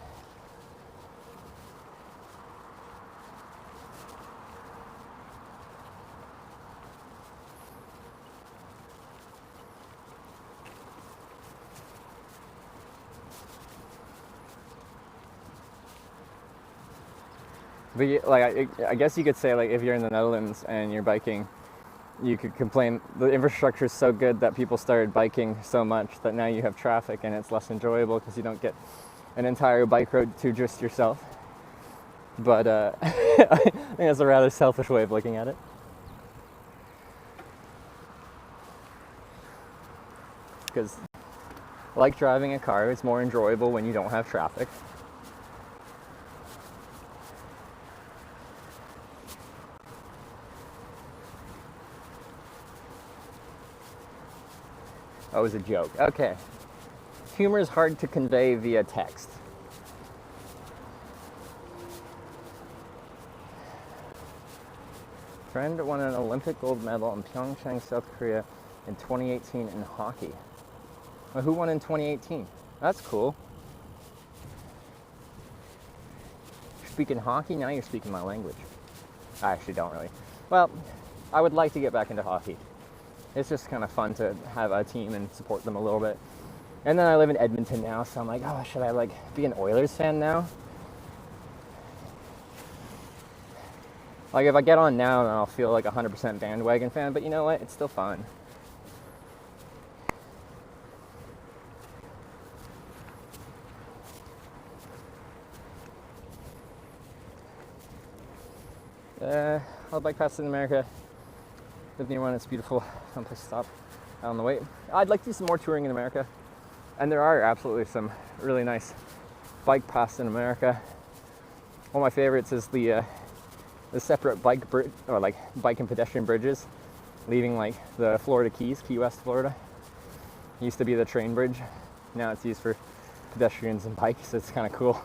But like, I guess you could say like if you're in the Netherlands and you're biking, you could complain the infrastructure is so good that people started biking so much that now you have traffic and it's less enjoyable because you don't get an entire bike road to just yourself. But I think that's a rather selfish way of looking at it. Because like driving a car, it's more enjoyable when you don't have traffic. Oh, it was a joke. Okay. Humor is hard to convey via text. Friend won an Olympic gold medal in Pyeongchang, South Korea in 2018 in hockey. Well, who won in 2018? That's cool. You're speaking hockey, now you're speaking my language. I actually don't really. Well, I would like to get back into hockey. It's just kind of fun to have a team and support them a little bit. And then I live in Edmonton now, so I'm like, oh, should I like be an Oilers fan now? Like if I get on now, then I'll feel like 100% bandwagon fan, but you know what? It's still fun. I'll bike past in America. Live near one, it's beautiful. Fun place to stop on the way. I'd like to do some more touring in America. And there are absolutely some really nice bike paths in America. One of my favorites is the the separate bike bridge, or like bike and pedestrian bridges, leaving like the Florida Keys, Key West, Florida. It used to be the train bridge. Now it's used for pedestrians and bikes. It's kind of cool.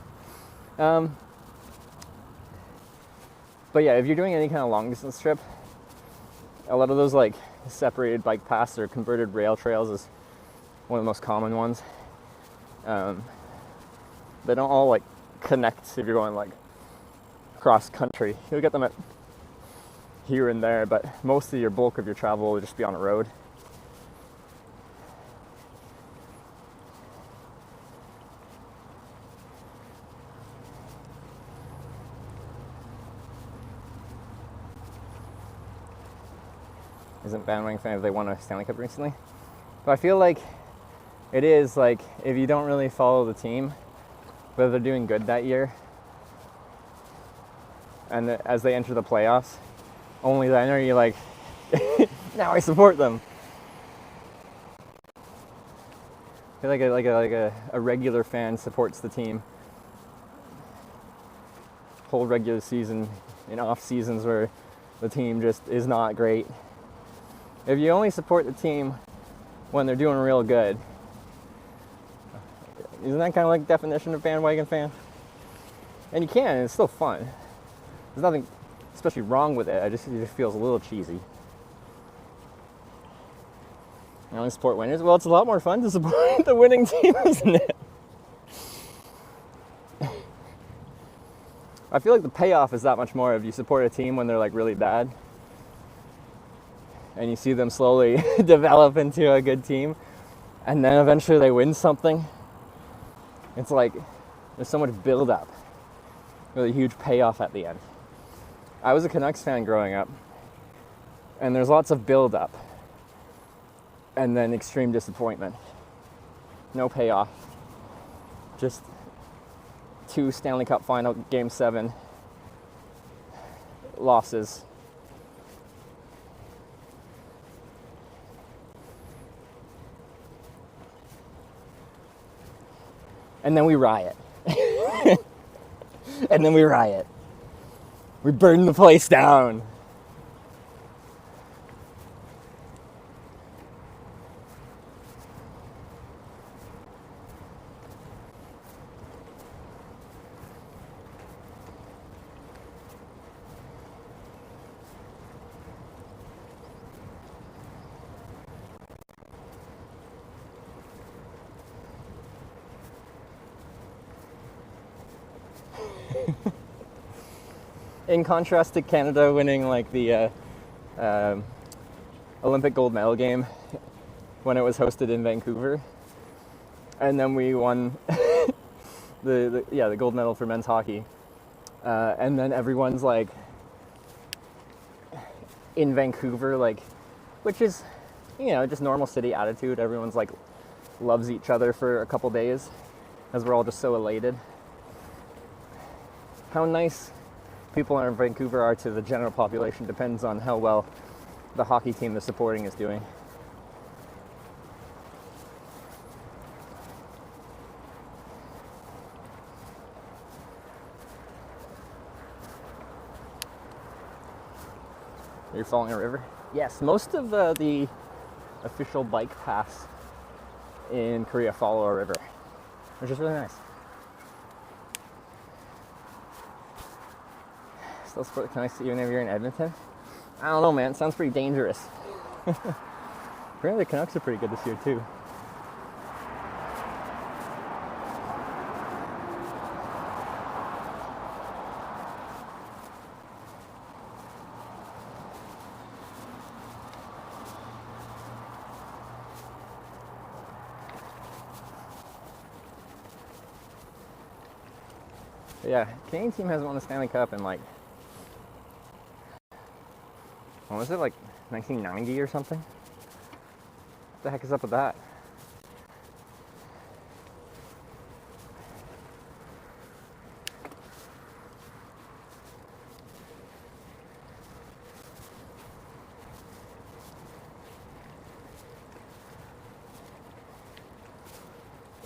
But yeah, if you're doing any kind of long distance trip, a lot of those like separated bike paths or converted rail trails is one of the most common ones. They don't all like connect if you're going like cross country. You'll get them at here and there, but most of your bulk of your travel will just be on a road. Isn't bandwagon fan if they won a Stanley Cup recently? But I feel like it is like if you don't really follow the team, whether they're doing good that year, and as they enter the playoffs, only then are you like, now I support them. I feel like a regular fan supports the team. Whole regular season, in off seasons where the team just is not great. If you only support the team when they're doing real good, isn't that kind of like the definition of bandwagon fan? And you can, it's still fun. There's nothing especially wrong with it. It just feels a little cheesy. I only support winners. Well, it's a lot more fun to support the winning team, isn't it? I feel like the payoff is that much more if you support a team when they're like really bad. And you see them slowly develop into a good team, and then eventually they win something. It's like there's so much build up, really huge payoff at the end. I was a Canucks fan growing up, and there's lots of build up, and then extreme disappointment. No payoff. Just 2 Stanley Cup final Game 7 losses. And then we riot. And then we riot. We burn the place down. In contrast to Canada winning like the Olympic gold medal game when it was hosted in Vancouver, and then we won the gold medal for men's hockey, and then everyone's like in Vancouver, like, which is, you know, just normal city attitude. Everyone's like loves each other for a couple days as we're all just so elated. How nice people in Vancouver are to the general population depends on how well the hockey team they're supporting is doing. You're following a river? Yes, most of the official bike paths in Korea follow a river, which is really nice. Still support the Canucks even if you're in Edmonton? I don't know, man. It sounds pretty dangerous. Apparently the Canucks are pretty good this year, too. But yeah, Canadian team hasn't won the Stanley Cup in like, what was it, like 1990 or something? What the heck is up with that?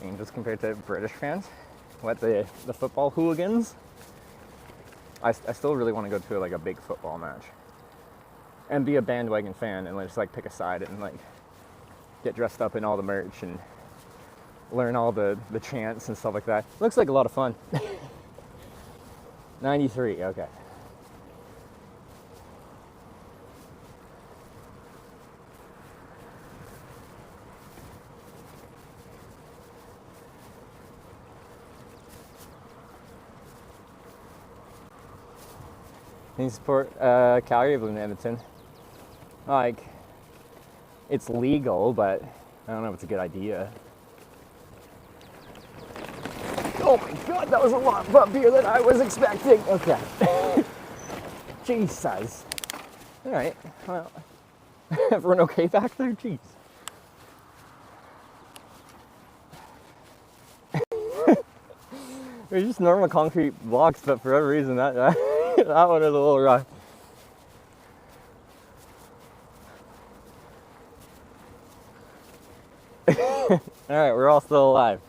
Angels compared to British fans? What, the football hooligans? I still really want to go to like a big football match and be a bandwagon fan and just like pick a side and like get dressed up in all the merch and learn all the chants and stuff like that. Looks like a lot of fun. 93, okay. Can you support Calgary of Edmonton? Like, it's legal, but I don't know if it's a good idea. Oh my god, that was a lot bumpier than I was expecting. Okay. Jesus. Alright, well, everyone okay back there? Jeez. They're just normal concrete blocks, but for whatever reason, that that one is a little rough. Alright, we're all still alive.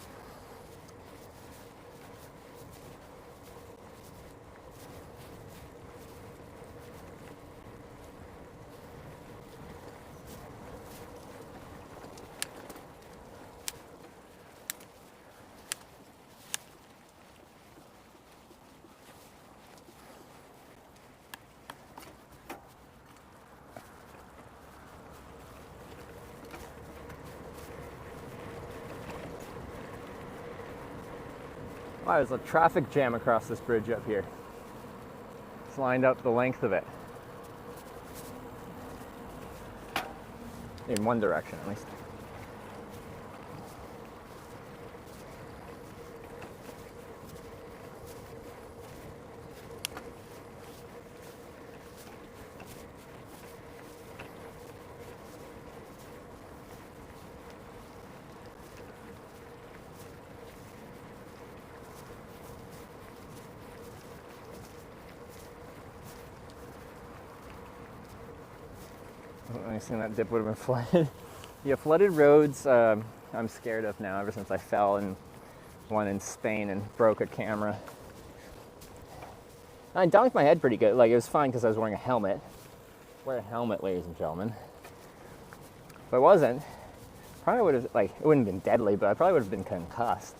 Wow, there's a traffic jam across this bridge up here. It's lined up the length of it. In one direction, at least. I think that dip would have been flooded. Yeah, flooded roads I'm scared of now ever since I fell in one in Spain and broke a camera. I dunked my head pretty good. Like, it was fine because I was wearing a helmet. Wear a helmet, ladies and gentlemen. If I wasn't, probably would have, like, it wouldn't have been deadly, but I probably would have been concussed.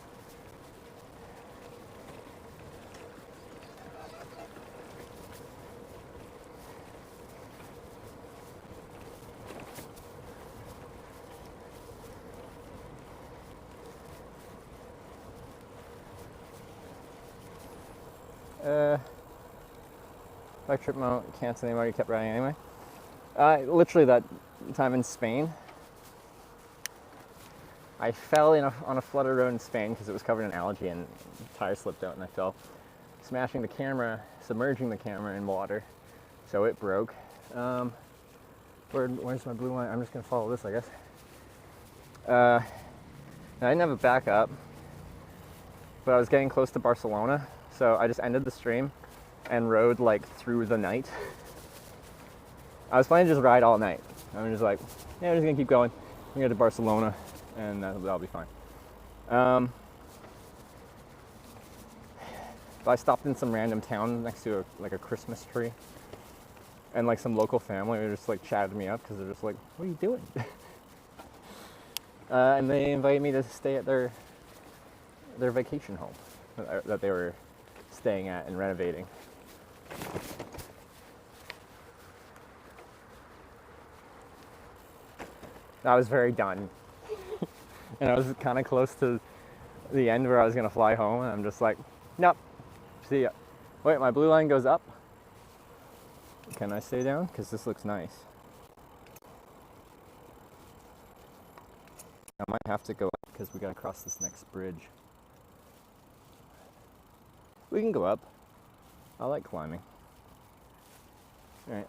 Bike trip mount cancel anymore, you kept riding anyway. Literally that time in Spain, I fell on a flooded road in Spain because it was covered in algae and the tire slipped out and I fell, smashing the camera, submerging the camera in water, so it broke. Where's my blue line? I'm just gonna follow this, I guess. I didn't have a backup, but I was getting close to Barcelona, so I just ended the stream and rode like through the night. I was planning to just ride all night. I'm just like, yeah, I'm just gonna keep going. I'm gonna get to Barcelona and that'll be fine. But I stopped in some random town next to a Christmas tree, and like some local family were just like chatted me up because they're just like, what are you doing? And they invited me to stay at their vacation home that they were staying at and renovating. I was very done. And I was kind of close to the end where I was going to fly home, and I'm just like, nope, see ya. Wait, my blue line goes up. Can I stay down? Because this looks nice. I might have to go up because we got to cross this next bridge. We can go up. I like climbing. All right.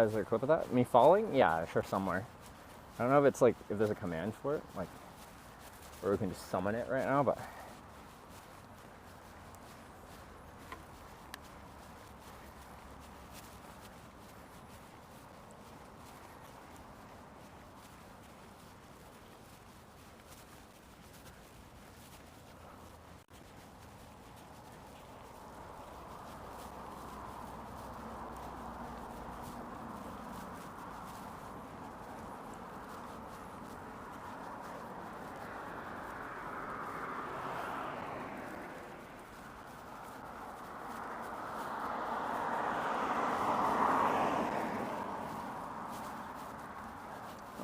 Is there a clip of that? Me falling? Yeah, sure, somewhere. I don't know if it's like, if there's a command for it, like, or we can just summon it right now, but.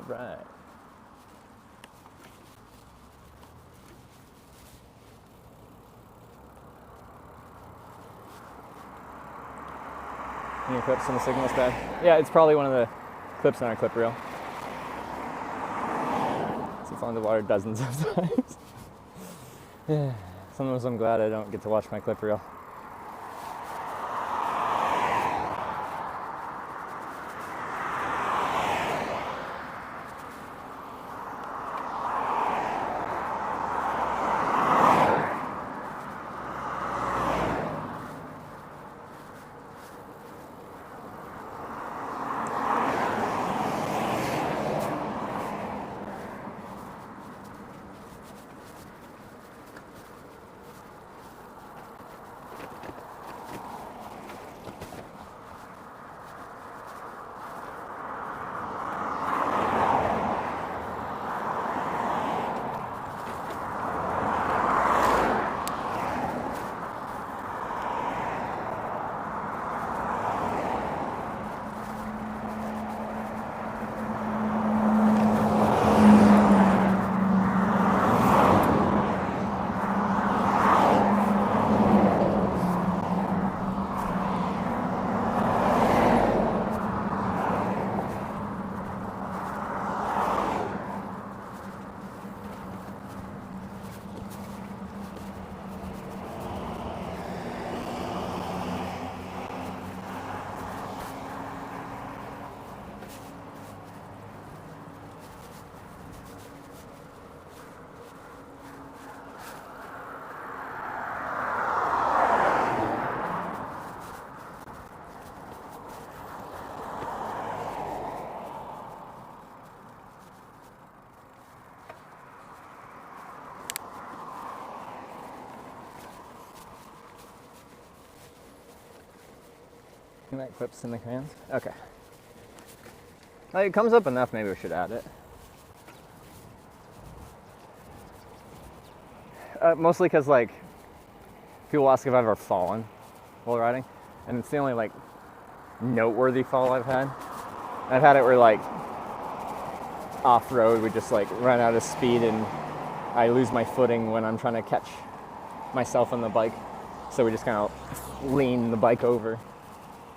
Right. Any clips on the signal stand? Yeah, it's probably one of the clips on our clip reel. So it's on the water dozens of times. Yeah. Sometimes I'm glad I don't get to watch my clip reel. You like clips in the cans? Okay. Like, it comes up enough, maybe we should add it. Mostly because, like, people ask if I've ever fallen while riding, and it's the only, like, noteworthy fall I've had. I've had it where, like, off-road, we just, like, run out of speed and I lose my footing when I'm trying to catch myself on the bike. So we just kind of lean the bike over.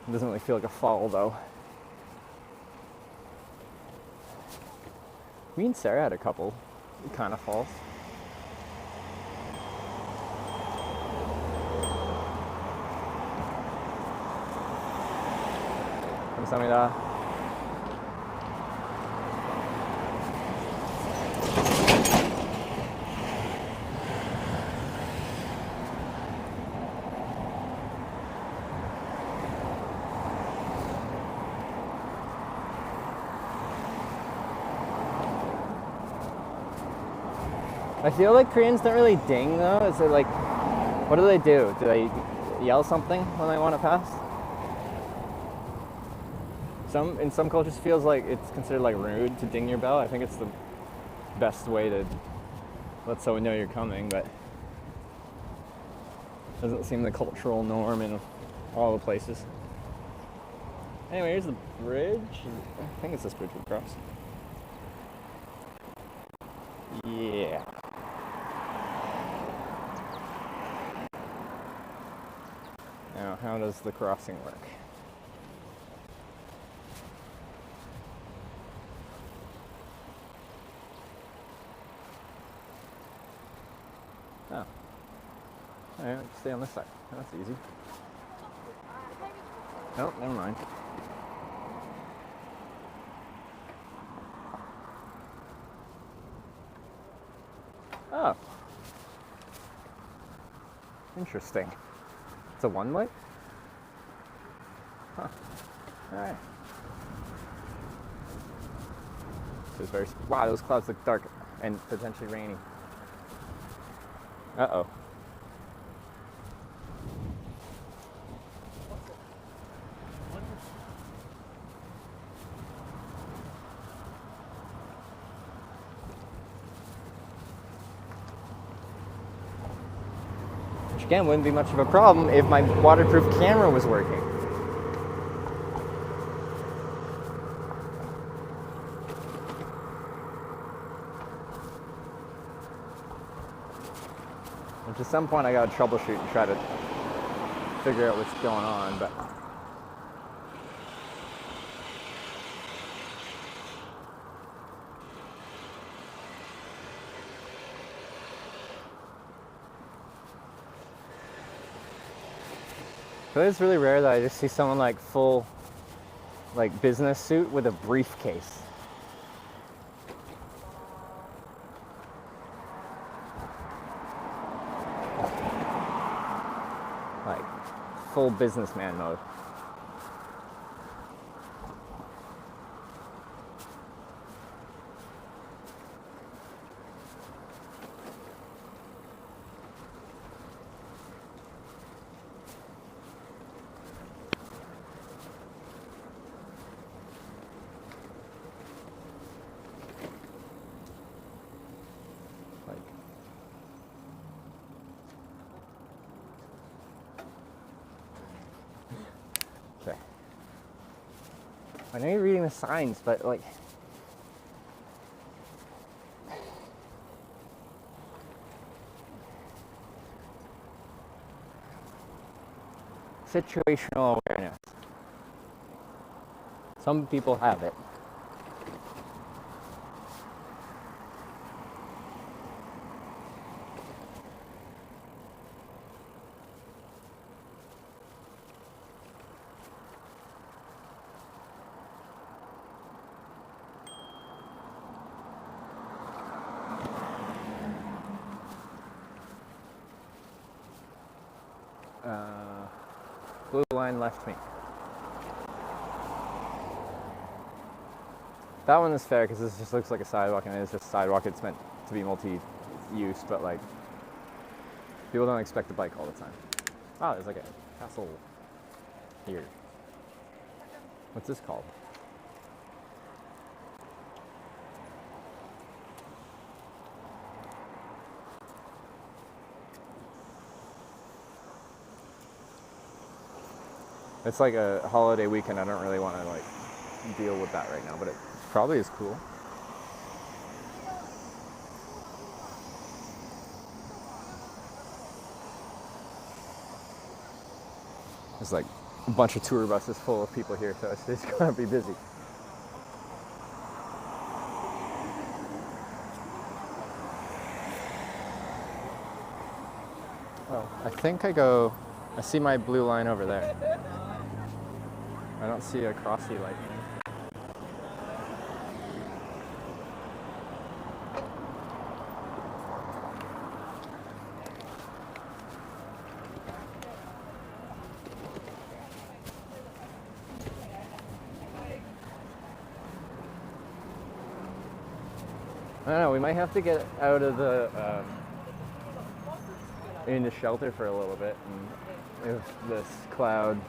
It doesn't really feel like a fall, though. Me and Sarah had a couple kind of falls. 감사합니다. I feel like Koreans don't really ding though. Is it like, what do they do? Do they yell something when they want to pass? In some cultures, it feels like it's considered like rude to ding your bell. I think it's the best way to let someone know you're coming, but it doesn't seem the cultural norm in all the places. Anyway, here's the bridge. I think it's this bridge we crossed. Yeah. Now, how does the crossing work? Oh. Alright, stay on this side. That's easy. Oh, never mind. Interesting. It's a one light? Huh. Alright. It's very, wow, those clouds look dark and potentially rainy. Uh-oh. Which again wouldn't be much of a problem if my waterproof camera was working. Which at some point I gotta troubleshoot and try to figure out what's going on, but but it's really rare that I just see someone like full like business suit with a briefcase. Like full businessman mode. Okay. I know you're reading the signs, but like situational awareness. Some people have it. Blue line left me. That one is fair because this just looks like a sidewalk and it is just a sidewalk. It's meant to be multi-use, but like people don't expect to bike all the time. Oh, there's like a castle here. What's this called? It's like a holiday weekend. I don't really want to like deal with that right now, but it probably is cool. There's like a bunch of tour buses full of people here, so it's gonna be busy. Oh, I think I see my blue line over there. I don't see a crossy light. I don't know, we might have to get out of the into shelter for a little bit, and if this cloud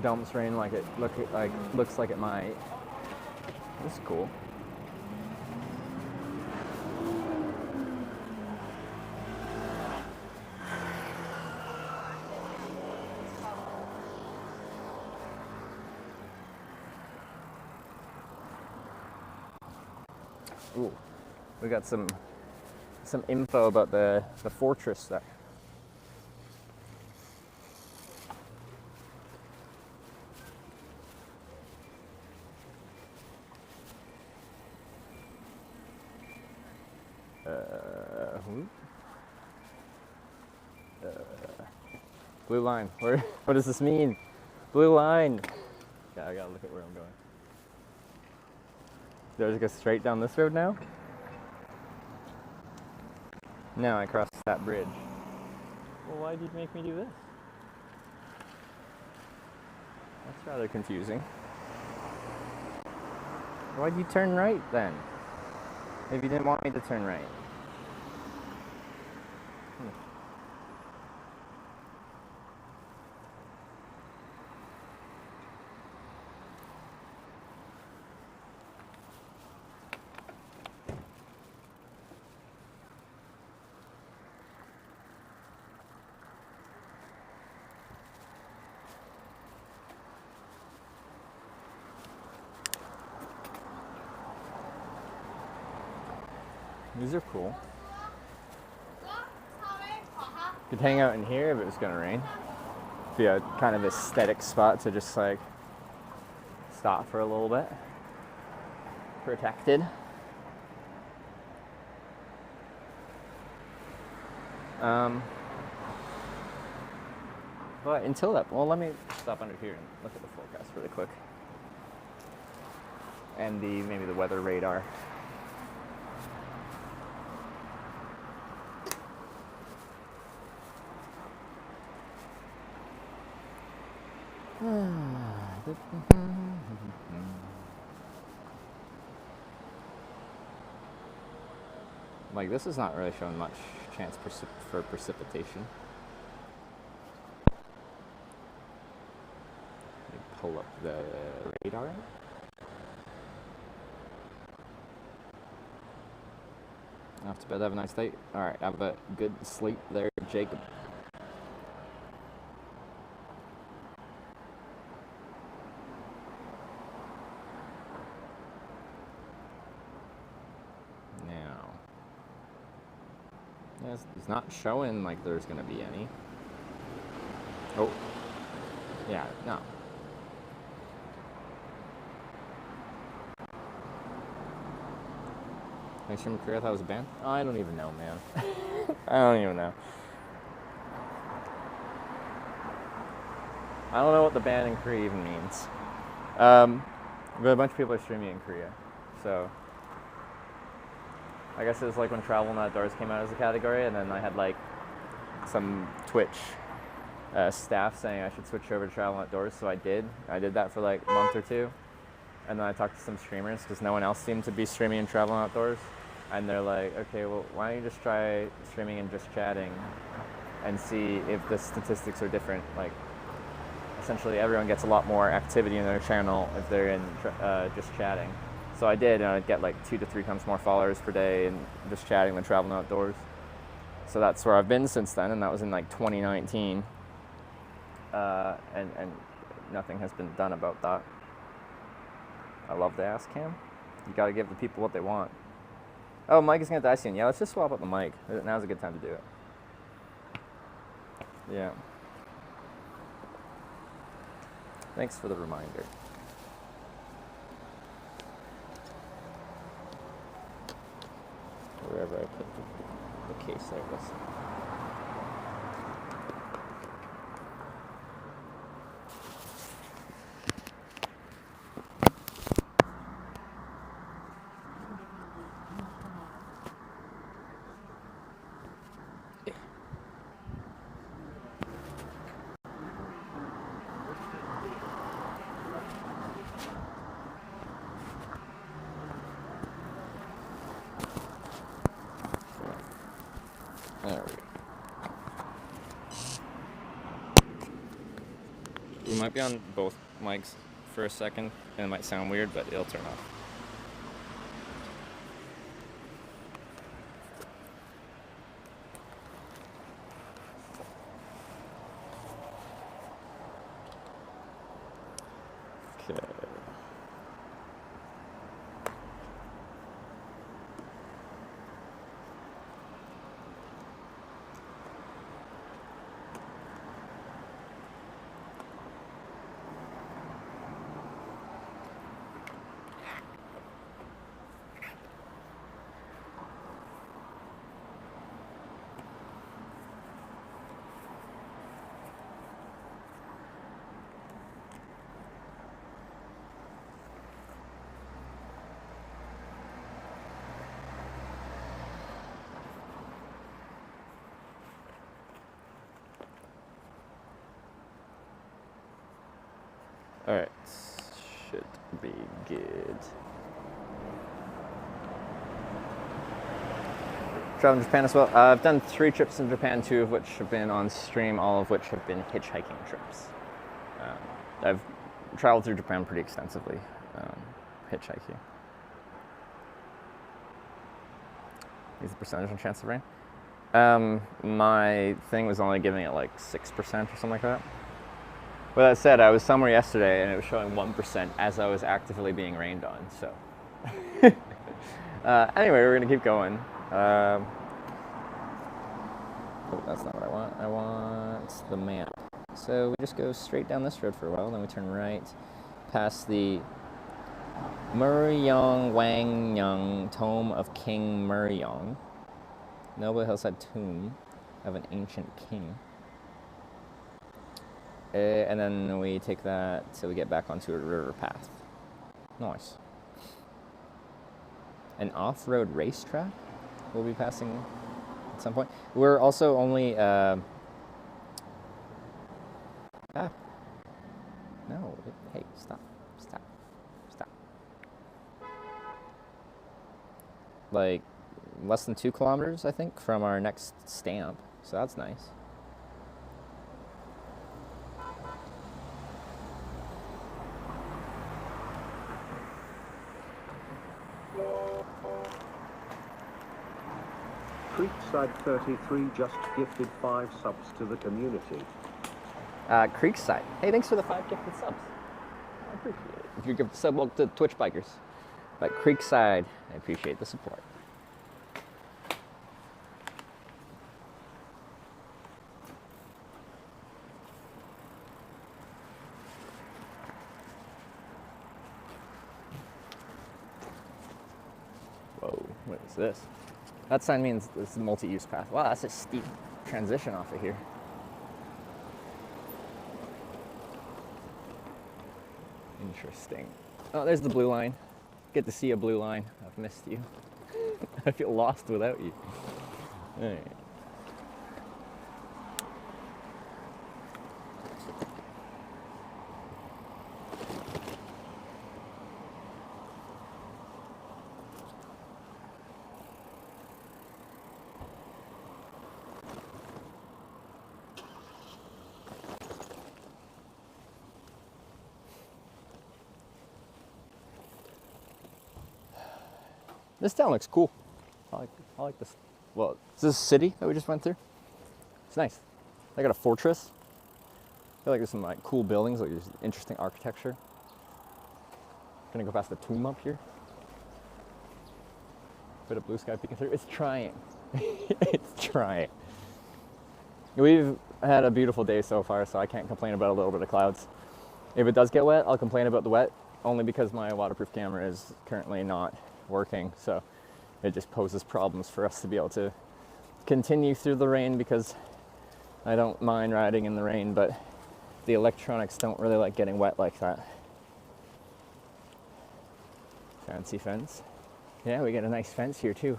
dumps rain like it looks like it might. That's cool. Ooh, we got some info about the fortress there. Blue line. What does this mean? Blue line. Yeah, I gotta look at where I'm going. Do I just go straight down this road now? No, I crossed that bridge. Well, why did you make me do this? That's rather confusing. Why'd you turn right then? If you didn't want me to turn right. These are cool. Could hang out in here if it was gonna rain. Be a kind of aesthetic spot to just like stop for a little bit. Protected. But until that, well, let me stop under here and look at the forecast really quick. And maybe the weather radar. Like, this is not really showing much chance for precipitation. Let me pull up the radar. Off to bed, have a nice day. Alright, have a good sleep there, Jacob. It's not showing like there's gonna be any. Oh, yeah, no. Thanks for Korea, that was a band? Oh, I don't even know, man. I don't even know. I don't know what the ban in Korea even means. But a bunch of people are streaming in Korea, so I guess it was like when Travel and Outdoors came out as a category, and then I had like some Twitch staff saying I should switch over to Travel and Outdoors, so I did. I did that for like a month or two, and then I talked to some streamers because no one else seemed to be streaming in Travel and Outdoors, and they're like, okay, well, why don't you just try streaming and just chatting and see if the statistics are different. Like, essentially everyone gets a lot more activity in their channel if they're in just chatting. So I did, and I'd get like 2 to 3 times more followers per day and just chatting than traveling outdoors. So that's where I've been since then, and that was in like 2019. And nothing has been done about that. I love the ass cam. You gotta give the people what they want. Oh, Mike is gonna Daejeon. Yeah, let's just swap out the mic. Now's a good time to do it. Yeah. Thanks for the reminder. Wherever I put the case, there it goes. There we go. We might be on both mics for a second, and it might sound weird, but it'll turn off. Okay. Alright, should be good. Traveling to Japan as well. I've done 3 trips in Japan, 2 of which have been on stream, all of which have been hitchhiking trips. I've traveled through Japan pretty extensively, hitchhiking. Is the percentage on chance of rain? My thing was only giving it like 6% or something like that. With that said, I was somewhere yesterday and it was showing 1% as I was actively being rained on, so. Anyway, we're gonna keep going. Oh, that's not what I want. I want the map. So we just go straight down this road for a while, then we turn right past the Muryong Wangyang Tomb of King Muryong. Noble hillside tomb of an ancient king. And then we take that till we get back onto a river path. Nice. An off-road racetrack we'll be passing at some point. We're also only no, hey, stop. Like less than 2 kilometers, I think, from our next stamp. So that's nice. Creekside 33 just gifted 5 subs to the community. Creekside. Hey, thanks for the 5 gifted subs. I appreciate it. If you give the sub, well, to Twitch Bikers. But Creekside, I appreciate the support. Whoa, what is this? That sign means this is a multi-use path. Wow, that's a steep transition off of here. Interesting. Oh, there's the blue line. Get to see a blue line. I've missed you. I feel lost without you. All right. This town looks cool. I like this. Well, is this a city that we just went through? It's nice. They got a fortress. I feel like there's some like cool buildings, like there's interesting architecture. Gonna go past the tomb up here. Bit of blue sky peeking through. It's trying. It's trying. We've had a beautiful day so far, so I can't complain about a little bit of clouds. If it does get wet, I'll complain about the wet, only because my waterproof camera is currently not working, so it just poses problems for us to be able to continue through the rain, because I don't mind riding in the rain, but the electronics don't really like getting wet like that. Fancy fence. Yeah, we got a nice fence here too.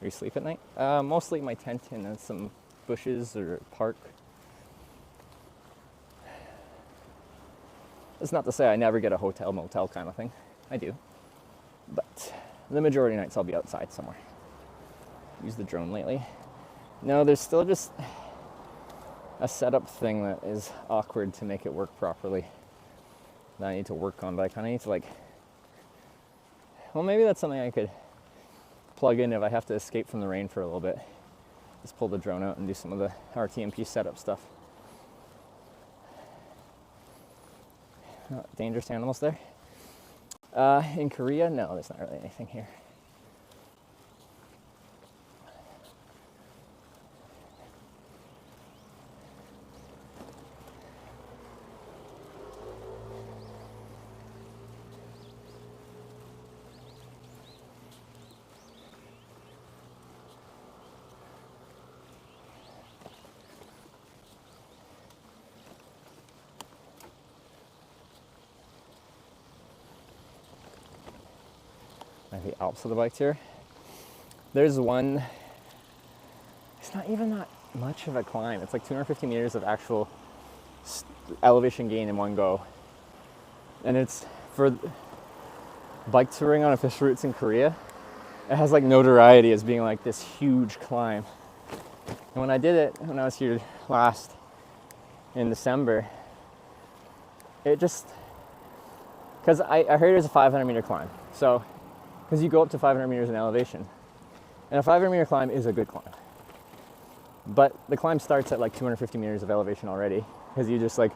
You sleep at night? Mostly my tent and then some bushes or park. That's not to say I never get a hotel, motel kind of thing. I do. But the majority of nights I'll be outside somewhere. Use the drone lately. No, there's still just a setup thing that is awkward to make it work properly that I need to work on, but I kind of need to like, well, maybe that's something I could plug in if I have to escape from the rain for a little bit. Just pull the drone out and do some of the RTMP setup stuff. Dangerous animals there. In Korea, no, there's not really anything here. like the Alps of the bike tour. There's one, it's not even that much of a climb. It's like 250 meters of actual elevation gain in one go. And it's for bike touring on official routes in Korea. It has like notoriety as being like this huge climb. And when I did it, when I was here last in December, it just, because I heard it was a 500 meter climb. So, because you go up to 500 meters in elevation. And a 500 meter climb is a good climb. But the climb starts at like 250 meters of elevation already, because you just like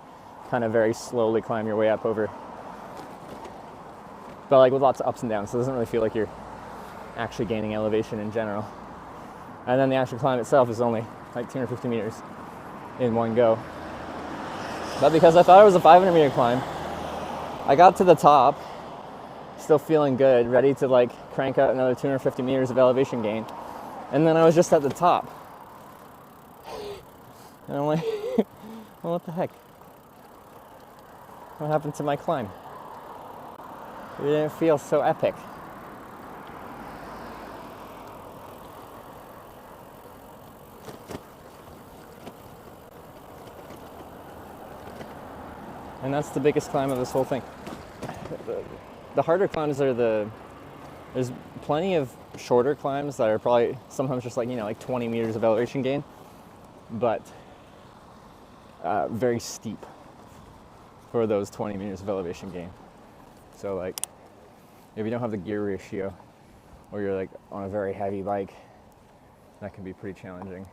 kind of very slowly climb your way up over, but like with lots of ups and downs, so it doesn't really feel like you're actually gaining elevation in general. And then the actual climb itself is only like 250 meters in one go. But because I thought it was a 500 meter climb, I got to the top, still feeling good, ready to like crank out another 250 meters of elevation gain. And then I was just at the top. And I'm like, well, what the heck? What happened to my climb? It didn't feel so epic. And that's the biggest climb of this whole thing. The harder climbs are there's plenty of shorter climbs that are probably sometimes just like, like 20 meters of elevation gain, but very steep for those 20 meters of elevation gain. So like, if you don't have the gear ratio, or you're like on a very heavy bike, that can be pretty challenging.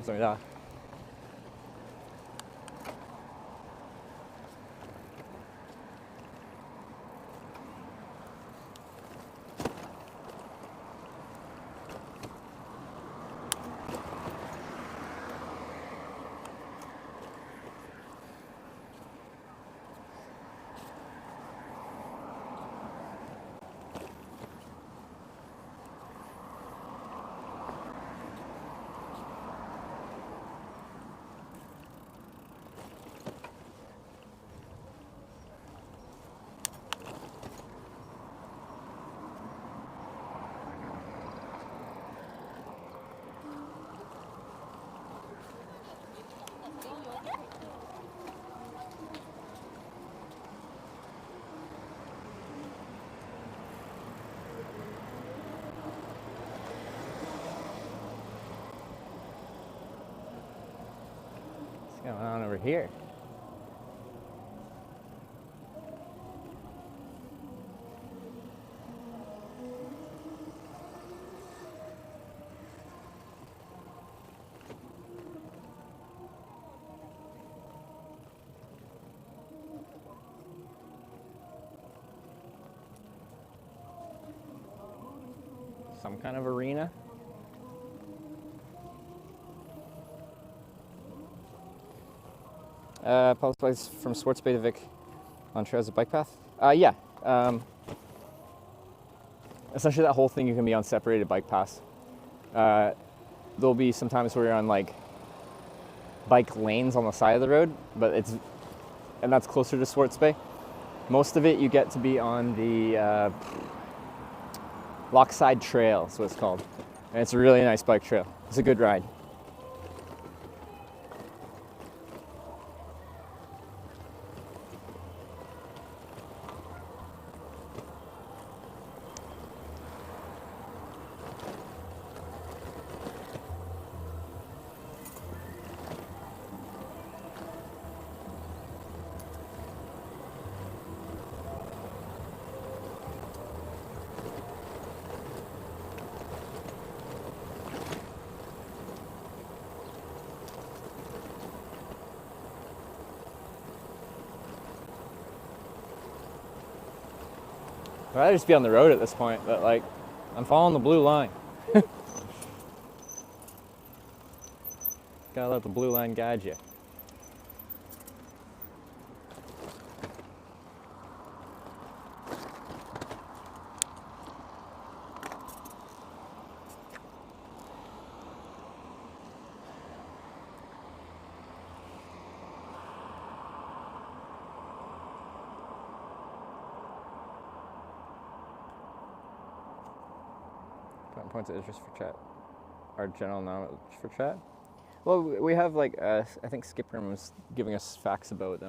감사합니다. What's going on over here? Some kind of arena. Public place from Sports Bay to Vic on Trails of Bike Path. Yeah. Essentially that whole thing you can be on separated bike paths. There'll be some times where you're on like bike lanes on the side of the road, but and that's closer to Sports Bay. Most of it you get to be on the Lockside Trail is what it's called. And it's a really nice bike trail. It's a good ride. I'd rather just be on the road at this point, but like, I'm following the blue line. Gotta let the blue line guide you. points of interest for chat. Our general knowledge for chat. Well, we have like I think Skipper was giving us facts about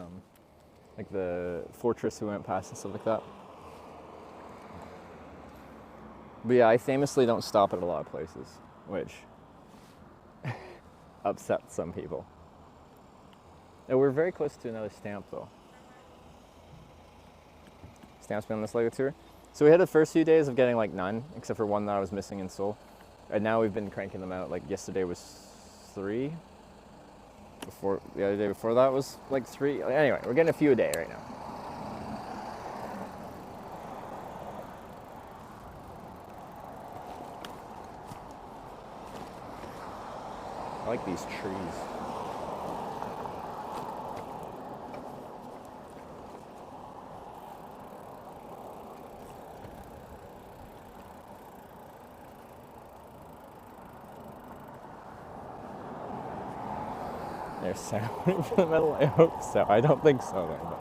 like the fortress we went past and stuff like that. But yeah, I famously don't stop at a lot of places, which upsets some people. And we're very close to another stamp though. Stamps been on this Lego tour. So we had the first few days of getting like none, except for one that I was missing in Seoul. And now we've been cranking them out. Like yesterday was 3. Before the other day before that was like 3. Anyway, we're getting a few a day right now. I like these trees. There's sound for the metal? I hope so. I don't think so though, but.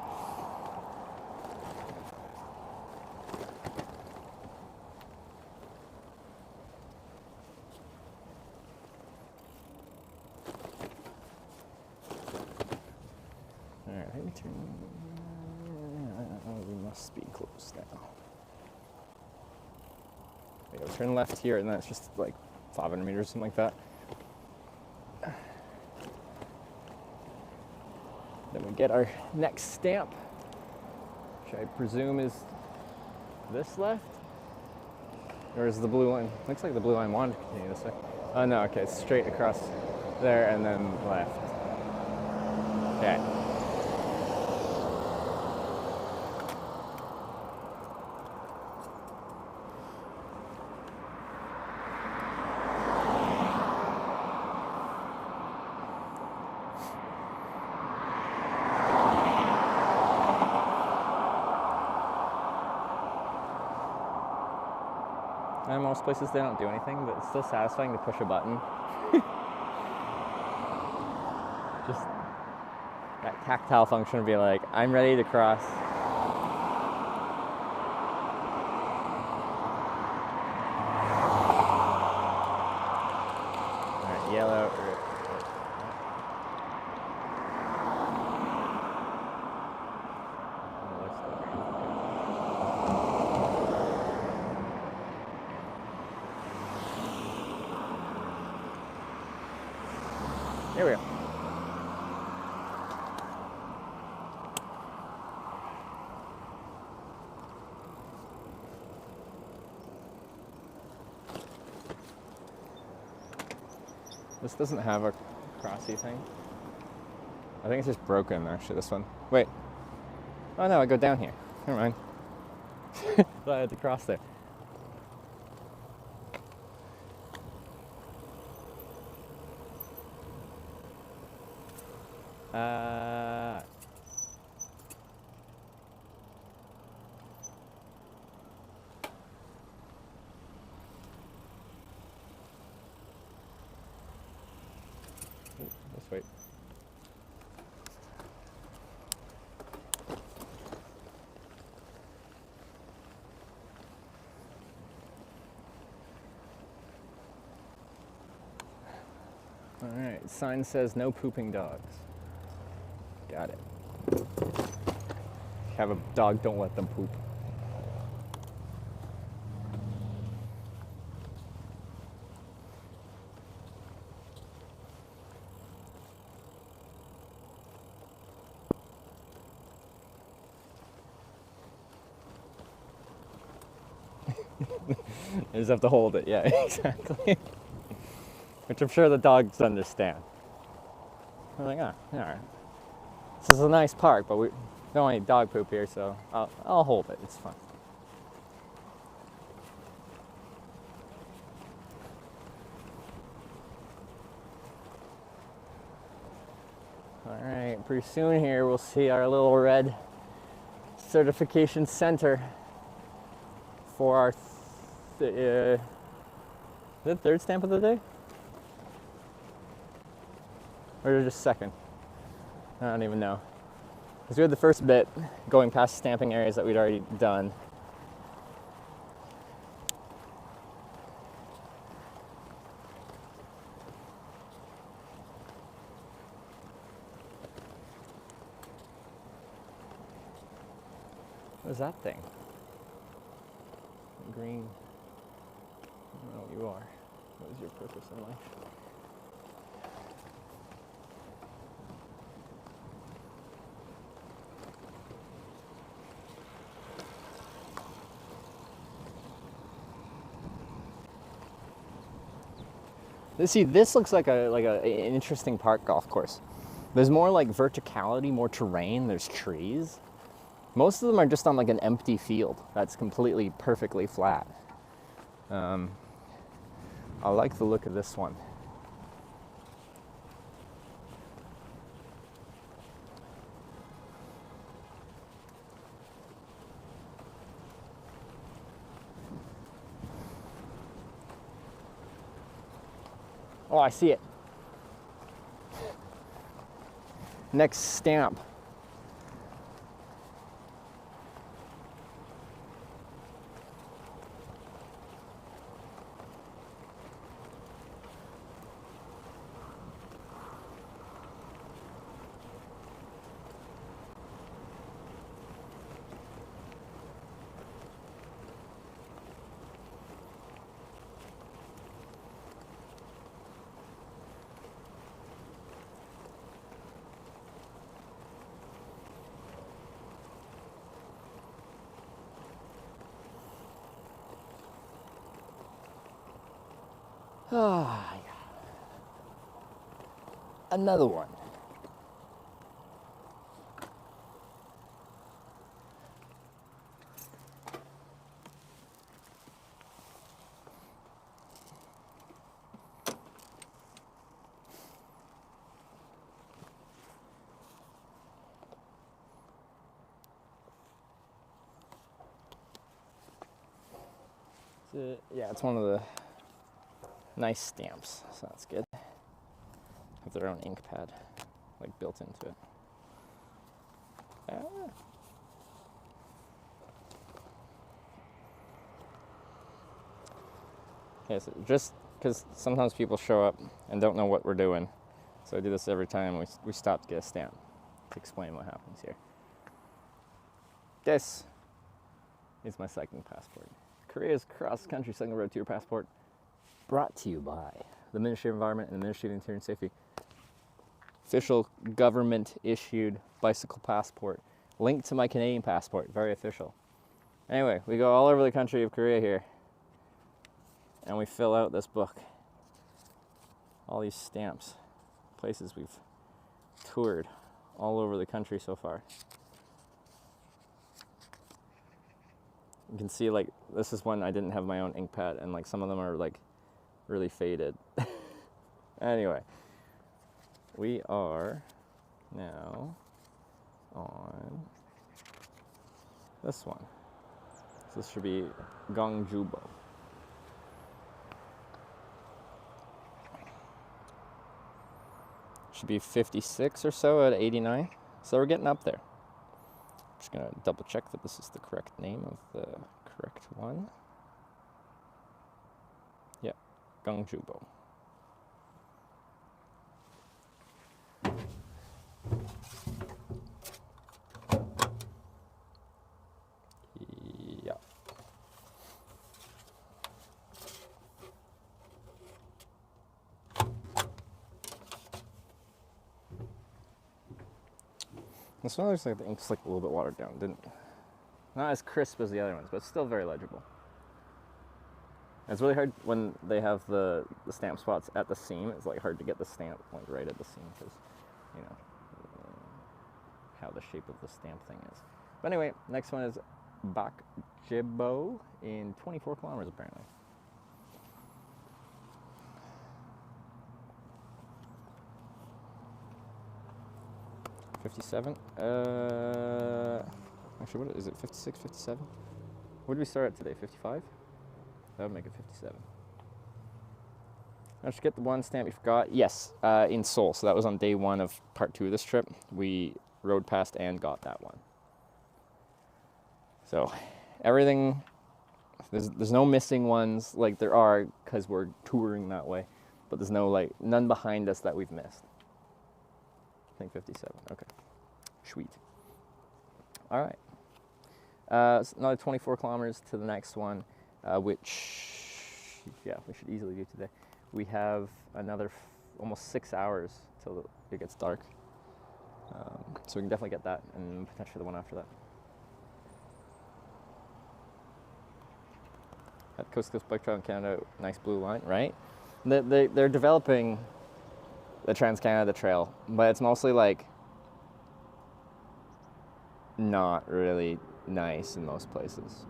Alright, let me turn. We must be close now. Okay, we'll turn left here and then it's just like 500 meters, something like that. Then we get our next stamp, which I presume is this left? Or is the blue line? Looks like the blue line wanted to continue this way. Oh no, okay, it's straight across there and then left. Okay. In most places they don't do anything, but it's still satisfying to push a button. Just that tactile function would be like, I'm ready to cross. Alright, yellow. There we go. This doesn't have a crossy thing. I think it's just broken actually, this one. Wait. Oh no, I go down here. Never mind. Thought I had to cross there. Let's wait. All right, sign says no pooping dogs. Got it. If you have a dog, don't let them poop. You just have to hold it, yeah, exactly. Which I'm sure the dogs understand. They're like, oh, all right. This is a nice park, but we don't want any dog poop here, so I'll hold it. It's fine. All right, pretty soon here we'll see our little red certification center for our is it third stamp of the day? Or just second? I don't even know. Because we had the first bit going past stamping areas that we'd already done. What is that thing? Green. I don't know what you are. What is your purpose in life? See, this looks like an interesting park golf course. There's more like verticality, more terrain. There's trees. Most of them are just on like an empty field that's completely perfectly flat. I like the look of this one. Oh, I see it. Next stamp. Ah, yeah. Another one. Yeah, it's one of the nice stamps, so that's good. Have their own ink pad, like built into it. Ah. Okay, so just because sometimes people show up and don't know what we're doing, so I do this every time we stop to get a stamp to explain what happens here. This is my cycling passport. Korea's cross-country cycling road tour passport, brought to you by the Ministry of Environment and the Ministry of Interior and Safety. Official government-issued bicycle passport, linked to my Canadian passport, very official. Anyway, we go all over the country of Korea here, and we fill out this book. All these stamps, places we've toured all over the country so far. You can see, like, this is one I didn't have my own ink pad, and like some of them are like really faded. Anyway, we are now on this one. So this should be Gongjubo. Should be 56 or so at 89. So we're getting up there. Just gonna double check that this is the correct name of the correct one. Yeah, Gongjubo. Yeah. This one looks like the ink's like a little bit watered down, not as crisp as the other ones, but still very legible. It's really hard when they have the stamp spots at the seam. It's like hard to get the stamp like right at the seam because, you know, how the shape of the stamp thing is. But anyway, next one is Bakjibo in 24 kilometers apparently. $57. Actually, what is it? 56, 57? What did we start at today? 55? That would make it 57. I should get the one stamp you forgot. Yes, in Seoul. So that was on day one of part 2 of this trip. We rode past and got that one. So everything, there's no missing ones like there are because we're touring that way. But there's no like, none behind us that we've missed. I think 57. Okay. Sweet. All right. It's another 24 kilometers to the next one, which, yeah, we should easily do today. We have another almost 6 hours till it gets dark. So we can definitely get that and potentially the one after that. At Coast to Coast Bike Trail in Canada, nice blue line, right? They're developing the Trans-Canada Trail, but it's mostly like not really nice in most places.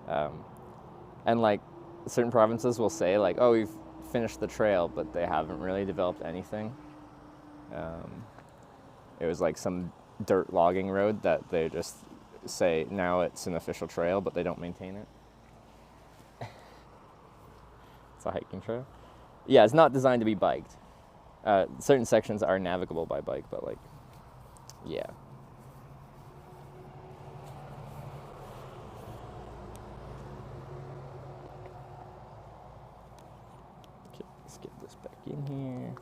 And like certain provinces will say like, oh, we've finished the trail, but they haven't really developed anything. It was like some dirt logging road that they just say now it's an official trail, but they don't maintain it. It's a hiking trail. Yeah, it's not designed to be biked. Certain sections are navigable by bike, but like, yeah. Okay, let's get this back in here.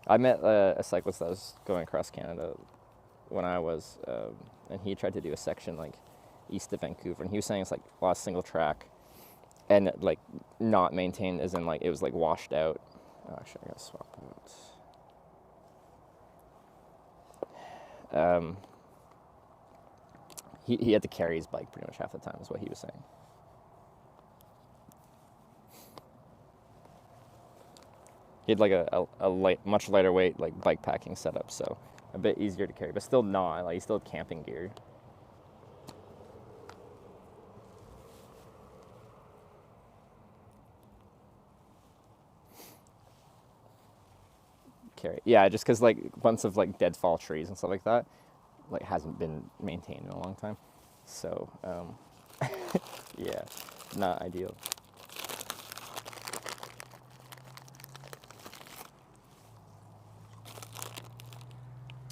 I met a cyclist that was going across Canada when I was, and he tried to do a section like east of Vancouver, and he was saying it's like a lot of single track, and like not maintained, as in like it was like washed out. Oh, actually, I gotta swap out. He had to carry his bike pretty much half the time, is what he was saying. He had like a light, much lighter weight like bike packing setup, so a bit easier to carry, but still not. Like he still had camping gear. Carry, yeah, just because like a bunch of like deadfall trees and stuff like that, like hasn't been maintained in a long time, so yeah, not ideal.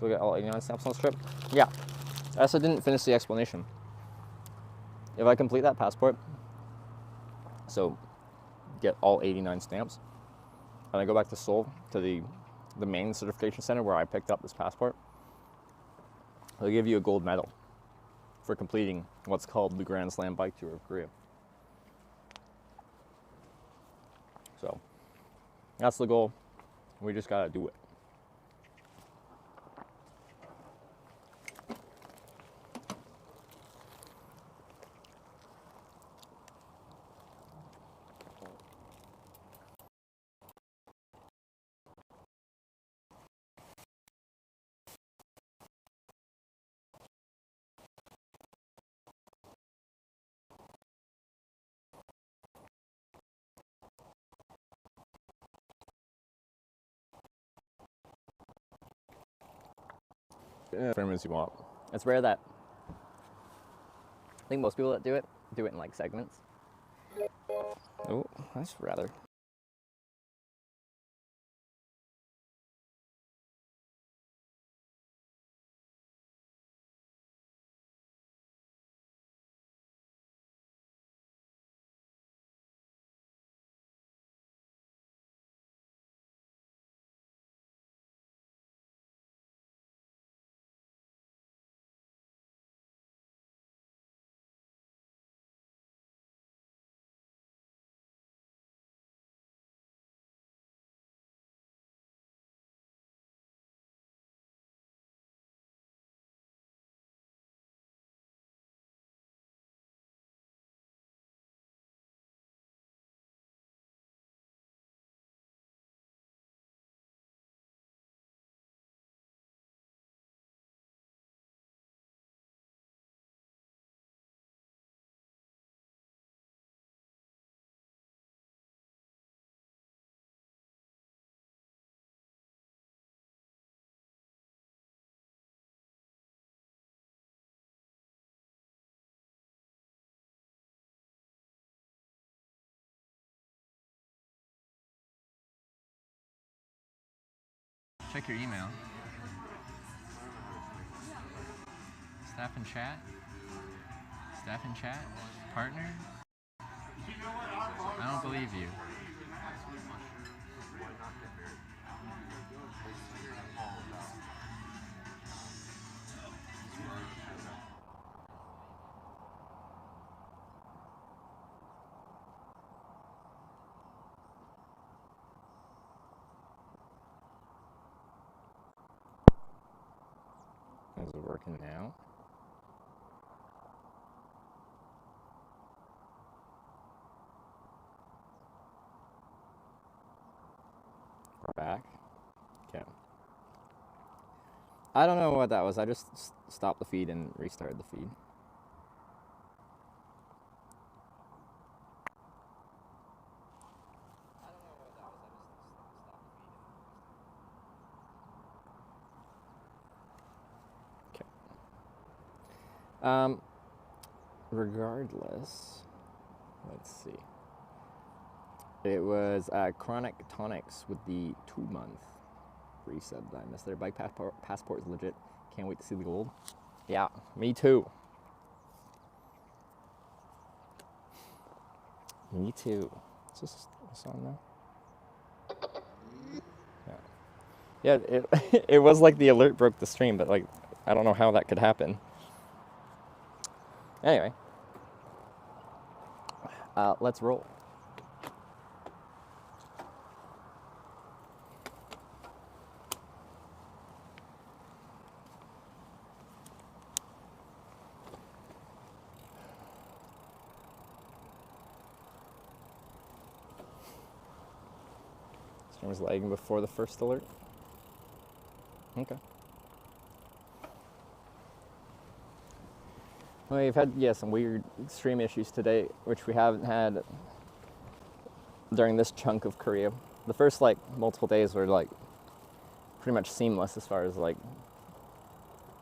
Look at all 89 stamps on this trip. Yeah, I also didn't finish the explanation. If I complete that passport, so get all 89 stamps, and I go back to Seoul to the main certification center where I picked up this passport, they'll give you a gold medal for completing what's called the Grand Slam Bike Tour of Korea. So that's the goal. We just gotta do it. Firm as you want. It's rare that I think most people that do it in like segments. Oh, that's rather. Check your email. Staff and chat. Staff and chat. Partner. I don't believe you. Is it working now? We're back. Okay. I don't know what that was. I just stopped the feed and restarted the feed. Regardless, let's see. It was Chronic Tonics with the 2-month resub that I missed. Their bike passport is legit. Can't wait to see the gold. Yeah, me too. Me too. Is this a song now? Yeah, it was like the alert broke the stream, but like I don't know how that could happen. Anyway, let's roll. Stream was lagging before the first alert. Okay. Well, we've had, some weird stream issues today, which we haven't had during this chunk of Korea. The first, multiple days were, pretty much seamless as far as,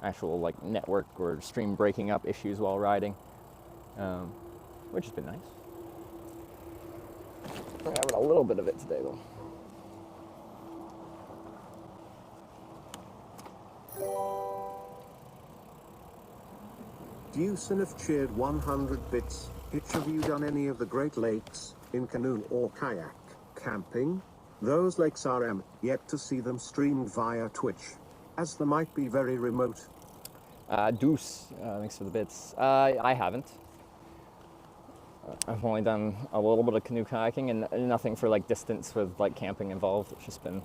actual, network or stream breaking up issues while riding, which has been nice. We're having a little bit of it today, though. Dewsonif cheered 100 bits. Hitch, have you done any of the Great Lakes, in canoe or kayak, camping? Those lakes are yet to see them streamed via Twitch, as they might be very remote. Deuce, thanks for the bits. I haven't. I've only done a little bit of canoe kayaking and nothing for distance with camping involved. It's just been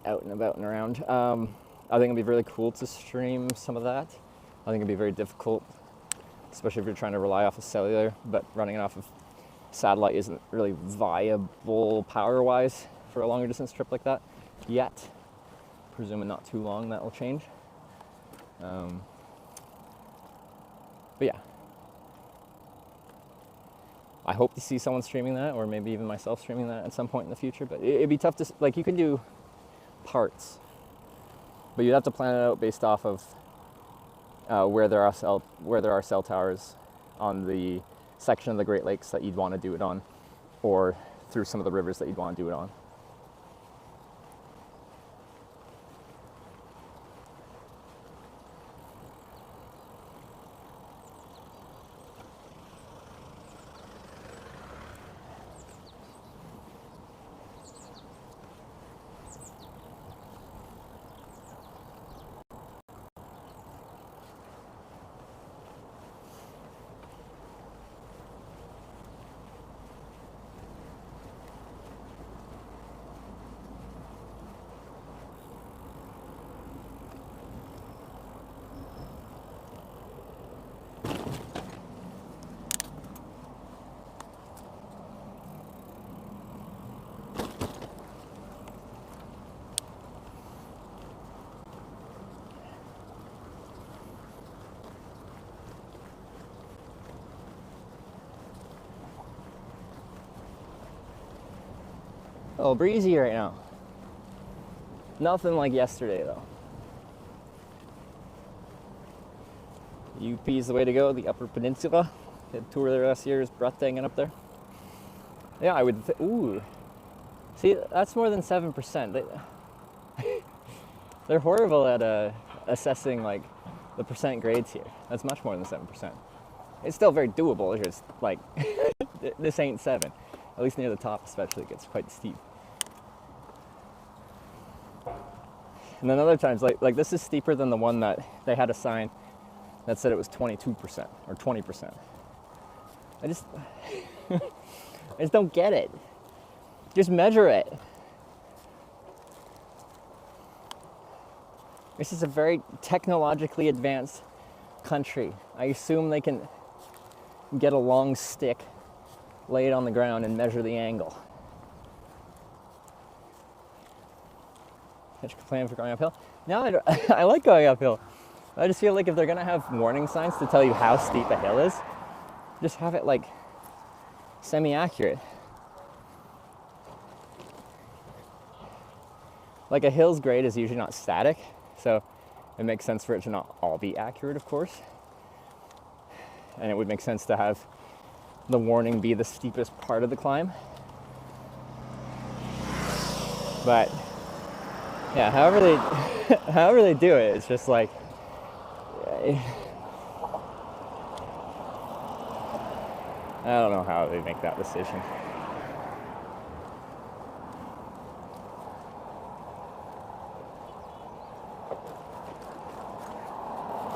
out and about and around. I think it'd be really cool to stream some of that. I think it'd be very difficult, especially if you're trying to rely off of cellular, but running it off of satellite isn't really viable power-wise for a longer distance trip like that yet. Presuming not too long that will change. But yeah. I hope to see someone streaming that, or maybe even myself streaming that at some point in the future, but it'd be tough to, you can do parts, but you'd have to plan it out based off of where there are cell towers on the section of the Great Lakes that you'd want to do it on, or through some of the rivers that you'd want to do it on. Oh, breezy right now. Nothing like yesterday, though. UP is the way to go, the Upper Peninsula. Did a tour there last year, it's breathtaking up there. Yeah, I would, ooh. See, that's more than 7%. They're horrible at assessing, the percent grades here. That's much more than 7%. It's still very doable, it's just, this ain't 7. At least near the top especially, it gets quite steep. And then other times, like this is steeper than the one that they had a sign that said it was 22% or 20%. I just don't get it. Just measure it. This is a very technologically advanced country. I assume they can get a long stick, lay it on the ground, and measure the angle. Such a plan for going uphill. Now I like going uphill. I just feel like if they're gonna have warning signs to tell you how steep a hill is, just have it like semi-accurate. Like a hill's grade is usually not static, so it makes sense for it to not all be accurate, of course. And it would make sense to have the warning be the steepest part of the climb. But yeah, however they do it, it's just like I don't know how they make that decision.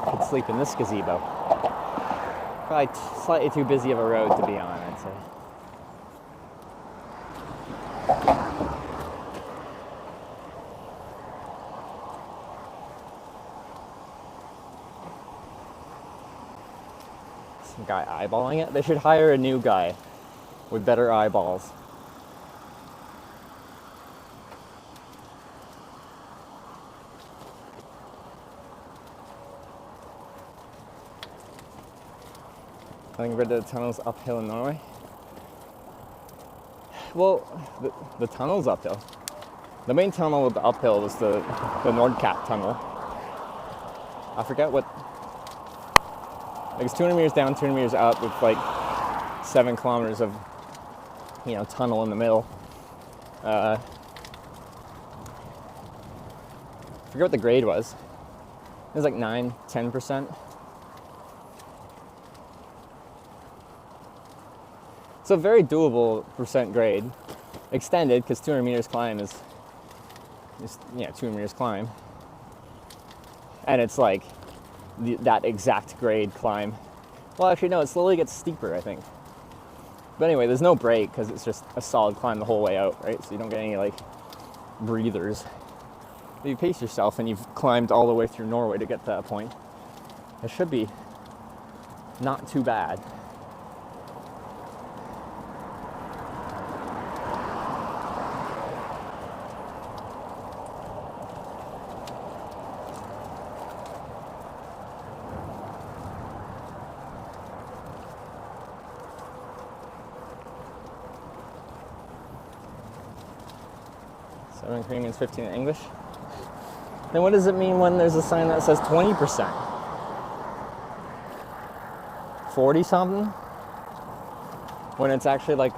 Could sleep in this gazebo. Probably slightly too busy of a road to be on, I'd say. Some guy eyeballing it. They should hire a new guy with better eyeballs. I think rid of the tunnel's uphill in Norway. Well, the tunnel's uphill. The main tunnel with the uphill was the Nordkapp tunnel. I forget what. Like it's 200 meters down, 200 meters up with like 7 kilometers of, tunnel in the middle. I forget what the grade was. It was like 9-10%. So very doable percent grade, extended because 200 meters climb is 200 meters climb, and it's like that exact grade climb. Well, actually no, it slowly gets steeper, I think. But anyway, there's no break because it's just a solid climb the whole way out, right? So you don't get any like breathers. If you pace yourself and you've climbed all the way through Norway to get to that point, it should be not too bad. In Korean, 15 in English. Then what does it mean when there's a sign that says 20%? 40 something? When it's actually like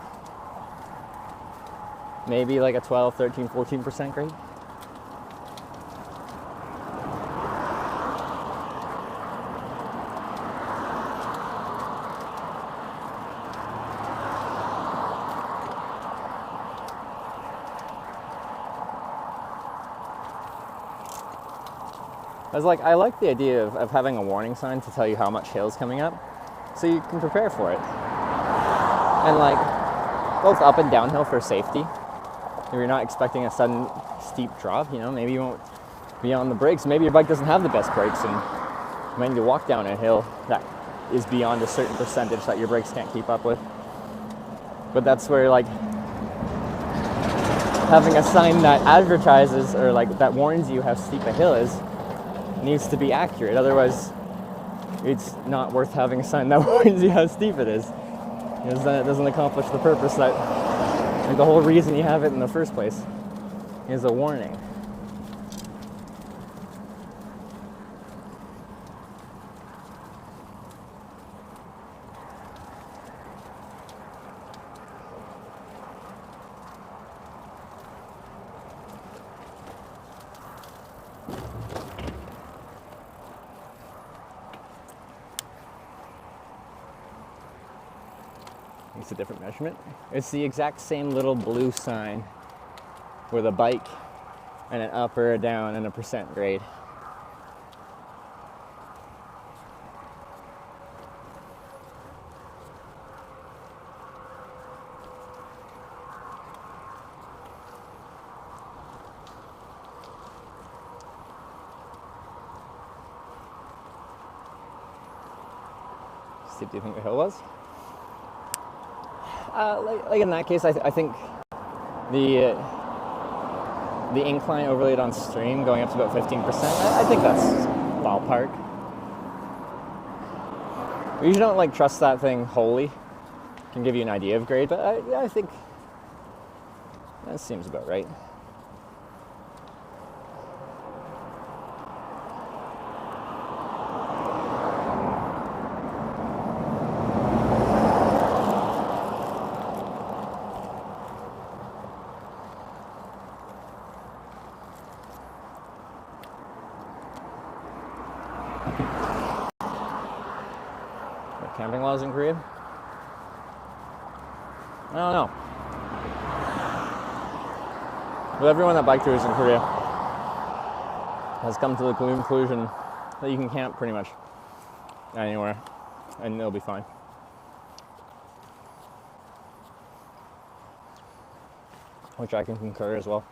maybe like a 12, 13, 14% grade? I like the idea of having a warning sign to tell you how much hill's coming up, so you can prepare for it. And like, both up and downhill for safety. If you're not expecting a sudden steep drop, maybe you won't be on the brakes. Maybe your bike doesn't have the best brakes, and you might need to walk down a hill that is beyond a certain percentage that your brakes can't keep up with. But that's where like having a sign that advertises or like that warns you how steep a hill is needs to be accurate. Otherwise, it's not worth having a sign that warns you how steep it is, because then it doesn't accomplish the purpose that, like, the whole reason you have it in the first place is a warning. It's a different measurement. It's the exact same little blue sign with a bike and an up or a down and a percent grade. steep do you think the hill was? Like in that case, I think the incline overlaid on stream going up to about 15%. I think that's ballpark. We usually don't like trust that thing wholly. Can give you an idea of grade, but I think that seems about right. Camping laws in Korea? I don't know. But everyone that bike tours in Korea has come to the conclusion that you can camp pretty much anywhere and it'll be fine. Which I can concur as well.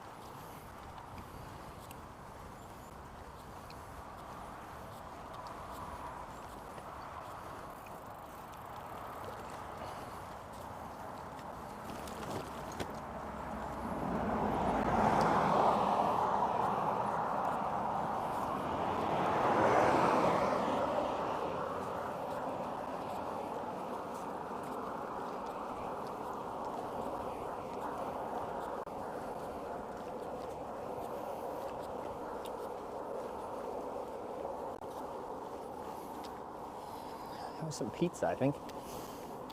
Have some pizza, I think.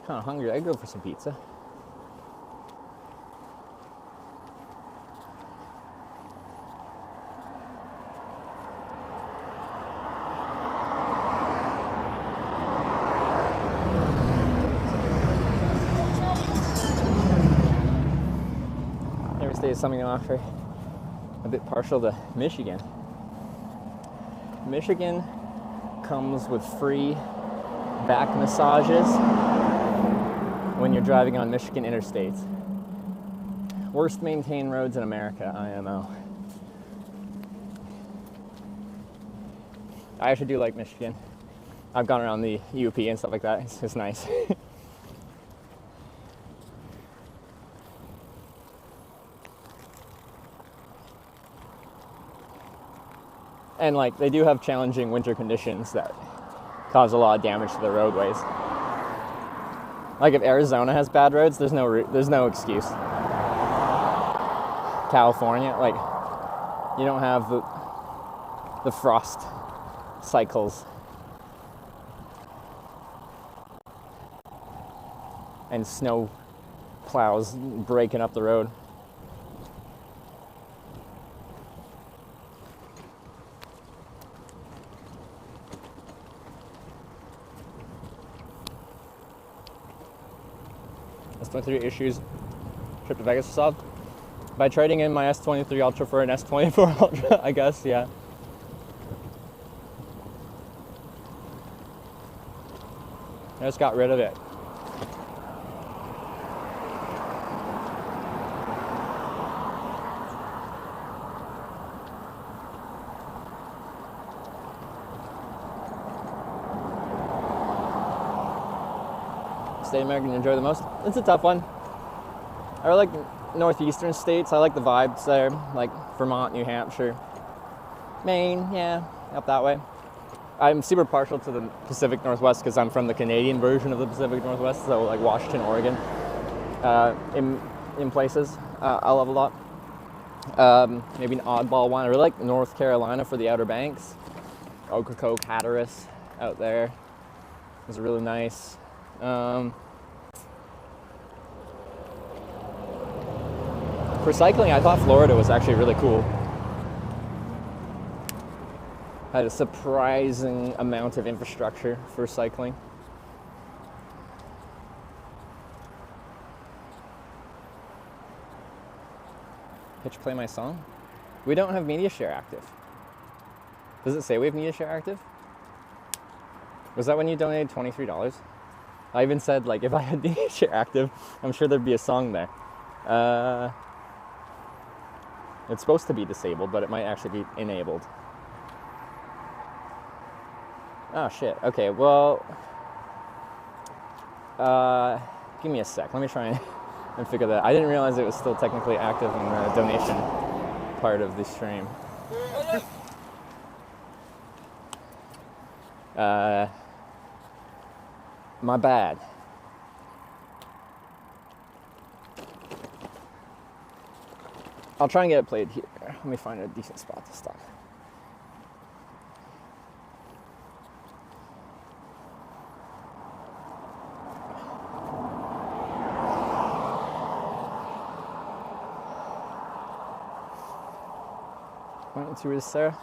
Kind of hungry. I'd go for some pizza. Every state is something to offer. A bit partial to Michigan. Michigan comes with free back massages when you're driving on Michigan interstates. Worst maintained roads in America, IMO. I actually do like Michigan. I've gone around the UP and stuff like that. It's nice. And like they do have challenging winter conditions that cause a lot of damage to the roadways. Like if Arizona has bad roads, there's no excuse. California, like you don't have the frost cycles and snow plows breaking up the road. S23 issues trip to Vegas was solved by trading in my S23 Ultra for an S24 Ultra, I guess, yeah. I just got rid of it. State of America you enjoy the most? It's a tough one. I really like northeastern states. I like the vibes there, like Vermont, New Hampshire, Maine, yeah, up that way. I'm super partial to the Pacific Northwest because I'm from the Canadian version of the Pacific Northwest, so like Washington, Oregon, in places I love a lot. Maybe an oddball one. I really like North Carolina for the Outer Banks. Ocracoke, Hatteras out there is really nice. For cycling, I thought Florida was actually really cool. Had a surprising amount of infrastructure for cycling. Hitch play my song? We don't have MediaShare active. Does it say we have MediaShare active? Was that when you donated $23? I even said, like, if I had MediaShare active, I'm sure there'd be a song there. It's supposed to be disabled, but it might actually be enabled. Oh shit, okay, well, Give me a sec. Let me try and figure that. I didn't realize it was still technically active in the donation part of the stream. My bad. I'll try and get it played here. Let me find a decent spot to stop. Went through with Sarah.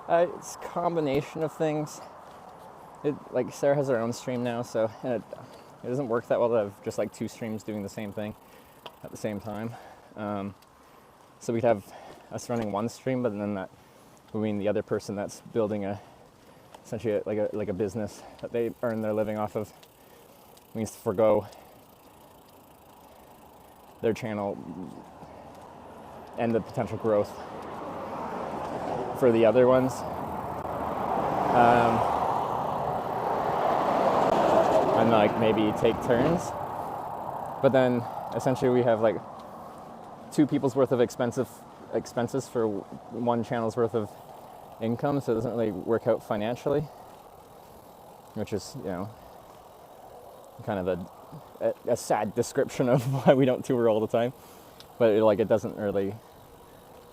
It's a combination of things. Like Sarah has her own stream now, so and it doesn't work that well to have just like two streams doing the same thing at the same time. So we'd have us running one stream, but then that would mean the other person that's building essentially like a business that they earn their living off of needs to forego their channel and the potential growth for the other ones. And like maybe take turns, but then essentially we have like two people's worth of expenses for one channel's worth of income, so it doesn't really work out financially, which is, you know, kind of a sad description of why we don't tour all the time, but it doesn't really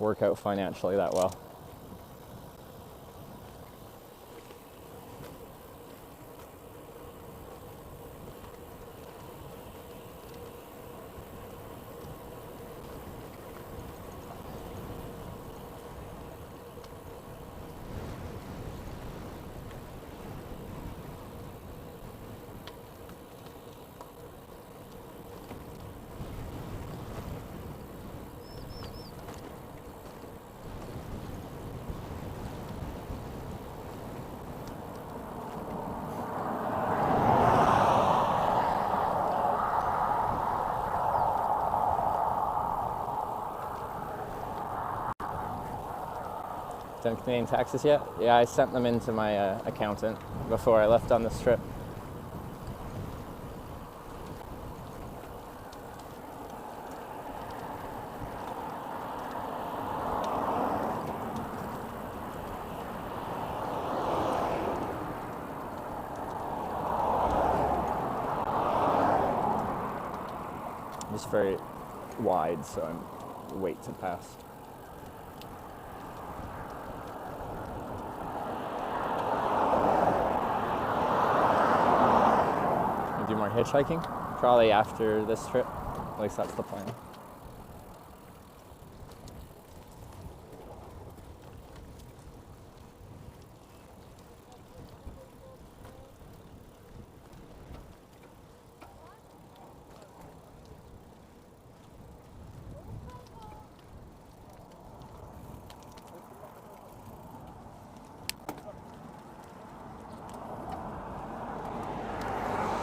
work out financially that well. Done Canadian taxes yet? Yeah, I sent them in to my accountant before I left on this trip. It's very wide, so I'm wait to pass. Do more hitchhiking, probably after this trip. At least that's the plan.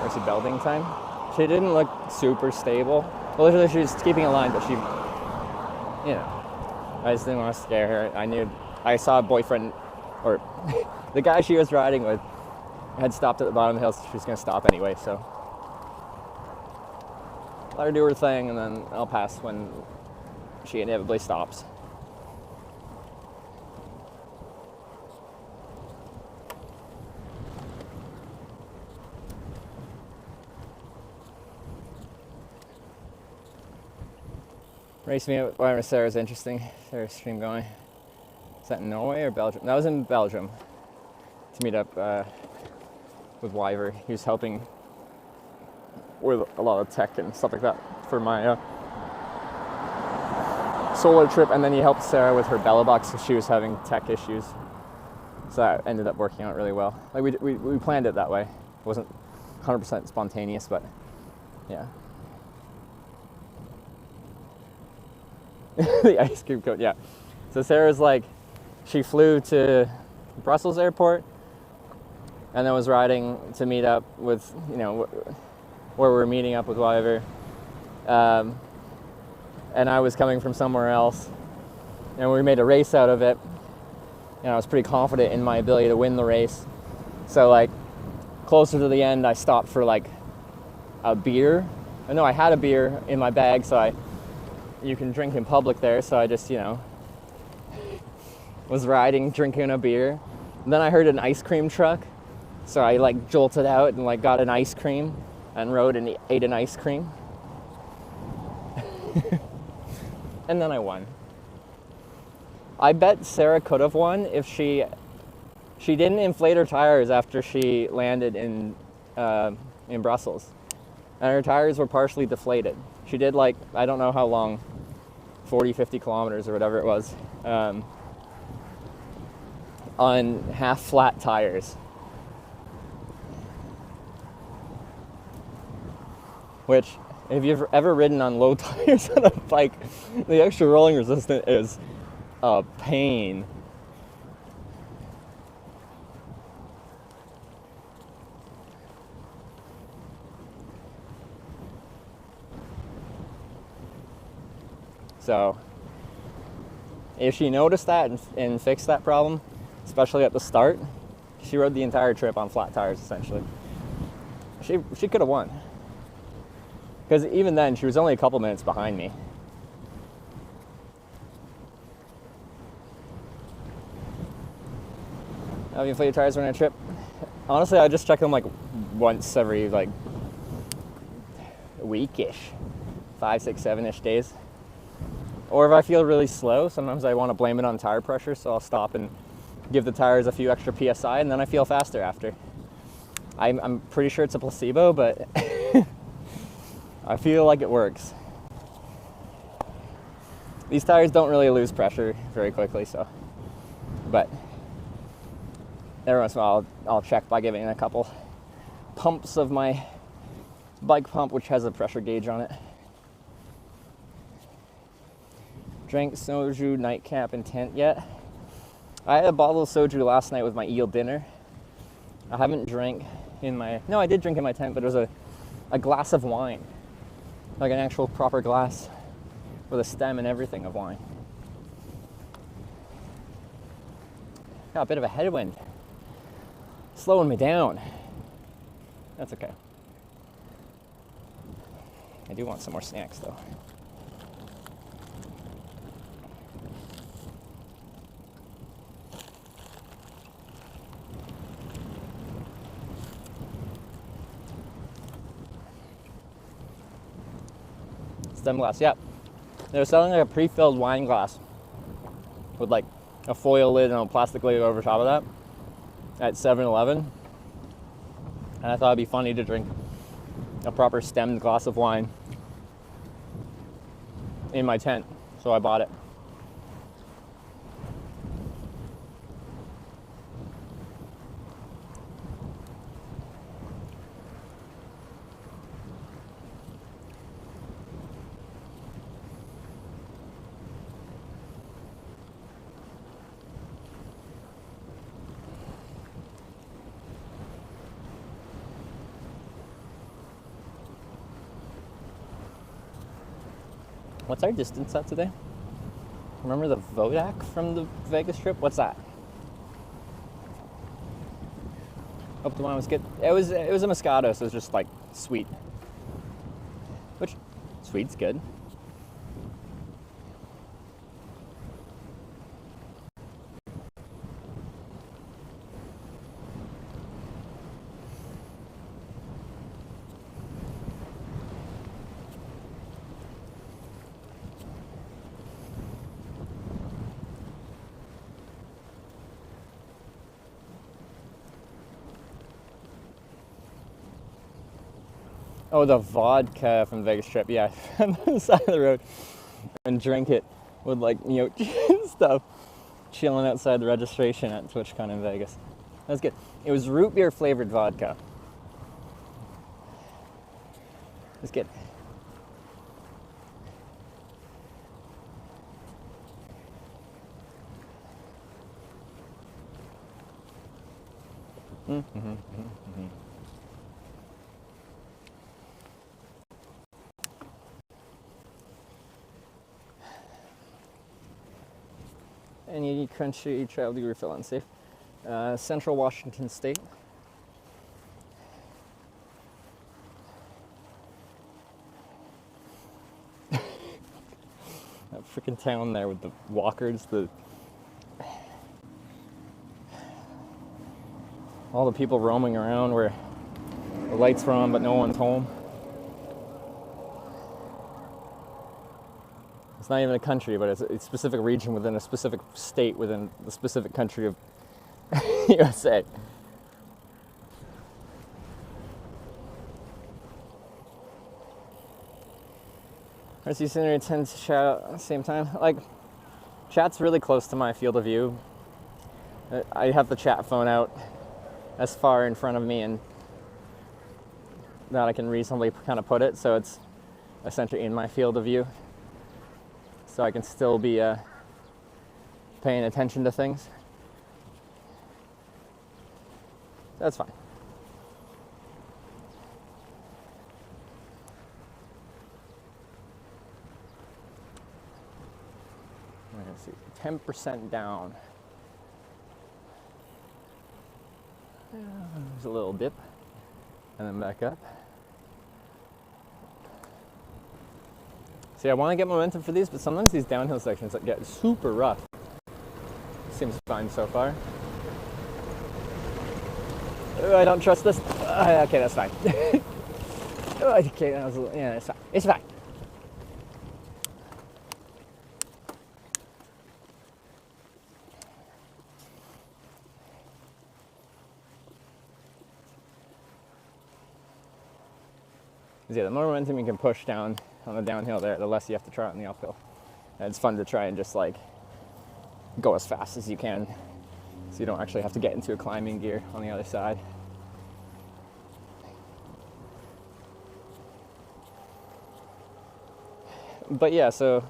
Where's the building time? She didn't look super stable. Well, literally she was keeping a line, but she, you know, I just didn't want to scare her. I saw a boyfriend, or the guy she was riding with had stopped at the bottom of the hill, so she was going to stop anyway, so let her do her thing, and then I'll pass when she inevitably stops. Race me out by Sarah's interesting. Sarah's stream going. Is that in Norway or Belgium? That was in Belgium to meet up with Wyver. He was helping with a lot of tech and stuff like that for my solo trip, and then he helped Sarah with her Bella box because she was having tech issues. So that ended up working out really well. Like we planned it that way. It wasn't 100% spontaneous, but yeah. The ice cream cone, yeah. So Sarah's like, she flew to Brussels airport and then was riding to meet up with, you know, where we're meeting up with Wyver. And I was coming from somewhere else, and we made a race out of it. And I was pretty confident in my ability to win the race. So like, closer to the end, I stopped for like a beer. No, I had a beer in my bag, so you can drink in public there. So I just, was riding, drinking a beer. And then I heard an ice cream truck, so I like jolted out and like got an ice cream and rode and ate an ice cream. And then I won. I bet Sarah could have won if she didn't inflate her tires after she landed in Brussels. And her tires were partially deflated. She did like, I don't know how long, 40, 50 kilometers or whatever it was, on half flat tires. Which, if you've ever ridden on low tires on a bike, the extra rolling resistance is a pain. So, if she noticed that and fixed that problem, especially at the start, she rode the entire trip on flat tires, essentially. She could have won. Because even then, she was only a couple minutes behind me. Have you inflated tires during a trip? Honestly, I just check them like once every like week-ish. 5, 6, 7-ish days. Or if I feel really slow, sometimes I want to blame it on tire pressure, so I'll stop and give the tires a few extra PSI, and then I feel faster after. I'm pretty sure it's a placebo, but I feel like it works. These tires don't really lose pressure very quickly, so. But every once in a while, I'll check by giving a couple pumps of my bike pump, which has a pressure gauge on it. Drank soju, nightcap, and tent yet? I had a bottle of soju last night with my eel dinner. I haven't drank in my... No, I did drink in my tent, but it was a glass of wine. Like an actual proper glass with a stem and everything of wine. Got a bit of a headwind. Slowing me down. That's okay. I do want some more snacks, though. Stem glass, yeah. They were selling like a pre-filled wine glass with like a foil lid and a plastic lid over top of that at 7-Eleven. And I thought it'd be funny to drink a proper stemmed glass of wine in my tent, so I bought it. What's our distance at today? Remember the Vodak from the Vegas trip? What's that? Hope the wine was good. It was a Moscato, so it was just like sweet. Which, sweet's good. Oh, the vodka from the Vegas trip. Yeah, I found on the side of the road and drank it with like and stuff, chilling outside the registration at TwitchCon in Vegas. That was good. It was root beer flavored vodka. It was good. Any country travel you refill unsafe? Central Washington State. freaking town there with the walkers, all the people roaming around where the lights are on but no one's home. It's not even a country, but it's a specific region within a specific state within the specific country of USA. I see scenery tend to chat out at the same time. Like, chat's really close to my field of view. I have the chat phone out as far in front of me and that I can reasonably kind of put it, so it's essentially in my field of view. So I can still be paying attention to things. That's fine. Let's see, 10% down. There's a little dip, and then back up. See, I want to get momentum for these, but sometimes these downhill sections get super rough. Seems fine so far. Oh, I don't trust this. Okay, that's fine. Okay, that was a little, yeah, it's fine. It's fine. Yeah, the more momentum you can push down on the downhill there, the less you have to try on the uphill. And it's fun to try and just like go as fast as you can so you don't actually have to get into a climbing gear on the other side. But yeah, so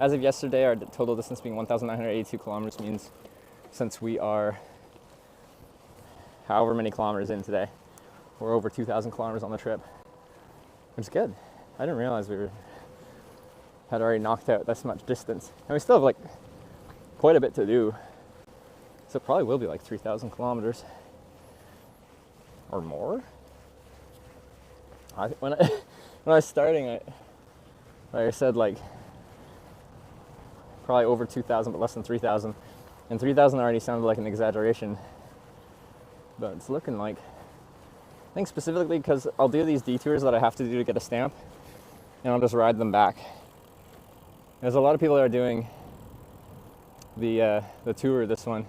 as of yesterday, our total distance being 1,982 kilometers means since we are however many kilometers in today, we're over 2,000 kilometers on the trip. Which is good. I didn't realize we had already knocked out this much distance. And we still have like quite a bit to do. So it probably will be like 3,000 kilometers or more. When I was starting, like I said, like probably over 2,000, but less than 3,000. And 3,000 already sounded like an exaggeration. But it's looking like, I think specifically because I'll do these detours that I have to do to get a stamp, and I'll just ride them back. There's a lot of people that are doing the tour, this one.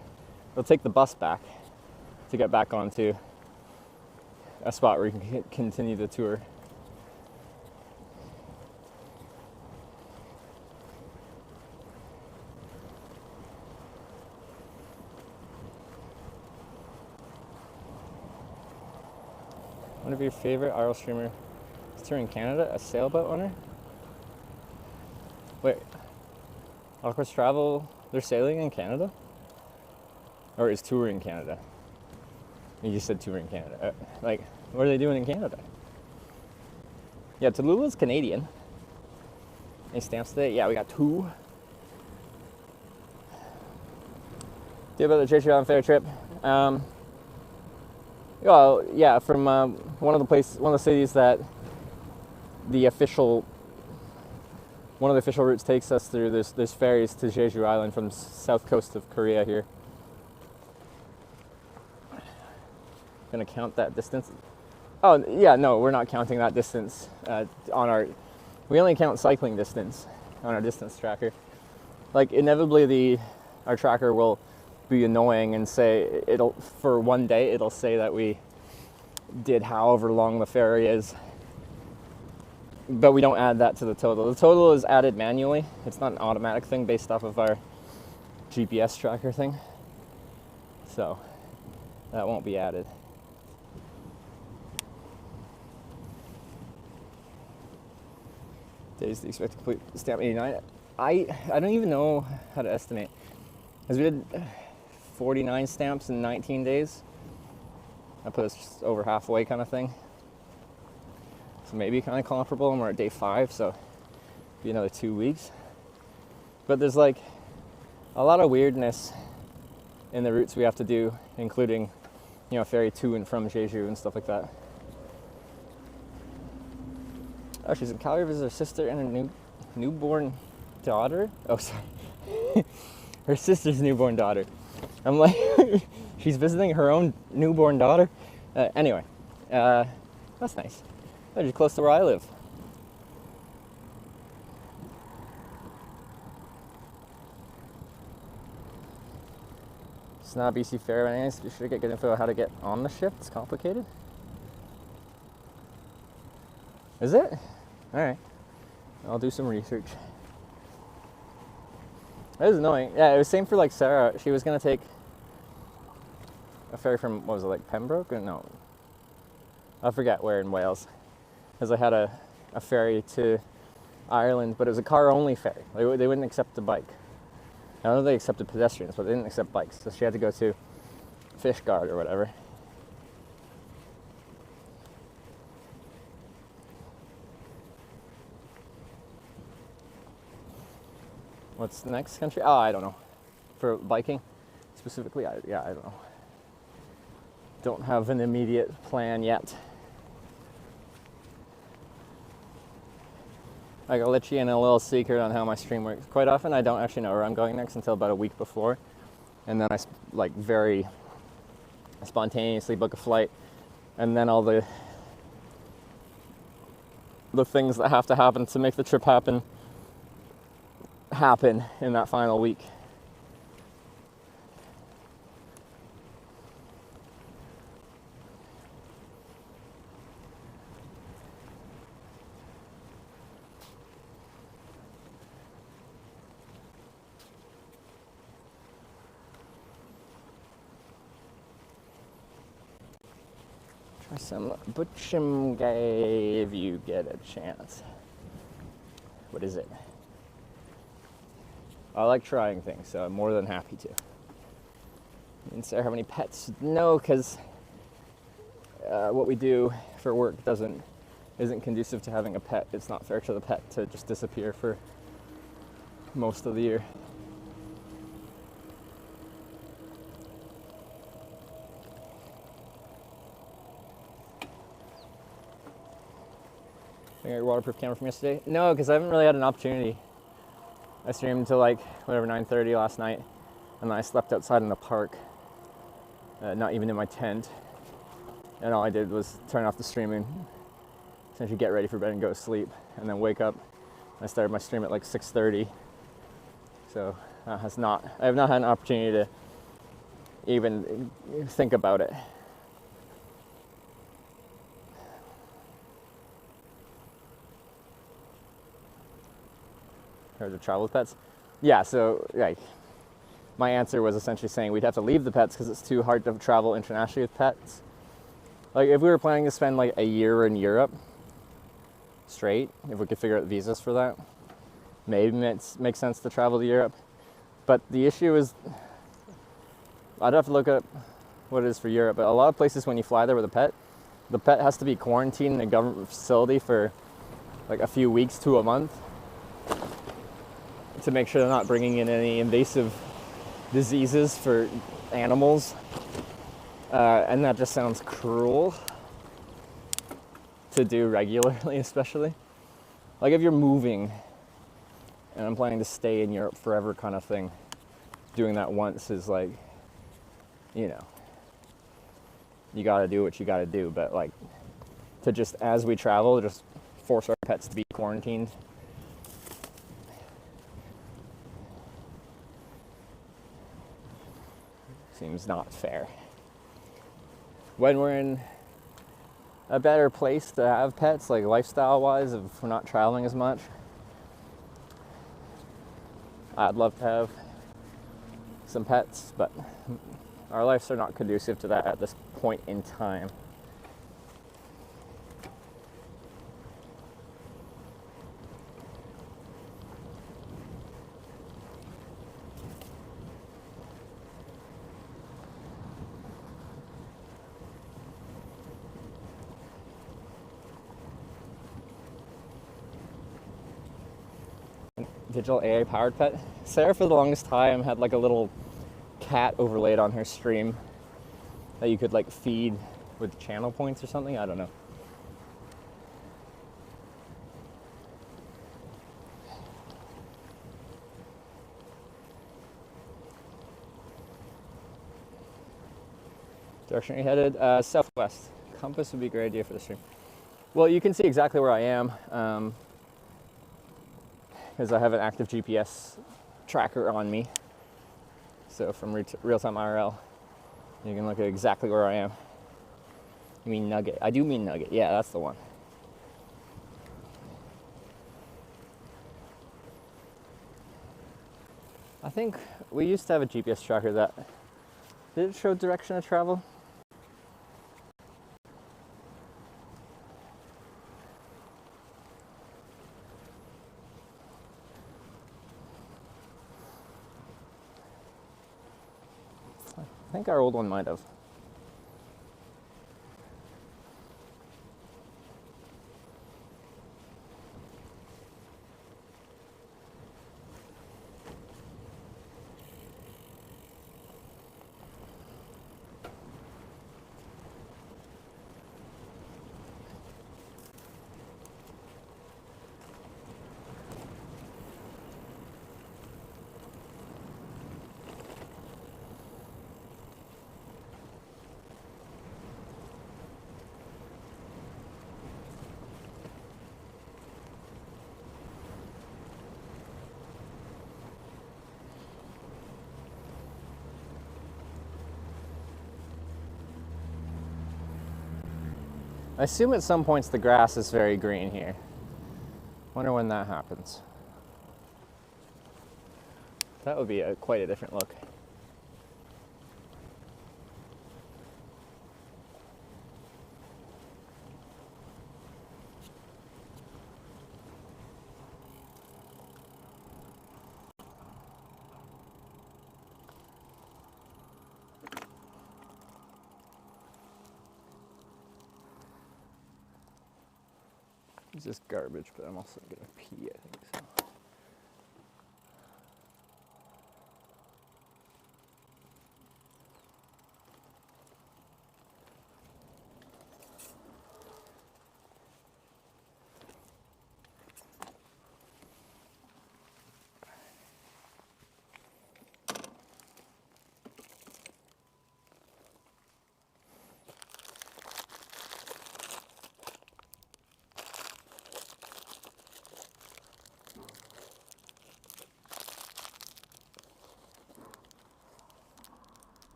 They'll take the bus back to get back onto a spot where you can continue the tour. One of your favorite RL streamer is touring Canada, a sailboat owner? Wait, Aquas Travel, they're sailing in Canada? Or is touring Canada? You just said touring Canada. Like, what are they doing in Canada? Yeah, Tallulah's Canadian. Any stamps today? Yeah, we got 2. Do about the Daejeon fair trip. Well, yeah, from one of the cities that one of the official routes takes us through. There's ferries to Jeju Island from the south coast of Korea here. Gonna count that distance. Oh yeah, no, we're not counting that distance we only count cycling distance on our distance tracker. Like inevitably our tracker will be annoying and say for one day it'll say that we did however long the ferry is, but we don't add that to the total. The total is added manually. It's not an automatic thing based off of our GPS tracker thing, so that won't be added. Days to expect to complete stamp 89. I don't even know how to estimate, because we did 49 stamps in 19 days. I put us just over halfway kind of thing. So maybe kind of comparable, and we're at day 5, so be another 2 weeks. But there's like a lot of weirdness in the routes we have to do, including, ferry to and from Jeju and stuff like that. Oh, she's in Calgary, visits her sister and her newborn daughter. Oh, sorry. Her sister's newborn daughter. I'm like, she's visiting her own newborn daughter. Anyway, that's nice. They're just close to where I live. It's not BC Fair, anyways. Be sure to get good info on how to get on the ship. It's complicated. Is it? Alright. I'll do some research. That was annoying. Yeah, it was same for like Sarah. She was gonna take a ferry from, what was it, like Pembroke? Or no. I forget where in Wales. Because I had a ferry to Ireland, but it was a car only ferry. They wouldn't accept the bike. I don't know if they accepted pedestrians, but they didn't accept bikes. So she had to go to Fishguard or whatever. What's the next country? Oh, I don't know. For biking, specifically, I don't know. Don't have an immediate plan yet. I'll let you in a little secret on how my stream works. Quite often, I don't actually know where I'm going next until about a week before, and then I very spontaneously book a flight, and then all the things that have to happen to make the trip happen in that final week. Try some Butchum Gay if you get a chance. What is it? I like trying things, so I'm more than happy to. And Sarah, how many pets? No, because what we do for work isn't conducive to having a pet. It's not fair to the pet to just disappear for most of the year. I got your waterproof camera from yesterday? No, because I haven't really had an opportunity. I streamed until 9:30 last night, and then I slept outside in the park, not even in my tent. And all I did was turn off the streaming, essentially get ready for bed and go to sleep, and then wake up. I started my stream at 6:30, so I have not had an opportunity to even think about it. Or to travel with pets? Yeah, so my answer was essentially saying we'd have to leave the pets because it's too hard to travel internationally with pets. If we were planning to spend a year in Europe straight, if we could figure out visas for that, maybe it makes sense to travel to Europe. But the issue is, I'd have to look up what it is for Europe, but a lot of places when you fly there with a pet, the pet has to be quarantined in a government facility for a few weeks to a month, to make sure they're not bringing in any invasive diseases for animals. And that just sounds cruel to do regularly, especially. If you're moving and I'm planning to stay in Europe forever kind of thing, doing that once is you gotta do what you gotta do. But to just, as we travel, just force our pets to be quarantined, seems not fair. When we're in a better place to have pets, lifestyle-wise, if we're not traveling as much, I'd love to have some pets, but our lives are not conducive to that at this point in time. Digital AI powered pet. Sarah for the longest time had a little cat overlaid on her stream that you could feed with channel points or something. I don't know. Direction are you headed? Southwest. Compass would be a great idea for the stream. Well, you can see exactly where I am because I have an active GPS tracker on me. So from real-time IRL, you can look at exactly where I am. You mean Nugget? I do mean Nugget. Yeah, that's the one. I think we used to have a GPS tracker that, did it show direction of travel? I think our old one might have. I assume at some points the grass is very green here. Wonder when that happens. That would be quite a different look. It's just garbage, but I'm also gonna pee, I think so.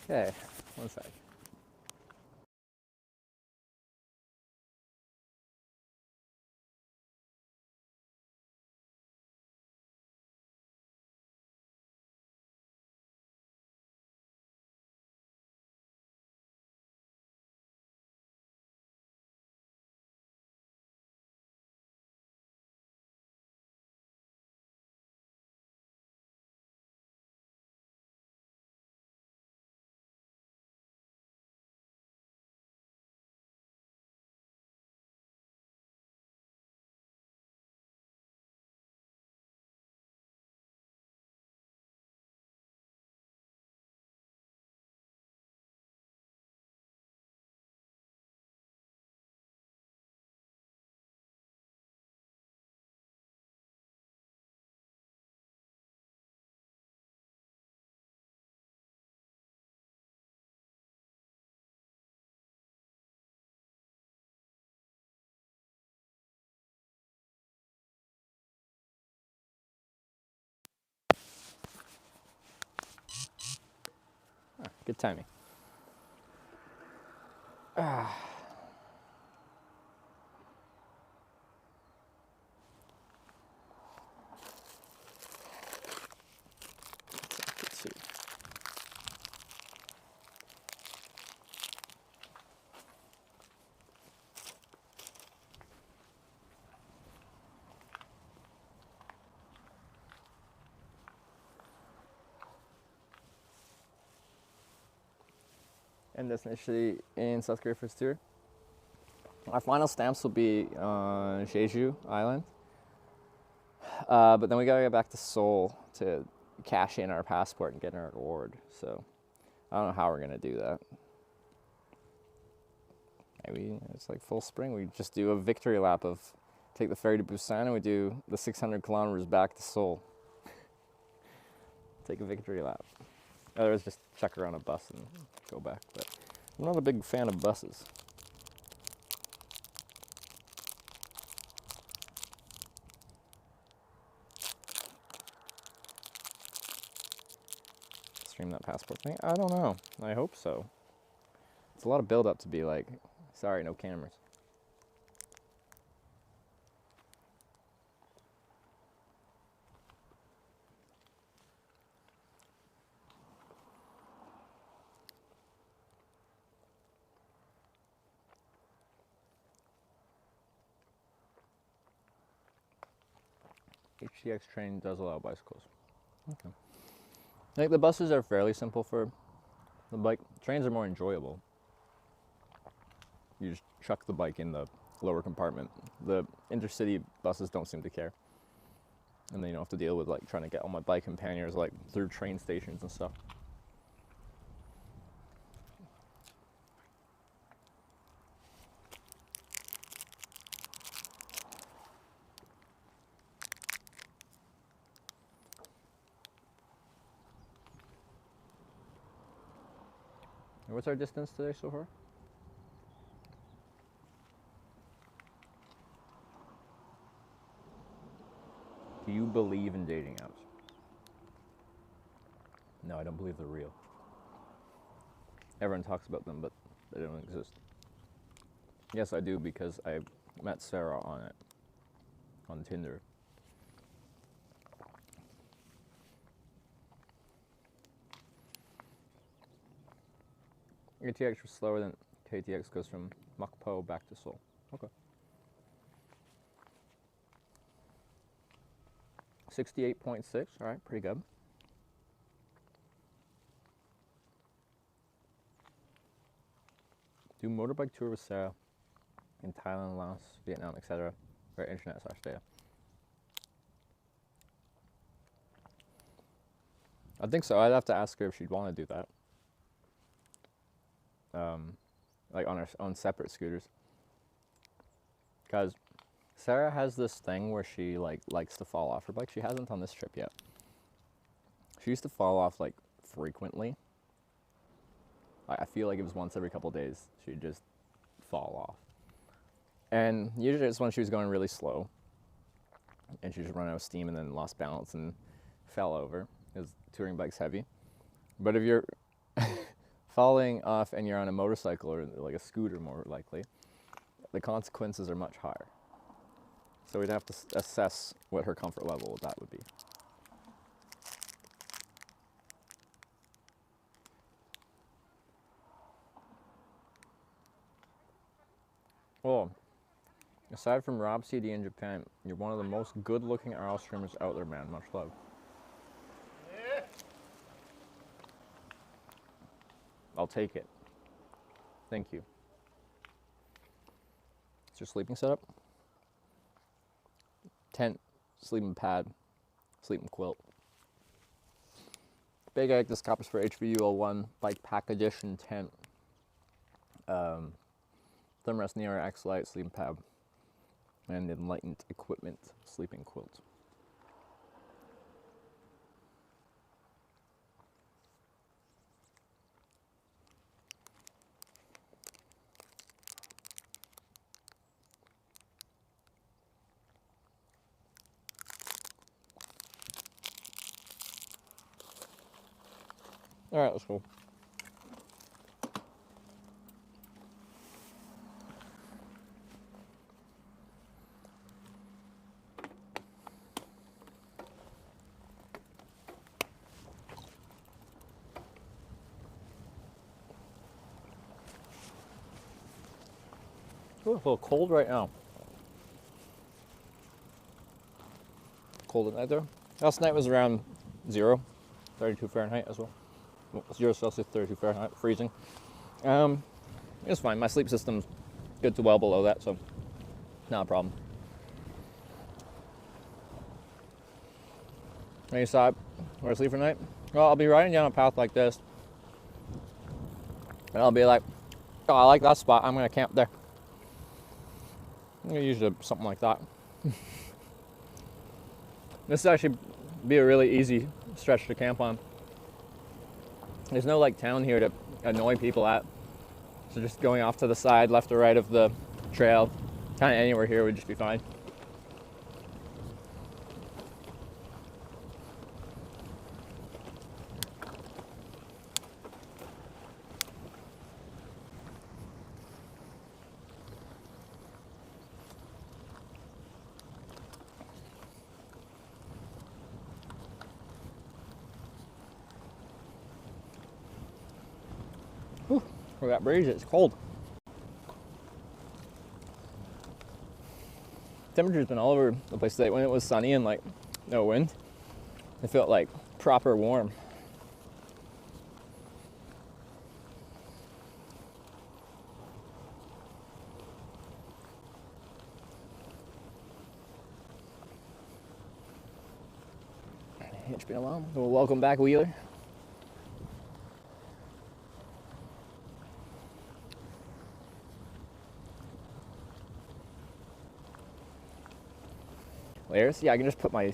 Okay, one sec. Good timing. Let's see. And destination in South Korea for his tour. Our final stamps will be on Jeju Island. But then we gotta get back to Seoul to cash in our passport and get our reward. So I don't know how we're gonna do that. It's like full spring. We just do a victory lap of take the ferry to Busan and we do the 600 kilometers back to Seoul. Take a victory lap. Otherwise, just check around a bus and go back. But I'm not a big fan of buses. Stream that passport thing? I don't know. I hope so. It's a lot of build up to be like, sorry, no cameras. HTX train does allow bicycles. Okay. I think the buses are fairly simple for the bike. Trains are more enjoyable. You just chuck the bike in the lower compartment. The intercity buses don't seem to care. And then you don't have to deal with like trying to get all my bike and panniers like through train stations and stuff. What's our distance today so far? Do you believe in dating apps? No, I don't believe they're real. Everyone talks about them, but they don't exist. Yes, I do, because I met Sarah on it, on Tinder. ATX was slower than KTX goes from Mokpo back to Seoul. Okay. 68.6, all right, pretty good. Do motorbike tour with Sarah in Thailand, Laos, Vietnam, etc. or internet/data. I think so. I'd have to ask her if she'd want to do that. Like on separate scooters, because Sarah has this thing where she likes to fall off her bike. She hasn't on this trip yet. She used to fall off like frequently. I feel like it was once every couple of days she'd just fall off, and usually it's when she was going really slow and she just ran out of steam and then lost balance and fell over, because touring bike's heavy. But if you're falling off and you're on a motorcycle or like a scooter, more likely, the consequences are much higher. So we'd have to assess what her comfort level with that would be. Oh, aside from Rob CD in Japan, you're one of the most good-looking RL streamers out there, man. Much love. I'll take it. Thank you. It's your sleeping setup? Tent, sleeping pad, sleeping quilt. Big Egg, this copper's for HVU01, Bike Pack Edition tent. Thermarest Neo X Lite sleeping pad. And Enlightened Equipment sleeping quilt. All right, let's go. Ooh, it's a little cold right now. Cold at night there. Last night was around 0, 32 Fahrenheit as well. 0 Celsius, 32 Fahrenheit, freezing. It's fine. My sleep system's good to well below that, so not a problem. Any thought where to sleep for the night? Well, I'll be riding down a path like this, and I'll be like, oh, I like that spot. I'm going to camp there. I'm gonna use something like that. This would actually be a really easy stretch to camp on. There's no like town here to annoy people at. So just going off to the side, left or right of the trail, kind of anywhere here would just be fine. Whew, for that breeze, it's cold. Temperature's been all over the place today. When it was sunny and like no wind, it felt like proper warm. It's been a while. Well, welcome back, Wheeler. Layers? Yeah, I can just put my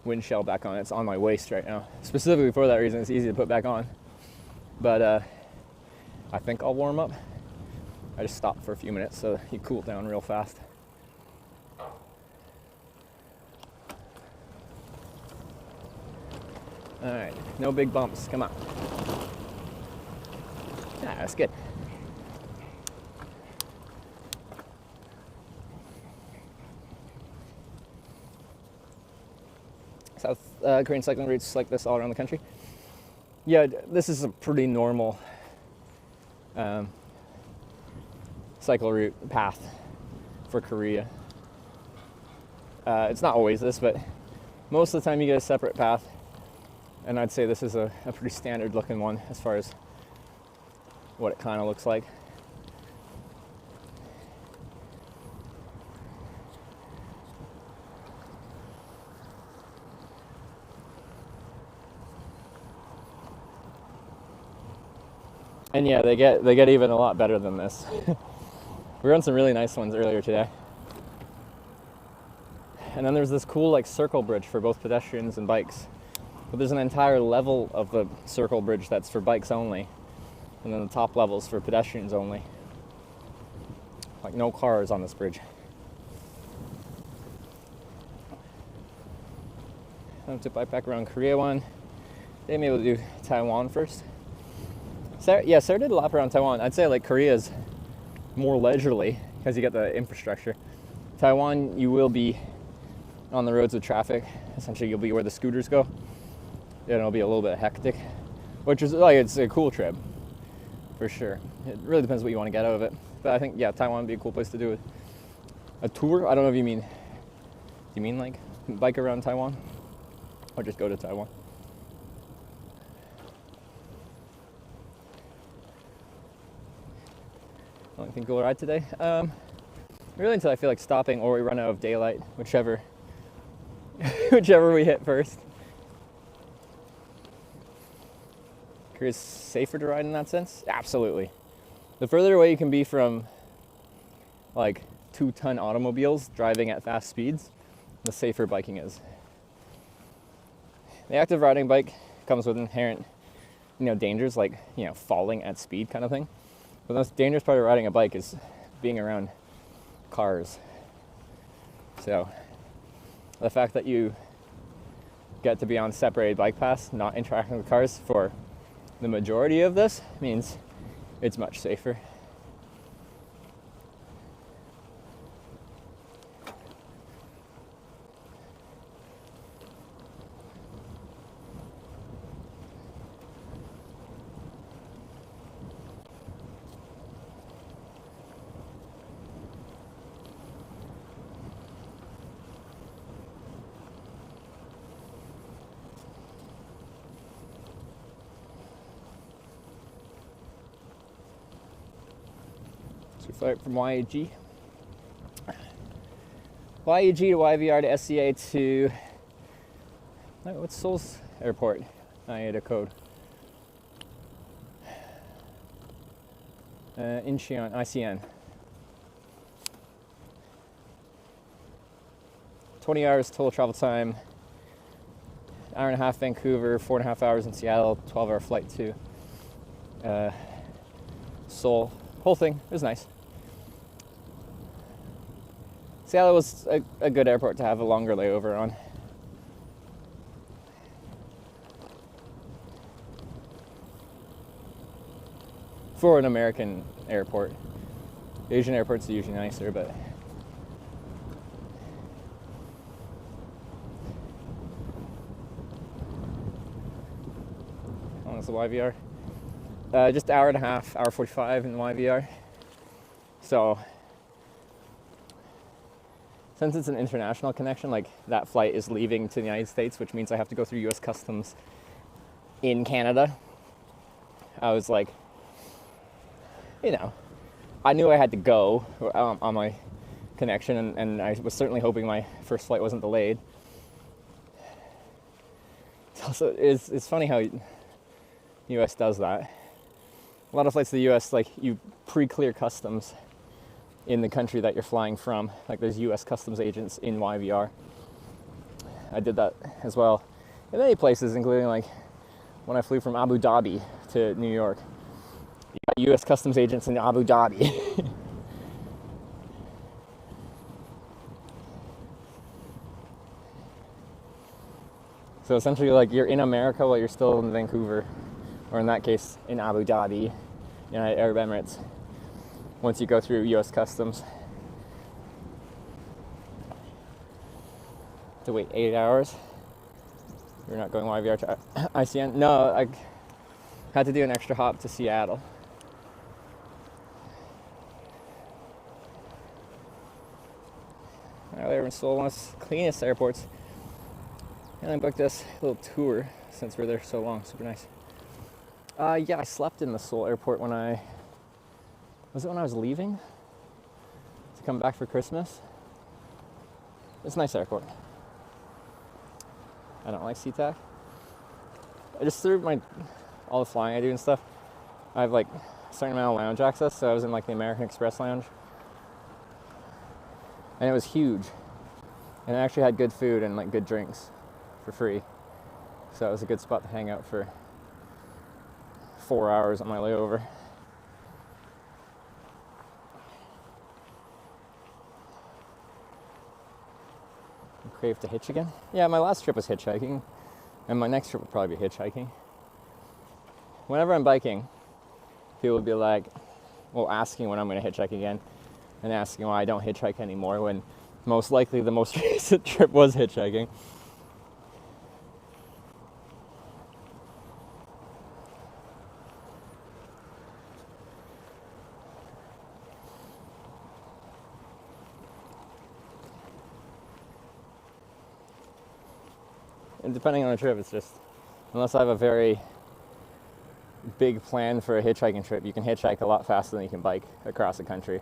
wind shell back on. It's on my waist right now. Specifically for that reason, it's easy to put back on. But I think I'll warm up. I just stopped for a few minutes so you cool down real fast. All right, no big bumps. Come on. Yeah, that's good. South Korean cycling routes like this all around the country. Yeah, this is a pretty normal cycle route path for Korea. It's not always this, but most of the time you get a separate path. And I'd say this is a pretty standard looking one as far as what it kind of looks like. And yeah, they get even a lot better than this. We were on some really nice ones earlier today. And then there's this cool like circle bridge for both pedestrians and bikes. But there's an entire level of the circle bridge that's for bikes only. And then the top level's for pedestrians only. Like no cars on this bridge. I'm to bike back around Korea one. They may be able to do Taiwan first. Sarah did a lap around Taiwan. I'd say like Korea's more leisurely because you got the infrastructure. Taiwan, you will be on the roads with traffic. Essentially, you'll be where the scooters go. And it'll be a little bit hectic, which is like, it's a cool trip for sure. It really depends what you want to get out of it. But I think, yeah, Taiwan would be a cool place to do it. A tour? I don't know if do you mean like bike around Taiwan or just go to Taiwan? I don't think we'll ride today. Really until I feel like stopping or we run out of daylight, whichever we hit first. Korea's safer to ride in that sense? Absolutely. The further away you can be from like 2-ton automobiles driving at fast speeds, the safer biking is. The active riding bike comes with inherent, dangers like, falling at speed kind of thing. But the most dangerous part of riding a bike is being around cars. So the fact that you get to be on separated bike paths, not interacting with cars for the majority of this means it's much safer. So we fly from YAG. YAG to YVR to SCA to, what's Seoul's airport? IATA code. Incheon, ICN. 20 hours total travel time, hour and a half Vancouver, 4.5 hours in Seattle, 12-hour flight to Seoul. Whole thing, it was nice. Seattle was a good airport to have a longer layover on. For an American airport. Asian airports are usually nicer, but how long is the YVR? Just hour and a half, hour 45 in the YVR. So since it's an international connection, like that flight is leaving to the United States, which means I have to go through US Customs in Canada. I was like, you know, I knew I had to go on my connection, and I was certainly hoping my first flight wasn't delayed. So it's funny how US does that. A lot of flights to the US, like, you pre-clear customs in the country that you're flying from. Like, there's US customs agents in YVR. I did that as well in many places, including like when I flew from Abu Dhabi to New York. You got US customs agents in Abu Dhabi. So essentially, like, you're in America while you're still in Vancouver, or in that case, in Abu Dhabi, United Arab Emirates, once you go through US Customs. To wait 8 hours. You're not going YVR to ICN? No, I had to do an extra hop to Seattle. They're in Seoul, one of the cleanest airports. And I booked this little tour since we're there so long. Super nice. Yeah, I slept in the Seoul airport when I was leaving to come back for Christmas. It's a nice airport. I don't like SeaTac. I just through all the flying I do and stuff, I have like a certain amount of lounge access. So I was in like the American Express lounge, and it was huge, and it actually had good food and like good drinks for free. So it was a good spot to hang out for 4 hours on my layover. Crave to hitch again? Yeah, my last trip was hitchhiking, and my next trip will probably be hitchhiking. Whenever I'm biking, people will be like, well, asking when I'm going to hitchhike again, and asking why I don't hitchhike anymore, when most likely the most recent trip was hitchhiking. And depending on the trip, it's just, unless I have a very big plan for a hitchhiking trip, you can hitchhike a lot faster than you can bike across the country.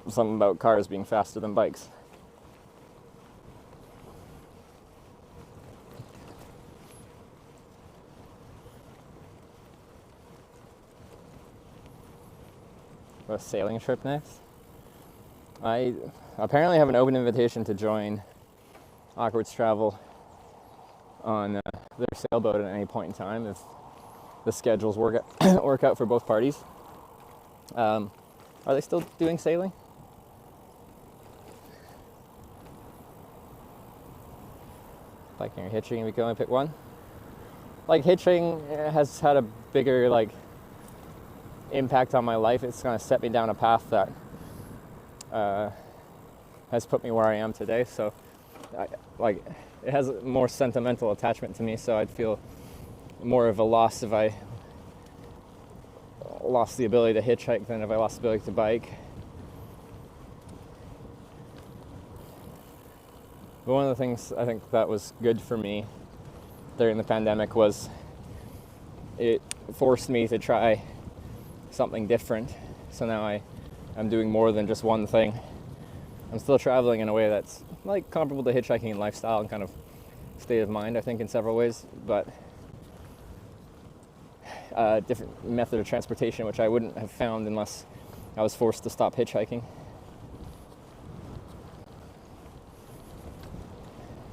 Something about cars being faster than bikes. A sailing trip next? I apparently have an open invitation to join Awkward's Travel on their sailboat at any point in time if the schedules work out for both parties. Are they still doing sailing? Biking or hitching, if we can only pick one. Like, hitching has had a bigger like impact on my life. It's kind of set me down a path that has put me where I am today. So it has a more sentimental attachment to me, so I'd feel more of a loss if I lost the ability to hitchhike than if I lost the ability to bike. But one of the things I think that was good for me during the pandemic was it forced me to try something different. So now I'm doing more than just one thing. I'm still traveling in a way that's like comparable to hitchhiking in lifestyle and kind of state of mind, I think, in several ways, but a different method of transportation, which I wouldn't have found unless I was forced to stop hitchhiking.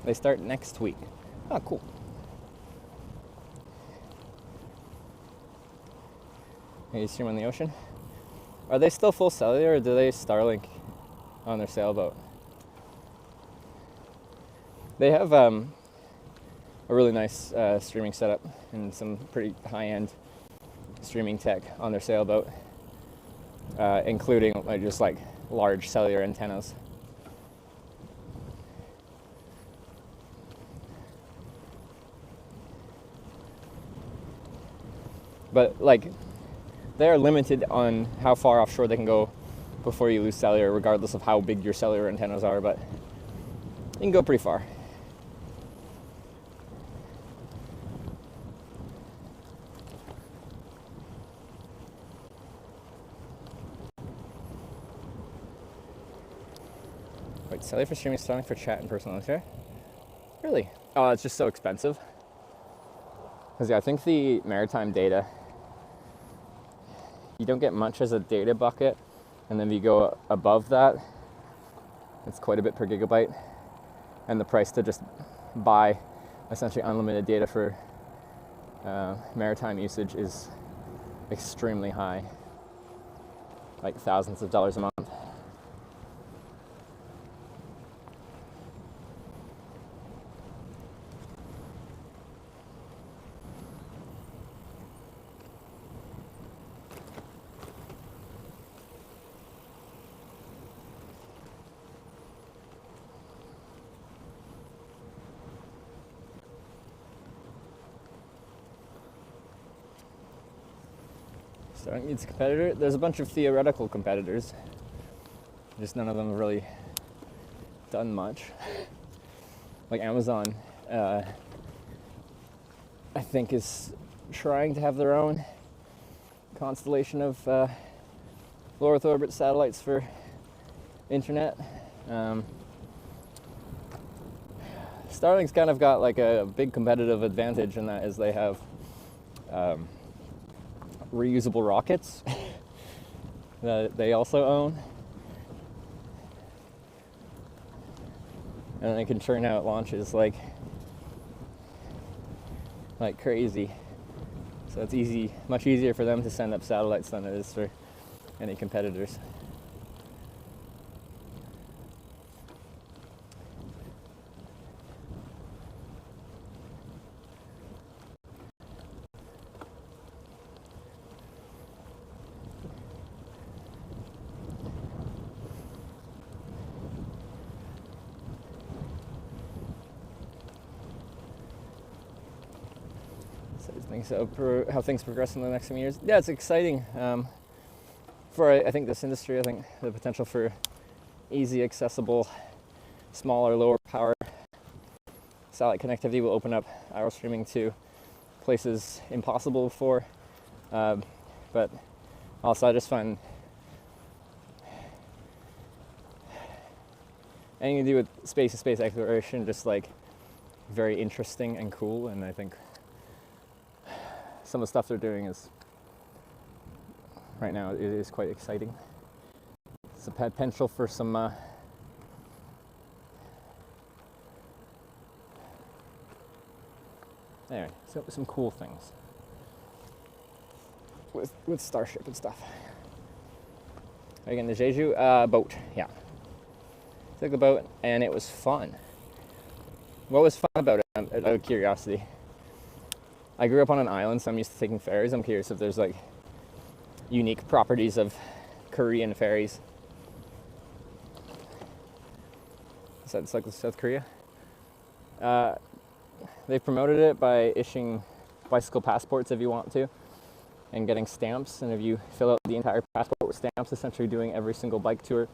They start next week. Oh, cool. You stream on the ocean? Are they still full cellular, or do they Starlink on their sailboat? They have a really nice streaming setup and some pretty high-end streaming tech on their sailboat, including just like large cellular antennas. But like, they are limited on how far offshore they can go before you lose cellular, regardless of how big your cellular antennas are, but you can go pretty far. Wait, cellular for streaming, Starlink for chat and personal share? Really? Oh, it's just so expensive. Because yeah, I think the maritime data, you don't get much as a data bucket, and then if you go above that, it's quite a bit per gigabyte, and the price to just buy essentially unlimited data for maritime usage is extremely high, like thousands of dollars a month. Starlink needs a competitor. There's a bunch of theoretical competitors. Just none of them have really done much. Like Amazon, I think is trying to have their own constellation of low Earth orbit satellites for internet. Starlink's kind of got like a big competitive advantage, and that is they have reusable rockets that they also own, and they can churn out launches like crazy. So it's easy, much easier for them to send up satellites than it is for any competitors. So how things progress in the next few years. Yeah, it's exciting. For I think this industry, I think the potential for easy, accessible, smaller, lower power satellite connectivity will open up our streaming to places impossible before. But also I just find anything to do with space and space exploration just like very interesting and cool, and I think some of the stuff they're doing is right now it is quite exciting. It's a potential for some anyway, so some cool things with Starship and stuff. Again, the Jeju boat, yeah. Took the boat and it was fun. What was fun about it, out of curiosity? I grew up on an island, so I'm used to taking ferries. I'm curious if there's like unique properties of Korean ferries. Is that like South Korea? They've promoted it by issuing bicycle passports if you want to, and getting stamps. And if you fill out the entire passport with stamps, essentially doing every single bike tour,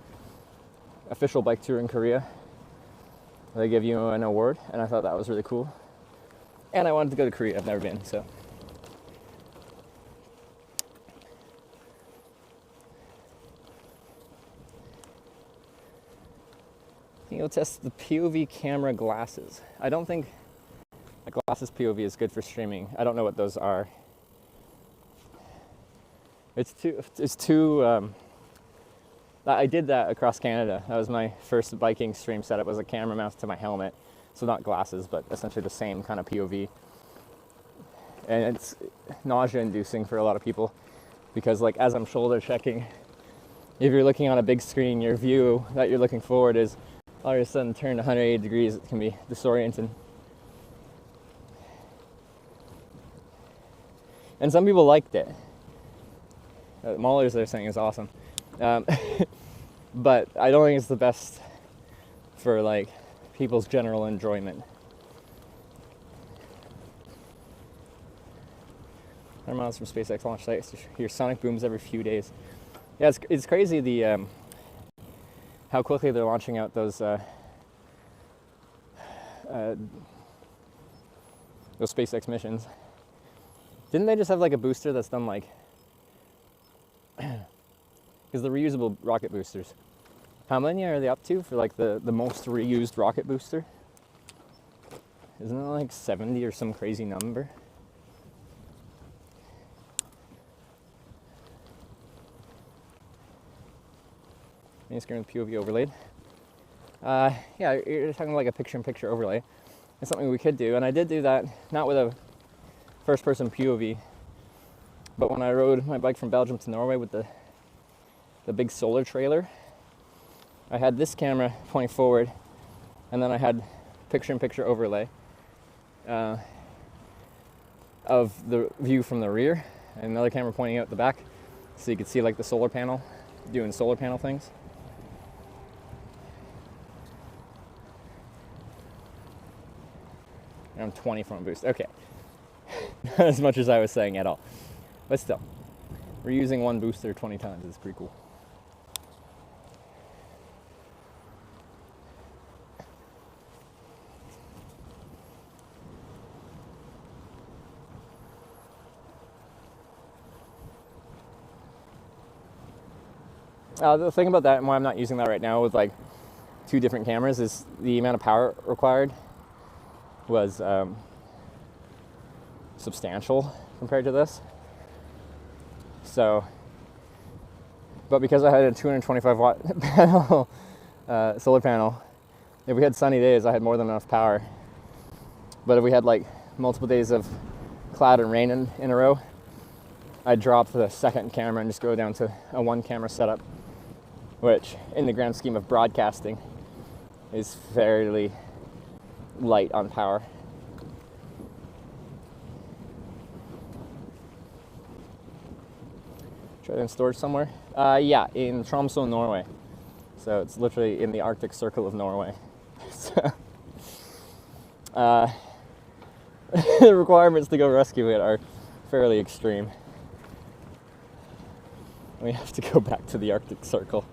official bike tour in Korea, they give you an award. And I thought that was really cool. And I wanted to go to Korea. I've never been, so. I think you'll test the POV camera glasses. I don't think a glasses POV is good for streaming. I don't know what those are. It's too, I did that across Canada. That was my first biking stream setup, was a camera mounted to my helmet. So not glasses, but essentially the same kind of POV. And it's nausea inducing for a lot of people because like as I'm shoulder checking, if you're looking on a big screen, your view that you're looking forward is all of a sudden turned 180 degrees. It can be disorienting. And some people liked it. Maulers, they're saying, is awesome. But I don't think it's the best for like people's general enjoyment. 100 miles from SpaceX launch site. So you hear sonic booms every few days. Yeah, it's crazy the how quickly they're launching out those SpaceX missions. Didn't they just have like a booster that's done like, because the reusable rocket boosters, how many are they up to for like the most reused rocket booster? Isn't it like 70 or some crazy number? Main screen with POV overlaid. Yeah, you're talking like a picture-in-picture overlay. It's something we could do, and I did do that, not with a first-person POV, but when I rode my bike from Belgium to Norway with the big solar trailer, I had this camera pointing forward, and then I had picture-in-picture overlay of the view from the rear, and another camera pointing out the back, so you could see like the solar panel doing solar panel things. I'm 20 from a boost. Okay. Not as much as I was saying at all. But still, reusing one booster 20 times is pretty cool. The thing about that and why I'm not using that right now with like 2 different cameras is the amount of power required was substantial compared to this. So, but because I had a 225 watt panel, solar panel, if we had sunny days, I had more than enough power. But if we had like multiple days of cloud and rain in a row, I'd drop the second camera and just go down to a 1 camera setup, which in the grand scheme of broadcasting is fairly light on power. Try it in storage somewhere? Yeah, in Tromsø, Norway. So it's literally in the Arctic Circle of Norway. So, the requirements to go rescue it are fairly extreme. We have to go back to the Arctic Circle.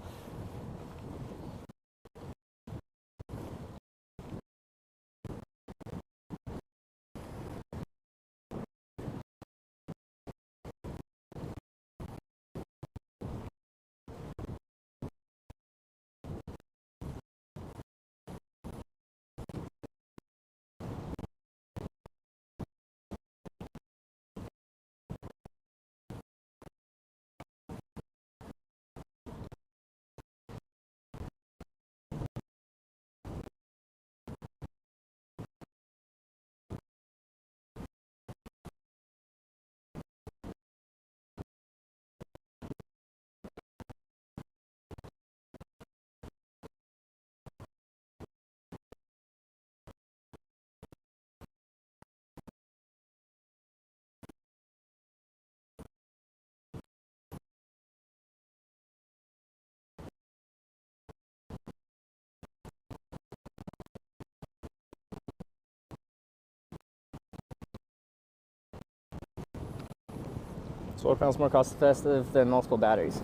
Solar panels more cost effective than multiple batteries.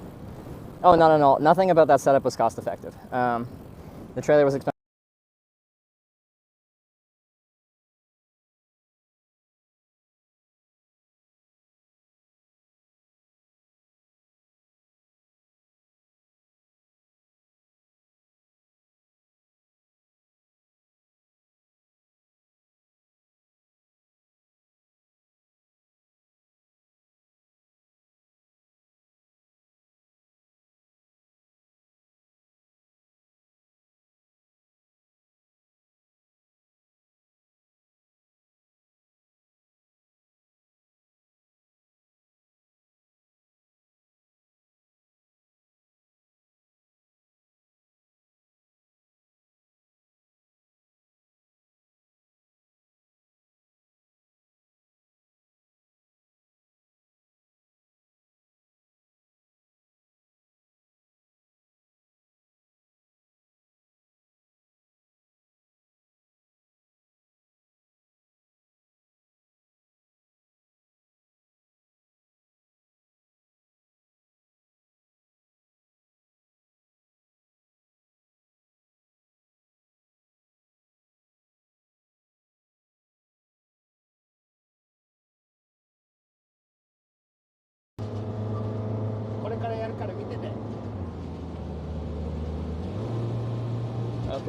Oh, no. Nothing about that setup was cost effective. The trailer was expensive.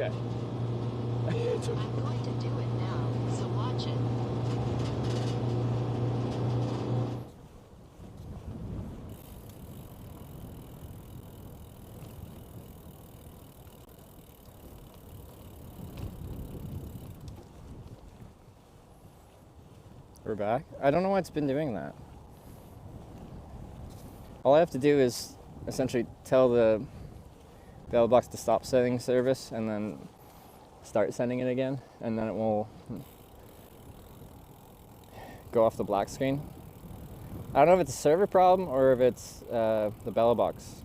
Okay. I'm going to do it now, so watch it. We're back. I don't know why it's been doing that. All I have to do is essentially tell the bell box to stop sending service and then start sending it again, and then it will go off the black screen. I don't know if it's a server problem or if it's the bell box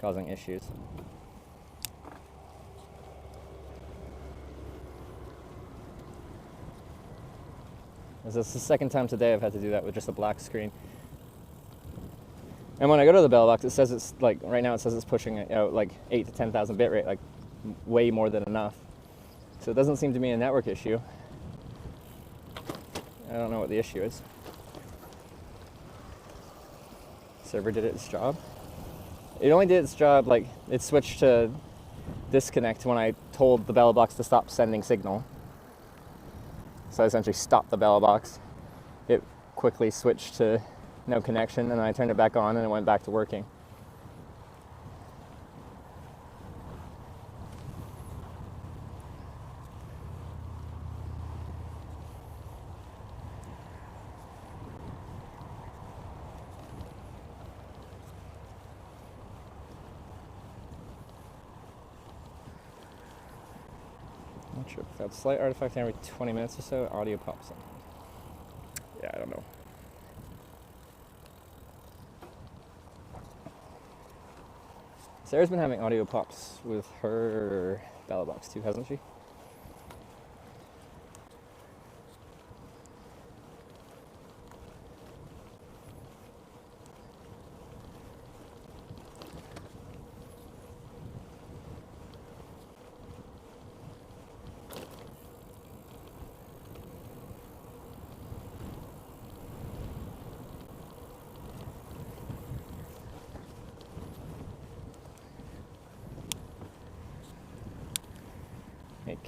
causing issues. This is the second time today I've had to do that with just a black screen. And when I go to the bell box, it says it's like, right now it says it's pushing it out like 8 to 10,000 bit rate, like way more than enough. So it doesn't seem to be a network issue. I don't know what the issue is. Server did its job. It only did its job, like it switched to disconnect when I told the bell box to stop sending signal. So I essentially stopped the bell box. It quickly switched to no connection, and then I turned it back on and it went back to working. Not sure if that's slight artifact every 20 minutes or so, audio pops in. Yeah, I don't know. Sarah's been having audio pops with her bell box too, hasn't she?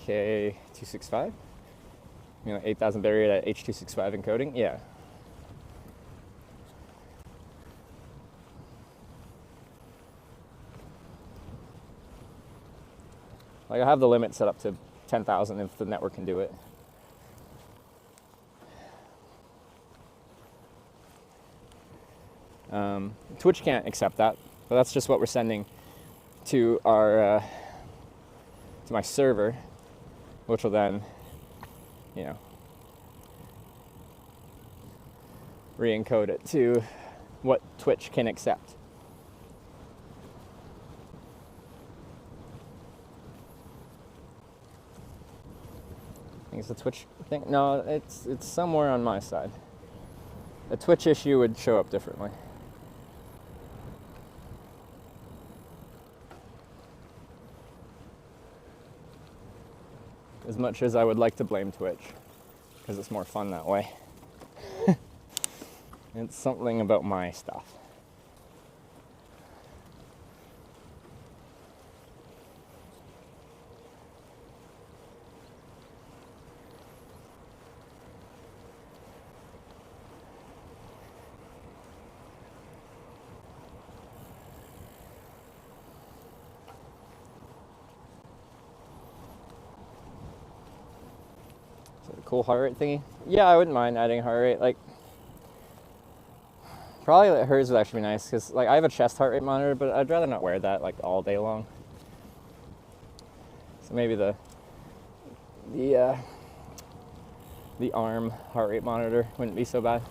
K265, you know, 8,000 bit rate at H265 encoding. Yeah. Like I have the limit set up to 10,000 if the network can do it. Twitch can't accept that, but that's just what we're sending to our to my server, which will then, you know, re-encode it to what Twitch can accept. I think it's a Twitch thing. No, it's somewhere on my side. A Twitch issue would show up differently. As much as I would like to blame Twitch, because it's more fun that way. It's something about my stuff. Cool heart rate thingy. Yeah, I wouldn't mind adding heart rate. Like, probably like hers would actually be nice because like I have a chest heart rate monitor, but I'd rather not wear that like all day long. So maybe the arm heart rate monitor wouldn't be so bad.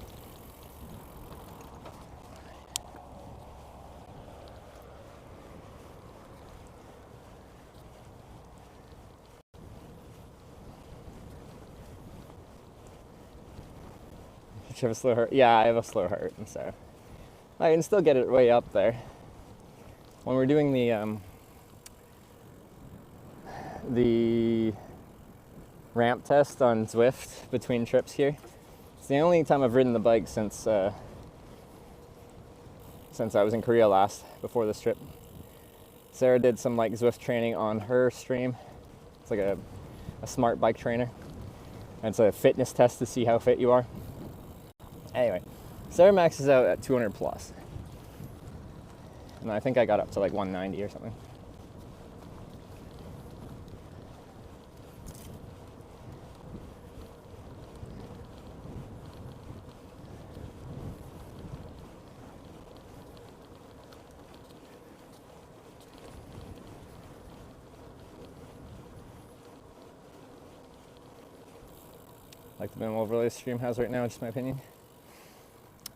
You have a slow heart? Yeah, I have a slow heart, and so I can still get it way up there. When we're doing the ramp test on Zwift between trips here, it's the only time I've ridden the bike since I was in Korea last, before this trip. Sarah did some like Zwift training on her stream, It's like a smart bike trainer. And it's a fitness test to see how fit you are. Anyway, Sarah maxes out at 200 plus. And I think I got up to like 190 or something. Like the minimal overlay stream has right now, just my opinion.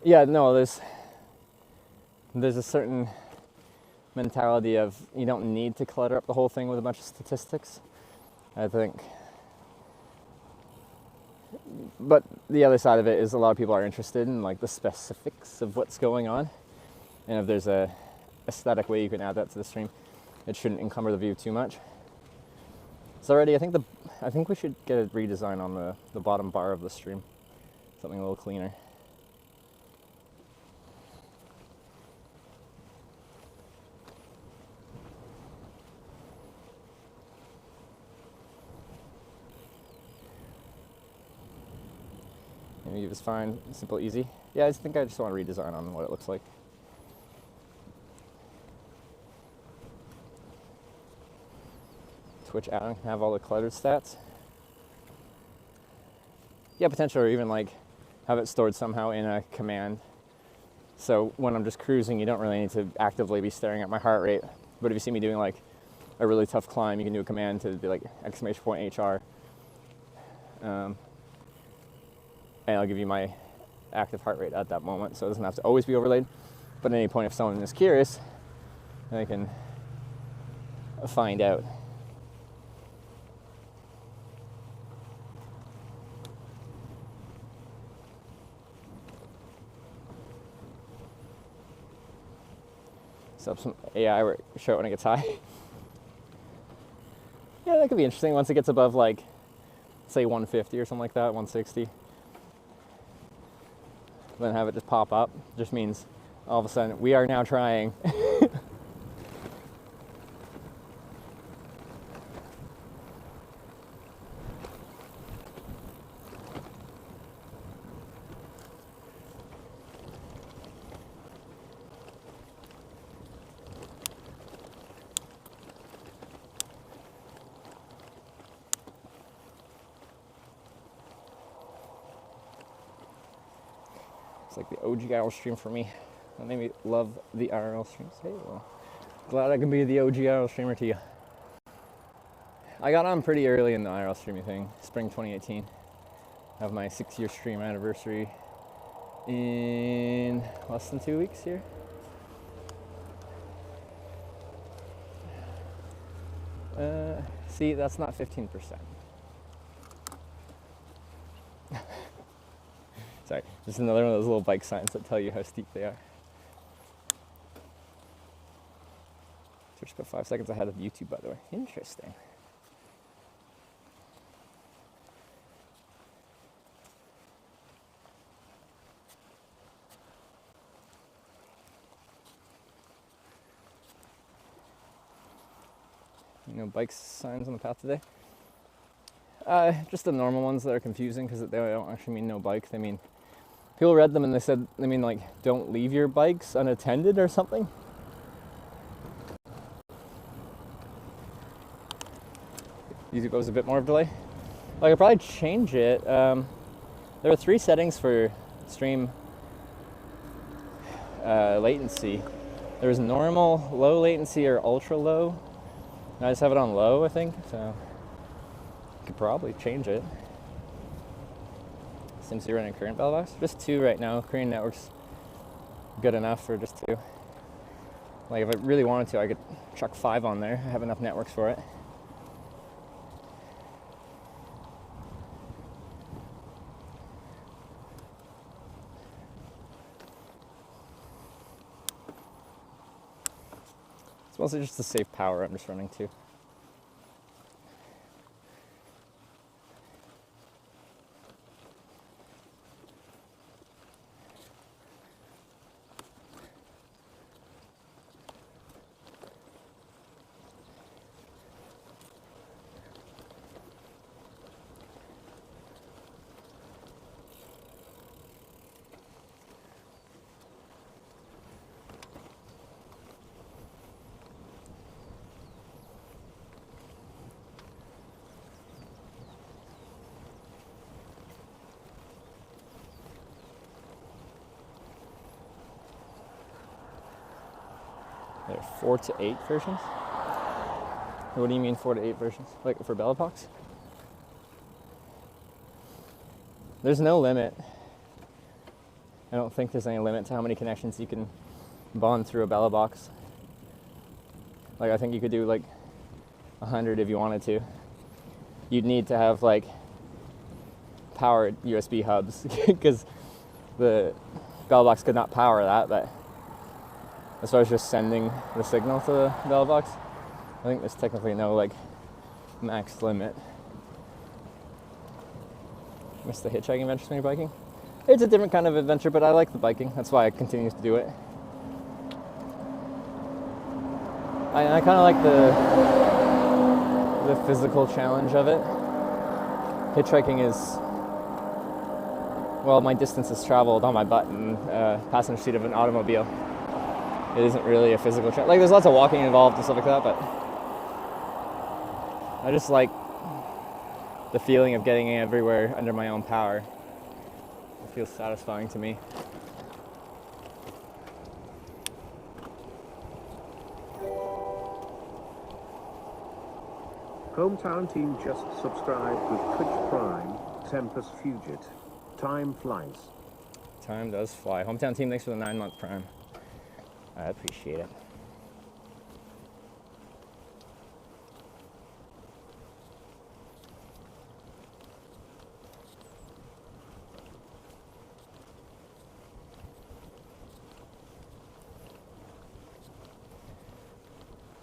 Yeah, no, there's a certain mentality of you don't need to clutter up the whole thing with a bunch of statistics, I think. But the other side of it is a lot of people are interested in like the specifics of what's going on. And if there's a aesthetic way you can add that to the stream, it shouldn't encumber the view too much. So already, I think we should get a redesign on the bottom bar of the stream. Something a little cleaner. Maybe it was fine, simple, easy. Yeah, I think I just want a redesign on what it looks like. Twitch add-on can have all the cluttered stats. Yeah, potentially, or even like have it stored somehow in a command. So when I'm just cruising, you don't really need to actively be staring at my heart rate. But if you see me doing like a really tough climb, you can do a command to be like !HR. And I'll give you my active heart rate at that moment, so it doesn't have to always be overlaid. But at any point, if someone is curious, they can find out. Set up some AI where show it when it gets high. Yeah, that could be interesting once it gets above like, say 150 or something like that, 160. Then have it just pop up. Just means all of a sudden we are now trying. It's like the OG IRL stream for me. That made me love the IRL streams. Hey, well, glad I can be the OG IRL streamer to you. I got on pretty early in the IRL streaming thing, spring 2018. I have my 6-year stream anniversary in less than 2 weeks here. See, that's not 15%. Sorry, just another one of those little bike signs that tell you how steep they are. Just about 5 seconds ahead of YouTube, by the way. Interesting. No bike signs on the path today? Just the normal ones that are confusing because they don't actually mean no bike. They mean, people read them and they mean like, don't leave your bikes unattended or something. YouTube goes a bit more of delay. I could probably change it. There are 3 settings for stream latency. There's normal, low latency, or ultra low. I just have it on low, I think, so I could probably change it. Seems to be running current Belvax. Just 2 right now. Korean network's good enough for just 2. Like if I really wanted to, I could chuck 5 on there. I have enough networks for it. It's mostly just to save power. I'm just running 2. There are 4 to 8 versions? What do you mean 4 to 8 versions? Like for Bellabox? There's no limit. I don't think there's any limit to how many connections you can bond through a Bellabox. Like I think you could do like 100 if you wanted to. You'd need to have like powered USB hubs because the Bellabox could not power that, but as far as just sending the signal to the Bellabox, I think there's technically no like max limit. Miss the hitchhiking adventure when you're biking? It's a different kind of adventure, but I like the biking. That's why I continue to do it. I kind of like the physical challenge of it. Hitchhiking is, well, my distance is traveled on my butt in passenger seat of an automobile. It isn't really a physical challenge. Like there's lots of walking involved and stuff like that, but I just like the feeling of getting everywhere under my own power. It feels satisfying to me. Hometown team just subscribed with Twitch Prime, Tempest Fugit. Time flies. Time does fly. Hometown team, thanks for the 9-month Prime. I appreciate it.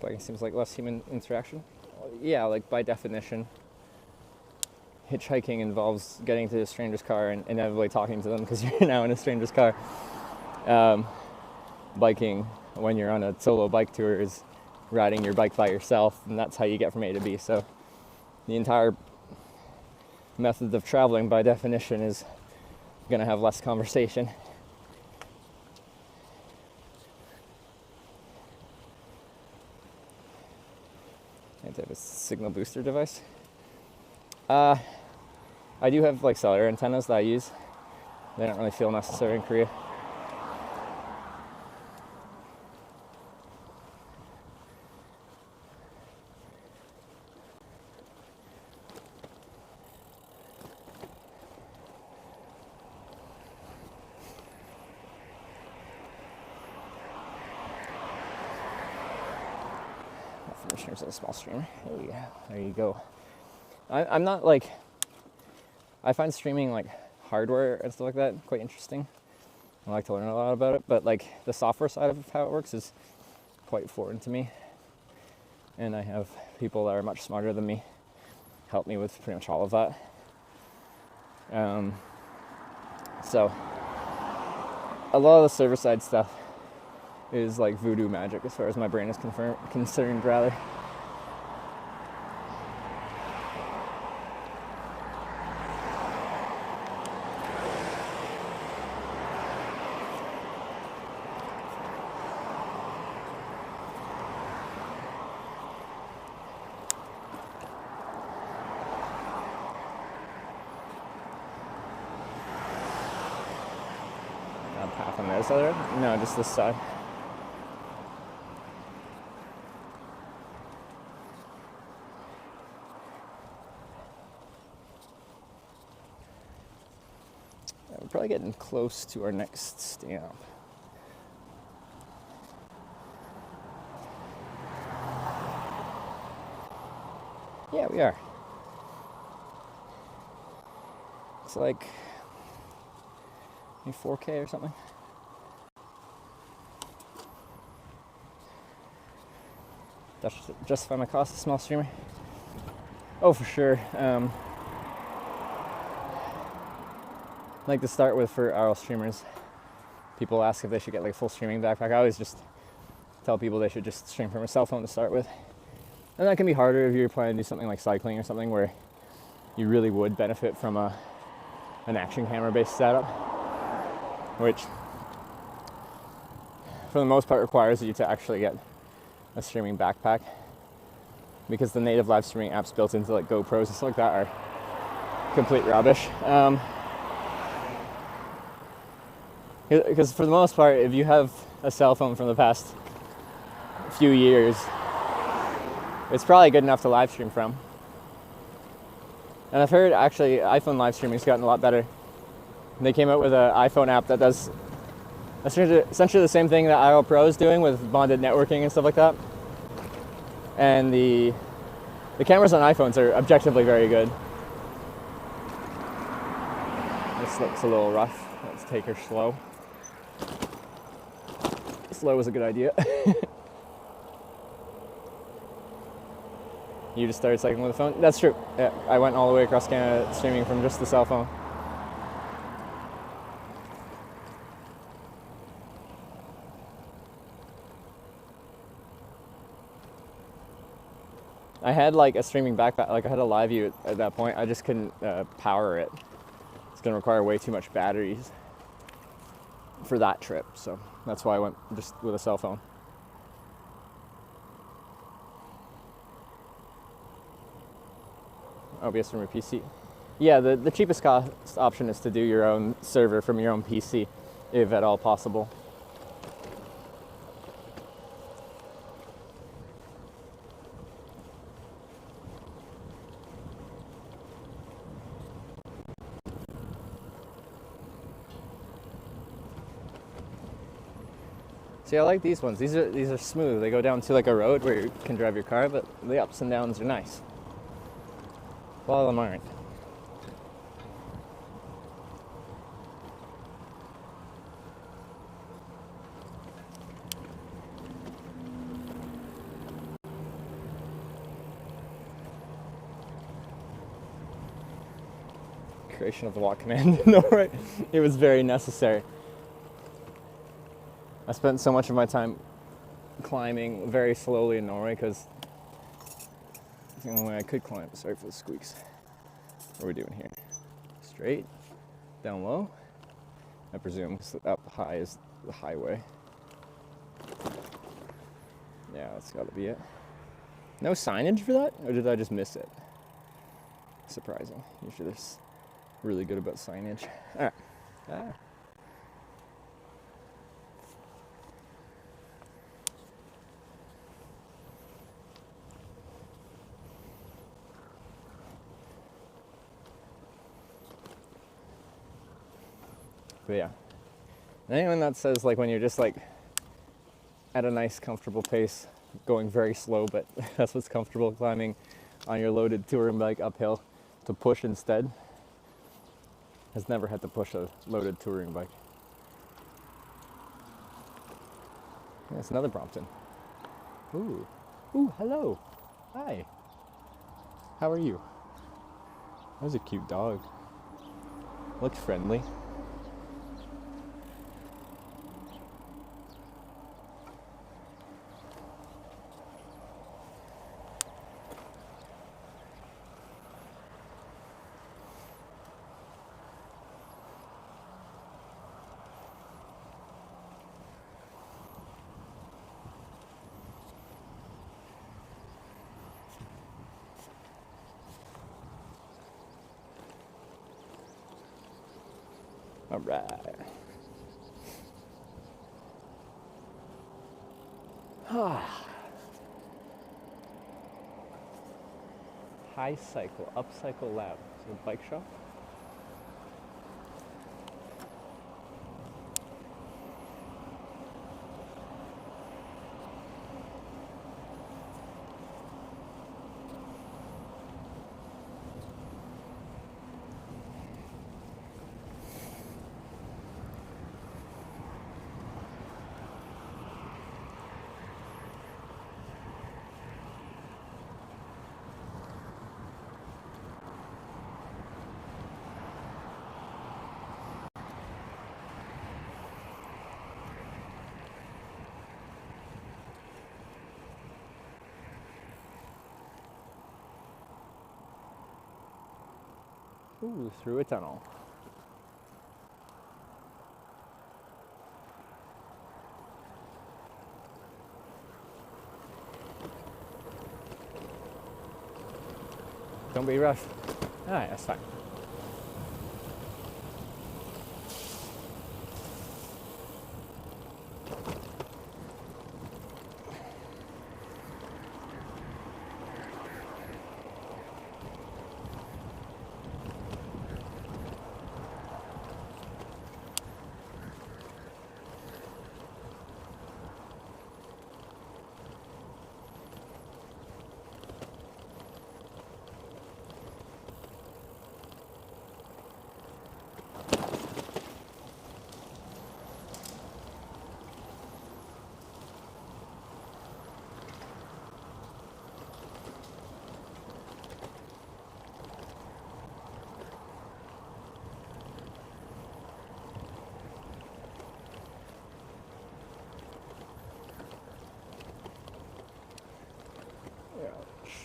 Biking seems like less human interaction. Yeah, like by definition, hitchhiking involves getting to a stranger's car and inevitably talking to them because you're now in a stranger's car. Biking, when you're on a solo bike tour, is riding your bike by yourself, and that's how you get from A to B. So the entire method of traveling, by definition, is going to have less conversation. I have to have a signal booster device. I do have like cellular antennas that I use. They don't really feel necessary in Korea. As a small streamer. There you go. I'm not like, I find streaming like hardware and stuff like that quite interesting. I like to learn a lot about it, but like the software side of how it works is quite foreign to me. And I have people that are much smarter than me help me with pretty much all of that. So a lot of the server side stuff is like voodoo magic as far as my brain is concerned rather. Path on this other end? No, just this side. We're probably getting close to our next stamp. Yeah, we are. It's like 4K or something. That should justify my cost, a small streamer. Oh, for sure. Like to start with for RL streamers, people ask if they should get like a full streaming backpack. I always just tell people they should just stream from a cell phone to start with. And that can be harder if you're planning to do something like cycling or something where you really would benefit from an action camera based setup, which for the most part requires you to actually get a streaming backpack, because the native live streaming apps built into like GoPros and stuff like that are complete rubbish. Because for the most part, if you have a cell phone from the past few years. It's probably good enough to live stream from. And I've heard actually iPhone live streaming's gotten a lot better. They came out with an iPhone app that does essentially the same thing that IO Pro is doing with bonded networking and stuff like that. And the cameras on iPhones are objectively very good. This looks a little rough. Let's take her slow. Slow is a good idea. You just started cycling with a phone? That's true. Yeah, I went all the way across Canada streaming from just the cell phone. I had like a streaming backpack, like I had a live view at that point. I just couldn't power it. It's gonna require way too much batteries for that trip. So that's why I went just with a cell phone. OBS from your PC. Yeah, the cheapest cost option is to do your own server from your own PC, if at all possible. See, I like these ones. These are smooth. They go down to like a road where you can drive your car, but the ups and downs are nice. A lot of them aren't. Creation of the walk command. No, right? It was very necessary. I spent so much of my time climbing very slowly in Norway because it's the only way I could climb. Sorry for the squeaks. What are we doing here? Straight, down low. I presume up high is the highway. Yeah, that's gotta be it. No signage for that? Or did I just miss it? Surprising. Usually they're really good about signage. Alright. Ah. But yeah, anyone that says like when you're just like at a nice comfortable pace, going very slow, but that's what's comfortable, climbing on your loaded touring bike uphill to push instead, has never had to push a loaded touring bike. That's another Brompton. Ooh, hello, hi, how are you? That was a cute dog, looked friendly. All right. High cycle, upcycle lab. Is it a bike shop? Ooh, through a tunnel. Don't be rushed. Alright, that's fine.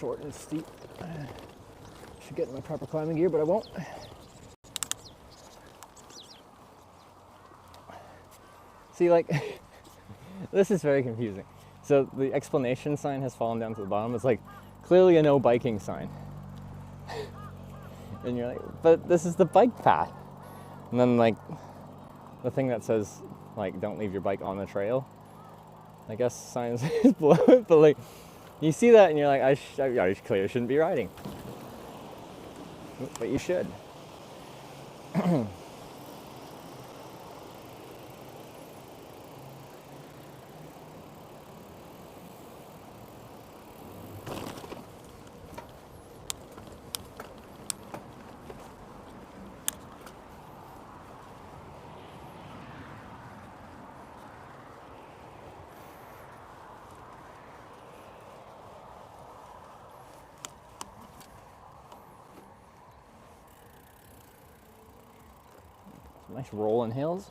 short and steep. Should get in my proper climbing gear, but I won't. See, like, this is very confusing. So the explanation sign has fallen down to the bottom. It's like clearly a no biking sign. And you're like, but this is the bike path. And then like the thing that says like don't leave your bike on the trail, I guess signs is below it, but like you see that and you're like, I clearly shouldn't be riding. But you should. Nice rolling hills.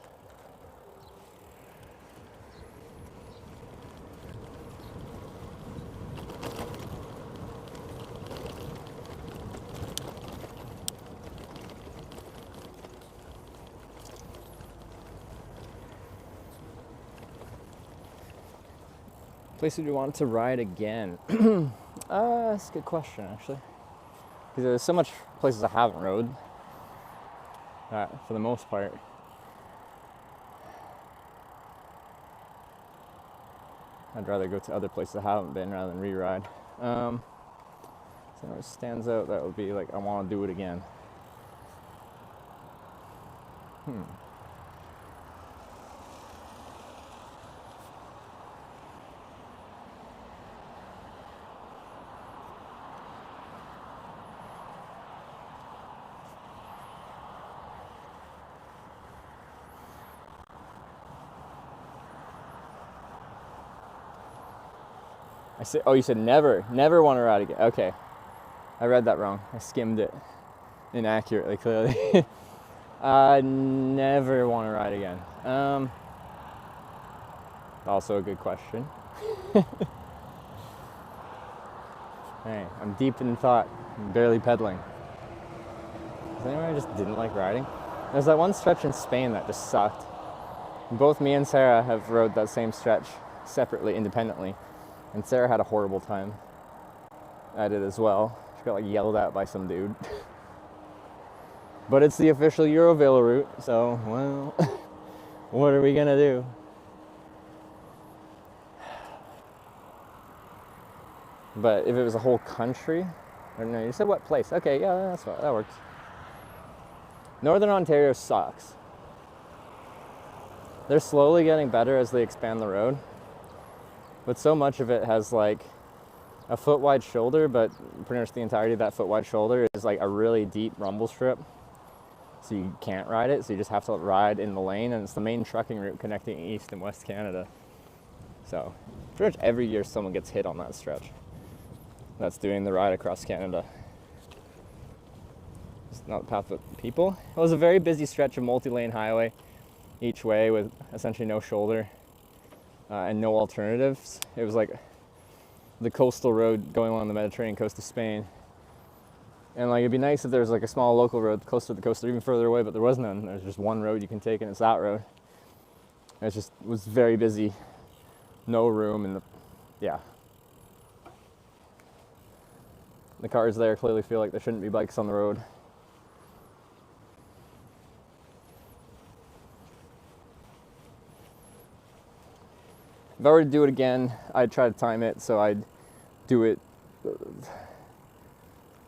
Place would you want to ride again? That's a good question, actually. Because there's so much places I haven't rode that, for the most part, I'd rather go to other places I haven't been rather than re-ride. So what stands out, that would be like, I want to do it again. Oh, you said never want to ride again. Okay, I read that wrong. I skimmed it inaccurately, clearly. Never want to ride again. Also a good question. Hey, I'm deep in thought. I'm barely pedaling. Is anyone I just didn't like riding? There's that one stretch in Spain that just sucked. Both me and Sarah have rode that same stretch separately, independently. And Sarah had a horrible time at it as well. She got like yelled at by some dude. But it's the official Eurovelo route, so, well, what are we gonna do? But if it was a whole country, or no, you said what place? Okay, yeah, that's what, that works. Northern Ontario sucks. They're slowly getting better as they expand the road. But so much of it has like a foot wide shoulder, but pretty much the entirety of that foot wide shoulder is like a really deep rumble strip. So you can't ride it, so you just have to ride in the lane, and it's the main trucking route connecting East and West Canada. So pretty much every year someone gets hit on that stretch that's doing the ride across Canada. It's not the path with people. It was a very busy stretch of multi-lane highway each way with essentially no shoulder. And no alternatives. It was like the coastal road going along the Mediterranean coast of Spain. And like it'd be nice if there was like a small local road close to the coast or even further away, but there was none. There's just one road you can take and it's that road. And it was very busy, no room, and yeah. The cars there clearly feel like there shouldn't be bikes on the road. If I were to do it again, I'd try to time it so I'd do it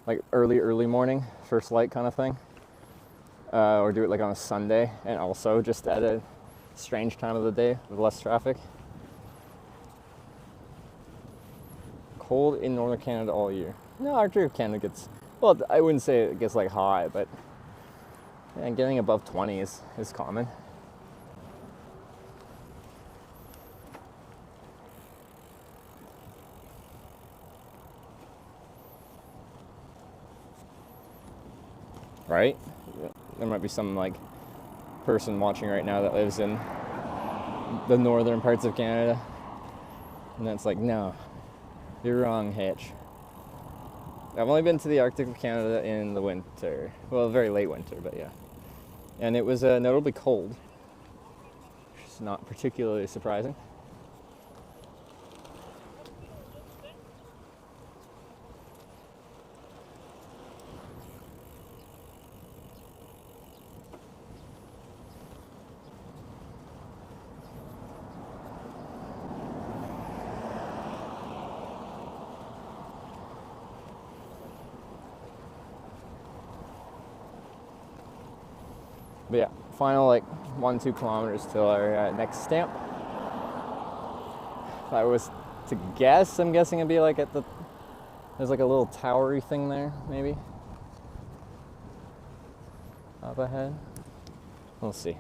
like early morning, first light kind of thing. Or do it like on a Sunday, and also just at a strange time of the day with less traffic. Cold in northern Canada all year. No, Arctic Canada gets, well, I wouldn't say it gets like high, but yeah, getting above 20 is common. Right? There might be some like person watching right now that lives in the northern parts of Canada, and that's like, no, you're wrong, Hitch. I've only been to the Arctic of Canada in the winter. Well, very late winter, but yeah. And it was notably cold, which is not particularly surprising. But yeah, final like 1-2 kilometers till our next stamp. If I was to guess, I'm guessing it'd be like at the, there's like a little towery thing there, maybe. Up ahead. We'll see.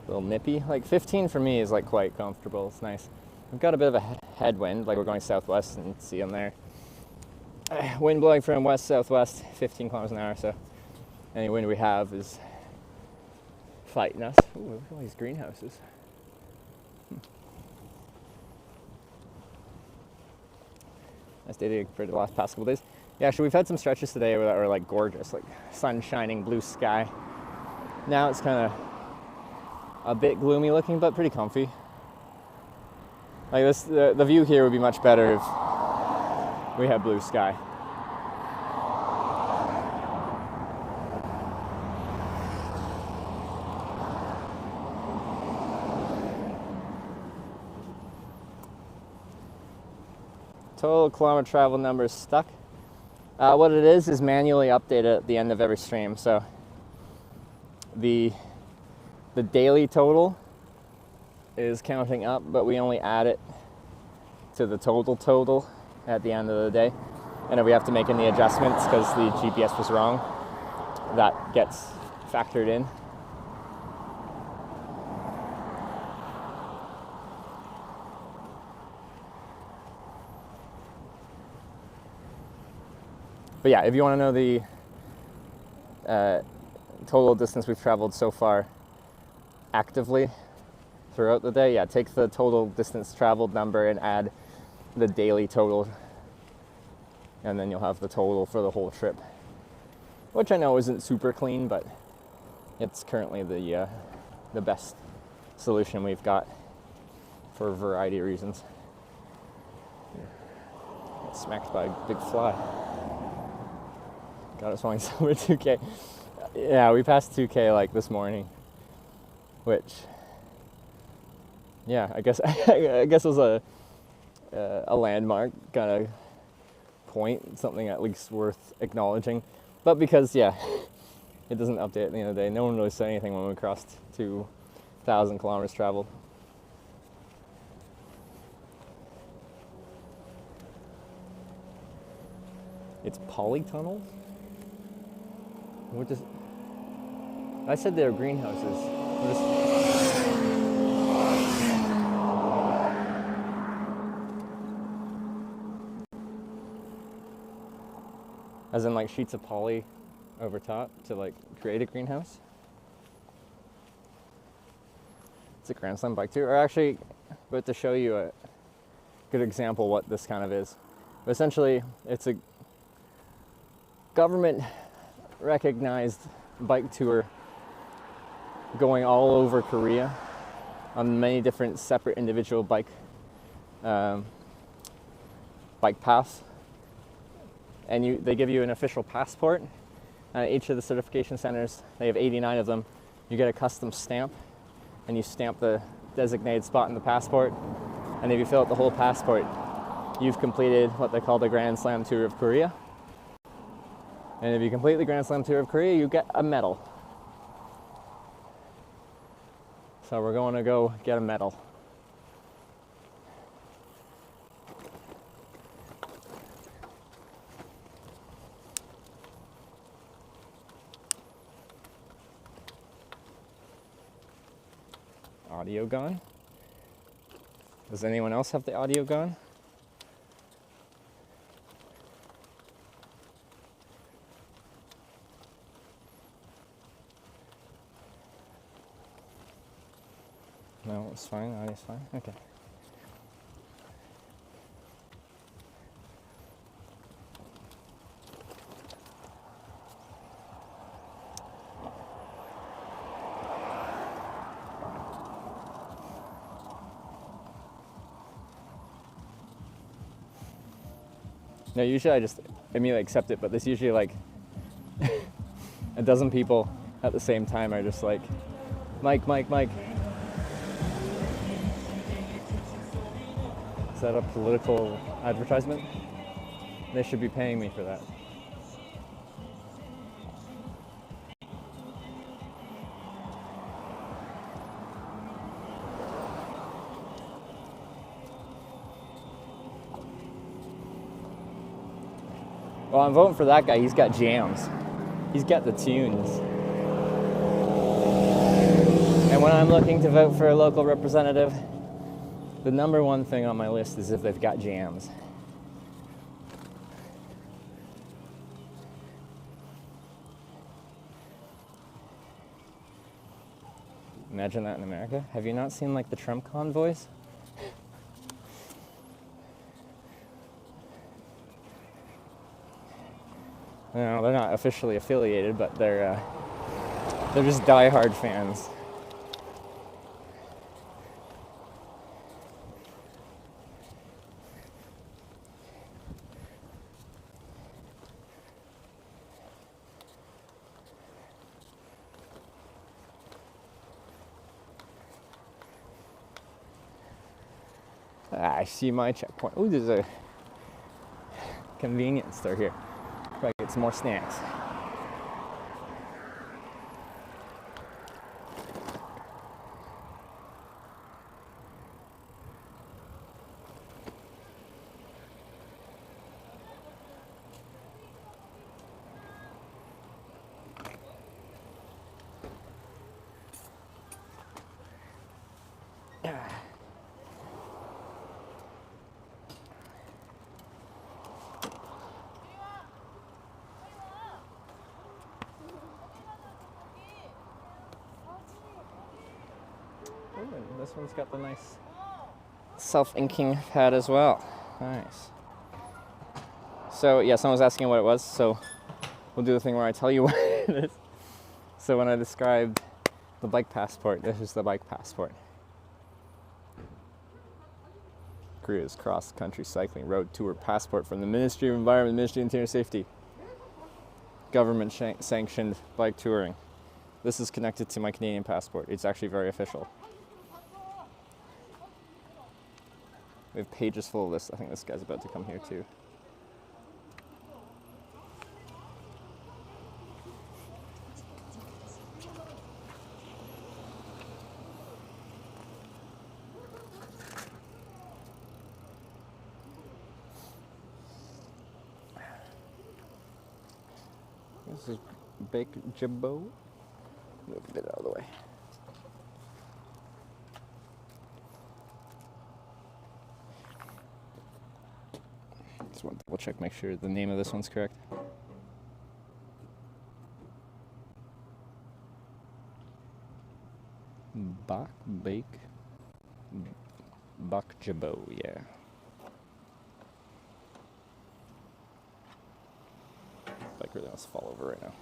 A little nippy. Like 15 for me is like quite comfortable. It's nice. We've got a bit of a headwind, like we're going southwest, and see them there. Wind blowing from west southwest, 15 kilometers an hour. So any wind we have is fighting us. Ooh, look at all these greenhouses. Nice day for the last past couple days. Yeah, actually we've had some stretches today that were like gorgeous, like sun shining, blue sky. Now it's kind of a bit gloomy looking, but pretty comfy. Like this, the view here would be much better if we had blue sky. Total kilometer travel number is stuck. What it is manually updated at the end of every stream. So the daily total is counting up, but we only add it to the total at the end of the day. And if we have to make any adjustments because the GPS was wrong, that gets factored in. But yeah, if you want to know the total distance we've traveled so far actively throughout the day, yeah, take the total distance traveled number and add the daily total, and then you'll have the total for the whole trip, which I know isn't super clean, but it's currently the best solution we've got for a variety of reasons. Got smacked by a big fly. Got us falling over 2K. Yeah, we passed 2K like this morning, which, yeah, I guess it was a landmark kind of point, something at least worth acknowledging. But because, yeah, it doesn't update at the end of the day, no one really said anything when we crossed 2,000 kilometers traveled. It's polytunnels? What does... I said they were greenhouses. As in like sheets of poly over top to like create a greenhouse? It's a Grand Slam bike tour. Or actually, about to show you a good example what this kind of is. But essentially, it's a government recognized bike tour going all over Korea on many different separate individual bike paths, and they give you an official passport. Each of the certification centers, they have 89 of them. You get a custom stamp, and you stamp the designated spot in the passport, and if you fill out the whole passport, you've completed what they call the Grand Slam Tour of Korea. And if you complete the Grand Slam Tour of Korea, you get a medal. So we're going to go get a medal. Audio gone? Does anyone else have the audio gone? No, it's fine. Audio's fine. Okay. No, usually I just immediately accept it, but there's usually like a dozen people at the same time are just like, Mike, Mike, Mike. Is that a political advertisement? They should be paying me for that. Well, I'm voting for that guy. He's got jams. He's got the tunes. And when I'm looking to vote for a local representative, the number one thing on my list is if they've got jams. Imagine that in America. Have you not seen like the Trump convoys? No, they're not officially affiliated, but they're just diehard fans. I see my checkpoint. Ooh, there's a convenience store here. Probably get some more snacks. Ooh, and this one's got the nice self-inking pad as well. Nice. So yeah, someone was asking what it was, so we'll do the thing where I tell you what it is. So when I described the bike passport, this is the bike passport. Korea's cross-country cycling road tour passport from the Ministry of Environment, Ministry of Interior Safety. Government sanctioned bike touring. This is connected to my Canadian passport. It's actually very official. We have pages full of this. I think this guy's about to come here too. This is Bake Jibbo. Move a bit out of the way. Just want to double check, make sure the name of this one's correct. Bak Jibbo, yeah. Like really wants to fall over right now.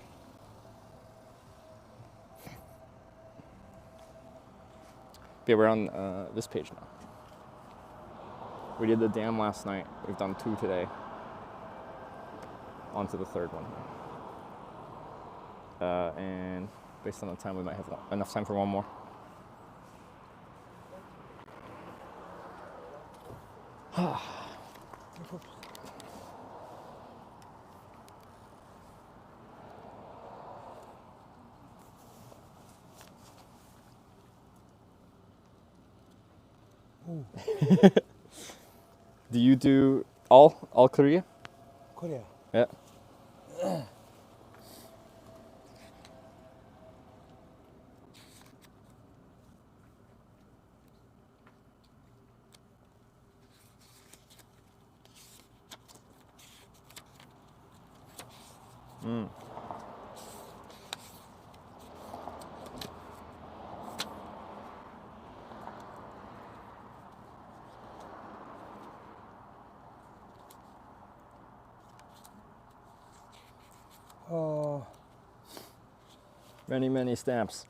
Okay, we're on this page now. We did the dam last night. We've done 2 today. On to the 3rd one. And based on the time, we might have enough time for one more. Do you do all Korea? Korea. Yeah. Many stamps.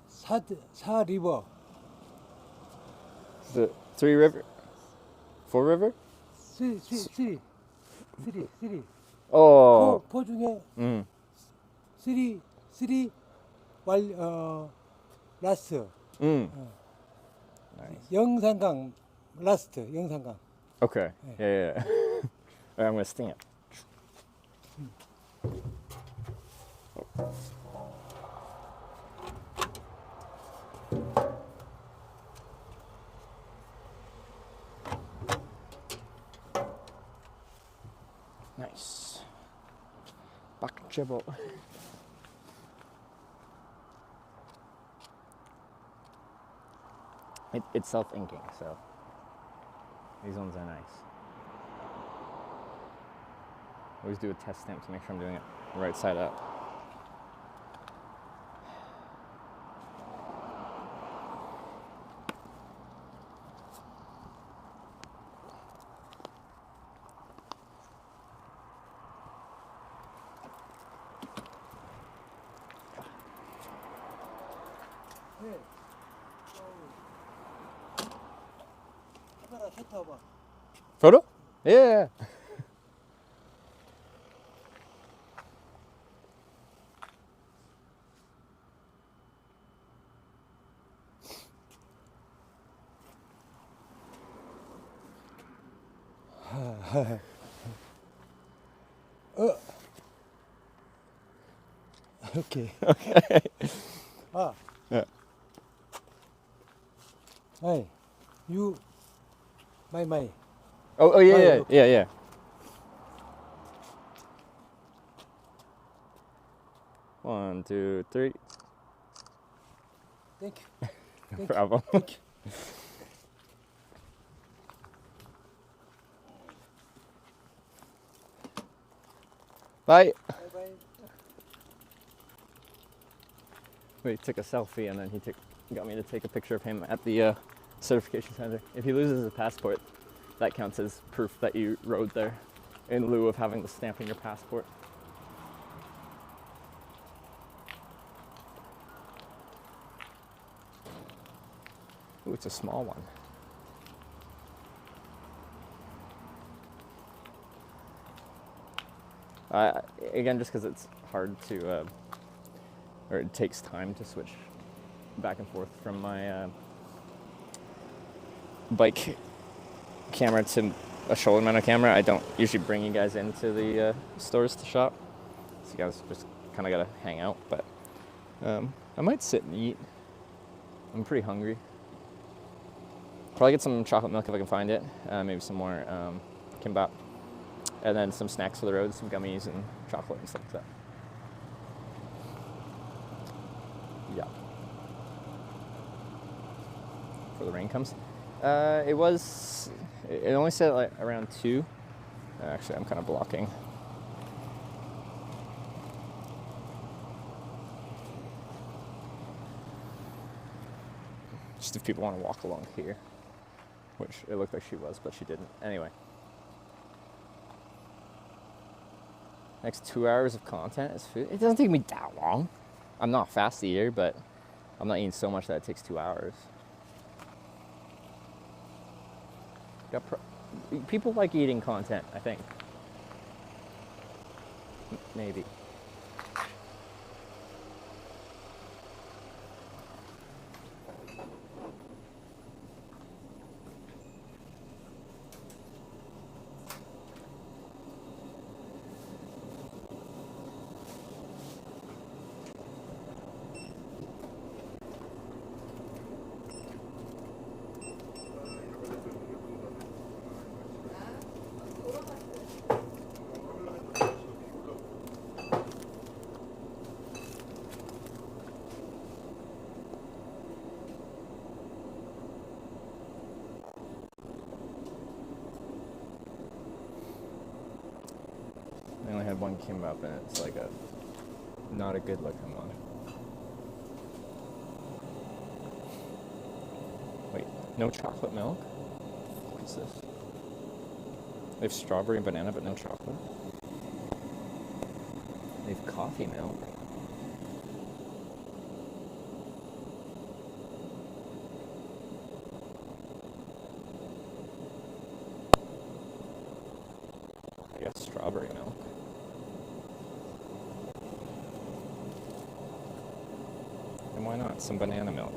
사 리버. The 3 river? 4 river? 쓰리. Oh. 포 중에 Mm. 쓰리 라스트. Mm. Nice. 영산강 라스트 영산강. Okay. Yeah. Alright, I'm gonna stamp. Nice. Bakjebo. It's self-inking, so these ones are nice. Always do a test stamp to make sure I'm doing it right side up. 카메라 셔터 봐. Photo? Yeah. 오케이. Okay. 아. Yeah. 아이. 유 마이. Oh yeah, yeah, okay. yeah. One, two, three. 땡큐. No problem. Bye. 바이바이. We took a selfie and then he got me to take a picture of him at the certification center. If he loses his passport, that counts as proof that you rode there in lieu of having the stamp in your passport. Ooh, it's a small one. Again, just because it's hard to, or it takes time to switch back and forth from my bike camera to a shoulder mounted camera. I don't usually bring you guys into the stores to shop, so you guys just kind of gotta hang out. But I might sit and eat. I'm pretty hungry. Probably get some chocolate milk if I can find it. Maybe some more kimbap. And then some snacks for the road, some gummies and chocolate and stuff like that. Yeah. Before the rain comes. It only said like around 2. Actually, I'm kind of blocking. Just if people want to walk along here, which it looked like she was, but she didn't. Anyway. Next 2 hours of content is food. It doesn't take me that long. I'm not fast either, but I'm not eating so much that it takes 2 hours. People like eating content, I think. Maybe. I only had one kimbap and it's like not a good looking one. Wait, no chocolate milk? What is this? They have strawberry and banana, but no chocolate. They have coffee milk. I guess strawberry milk. And why not some banana milk?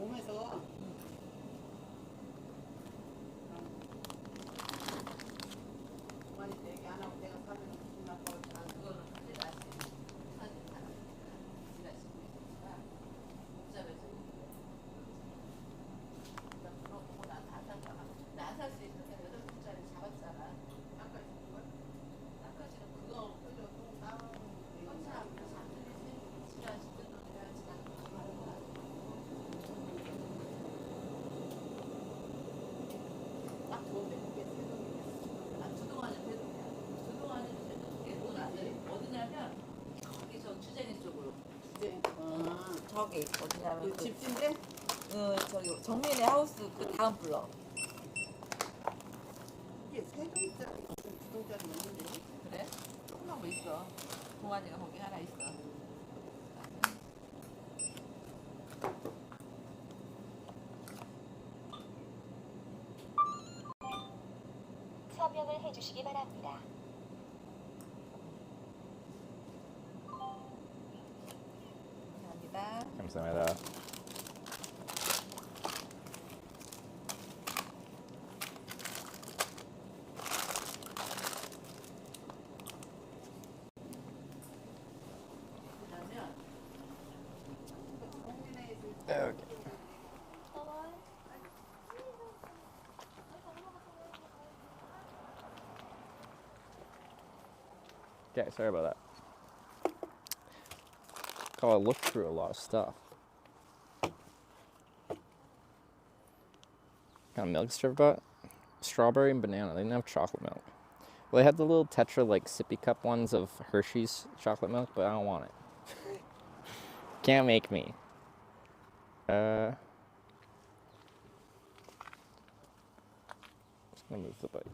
몸에서 많이 얘기 안 하고 내가 사면 기분 나빠서 그거는 하지 마세요. 사진 하나 지나시고 있으니까 복잡해서 물어보고 난 다 살까 나 살 수 있는 8분짜리 잡았잖아. 닦아지는 그거 그죠 또 따로 이건 참 잠들이지 지나시 뜯는 내가 지금 하는 거야. 딱 좋은데 그게 세동이야. 아 주동아는 세동이야. 주동아는 세동이 돈 어디냐면 저기 저 주재인 쪽으로. 주재인. 저기 어디냐면 그 집진데? 저기 정민의 하우스 그 다음 블럭. 이게 세동짜리 주동짜리 없는데? 그래? 조그만 거 있어. 동환이가 거기 하나 있어. 서명을 해주시기 바랍니다. 감사합니다. 감사합니다. 그러면 국민의 Okay. Okay, sorry about that. Oh, I looked through a lot of stuff. Kind of milk strip bought? Strawberry and banana. They didn't have chocolate milk. Well, they had the little Tetra like sippy cup ones of Hershey's chocolate milk, but I don't want it. Can't make me. Just gonna move the bike.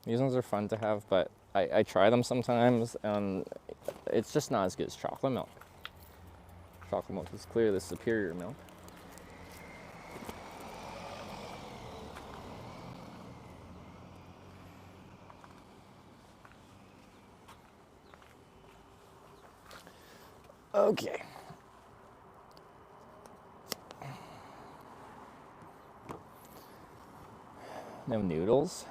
These ones are fun to have, but I try them sometimes, and it's just not as good as chocolate milk. Chocolate milk is clearly the superior milk. Okay. No noodles.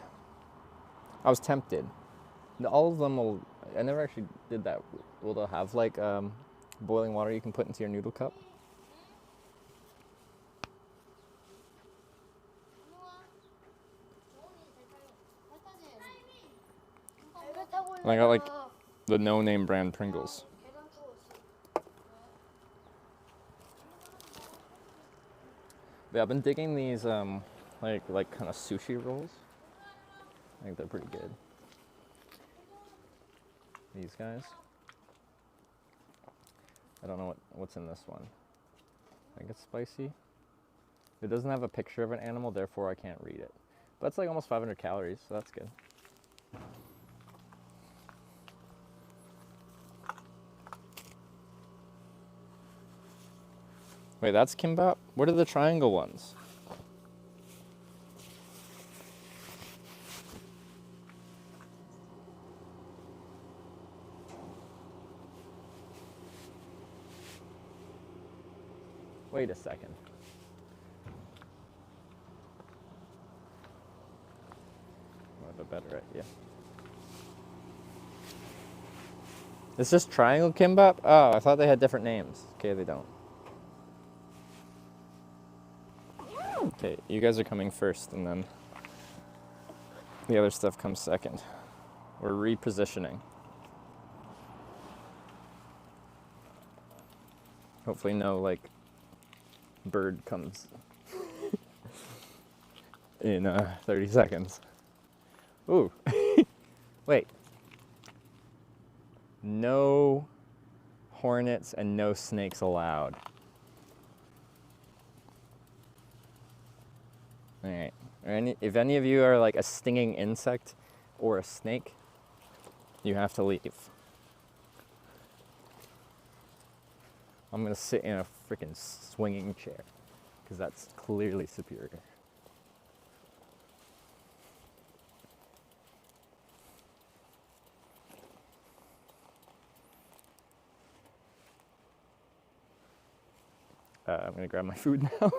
I was tempted. All of them will. I never actually did that. Will they have like boiling water you can put into your noodle cup? And I got like the no-name brand Pringles. 계란 좀 Yeah, I've been digging these like kind of sushi rolls. I think they're pretty good. These guys. I don't know what's in this one. I think it's spicy. It doesn't have a picture of an animal, therefore I can't read it. But it's like almost 500 calories, so that's good. Wait, that's kimbap? What are the triangle ones? Wait a second. I have a better idea. Is this triangle kimbap? Oh, I thought they had different names. Okay, they don't. Okay, you guys are coming first, and then the other stuff comes second. We're repositioning. Hopefully no, like, bird comes in 30 seconds. Ooh. Wait. No hornets and no snakes allowed. All right. If any of you are like a stinging insect or a snake, you have to leave. I'm gonna sit in a freaking swinging chair because that's clearly superior. I'm gonna grab my food now.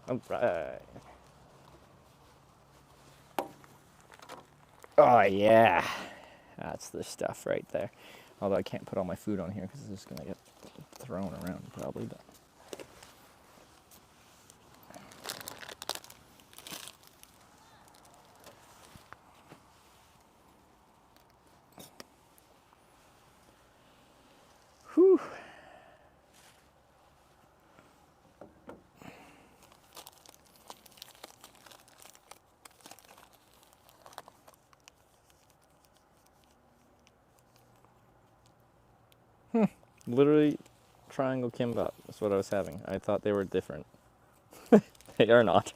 All right. Oh yeah, that's the stuff right there. Although I can't put all my food on here because it's just gonna get thrown around probably. But whew. Literally, triangle kimbap. That's what I was having. I thought they were different. They are not.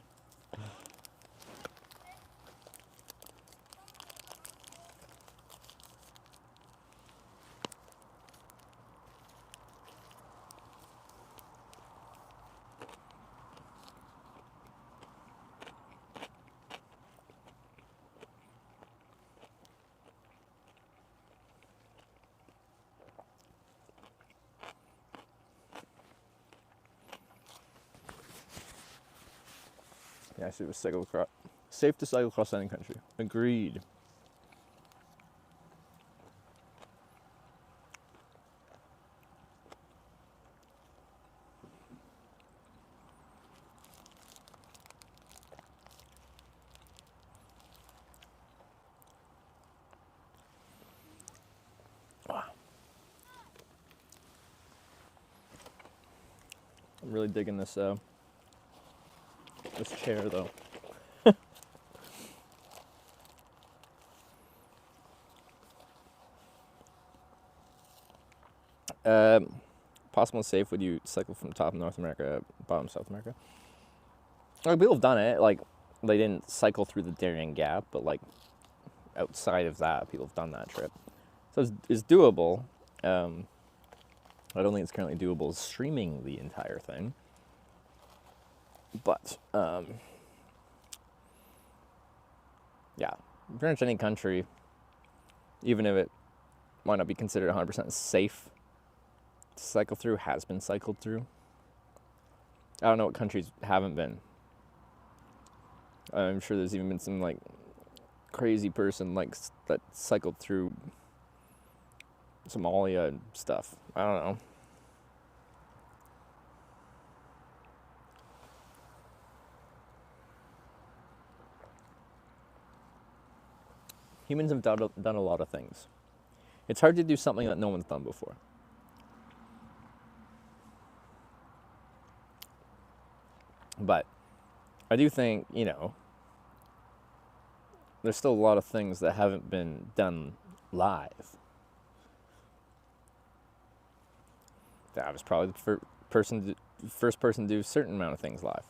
Yeah, it was cycle across. Safe to cycle across any country. Agreed. I'm really digging this this chair though. Possible and safe, would you cycle from top of North America, bottom South America? Like, people have done it. Like, they didn't cycle through the Darien Gap, but like outside of that, people have done that trip. So it's doable. I don't think it's currently doable streaming the entire thing. But, yeah, pretty much any country, even if it might not be considered 100% safe to cycle through, has been cycled through. I don't know what countries haven't been. I'm sure there's even been some, like, crazy person, like, that cycled through Somalia and stuff. I don't know. Humans have done a lot of things. It's hard to do something that no one's done before. But I do think, you know, there's still a lot of things that haven't been done live. That was probably the first person to do a certain amount of things live.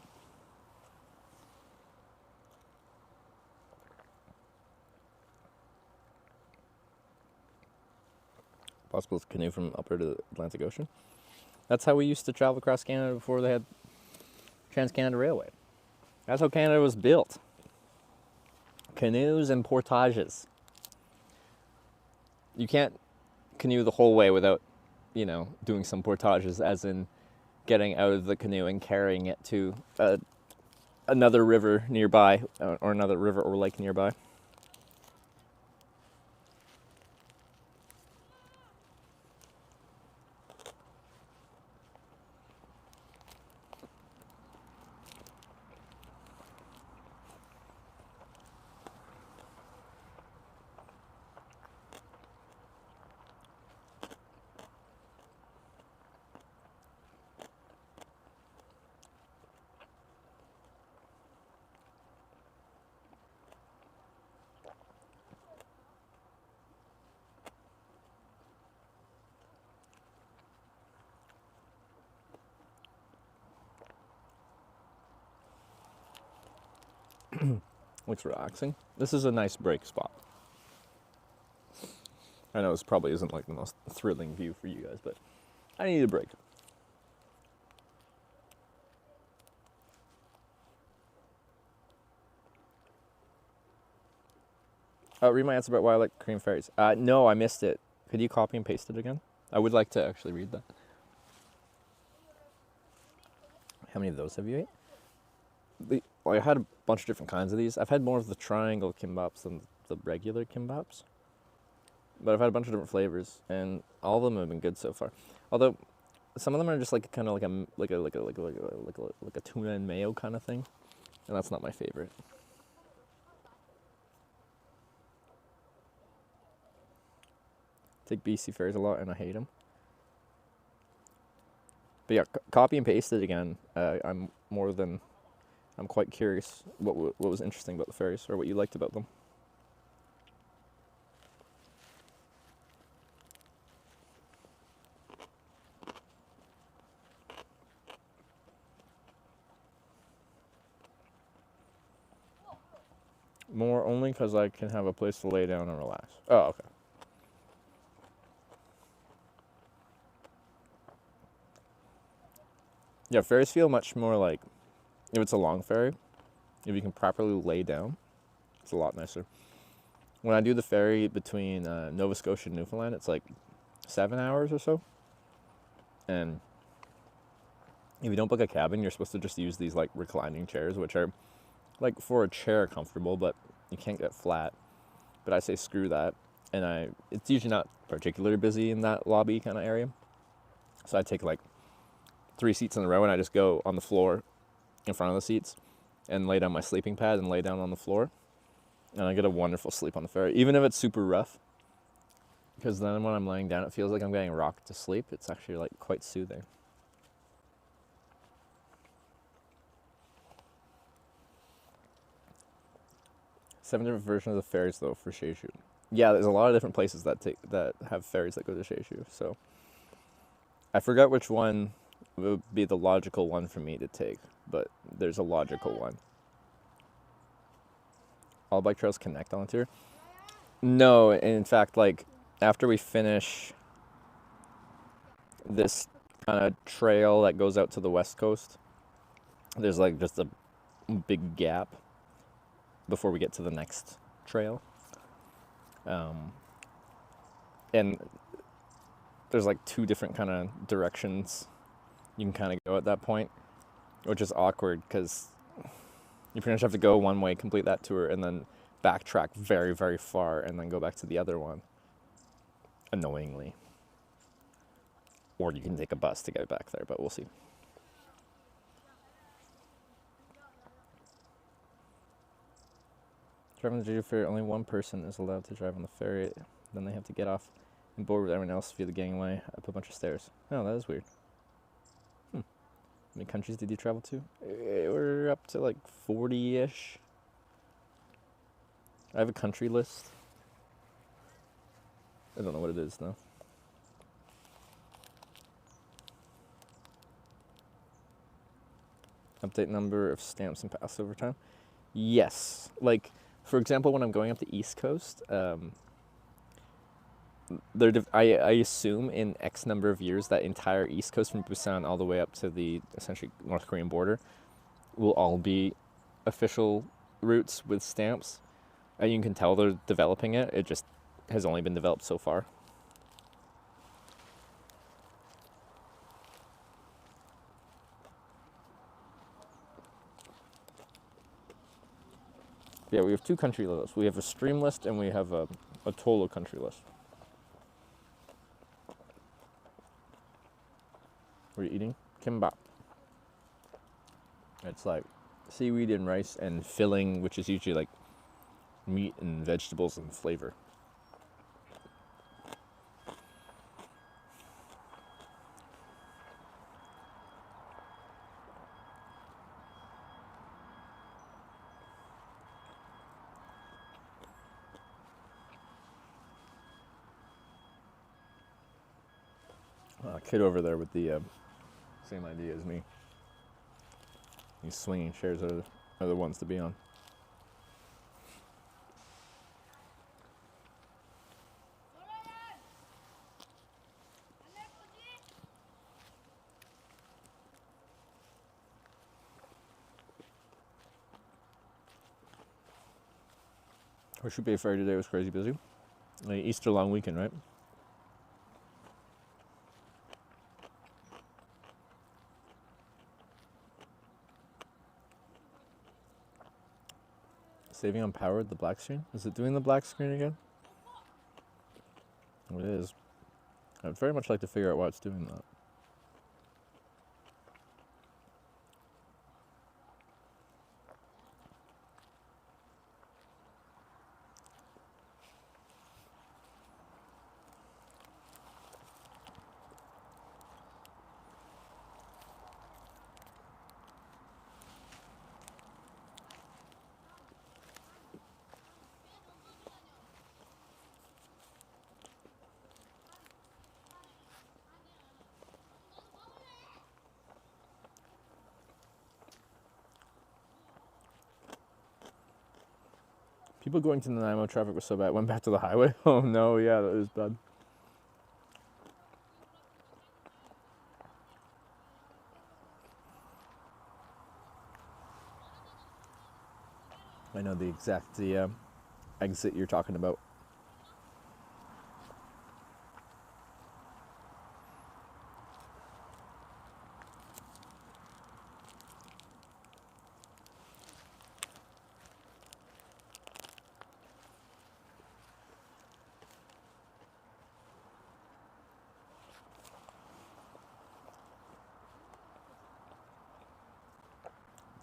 Possible to canoe from upper to the Atlantic Ocean. That's how we used to travel across Canada before they had Trans-Canada Railway. That's how Canada was built. Canoes and portages. You can't canoe the whole way without, you know, doing some portages, as in getting out of the canoe and carrying it to another river nearby, or another river or lake nearby. Looks relaxing. This is a nice break spot. I know this probably isn't like the most thrilling view for you guys, but I need a break. Read my answer about why I like Korean fairies. No, I missed it. Could you copy and paste it again? I would like to actually read that. How many of those have you ate? I had a bunch of different kinds of these. I've had more of the triangle kimbaps than the regular kimbaps. But I've had a bunch of different flavors, and all of them have been good so far. Although some of them are just like kind of like a tuna and mayo kind of thing, and that's not my favorite. Take BC fairies a lot, and I hate them. But yeah, copy and paste it again. I'm quite curious what was interesting about the fairies, or what you liked about them. More only because I can have a place to lay down and relax. Oh, okay. Yeah, ferries feel much more like, if it's a long ferry, if you can properly lay down, it's a lot nicer. When I do the ferry between Nova Scotia and Newfoundland, it's like 7 hours or so. And if you don't book a cabin, you're supposed to just use these like reclining chairs, which are like for a chair comfortable, but you can't get flat. But I say screw that. And it's usually not particularly busy in that lobby kind of area. So I take like 3 seats in a row, and I just go on the floor in front of the seats and lay down my sleeping pad and lay down on the floor. And I get a wonderful sleep on the ferry, even if it's super rough. Because then when I'm laying down, it feels like I'm getting rocked to sleep. It's actually like quite soothing. Seven different versions of the ferries though for Jeju. Yeah, there's a lot of different places that have ferries that go to Jeju. So I forgot which one would be the logical one for me to take, but there's a logical one. All bike trails connect on the tour? No, in fact, like after we finish this kind of trail that goes out to the west coast. There's like just a big gap before we get to the next trail. And there's like two different kind of directions you can kind of go at that point, which is awkward because you pretty much have to go one way, complete that tour, and then backtrack very, very far and then go back to the other one, annoyingly. Or you can take a bus to get back there, but we'll see. Driving the Jeju ferry, only one person is allowed to drive on the ferry. Then they have to get off and board with everyone else via the gangway up a bunch of stairs. Oh, that is weird. How many countries did you travel to? We're up to like 40-ish. I have a country list. I don't know what it is though. Update number of stamps and pass over time. Yes. Like, for example, when I'm going up the East Coast, I assume in X number of years that entire East Coast from Busan all the way up to the essentially North Korean border will all be official routes with stamps. And you can tell they're developing it. It just has only been developed so far. Yeah, we have two country lists. We have a stream list and we have a total country list. What are you eating? Kimbap. It's like seaweed and rice and filling, which is usually like meat and vegetables and flavor. Kid over there with the same idea as me. These swinging chairs are the ones to be on. Horseshoe Bay Ferry today was crazy busy. Like Easter long weekend, right? Saving on power, the black screen? Is it doing the black screen again? It is. I'd very much like to figure out why it's doing that. People going to Nanaimo, traffic was so bad. Went back to the highway. Oh no, yeah, that was bad. I know the exact exit you're talking about.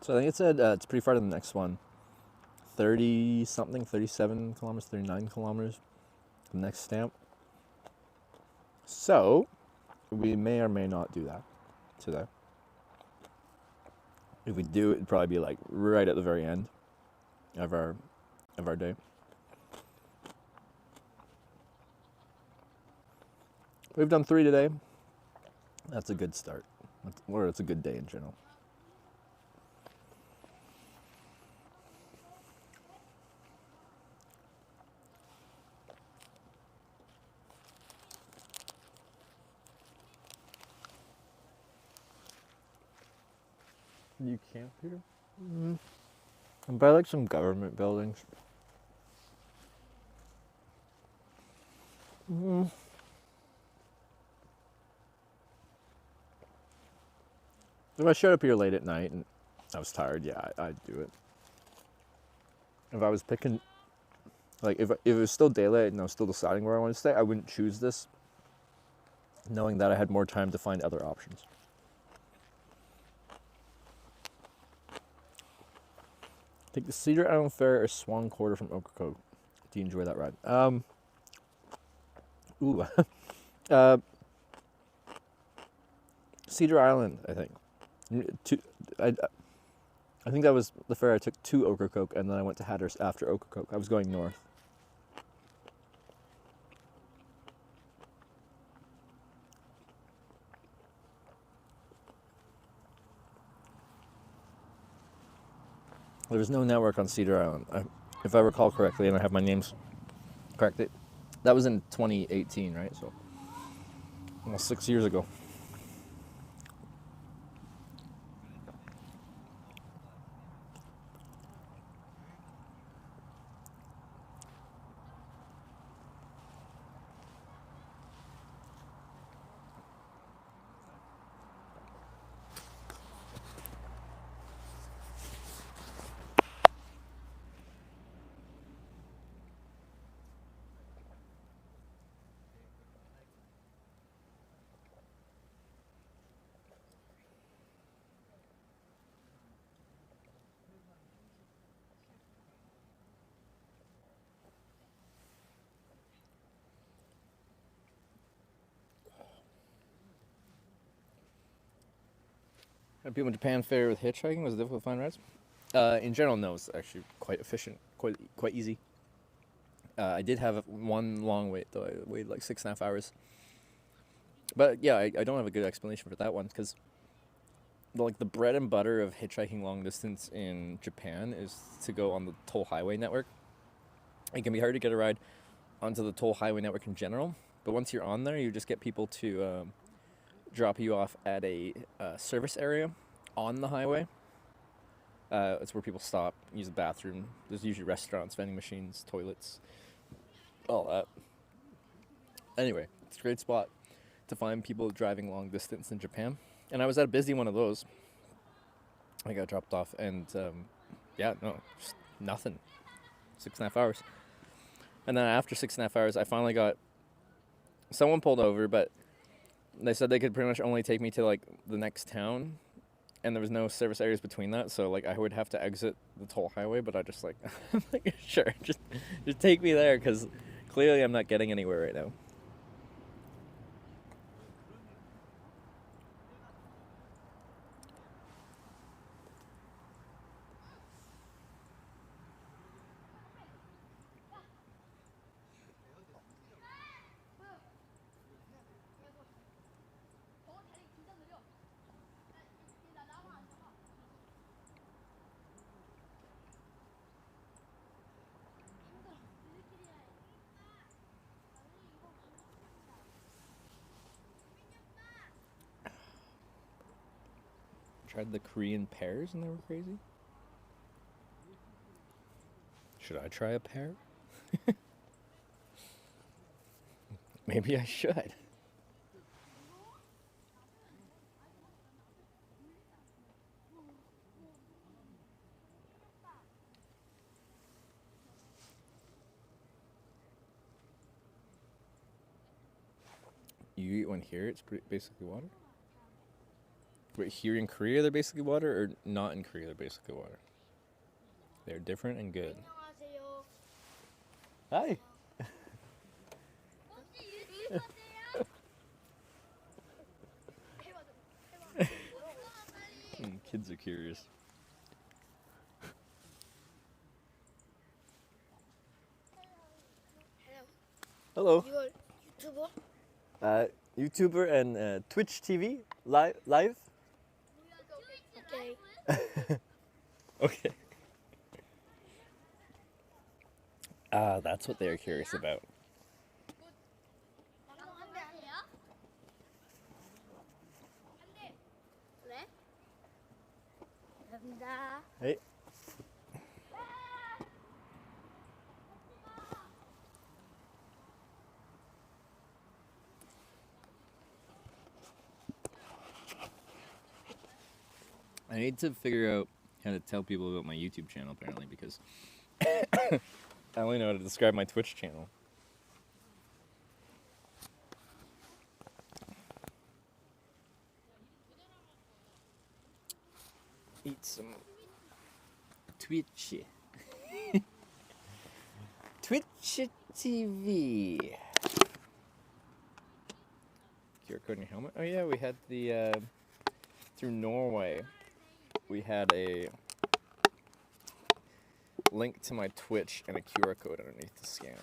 So I think it said it's pretty far to the next one. 30 something, 37 kilometers, 39 kilometers. The next stamp. So we may or may not do that today. If we do, it'd probably be like right at the very end of our day. We've done 3 today. That's a good start. Or it's a good day in general. You camp here? I'm by like some government buildings. If I showed up here late at night and I was tired, yeah, I'd do it. If I was picking, like, if it was still daylight and I was still deciding where I wanted to stay, I wouldn't choose this, knowing that I had more time to find other options. Take the Cedar Island Fair or Swan Quarter from Ocracoke. Do you enjoy that ride? Cedar Island, I think. I think that was the fair I took to Ocracoke, and then I went to Hatteras after Ocracoke. I was going north. There was no network on Cedar Island, if I recall correctly, and I have my names correct. That was in 2018, right? So almost 6 years ago. People in Japan fair with hitchhiking was it difficult to find rides? In general, no. It's actually quite efficient, quite easy. I did have one long wait though. I waited like 6.5 hours. But yeah, I don't have a good explanation for that one because the bread and butter of hitchhiking long distance in Japan is to go on the toll highway network. It can be hard to get a ride onto the toll highway network in general, but once you're on there, you just get people to drop you off at a service area on the highway. It's where people stop, use the bathroom. There's usually restaurants, vending machines, toilets, all that. Anyway, it's a great spot to find people driving long distance in Japan. And I was at a busy one of those. I got dropped off and just nothing. 6.5 hours. And then after 6.5 hours, I finally got, someone pulled over, but they said they could pretty much only take me to like the next town, and there was no service areas between that, so like I would have to exit the toll highway. But I just like, I'm like, sure, just take me there, because clearly I'm not getting anywhere right now. Tried the Korean pears and they were crazy. Should I try a pear? Maybe I should. You eat one here, it's basically water? Wait, here in Korea they're basically water, or not in Korea they're basically water? They're different and good. Hi. Kids are curious. Hello. You're YouTuber? YouTuber and Twitch TV live. Okay. Okay. That's what they're curious about. Hey. I need to figure out how to tell people about my YouTube channel, apparently, because I only know how to describe my Twitch channel. Eat some Twitch. Twitch TV. QR code in your helmet? Oh yeah, we had the, through Norway, we had a link to my Twitch and a QR code underneath the scan.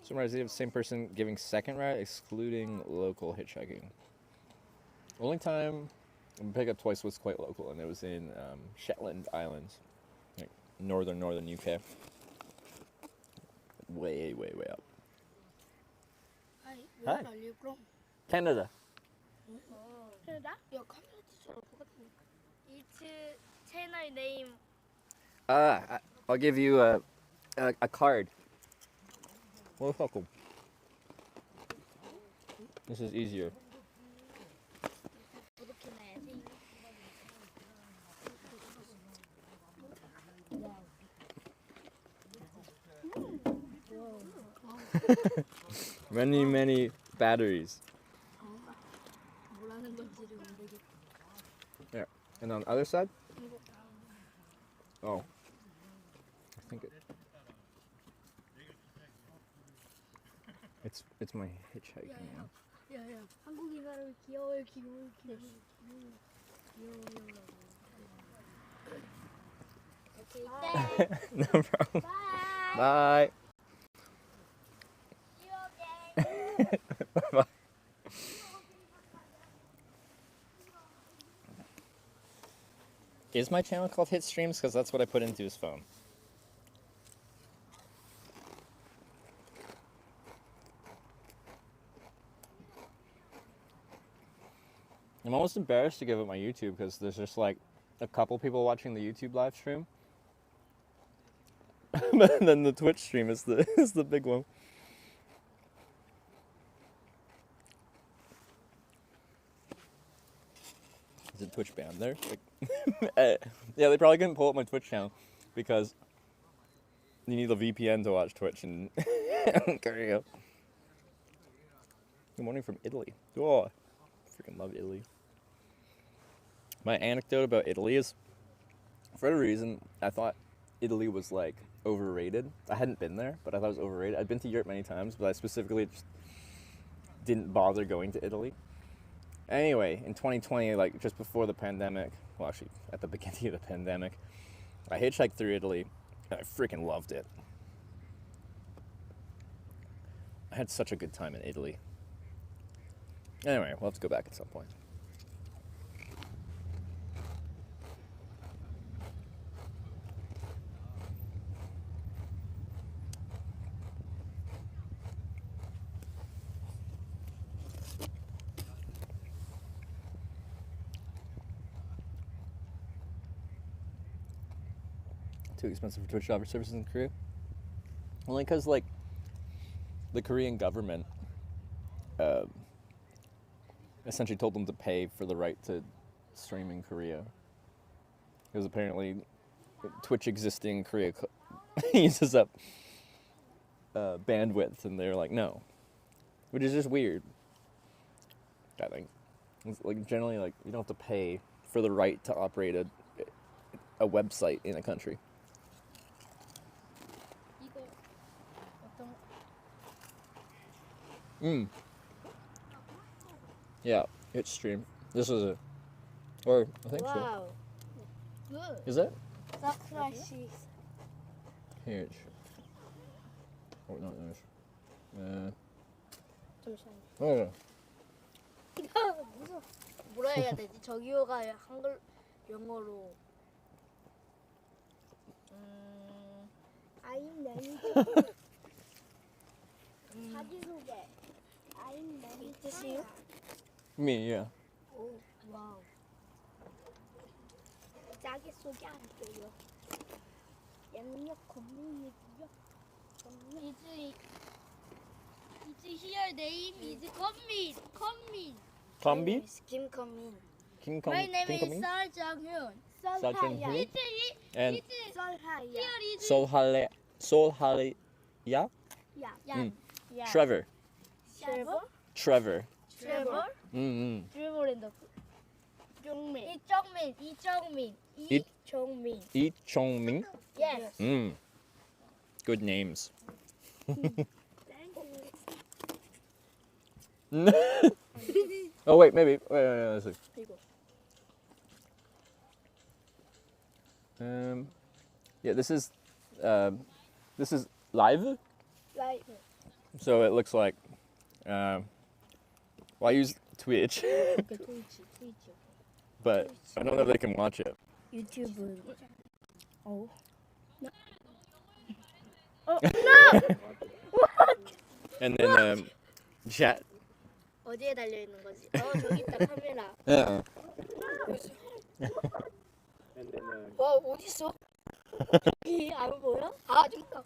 So reminds me of the same person giving second ride, excluding local hitchhiking. Only time I picked up twice was quite local, and it was in Shetland Islands, like northern UK. Way up. Hi. Hi. Where are you from? Canada. Canada? Your camera teacher 똑같으니까. It's channel name. I'll give you a card. Welcome. This is easier. 구독해놔야지. Many batteries. 뭐라는 건지를 모르겠어. There. And on the other side? Oh. I think it's my hitchhiking one. 야야. 한국인 사람이 귀여워요. Okay, thanks. No problem. Bye. See you again. Bye. Is my channel called Hit Streams? Because that's what I put into his phone. I'm almost embarrassed to give it my YouTube because there's just like a couple people watching the YouTube live stream. But then the Twitch stream is the big one. Is it Twitch banned there? Like, yeah, they probably couldn't pull up my Twitch channel because you need a VPN to watch Twitch in Korea. Good morning from Italy. Oh, I freaking love Italy. My anecdote about Italy is, for a reason, I thought Italy was like overrated. I hadn't been there, but I thought it was overrated. I'd been to Europe many times, but I specifically just didn't bother going to Italy. Anyway, in 2020, like just before the pandemic, well actually at the beginning of the pandemic, I hitchhiked through Italy and I freaking loved it. I had such a good time in Italy. Anyway, we'll have to go back at some point. Too expensive for Twitch job services in Korea? Only because, like, the Korean government essentially told them to pay for the right to stream in Korea. Because apparently Twitch existing in Korea uses up bandwidth, and they're like, no. Which is just weird, I think. It's like, generally, like, you don't have to pay for the right to operate a website in a country. Yeah, it's stream. This is it. Or, I think so. Wow. Good. Is it? Sakura cheese. Here, it's... Oh, no, no. 잠시만요. Oh, yeah. 이거 무서워. 뭐라 해야 되지? 저기요가 한글 영어로 I'm manager. 자기소개. I'm manager. Me, yeah. 오, 와우. 자기소개 할게요. 양력 community요. Is here name is Commin. Combi? 김컴민. My name is 설정훈. Sarjun and 설하야. Solhalia? 야. Trevor. Trevor. Trevor. 트레버랜드. 이정민. Yes. Good names. Oh wait, maybe. Wait, let's see. Yeah, this is live, Like so it looks like. Well, I use Twitch, 트위치. but I don't know if they can watch it. 유튜브. 어. And then chat. 어디에 달려 있는 거지? 저기 있다 카메라. Yeah. 와 어디 있어? 여기 안 보여? 아 저기 있다.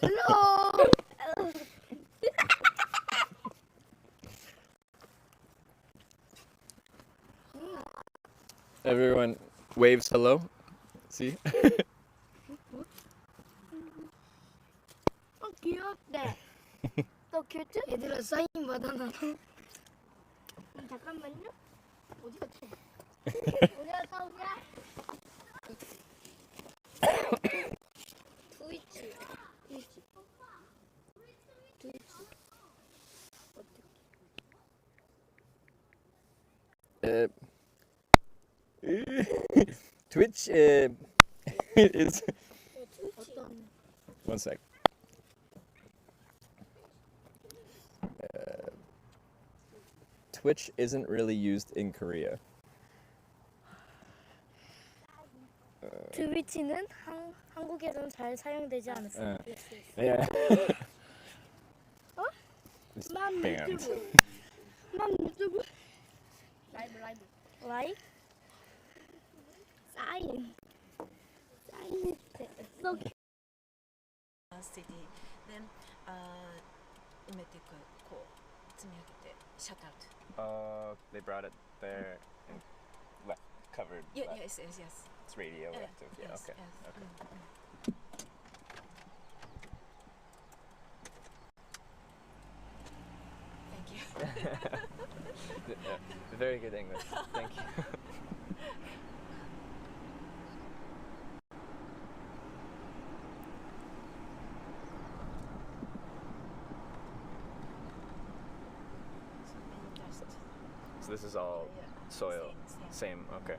헬로. Everyone waves hello. See? 귀엽대. 또 큐트? 얘들아 사인 받아놔. 잠깐만요. 어디 갔지? 어디 갔다 오냐? 트위치. Twitch is. 어떤? One sec. Twitch isn't really used in Korea. 트위치는 한국에서는 잘 사용되지 않았어요. Yeah. It's 맘 banned. 유튜브. 라이브. 사인. city. Then immediatelyこう積み上げて shut out. They brought it there and left covered. Yes. It's radioactive. Yeah. Yes, Okay. yes. Okay. Thank you. Very good English. Thank you. So this is all soil. Same. Okay.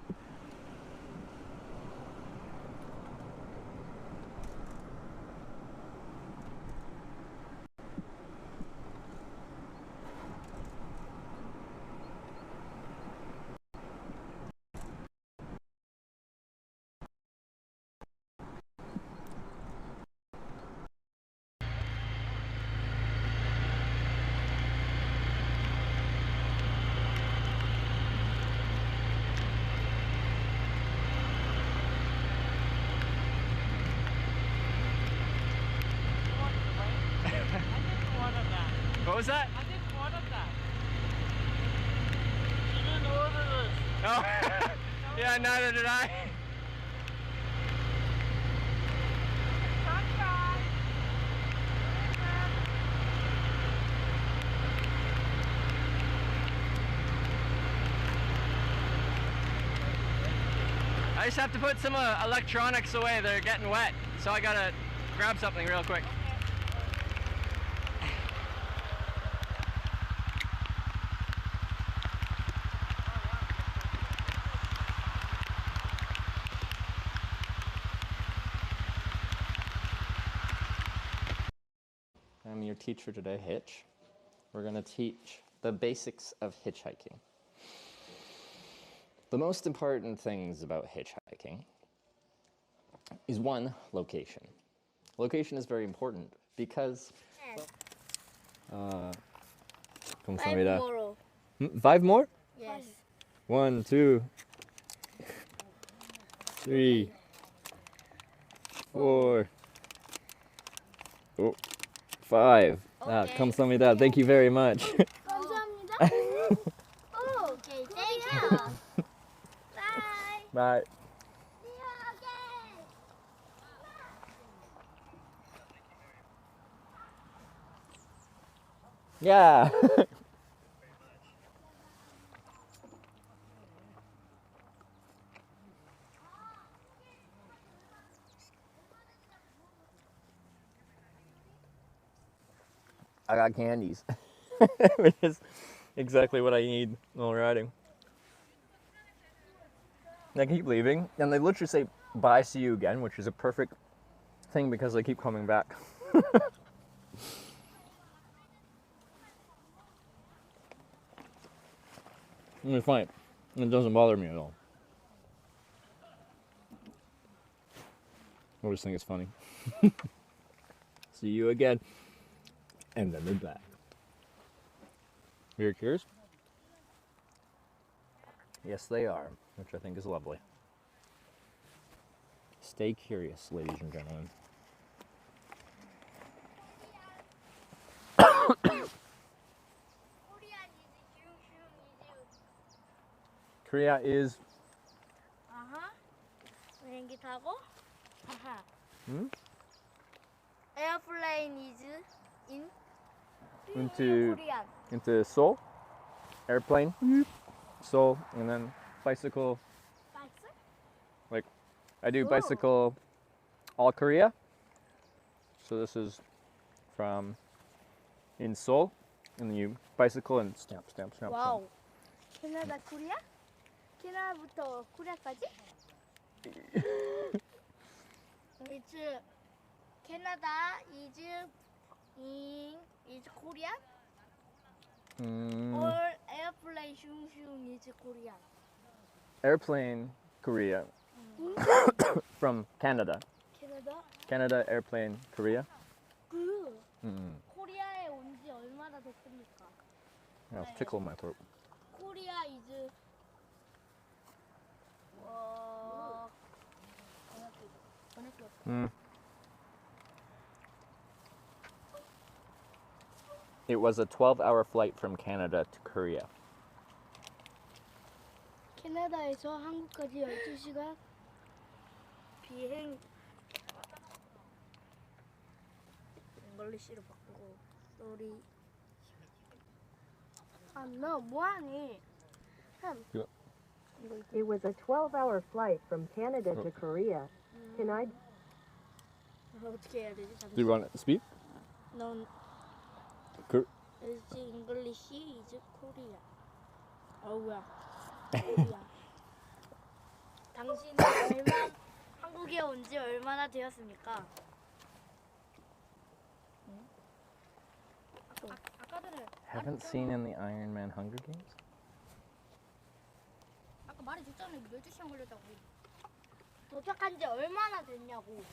What was that? I didn't order that. You didn't order this. Oh, yeah, neither did I. Sunshine. I just have to put some electronics away. They're getting wet, so I gotta grab something real quick. I'm your teacher today, Hitch. We're gonna teach the basics of hitchhiking. The most important things about hitchhiking is one, location. Location is very important because 감사합니다. Tomorrow. 5 more? Yes. 1, 2, 3, 4, 5. Okay. 감사합니다. Thank you very much. 감사합니다. Oh, okay, thank you. Bye. Bye. See you again. Yeah. I got candies, which is exactly what I need while riding. They keep leaving, and they literally say, bye, see you again, which is a perfect thing because they keep coming back. It's fine. It doesn't bother me at all. I always think it's funny. See you again. And then they're back. You're curious? Yes, they are, which I think is lovely. Stay curious, ladies and gentlemen. Korea is 비행기 타고. Hmm? Airplane is in into Korean. into Seoul, airplane, Seoul, and then bicycle. Like, I do bicycle all Korea. So this is from in Seoul, and then you bicycle and stamp, stamp, stamp. 와우. 캐나다 코리아? 캐나다부터 코리아까지? It's Canada is Korean or airplane is Korean? Airplane Korea from Canada. 캐나다? Canada airplane Korea. 코리아에 온 지 얼마나 됐습니까? Yeah, it's tickling my throat. Korea is It was a 12-hour flight from Canada to Korea. 캐나다에서 한국까지 12시간 비행 잉글리시로 바꾸고 쏘리 너 뭐하니? It was a 12-hour flight from Canada to Korea. Can I? 어떻게 해야 되지? Do you want to speak? 넌 Kor- is English is Korea. 어우야. 코리아. 당신은 한국에 온 지 얼마나 되었습니까? 아까 전에 Haven't seen in the Iron Man Hunger Games? 아까 말해줬잖아요. 12시간 걸렸다고. 도착한 지 얼마나 됐냐고.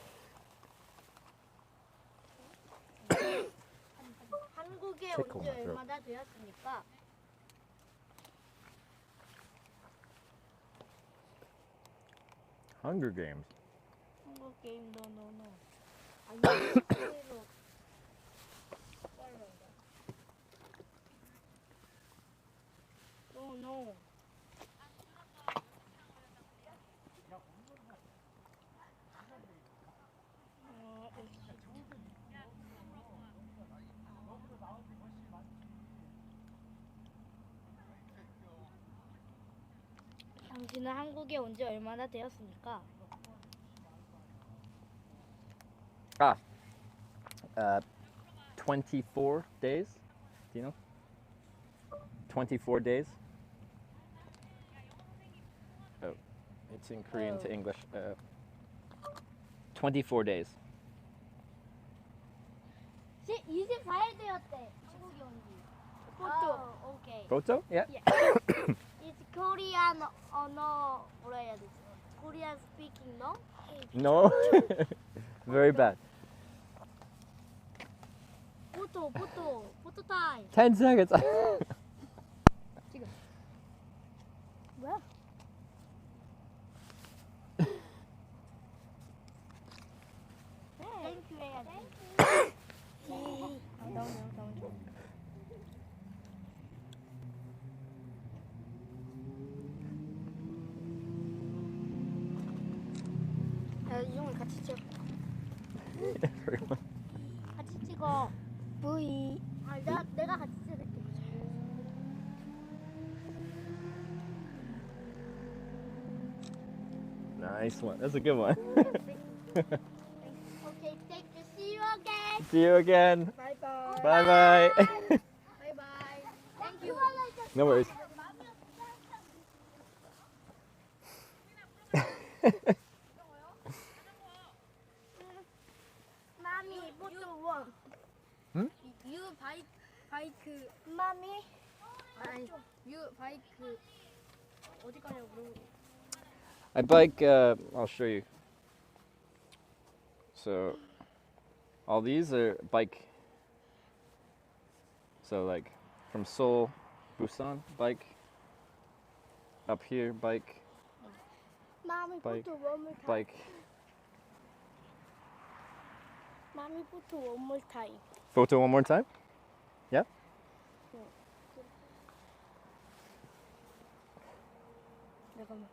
한국에 온 지 얼마나 되었습니까? Hunger Games. 한국 게임 no. 아니 한국에서 no. 당신은 한국에 온 지 얼마나 되었습니까? 24 days. Do you know? 24 days. Oh, it's in Korean to English. 24 days. 24일 되었대. 한국에 온 지. Oh, okay. Photo? Yeah. It's Korean or no? 뭐라 해야 되지? Korean speaking, no? No. Very bad. Photo time. 10 seconds. 뭐야? Thank you 해야지. 너무 좋아. 야, 이종을 같이 찍어. Everyone. 같이 찍어. V. 아, 내가 같이 찍을게. Nice one. That's a good one. Okay, thank you. See you again. See you again. Bye bye. Bye bye. Bye bye. Thank you. No worries. Mommy, photo one. Hmm? You bike. Mommy. 아니, you bike. 어디 가냐고 물어보고. I bike, I'll show you. So, all these are bike. So, like, from Seoul, Busan, bike. Up here, bike, Mommy, Bike. photo one more time. bike. Mommy, photo one more time. Photo one more time? Yeah? 잠깐만.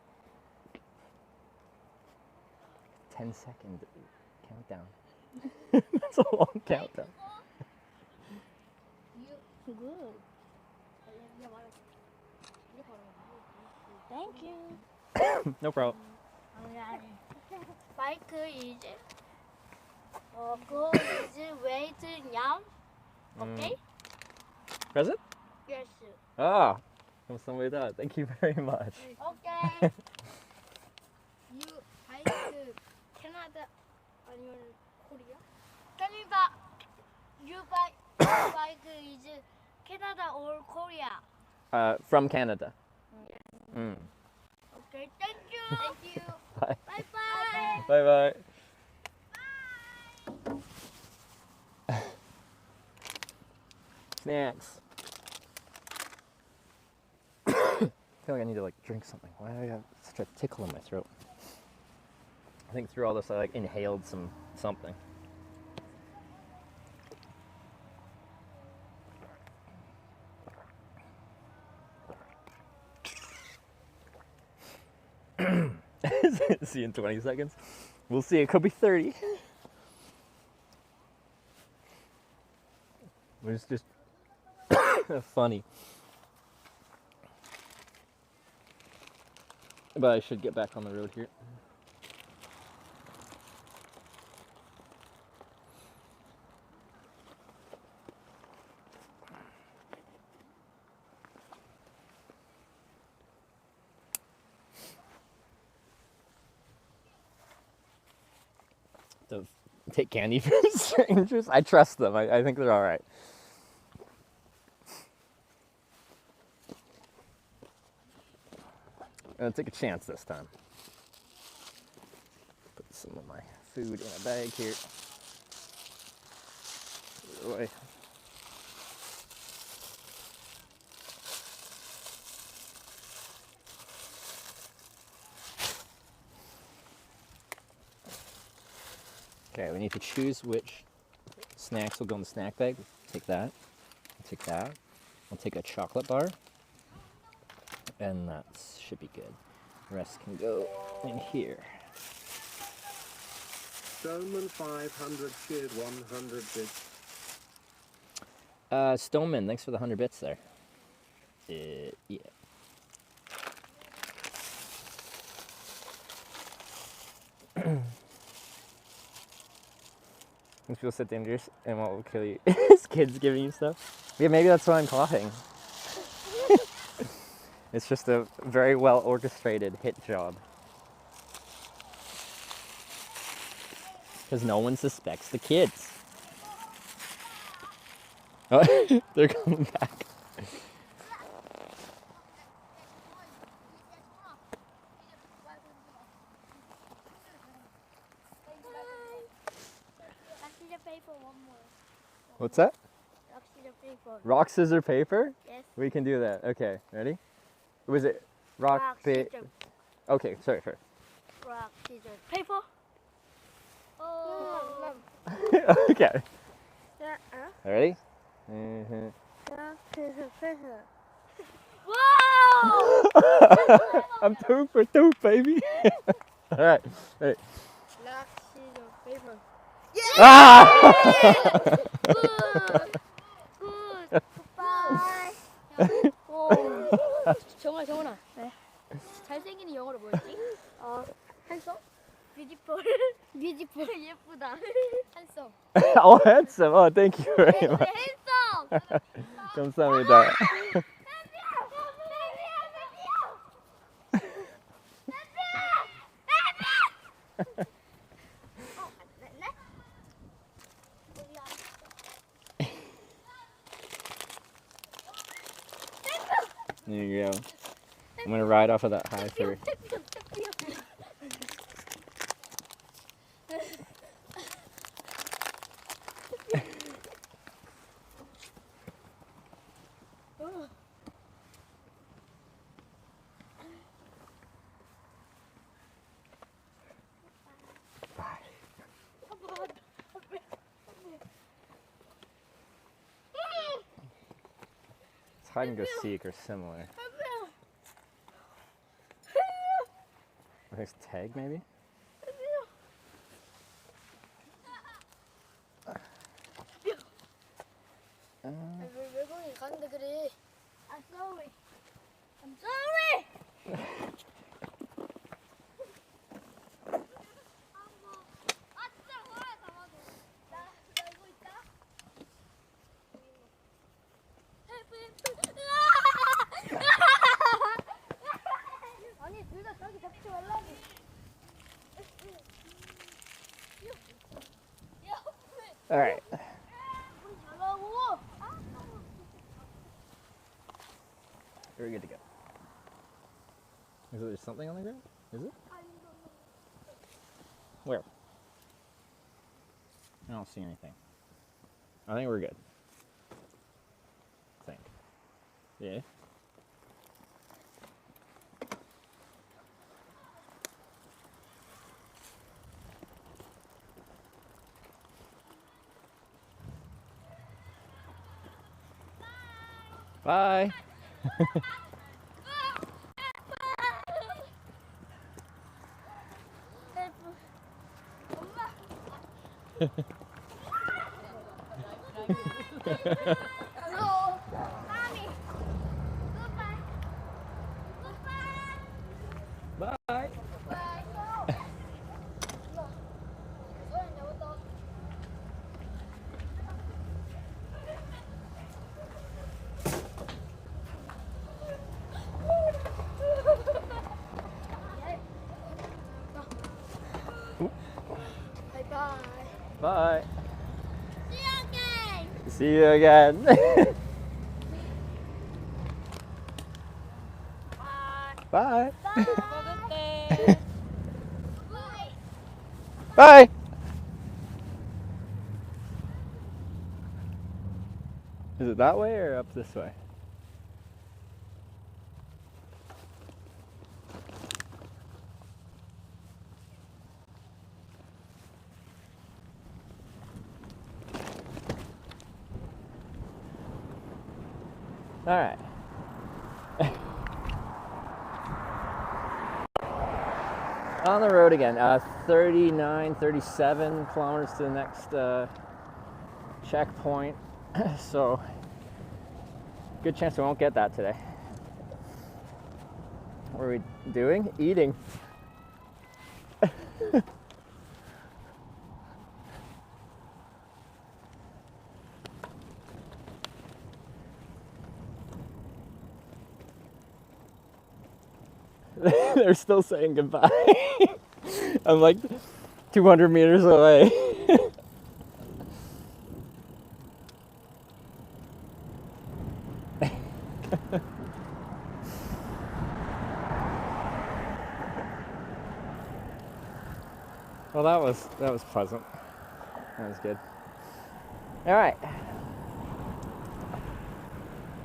10-second countdown. That's a long countdown. You good. Thank you. No problem. Bike is go is weight yum. Okay? Present? Yes. Ah, 감사합니다. Thank you very much. Okay. You bike Canada 아니면 코리아? Tell me about you bike is Canada or Korea? From Canada. Mm. Okay, thank you. Thank you. Bye. Bye bye. Bye bye. Snacks. I feel like I need to drink something. Why do I have such a tickle in my throat? I think through all this I inhaled something. See you in 20 seconds. We'll see. It could be 30. It's just funny. But I should get back on the road here. To take candy from strangers. I trust them. I think they're all right. I'm gonna take a chance this time. Put some of my food in a bag here. Put it away. Okay, we need to choose which snacks will go in the snack bag. Take that. Take that. I'll take a chocolate bar. And that should be good. The rest can go in here. Stoneman 500 cheered 100 bits. Stoneman, thanks for the 100 bits there. Yeah. Things feel so dangerous and what will kill you is kids giving you stuff. Yeah, maybe that's why I'm coughing. It's just a very well orchestrated hit job. Because no one suspects the kids. Oh, they're coming back. paper, one more. What's that? Rock, scissors, paper. Rock, scissors, paper? Yes. We can do that. Okay, ready? Was it rock, paper? scissors, Okay, sorry. rock, scissors, paper. Oh. Okay. Uh-uh. Ready? Mm-hmm. Rock, scissors, paper. Whoa! I'm 2 for 2, baby. All right. Hey. Rock, scissors, paper. Ah! Good. Good. Goodbye. 정원아. 네. 잘생긴 영어로 뭐였지? handsome. Beautiful. Beautiful. 예쁘다. handsome. Oh, handsome. Oh, thank you very much. handsome. 감사합니다. There you go. I'm gonna ride off of that high for. Hide and go seek are similar. I think it's tag maybe? 외국인 가는데 그래. I'm sorry. I'm sorry. 아니 둘 다 저기 잡지 말라고. All right. We're good to go. Is there something on the ground? Is it? Where? I don't see anything. I think we're good. I think. Yeah. Bye. Hello, mommy. Goodbye. Goodbye. Bye. Bye. Bye. Bye. See you again. See you again. Bye. Bye. Bye. Is it that way or up this way? All right. On the road again. 39, 37 kilometers to the next checkpoint. So, good chance we won't get that today. What are we doing? Eating. They're still saying goodbye. I'm like 200 meters away. Well, that was pleasant. That was good. All right.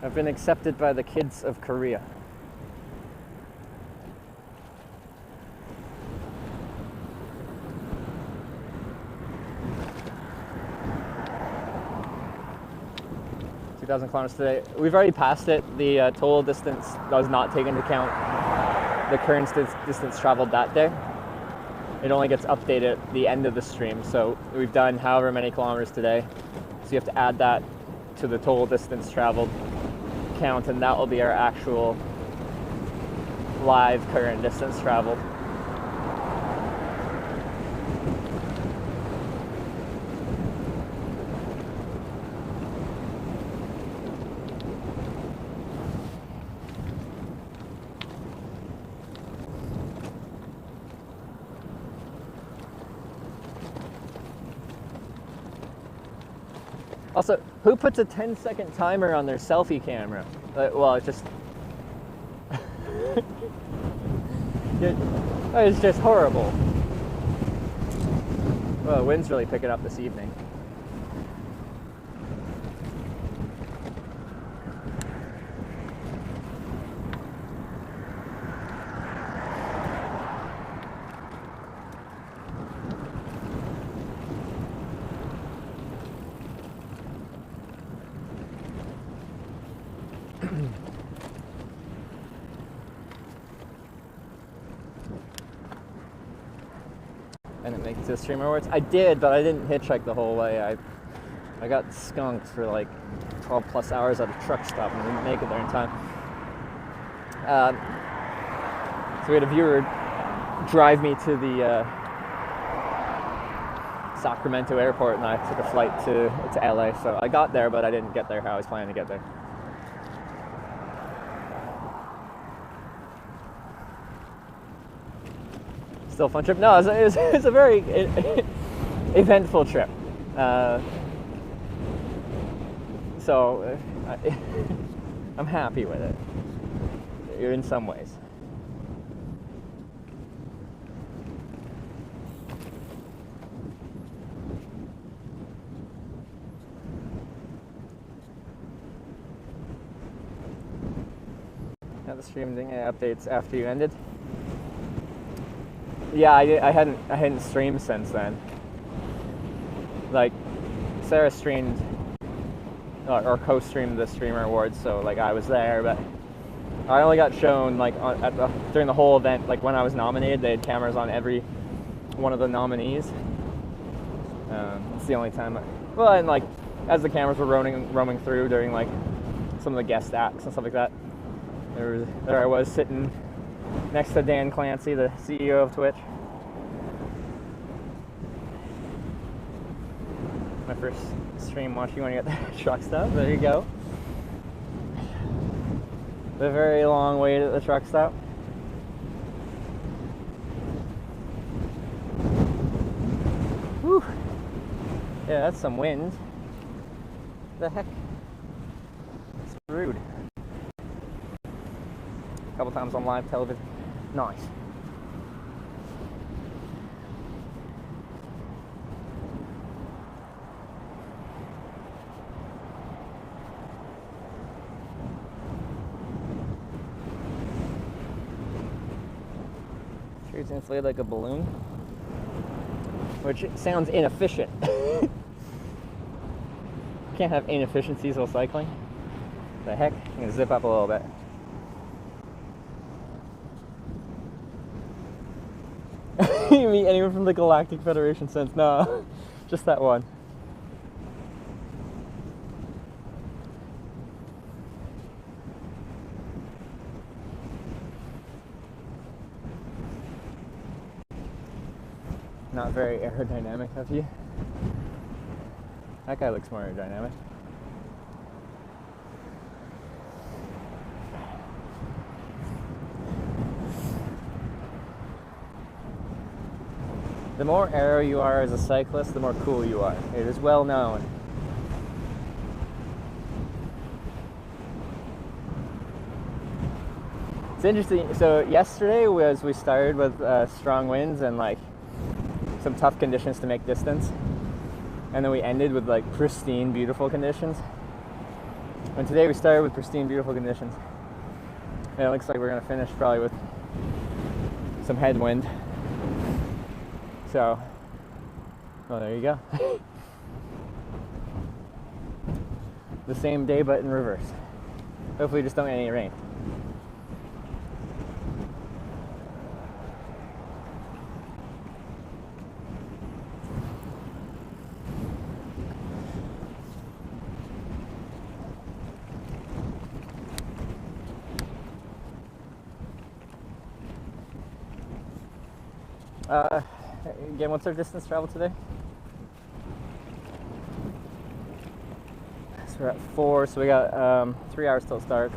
I've been accepted by the kids of Korea. $2,000 today. We've already passed it. The total distance does not take into account the current distance traveled that day. It only gets updated at the end of the stream. So we've done however many kilometers today. So you have to add that to the total distance traveled count, and that will be our actual live current distance traveled. Also, who puts a 10-second timer on their selfie camera? Well, it's just... it's just horrible. Well, the wind's really picking up this evening. I didn't make it to the Streamer Awards. I did, but I didn't hitchhike the whole way. I got skunked for like 12 plus hours at a truck stop and didn't make it there in time. So we had a viewer drive me to the Sacramento airport, and I took a flight to LA. So I got there, but I didn't get there how I was planning to get there. Still a fun trip? No, it was a very eventful trip. So I'm happy with it in some ways. Now the stream thing updates after you ended. Yeah, I hadn't streamed since then. Like, Sarah streamed or co-streamed the Streamer Awards, so like I was there, but I only got shown like during the whole event. Like when I was nominated, they had cameras on every one of the nominees. It's the only time. Well, and like as the cameras were roaming through during like some of the guest acts and stuff like that, there I was sitting next to Dan Clancy, the CEO of Twitch. My first stream watching when you get the truck stop. There you go. The very long wait at the truck stop. Whew. Yeah, that's some wind. The heck? It's rude. A couple times on live television. Nice. Sure, it's inflated like a balloon, which sounds inefficient. Can't have inefficiencies while cycling. The heck? I'm gonna zip up a little bit. You meet anyone from the Galactic Federation since? No, just that one. Not very aerodynamic of you. That guy looks more aerodynamic. The more aero you are as a cyclist, the more cool you are. It is well known. It's interesting. So yesterday we started with strong winds and like some tough conditions to make distance. and then we ended with like pristine, beautiful conditions. And today we started with pristine, beautiful conditions. And it looks like we're gonna finish probably with some headwind. So, well, there you go. The same day, but in reverse. Hopefully, just don't get any rain. Again, what's our distance travel today? So we're at 4, so we got 3 hours till it's dark.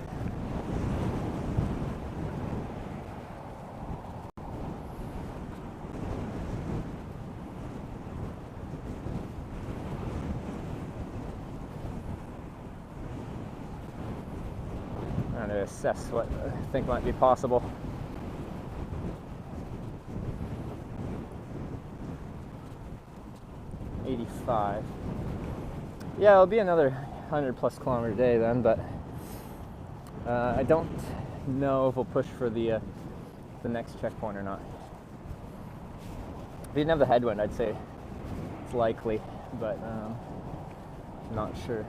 Trying to assess what I think might be possible. Yeah, it'll be another 100+ kilometer day then, but I don't know if we'll push for the next checkpoint or not. If we didn't have the headwind, I'd say it's likely, but not sure.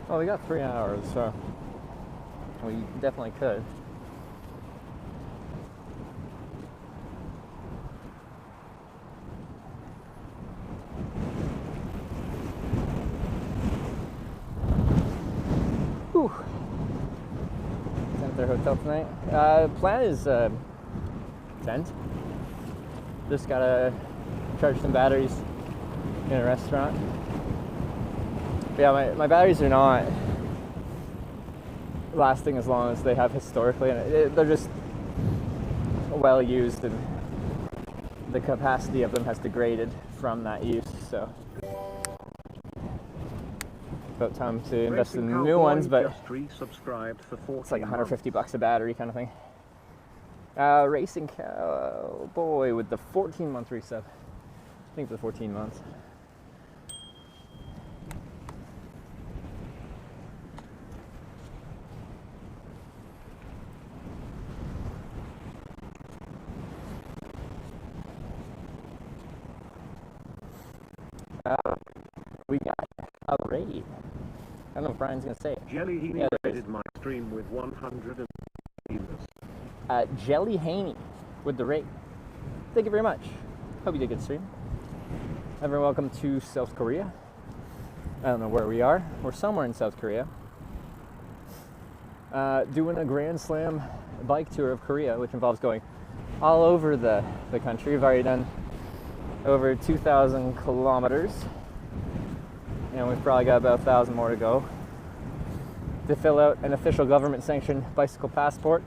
Well, we got 3 hours, so we definitely could. Their hotel tonight. Plan is tent. Just gotta charge some batteries in a restaurant. But yeah, my batteries are not lasting as long as they have historically, and they're just well used, and the capacity of them has degraded from that use. So about time to invest in new ones, but it's like $150 a battery kind of thing. Racing Cowboy with the 14-month resub. I think the 14 months. We got a raid. I don't know if Brian's gonna say it. Jelly Heaney rated my stream with 100 Jelly Haney with the rate. Thank you very much. Hope you did a good stream. Everyone, welcome to South Korea. I don't know where we are. We're somewhere in South Korea. Doing a Grand Slam bike tour of Korea, which involves going all over the country. We've already done over 2,000 kilometers. And we've probably got about 1,000 more to go to fill out an official government-sanctioned bicycle passport.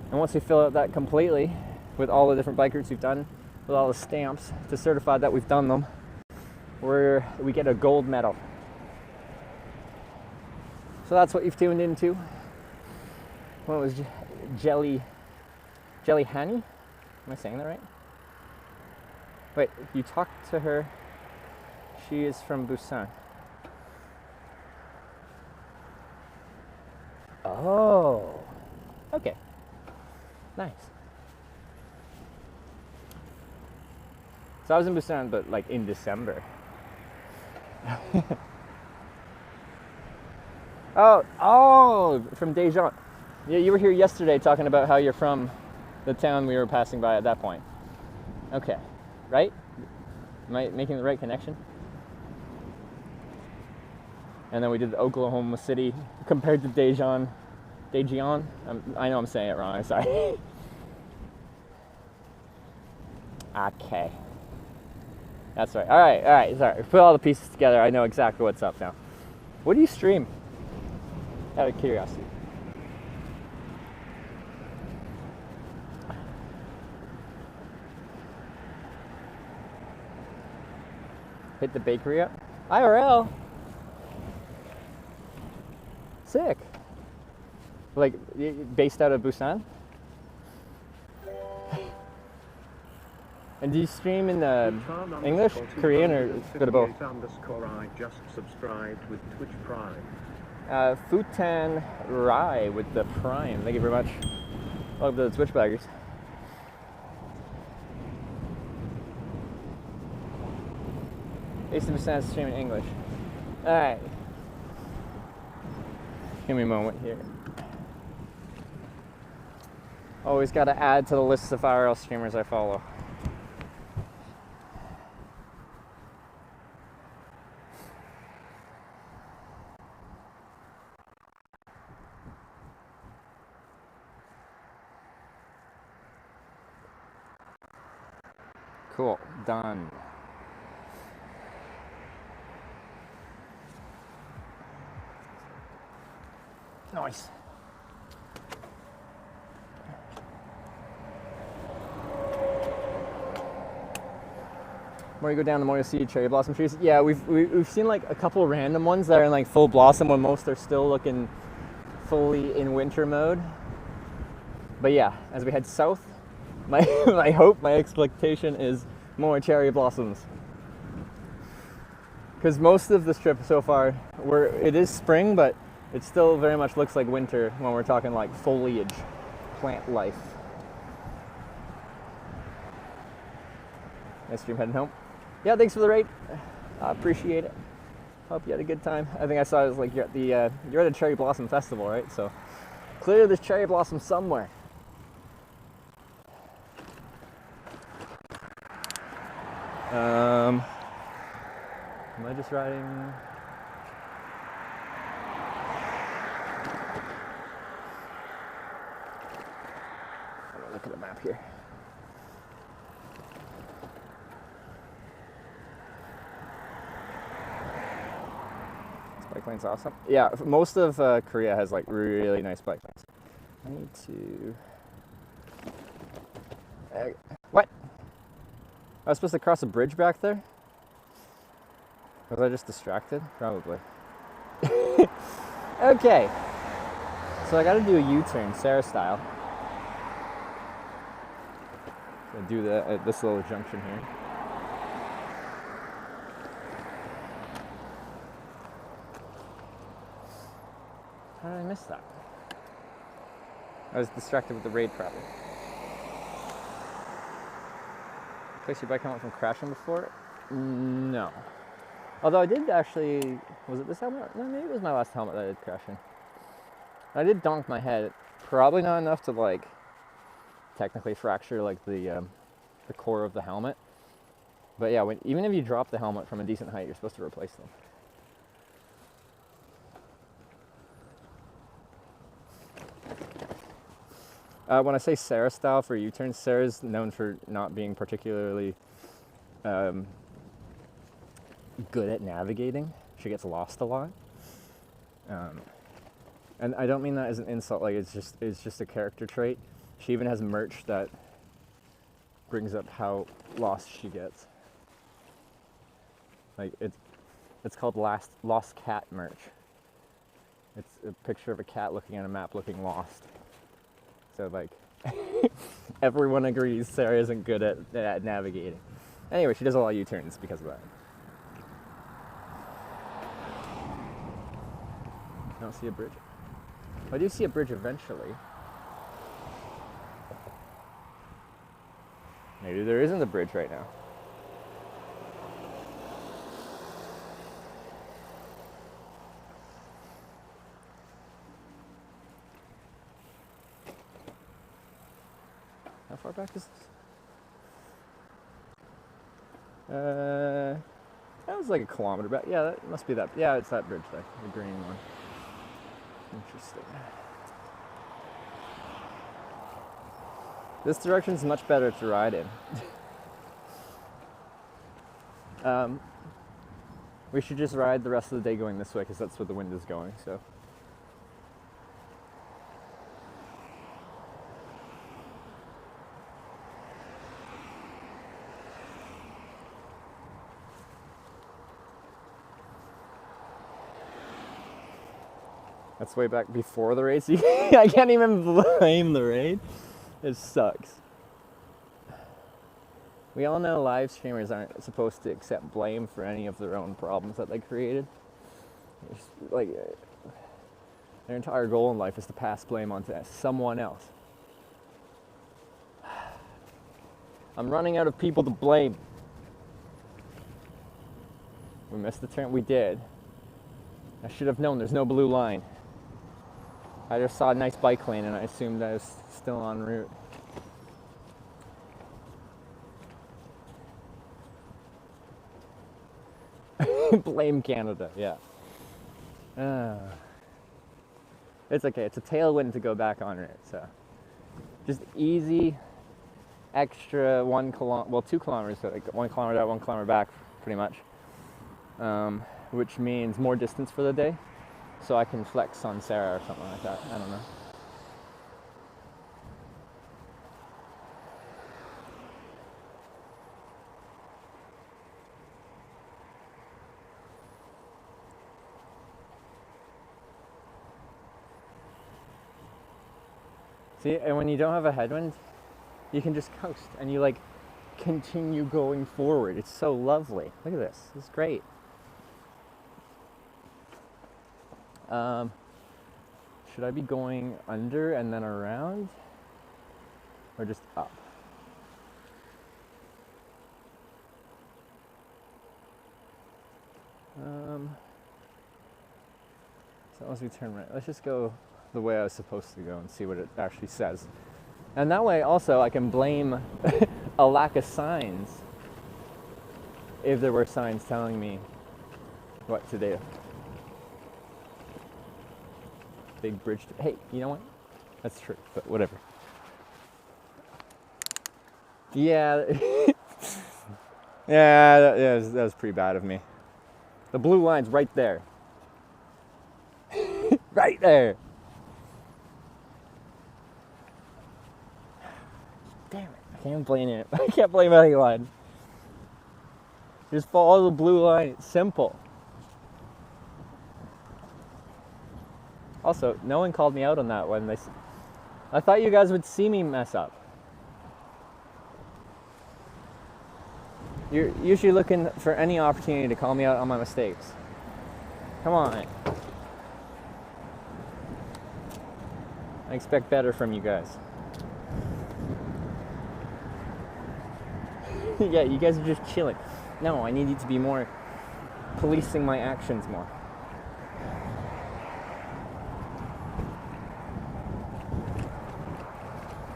And once we fill out that completely, with all the different bike routes we've done, with all the stamps to certify that we've done them, we get a gold medal. So that's what you've tuned into. What was Jelly Haney? Am I saying that right? Wait, you talked to her. She is from Busan. Oh, okay. Nice. So I was in Busan, but like in December. Oh, from Daejeon. Yeah, you were here yesterday talking about how you're from the town we were passing by at that point. Okay, right? Am I making the right connection? And then we did the Oklahoma City compared to Daejeon. Daejeon? I know I'm saying it wrong, I'm sorry. Okay. That's right. Alright, sorry. Put all the pieces together, I know exactly what's up now. What do you stream? Out of curiosity. Hit the bakery up. IRL. Sick. Like, based out of Busan? And do you stream in English, English, Korean, or a bit of both? _I just subscribed with Twitch Prime. Futan Rai with the Prime. Thank you very much. Welcome to the Twitch baggers. $80% stream in English. Alright. Give me a moment here. Always got to add to the list of IRL streamers I follow. Cool, done. Nice. The more you go down, the more you'll see cherry blossom trees. Yeah, we've seen like a couple random ones that are in like full blossom when most are still looking fully in winter mode. But yeah, as we head south, my hope, my expectation is more cherry blossoms. Because most of the strip so far, it is spring, but it still very much looks like winter when we're talking like foliage, plant life. Nice stream heading home. Yeah, thanks for the rate. I appreciate it. Hope you had a good time. I think I saw it was like you're at a cherry blossom festival, right? So clearly there's cherry blossom somewhere. Am I just riding? Look at the map here. This bike lane's awesome. Yeah, most of Korea has like really nice bike lanes. I need to... what? I was supposed to cross a bridge back there? Was I just distracted? Probably. Okay. So I gotta do a U-turn, Sarah style. So do that at this little junction here. How did I miss that? I was distracted with the raid probably. Place your bike helmet from crashing before? No. Although I did actually, was it this helmet? No, maybe it was my last helmet that I did crash in. I did donk my head. Probably not enough to like technically fracture like the core of the helmet. But yeah, even if you drop the helmet from a decent height, you're supposed to replace them. When I say Sarah style for U-turns, Sarah's known for not being particularly good at navigating. She gets lost a lot. And I don't mean that as an insult, like it's just a character trait. She even has merch that brings up how lost she gets. Like it's called Lost Cat merch. It's a picture of a cat looking at a map looking lost. So like, everyone agrees Sarah isn't good at navigating. Anyway, she does a lot of U-turns because of that. I don't see a bridge. I do see a bridge eventually. Maybe there isn't a bridge right now. How far back is this? That was like a kilometer back. Yeah, that must be that. Yeah, it's that bridge there, the green one. Interesting. This direction's much better to ride in. We should just ride the rest of the day going this way because that's where the wind is going, so. That's way back before the raid, so I can't even blame the raid. It sucks. We all know live streamers aren't supposed to accept blame for any of their own problems that they created. It's like, their entire goal in life is to pass blame onto someone else. I'm running out of people to blame. We missed the turn. We did. I should have known there's no blue line. I just saw a nice bike lane and I assumed I was still en route. Blame Canada, yeah. It's okay, it's a tailwind to go back on it, so. Just easy, extra 2 kilometers, so like 1 kilometer out, 1 kilometer back, pretty much. Which means more distance for the day, so I can flex on Sarah or something like that, I don't know. See, and when you don't have a headwind, you can just coast and you like continue going forward. It's so lovely. Look at this. This is great. Should I be going under and then around? Or just up? So as we turn right, let's just go the way I was supposed to go and see what it actually says. And that way also I can blame a lack of signs if there were signs telling me what to do. Big bridge. Hey, you know what? That's true, but whatever. Yeah. Yeah, that was pretty bad of me. The blue line's right there. Right there. Damn it. I can't blame it. I can't blame anyone. Just follow the blue line. It's simple. Also, no one called me out on that when I thought you guys would see me mess up. You're usually looking for any opportunity to call me out on my mistakes. Come on. I expect better from you guys. Yeah, you guys are just chilling. No, I need you to be more policing my actions more.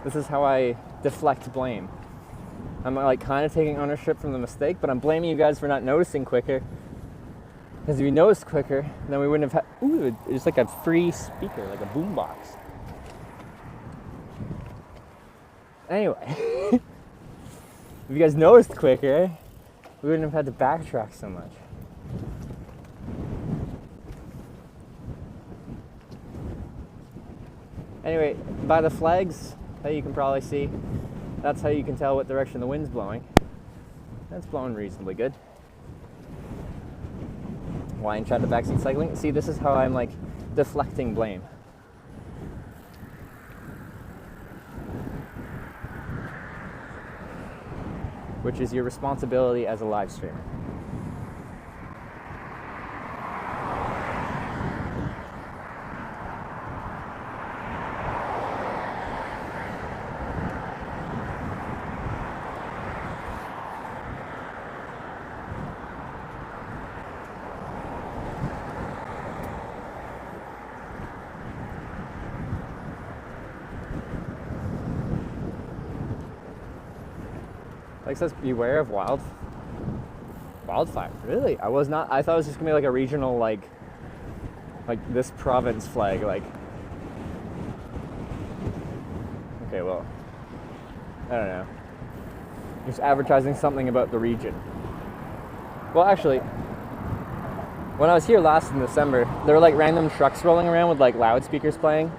This is how I deflect blame. I'm like kind of taking ownership from the mistake, but I'm blaming you guys for not noticing quicker. Because if you noticed quicker, then we wouldn't have had, ooh, it's like a free speaker, like a boombox. Anyway, if you guys noticed quicker, we wouldn't have had to backtrack so much. Anyway, by the flags that you can probably see, that's how you can tell what direction the wind's blowing. That's blowing reasonably good. Why in chat the backseat cycling? See, this is how I'm like deflecting blame. Which is your responsibility as a live streamer. Like it says, beware of wildfire. Really? I was not. I thought it was just gonna be like a regional, like this province flag. Like, okay, well, I don't know. Just advertising something about the region. Well, actually, when I was here last in December, there were like random trucks rolling around with like loudspeakers playing,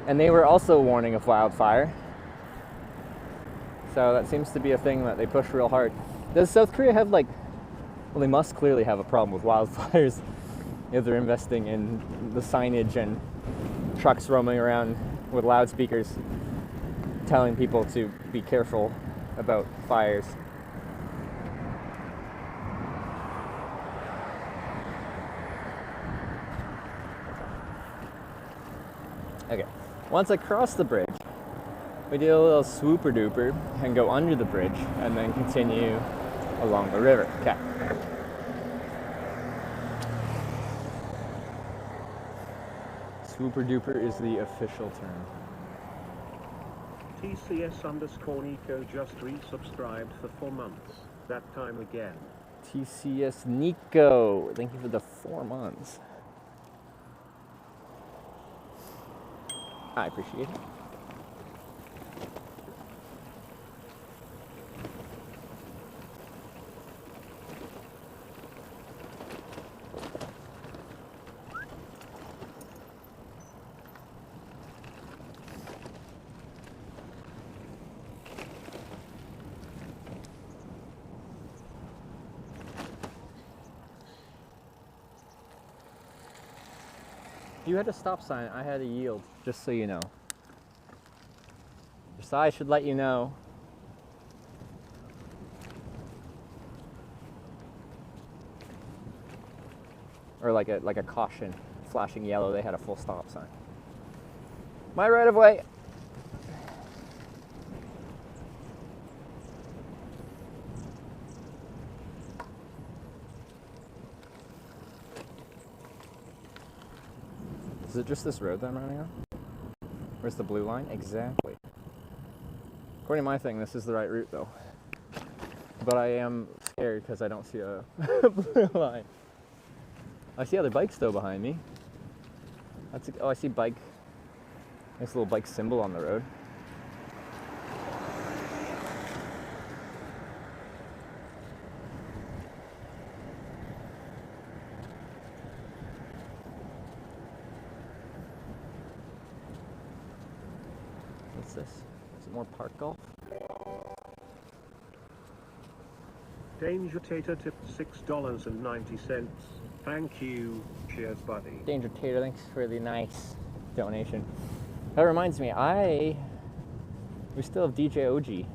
and they were also warning of wildfire. So that seems to be a thing that they push real hard. Does South Korea have well, they must clearly have a problem with wildfires if they're investing in the signage and trucks roaming around with loudspeakers telling people to be careful about fires. Okay. Once I cross the bridge, we do a little swooper duper and go under the bridge and then continue along the river. Okay. Swooper duper is the official term. TCS_Nico just resubscribed for 4 months. That time again. TCS Nico, thank you for the 4 months. I appreciate it. You had a stop sign, I had a yield, just so you know. So I should let you know. Or like a caution, flashing yellow, they had a full stop sign. My right of way. Is it just this road that I'm running on? Where's the blue line? Exactly. According to my thing, this is the right route though. But I am scared because I don't see a blue line. I see other bikes though behind me. Oh, I see bike. Nice little bike symbol on the road. What's this? Is it more park golf? Danger Tater tipped $6.90. Thank you. Cheers, buddy. Danger Tater, thanks for the nice donation. That reminds me, we still have DJ OG,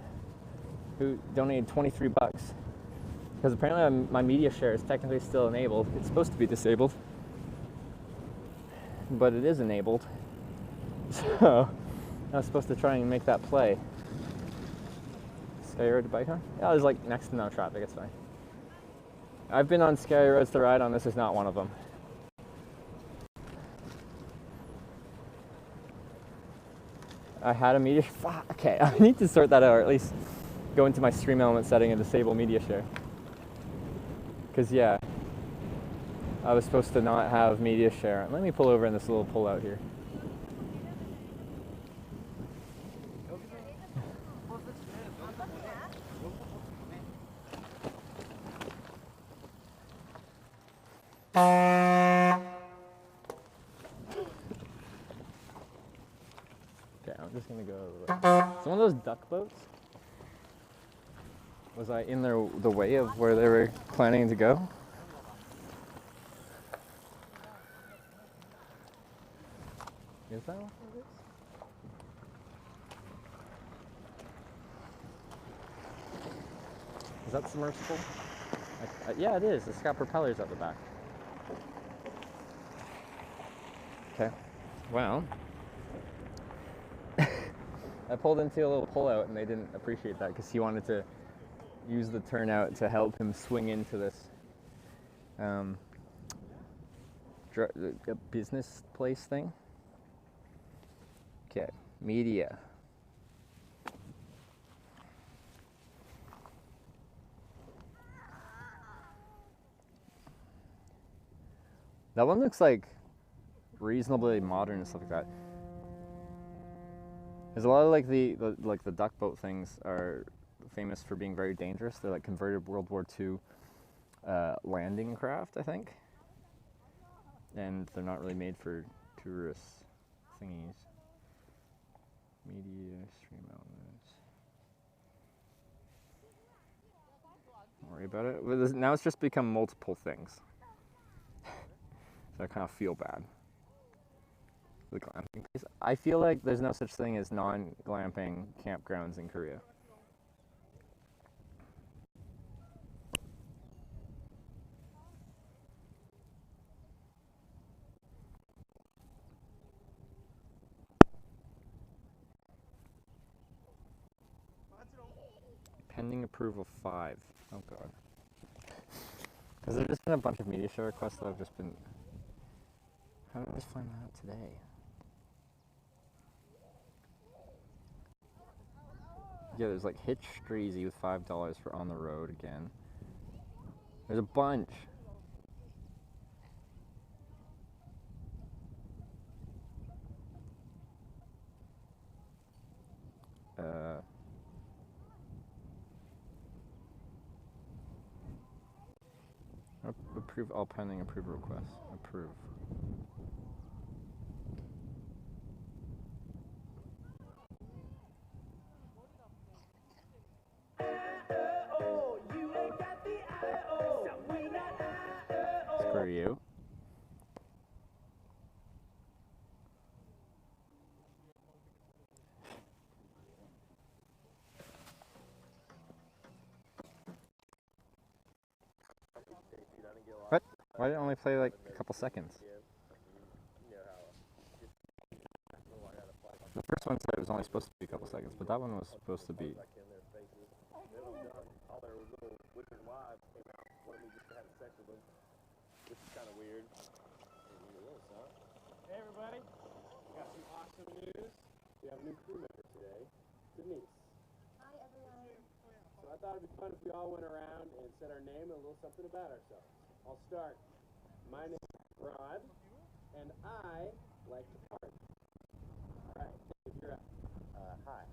who donated 23 bucks. Because apparently my media share is technically still enabled. It's supposed to be disabled, but it is enabled. So I was supposed to try and make that play. Sky Road to Bike, huh? Yeah, there's like next to no traffic, it's fine. I've been on scary roads to ride on, this is not one of them. I had a media share. Okay, I need to sort that out, or at least go into my stream element setting and disable media share. Because yeah, I was supposed to not have media share. Let me pull over in this little pull out here. Okay, I'm just gonna go over. It's one of those duck boats. Was I in the way of where they were planning to go? Is that what it is? Is that submersible? Yeah, it is. It's got propellers at the back. Okay. Well, I pulled into a little pullout and they didn't appreciate that because he wanted to use the turnout to help him swing into this business place thing. Okay, media. That one looks like reasonably modern and stuff like that. There's a lot of like the duck boat things are famous for being very dangerous. They're like converted World War II landing craft, I think. And they're not really made for tourist thingies. Media, stream elements. Don't worry about it. Now it's just become multiple things. So I kind of feel bad. The glamping place. I feel like there's no such thing as non-glamping campgrounds in Korea. Pending approval 5. Oh god. Because there's just been a bunch of media share requests that I've just been... How did I just find that out today? Yeah, there's like Hitch Streezy with $5 for On the Road again. There's a bunch. Approve all pending approval requests. Approve. Screw you. What? Why did it only play like a couple seconds? The first one said it was only supposed to be a couple seconds, but that one was supposed to be... Hey everybody, got some awesome news. We have a new crew member today, Denise. Hi everyone. So I thought it'd be fun if we all went around and said our name and a little something about ourselves. I'll start. My name is Rod, and I like to party. Alright, Dave, you're up. Hi,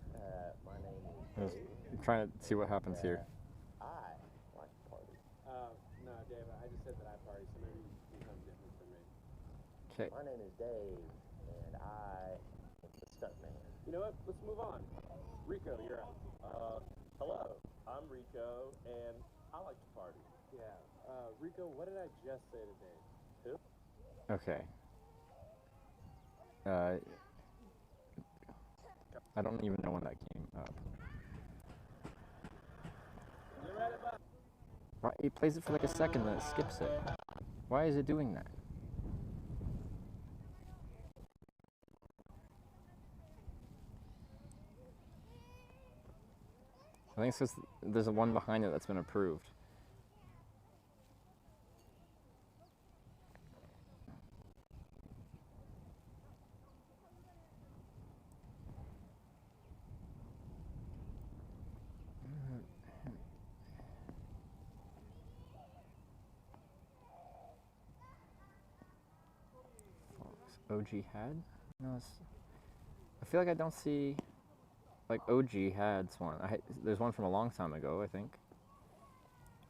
my name is Dave. I'm trying to see what happens here. I like to party. No, Dave, I just said that I party, so maybe you can come different from me. Okay. My name is Dave, and I am the stuntman. You know what? Let's move on. Rico, you're up. Hello, I'm Rico, and I like to party. Yeah. Rico, what did I just say to Dave? Who? Okay. I don't even know when that came up. Why? It plays it for like a second, then it skips it. Why is it doing that? I think it's because there's a one behind it that's been approved. OG had? No, I feel like I don't see like OG had's one. There's one from a long time ago, I think.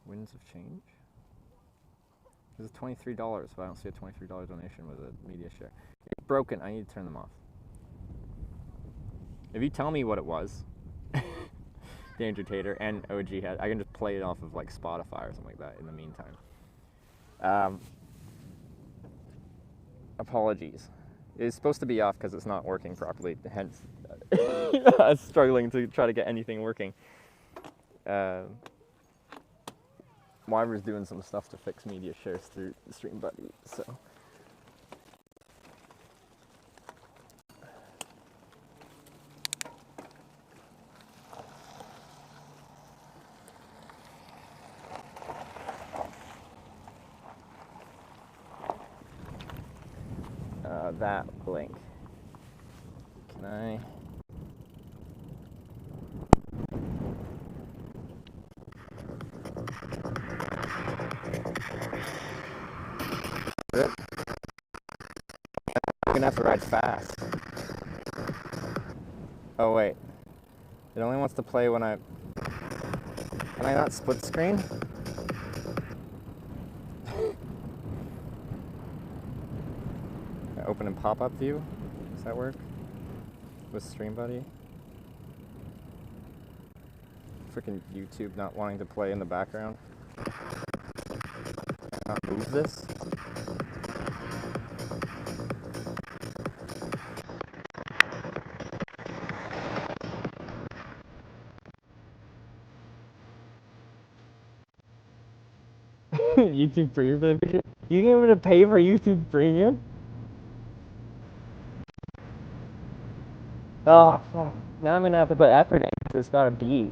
Winds of Change? This is $23, but I don't see a $23 donation with a media share. It's broken. I need to turn them off. If you tell me what it was, Danger Tater and OG had, I can just play it off of like Spotify or something like that in the meantime. Apologies. It's supposed to be off because it's not working properly, hence struggling to try to get anything working. Wyver's doing some stuff to fix media shares through Stream Buddy, so. That link. Can I? I'm gonna have to ride fast. Oh wait. It only wants to play when I... Can I not split screen? Open in pop-up view? Does that work? With Stream Buddy? Freaking YouTube not wanting to play in the background. Not move this? YouTube Premium? You can able to pay for YouTube Premium? Oh, fuck. Now I'm gonna have to put effort in because it's got a beat.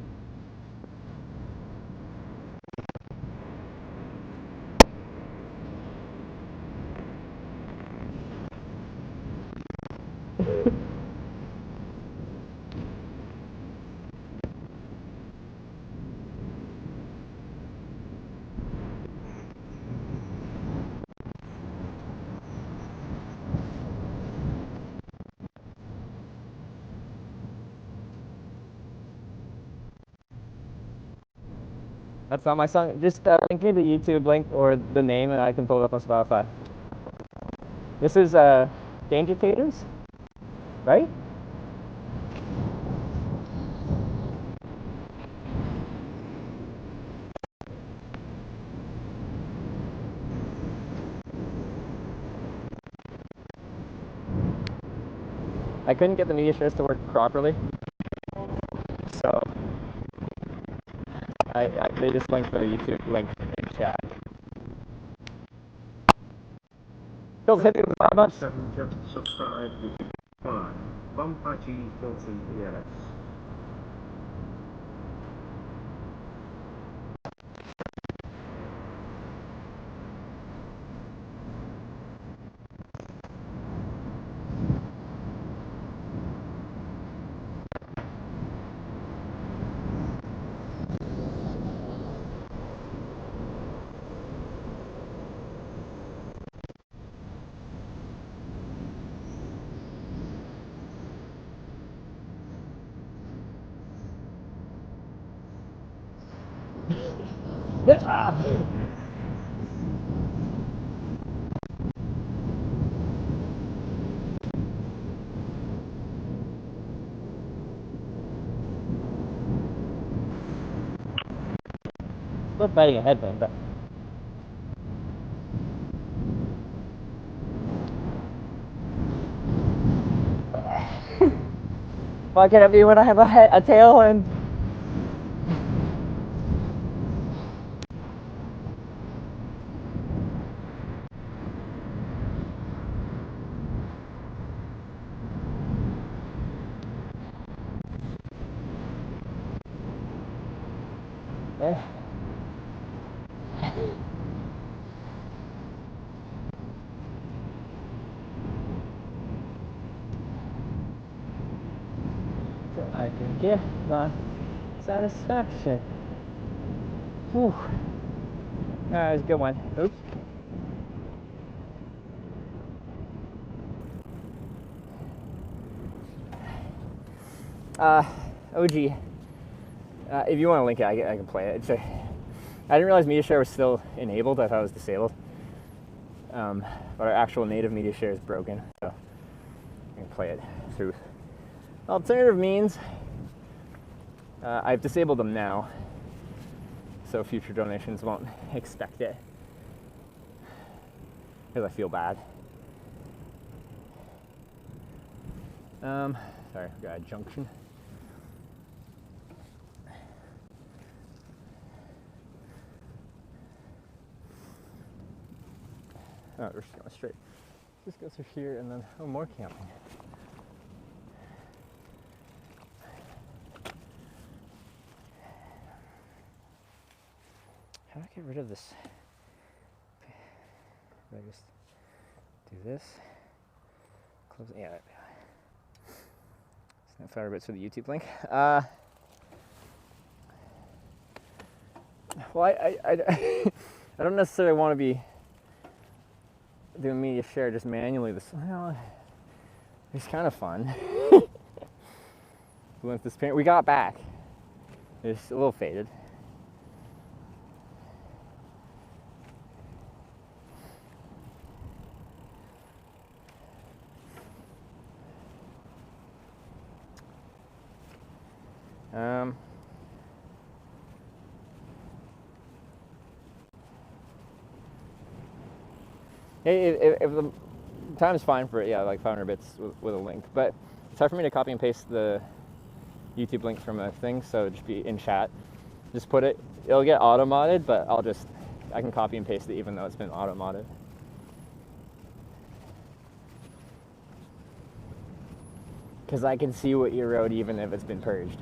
That's not my song. Just link me the YouTube link or the name and I can pull it up on Spotify. This is Daejeon, right? I couldn't get the media shares to work properly, so they just linked the YouTube link in chat. Phil's hit me with 5 bucks. Just subscribe. 5. Bumper G filters yes. Not biting a headband, but why can't it be when I have a tail and so I can get my satisfaction. Whew. That was a good one. Oops. OG. If you want to link it, I can play it. I didn't realize media share was still enabled. I thought it was disabled. But our actual native media share is broken, so I can play it through alternative means. I've disabled them now, so future donations won't expect it, because I feel bad. Sorry, I've got a junction. Oh, we're just going straight. Just go through here and then, oh, more camping. How do I get rid of this? Do I just do this? Close, yeah. Snap flower bits for the YouTube link. Well, I don't necessarily want to be doing media share just manually. Well, it's kind of fun. Once this parent, we got back. It's a little faded. If the time's fine for it, yeah, like 500 bits with a link. But it's hard for me to copy and paste the YouTube link from a thing, so just be in chat. Just put it, it'll get auto-modded, but I can copy and paste it even though it's been auto-modded. Because I can see what you wrote even if it's been purged.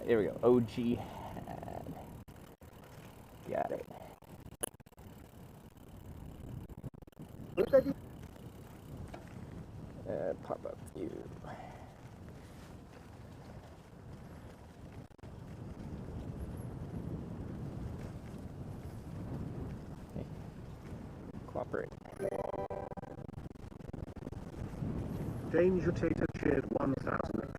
Here we go. OG had. Got it. Pop up you. Danger Tater cheered 1,000 bits.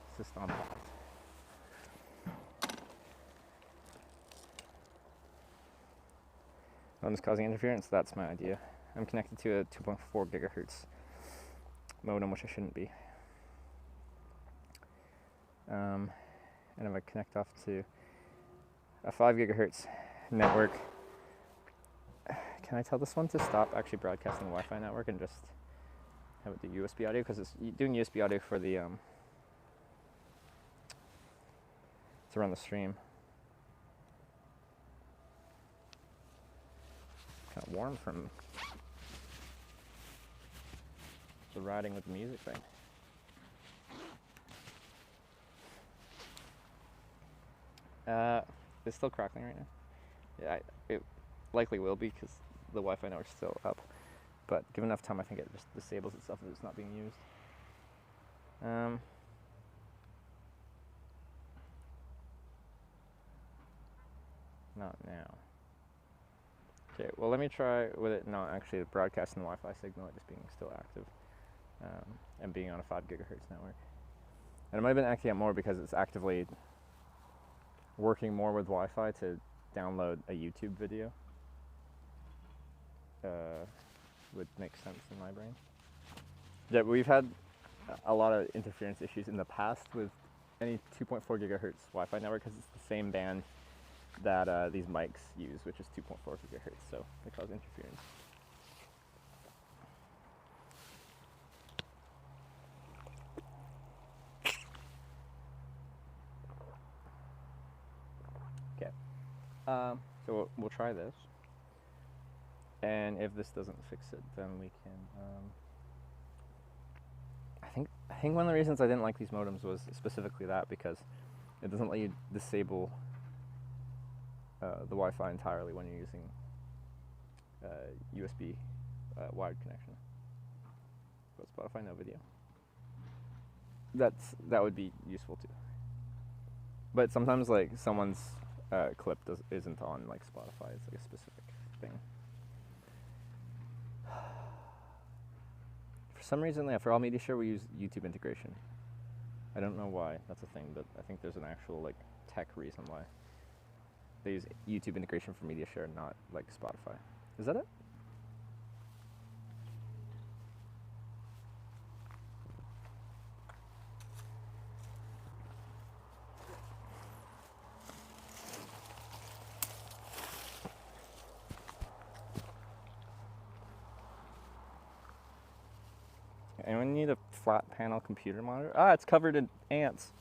It's just on pause. One is causing interference. That's my idea. I'm connected to a 2.4 gigahertz modem, which I shouldn't be. And if I connect off to a 5 gigahertz network, can I tell this one to stop actually broadcasting the Wi-Fi network and just have it do USB audio? Because it's doing USB audio for the to run the stream. Kind of warm from the riding with the music thing. It's still crackling right now. Yeah, it likely will be because the Wi-Fi network's still up. But given enough time, I think it just disables itself if it's not being used. Not now. Okay, well let me try with it not actually broadcasting the Wi-Fi signal, it just being still active and being on a 5 gigahertz network. And it might have been acting up more because it's actively working more with Wi-Fi to download a YouTube video. Would make sense in my brain. Yeah, we've had a lot of interference issues in the past with any 2.4 gigahertz Wi-Fi network because it's the same band that these mics use, which is 2.4 gigahertz, so they cause interference. Okay, so we'll try this, and if this doesn't fix it, then we can. I think one of the reasons I didn't like these modems was specifically that because it doesn't let you disable the Wi-Fi entirely when you're using USB wired connection. But Spotify, no video. That would be useful too. But sometimes like someone's clip isn't on like Spotify. It's like a specific thing. For some reason, yeah, for all media share we use YouTube integration. I don't know why that's a thing, but I think there's an actual like tech reason why they use YouTube integration for media share, not like Spotify. Is that it? Anyone need a flat panel computer monitor? Ah, it's covered in ants.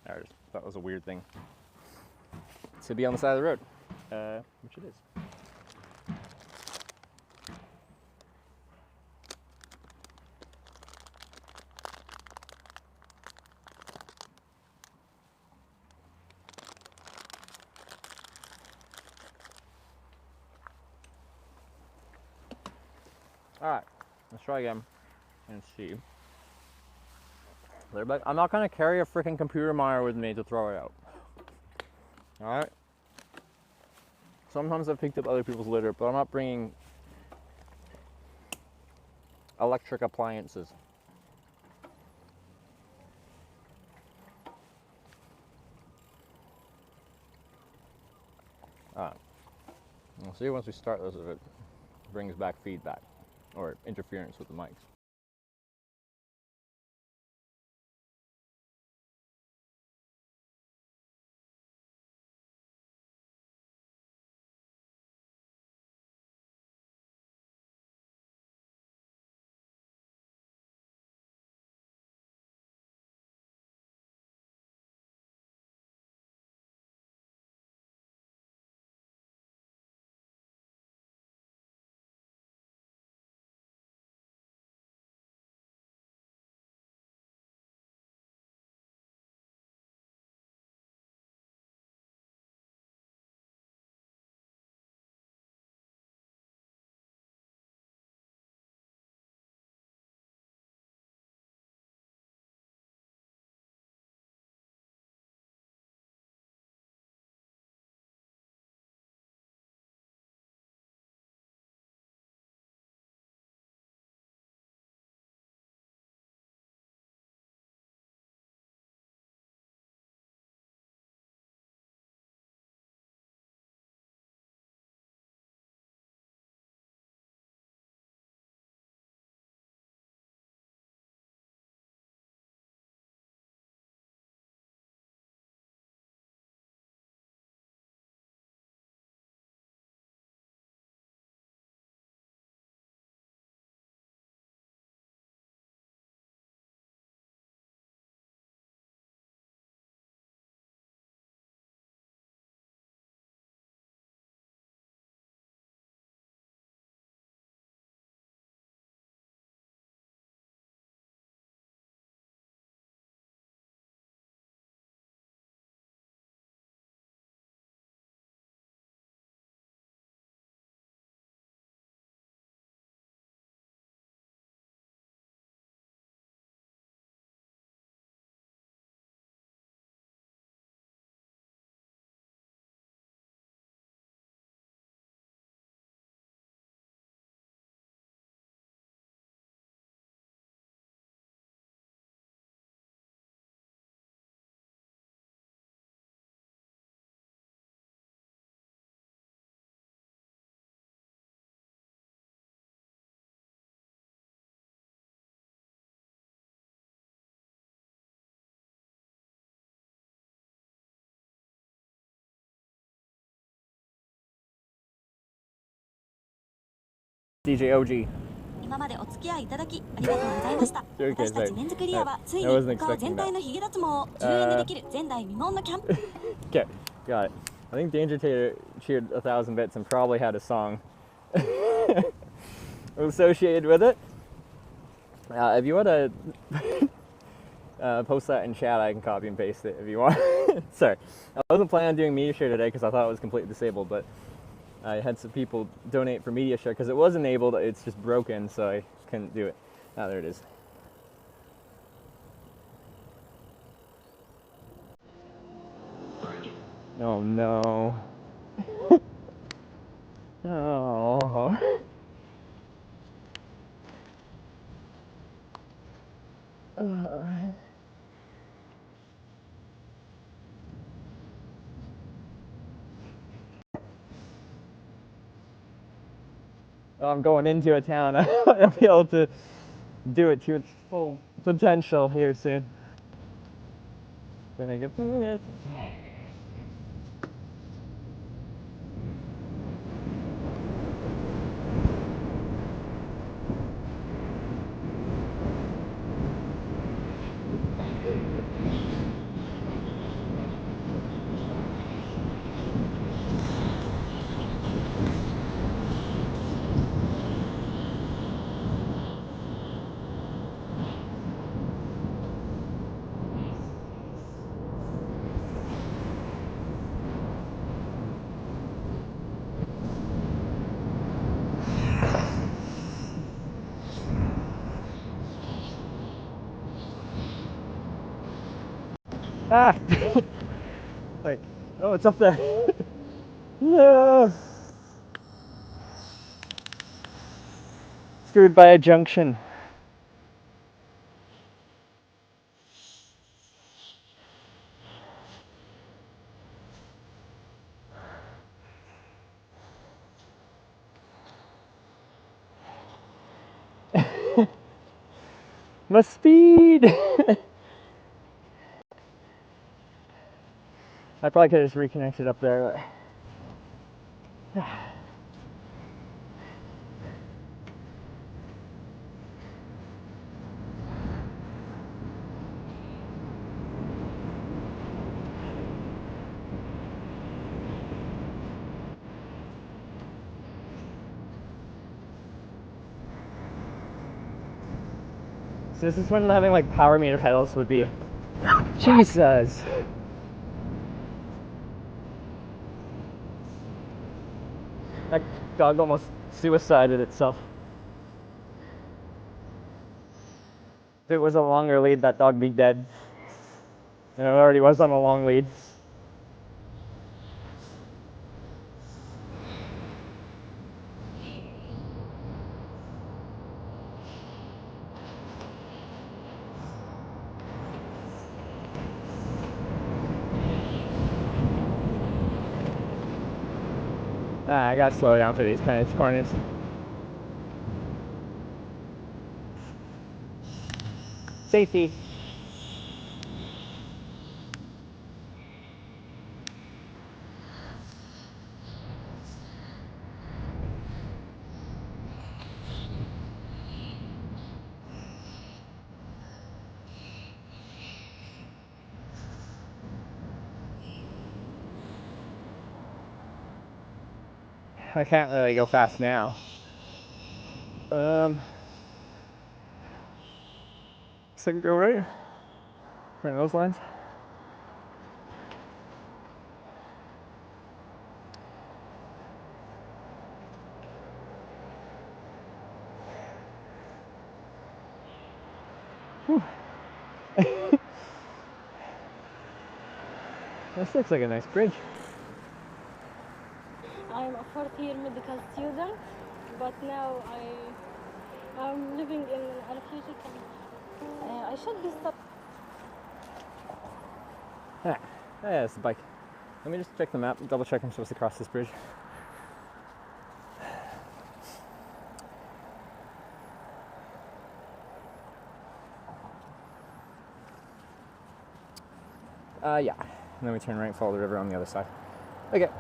I just thought it was a weird thing to be on the side of the road, which it is. All right, let's try again and see. I'm not gonna carry a freaking computer monitor with me to throw it out. All right. Sometimes I've picked up other people's litter, but I'm not bringing electric appliances. All right. We'll see once we start this if it brings back feedback or interference with the mics. DJ OG. 今までお付き合いいただきありがとうございました。私たちメンズクリアはついに顔全体のヒゲ脱毛を10円でできる前代未聞のキャンプ。Okay, got it. I think Danger Tater cheered 1,000 bits and probably had a song associated with it. If you want to post that in chat, I can copy and paste it if you want. Sorry, I wasn't planning on doing media share today because I thought it was completely disabled, but I had some people donate for media share because it was enabled, it's just broken, so I couldn't do it. Ah, there it is. Oh no. Oh. So I'm going into a town. I'll be able to do it to its full potential here soon. Then I get it. Ah! Wait. Oh, it's up there. No! Screwed by a junction. My speed! I probably could have just reconnected up there. But... So this is when having like power meter pedals would be. Jesus! That dog almost suicided itself. If it was a longer lead, that dog would be dead. And it already was on a long lead. I gotta slow down for these kind of corners. Safety. I can't really go fast now. So I can go right in those lines. This looks like a nice bridge. I'm a fourth-year medical student, but now I'm living in a refugee camp. I should be stopped. Yeah, it's a bike. Let me just check the map, double check I'm supposed to cross this bridge. Yeah. And then we turn right and follow the river on the other side. Okay.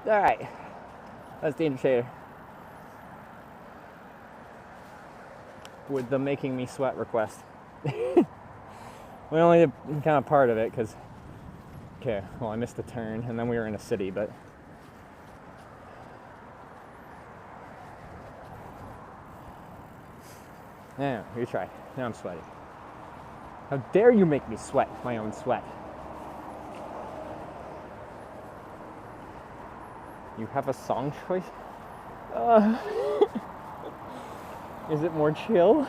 Alright. That's the indicator. With the making me sweat request. We only did kind of part of it because, okay, well, I missed a turn and then we were in a city, but yeah, you try. Now I'm sweaty. How dare you make me sweat my own sweat? You have a song choice? Is it more chill?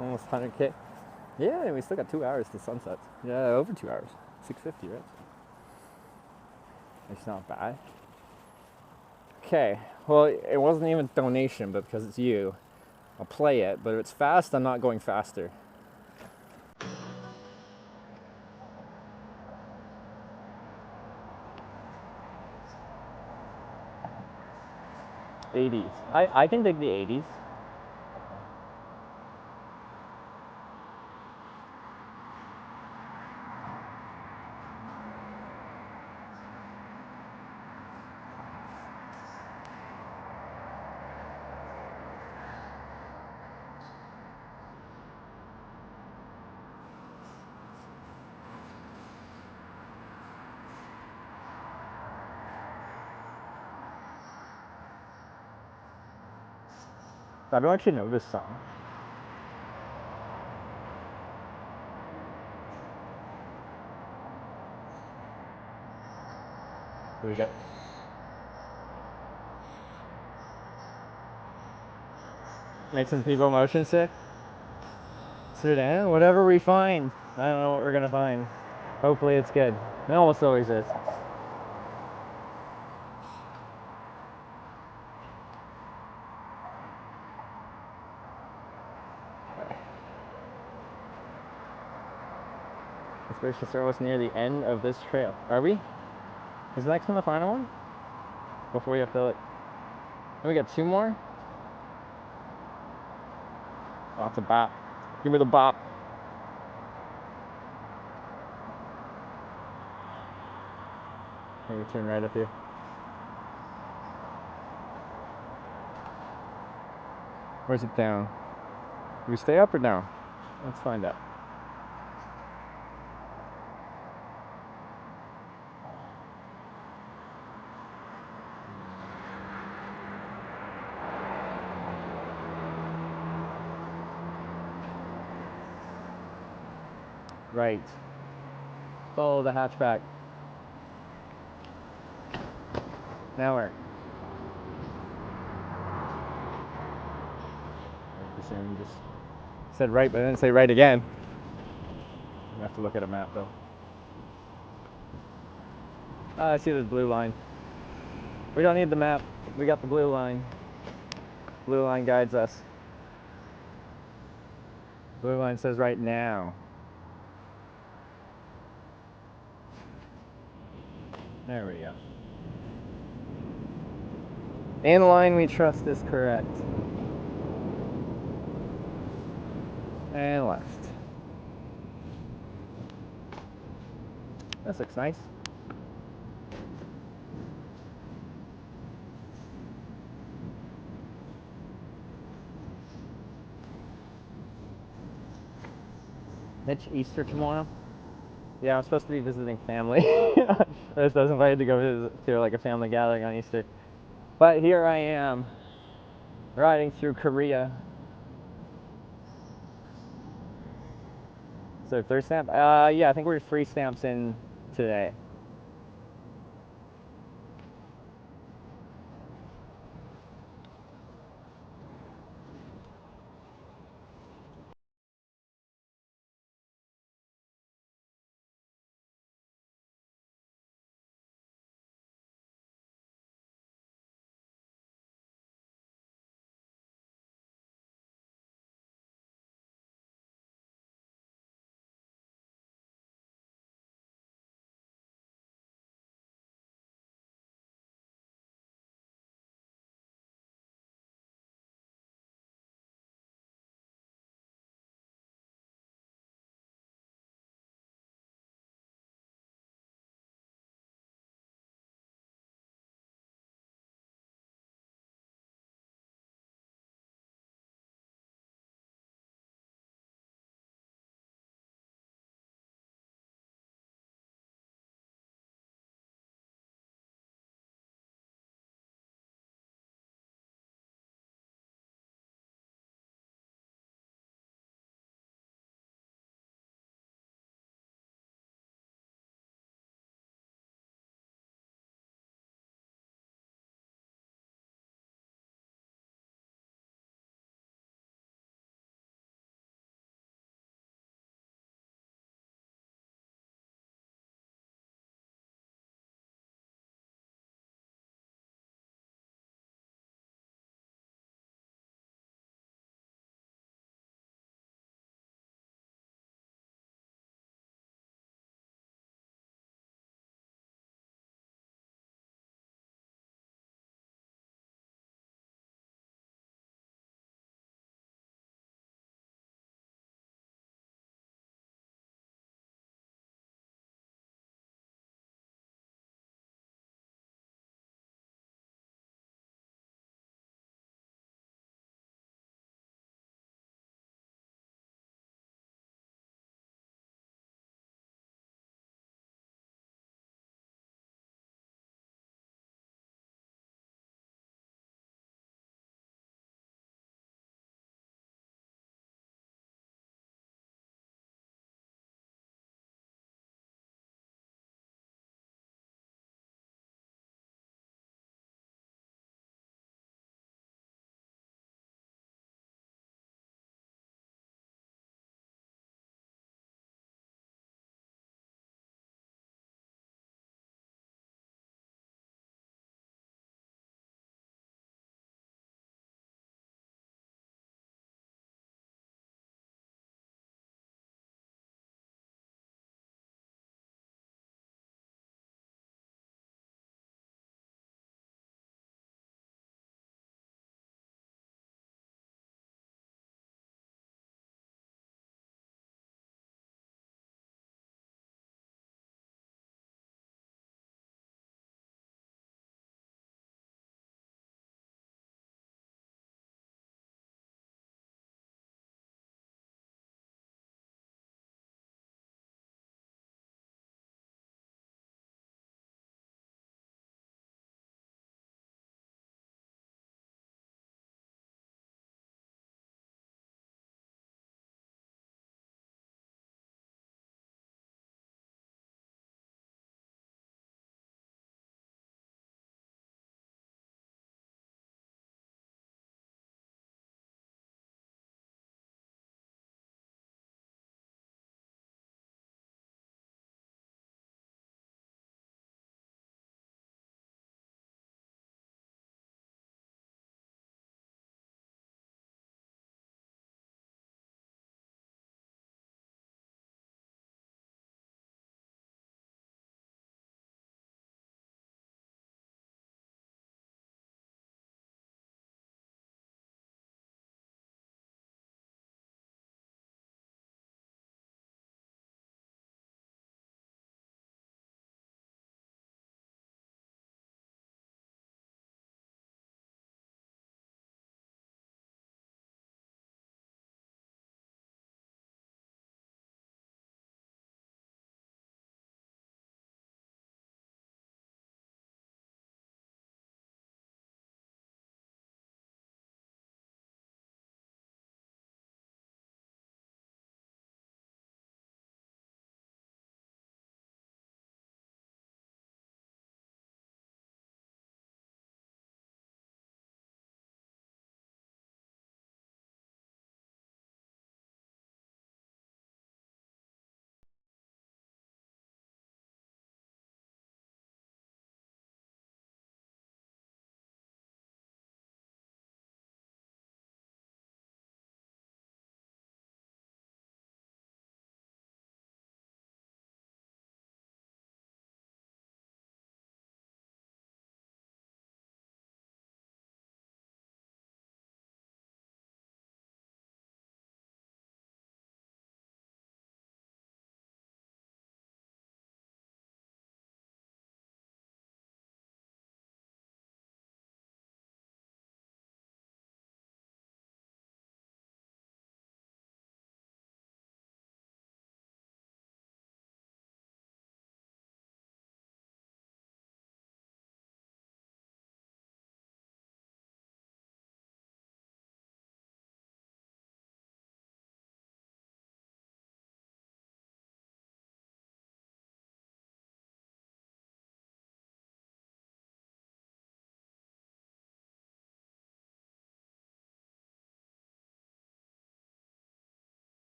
Almost 100K. Yeah, we still got 2 hours to sunset. Yeah, over 2 hours. 6:50, right? It's not bad. Okay, well, it wasn't even a donation, but because it's you, I'll play it. But if it's fast, I'm not going faster. '80s. I can dig the '80s. I don't actually know this song. Here we go. Make some people motion sick. Sit down. Whatever we find. I don't know what we're gonna find. Hopefully it's good. It almost always is. Supposed to throw us near the end of this trail. Are we? Is the next one the final one? Before we have to like... And we got 2 more? Oh, it's a bop. Give me the bop. Maybe turn right up here. Where's it down? Do we stay up or down? Let's find out. Right. Follow the hatchback. Now where? I just said right, but I didn't say right again. I have to look at a map though. I see the blue line. We don't need the map. We got the blue line. Blue line guides us. Blue line says right now. There we go. And the line we trust is correct. And left. This looks nice. Mitch, Easter tomorrow? Yeah, I'm supposed to be visiting family. I was invited to go visit to like a family gathering on Easter. But here I am, riding through Korea. So 3rd stamp? Yeah, I think we're 3 stamps in today.